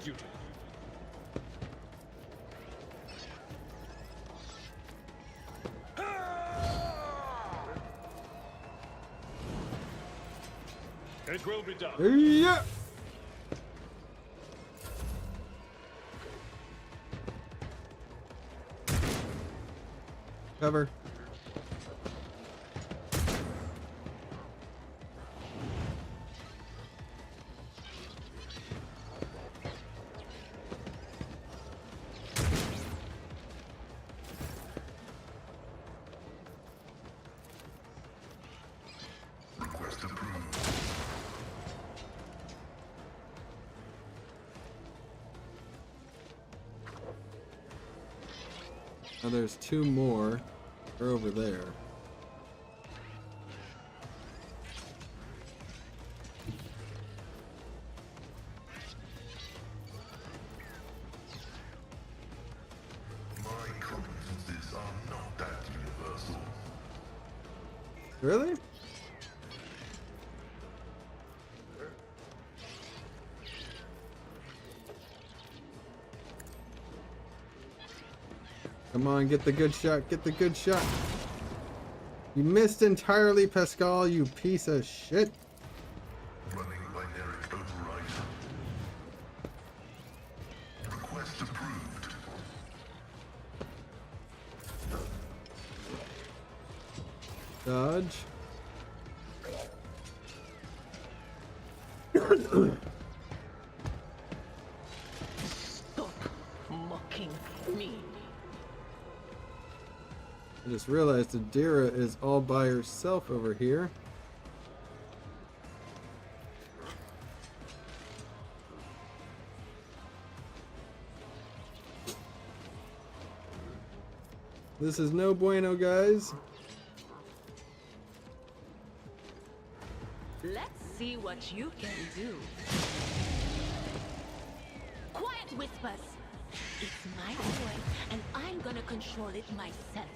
It will be done. Yeah. Cover. Request approved. Now there's two more. They're over there. My competencies are not that universal. Really? Come on, get the good shot, get the good shot. You missed entirely, Pascal, you piece of shit. Running binary override. Request approved. Dodge. Stop mocking me. I just realized Adira is all by herself over here. This is no bueno, guys. Let's see what you can do. Quiet, Whispers. It's my toy, and I'm gonna control it myself.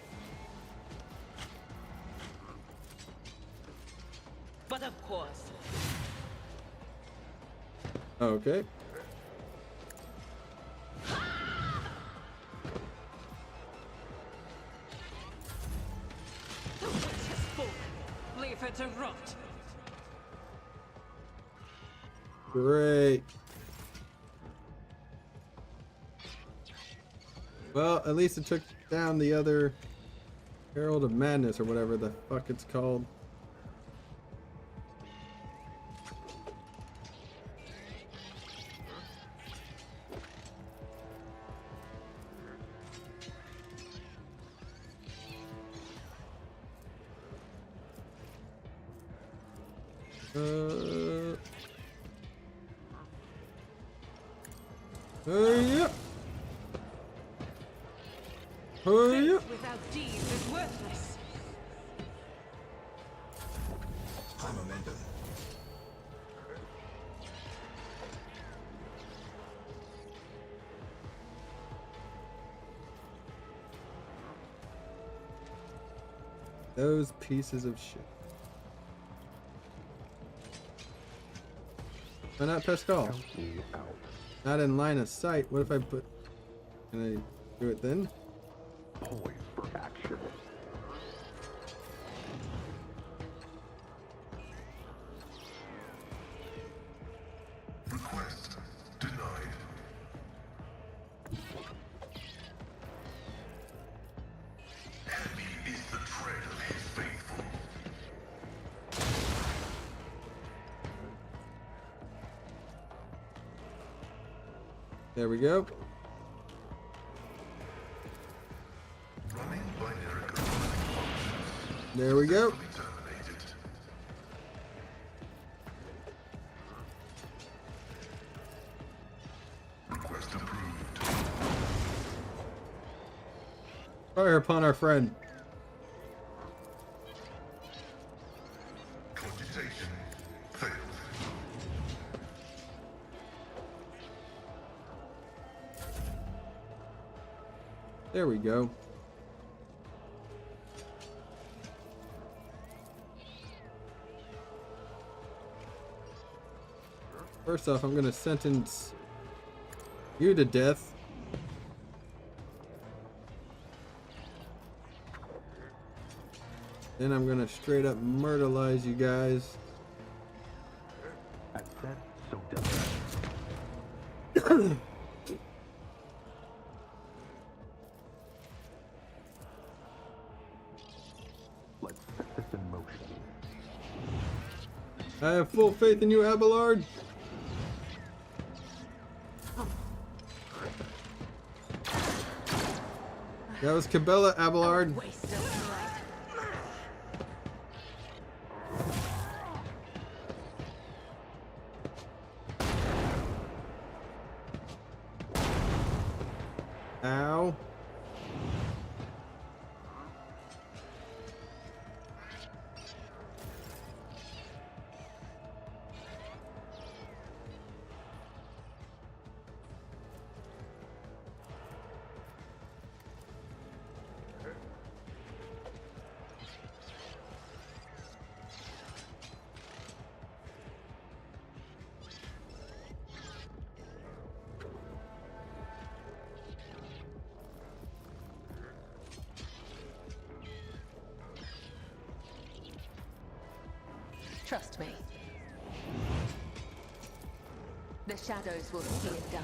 But of course. Okay. The witch has spoken. Leave her to rot. Great. Well, at least it took down the other Herald of Madness or whatever the fuck it's called. Hurry up! Hurry up! Without deeds is worthless. High momentum. Those pieces of shit. Why not Pascal? Not in line of sight. What if I put... Can I do it then? Poised for action. Request denied. Heavy is the tread of his faithful. There we go. Running binary controlling functions. There we go. Terminated. Request approved. Fire upon our friend. Cogitation failed. There we go. First off, I'm gonna sentence you to death. Then I'm gonna straight up murderize you guys. As said, so done. Let's set this in motion. I have full faith in you, Abelard. That was Cabela, Abelard. Waste of life. Ow. Trust me. The shadows will see it done.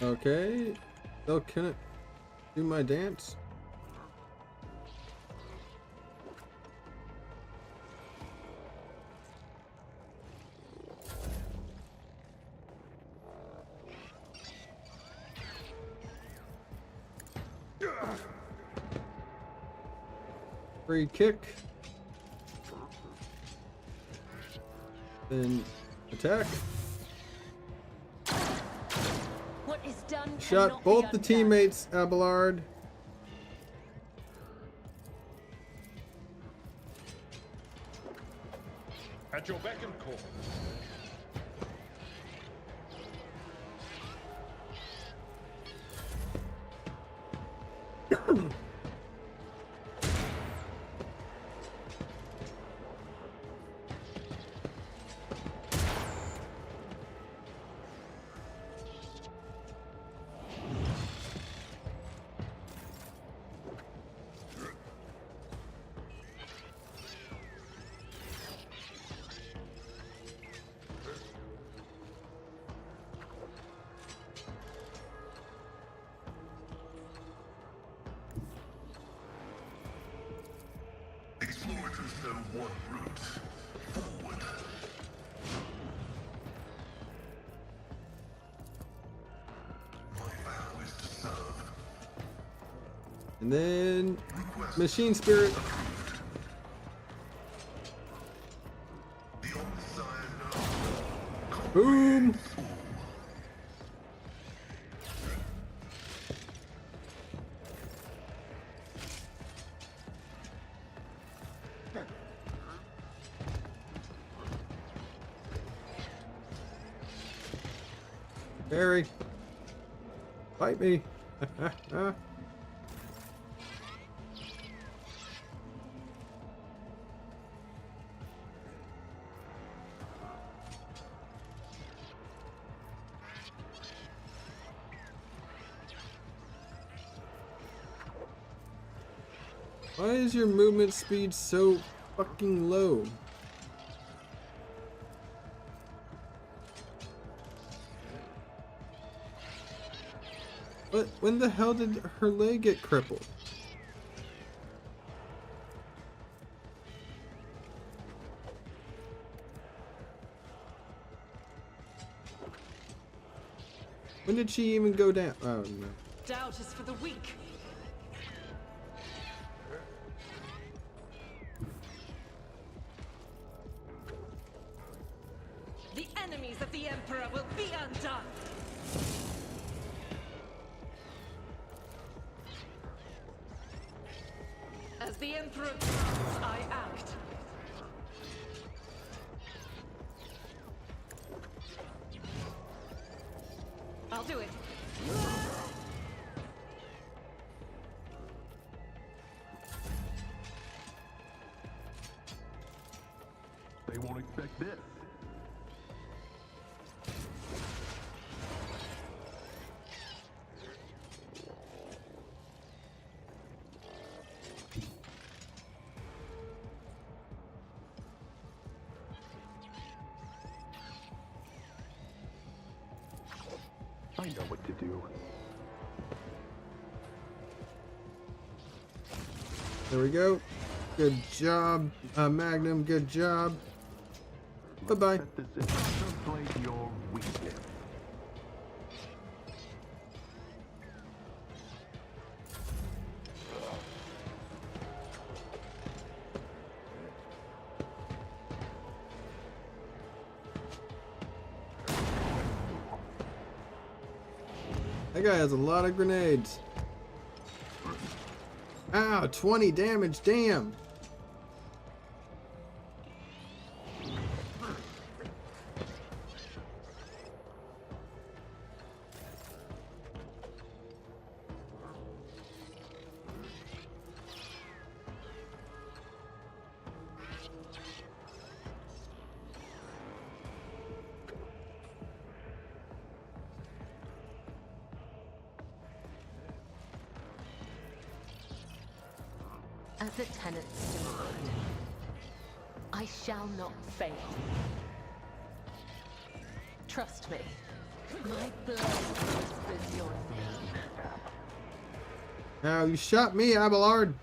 Okay. Still couldn't do my dance. Free kick. Then attack. What is done Shot cannot both be the undone. teammates, Abelard. At your beck and call. Explorators know one route. Forward. And then machine spirit. Boom. Barry, fight me. Why is your movement speed so fucking low? But when the hell did her leg get crippled? When did she even go down? Oh no. Doubt is for the weak. The enemies of the Emperor will be undone. As the Emperor wills, I act. I'll do it. They won't expect this. I know what to do. There we go. Good job, Magnum. Good job. Bye-bye. Set this in contemplate your weakness. That guy has a lot of grenades. Ow, 20 damage, damn. As the tenants demand, I shall not fail. Trust me, my blood whispers your name. Now you shot me, Abelard.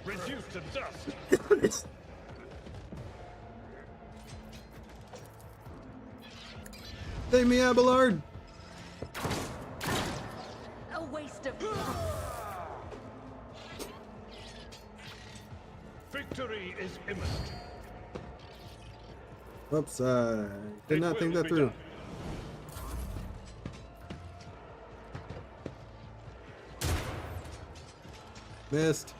Reduced to dust. Save me, Abelard. A waste of blood. Victory is imminent. Whoops, did not think that through. Missed.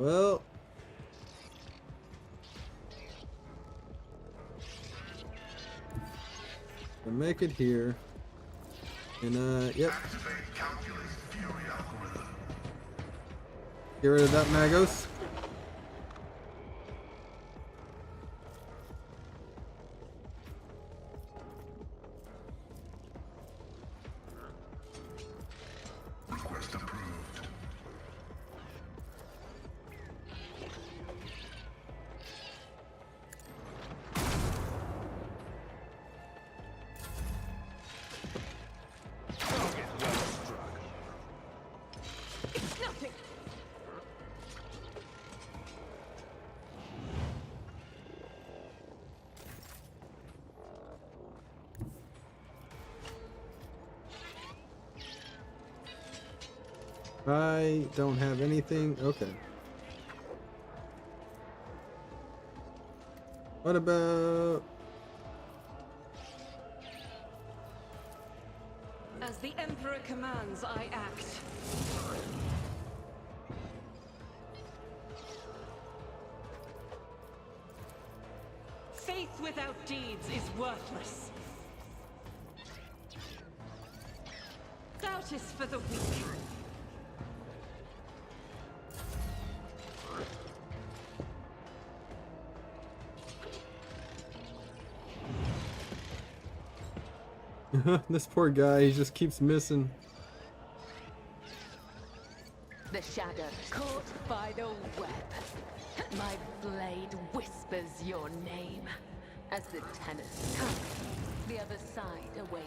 Well, we'll make it here. And yep. Get rid of that Magos. I don't have anything. Okay. What about... As the Emperor commands, I act. Faith without deeds is worthless. Doubt is for the weak. This poor guy, he just keeps missing. The shadow caught by the web. My blade whispers your name. As the tenants come, the other side awaits.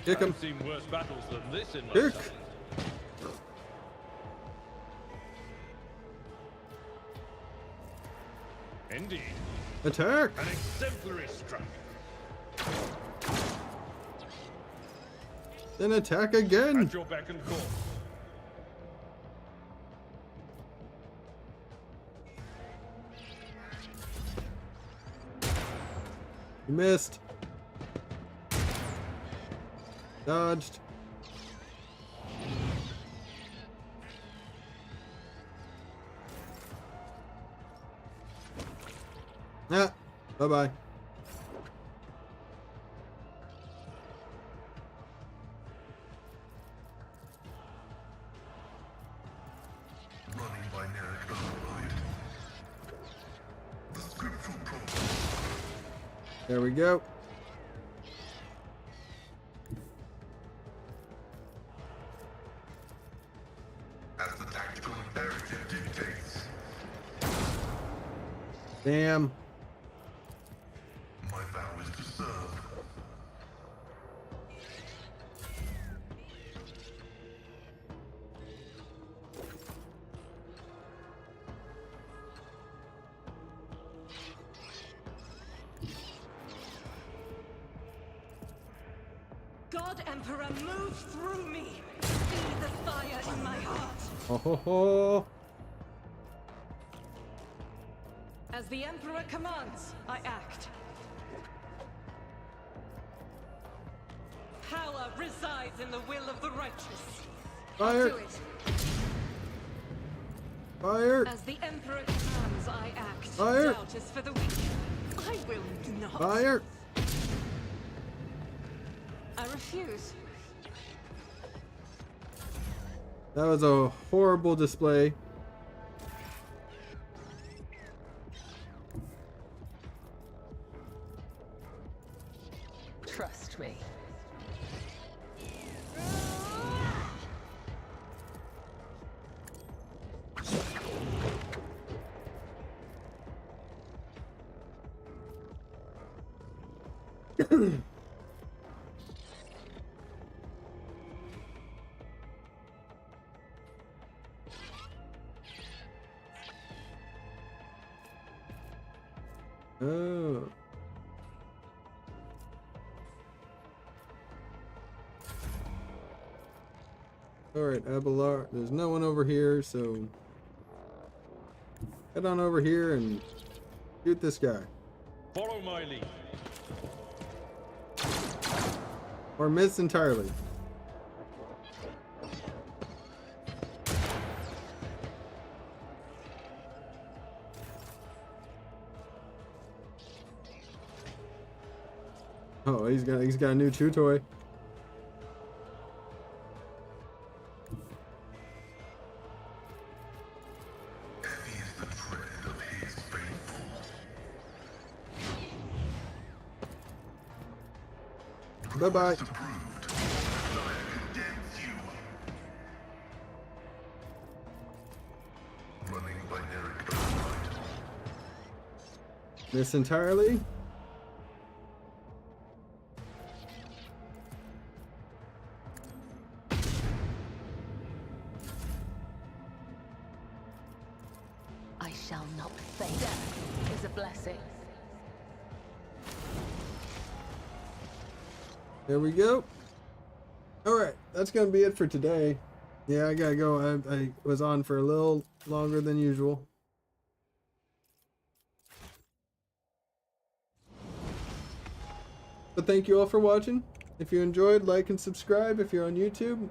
Kick him. I've seen worse battles than this in my Kick. time. Indeed. Attack. An exemplary strike. Then attack again. At your beck and call. You missed. Dodged. Ah, bye-bye. Running by Narek override. The scriptural protocol. There we go. As the tactical imperative dictates. Damn. My vow is to serve. God Emperor, move through me. Be the fire in my heart. Oh ho ho. As the Emperor commands, I act. Power resides in the will of the righteous. Fire. Do it. Fire. As the Emperor commands, I act. Fire. Doubt is for the weak. I will not. Fire. I refuse. That was a horrible display. Trust me. Oh. Alright, Abelard. There's no one over here, so head on over here and shoot this guy. Follow my lead. Or miss entirely. Oh, he's got a new chew toy. Heavy is the tread of his faithful. Bye-bye. Approved. Desire condemns you. Running by Narek override. Miss entirely. shall not fade. Death is a blessing. There we go. Alright, that's gonna be it for today. Yeah, I gotta go. I was on for a little longer than usual. But thank you all for watching. If you enjoyed, like and subscribe if you're on YouTube.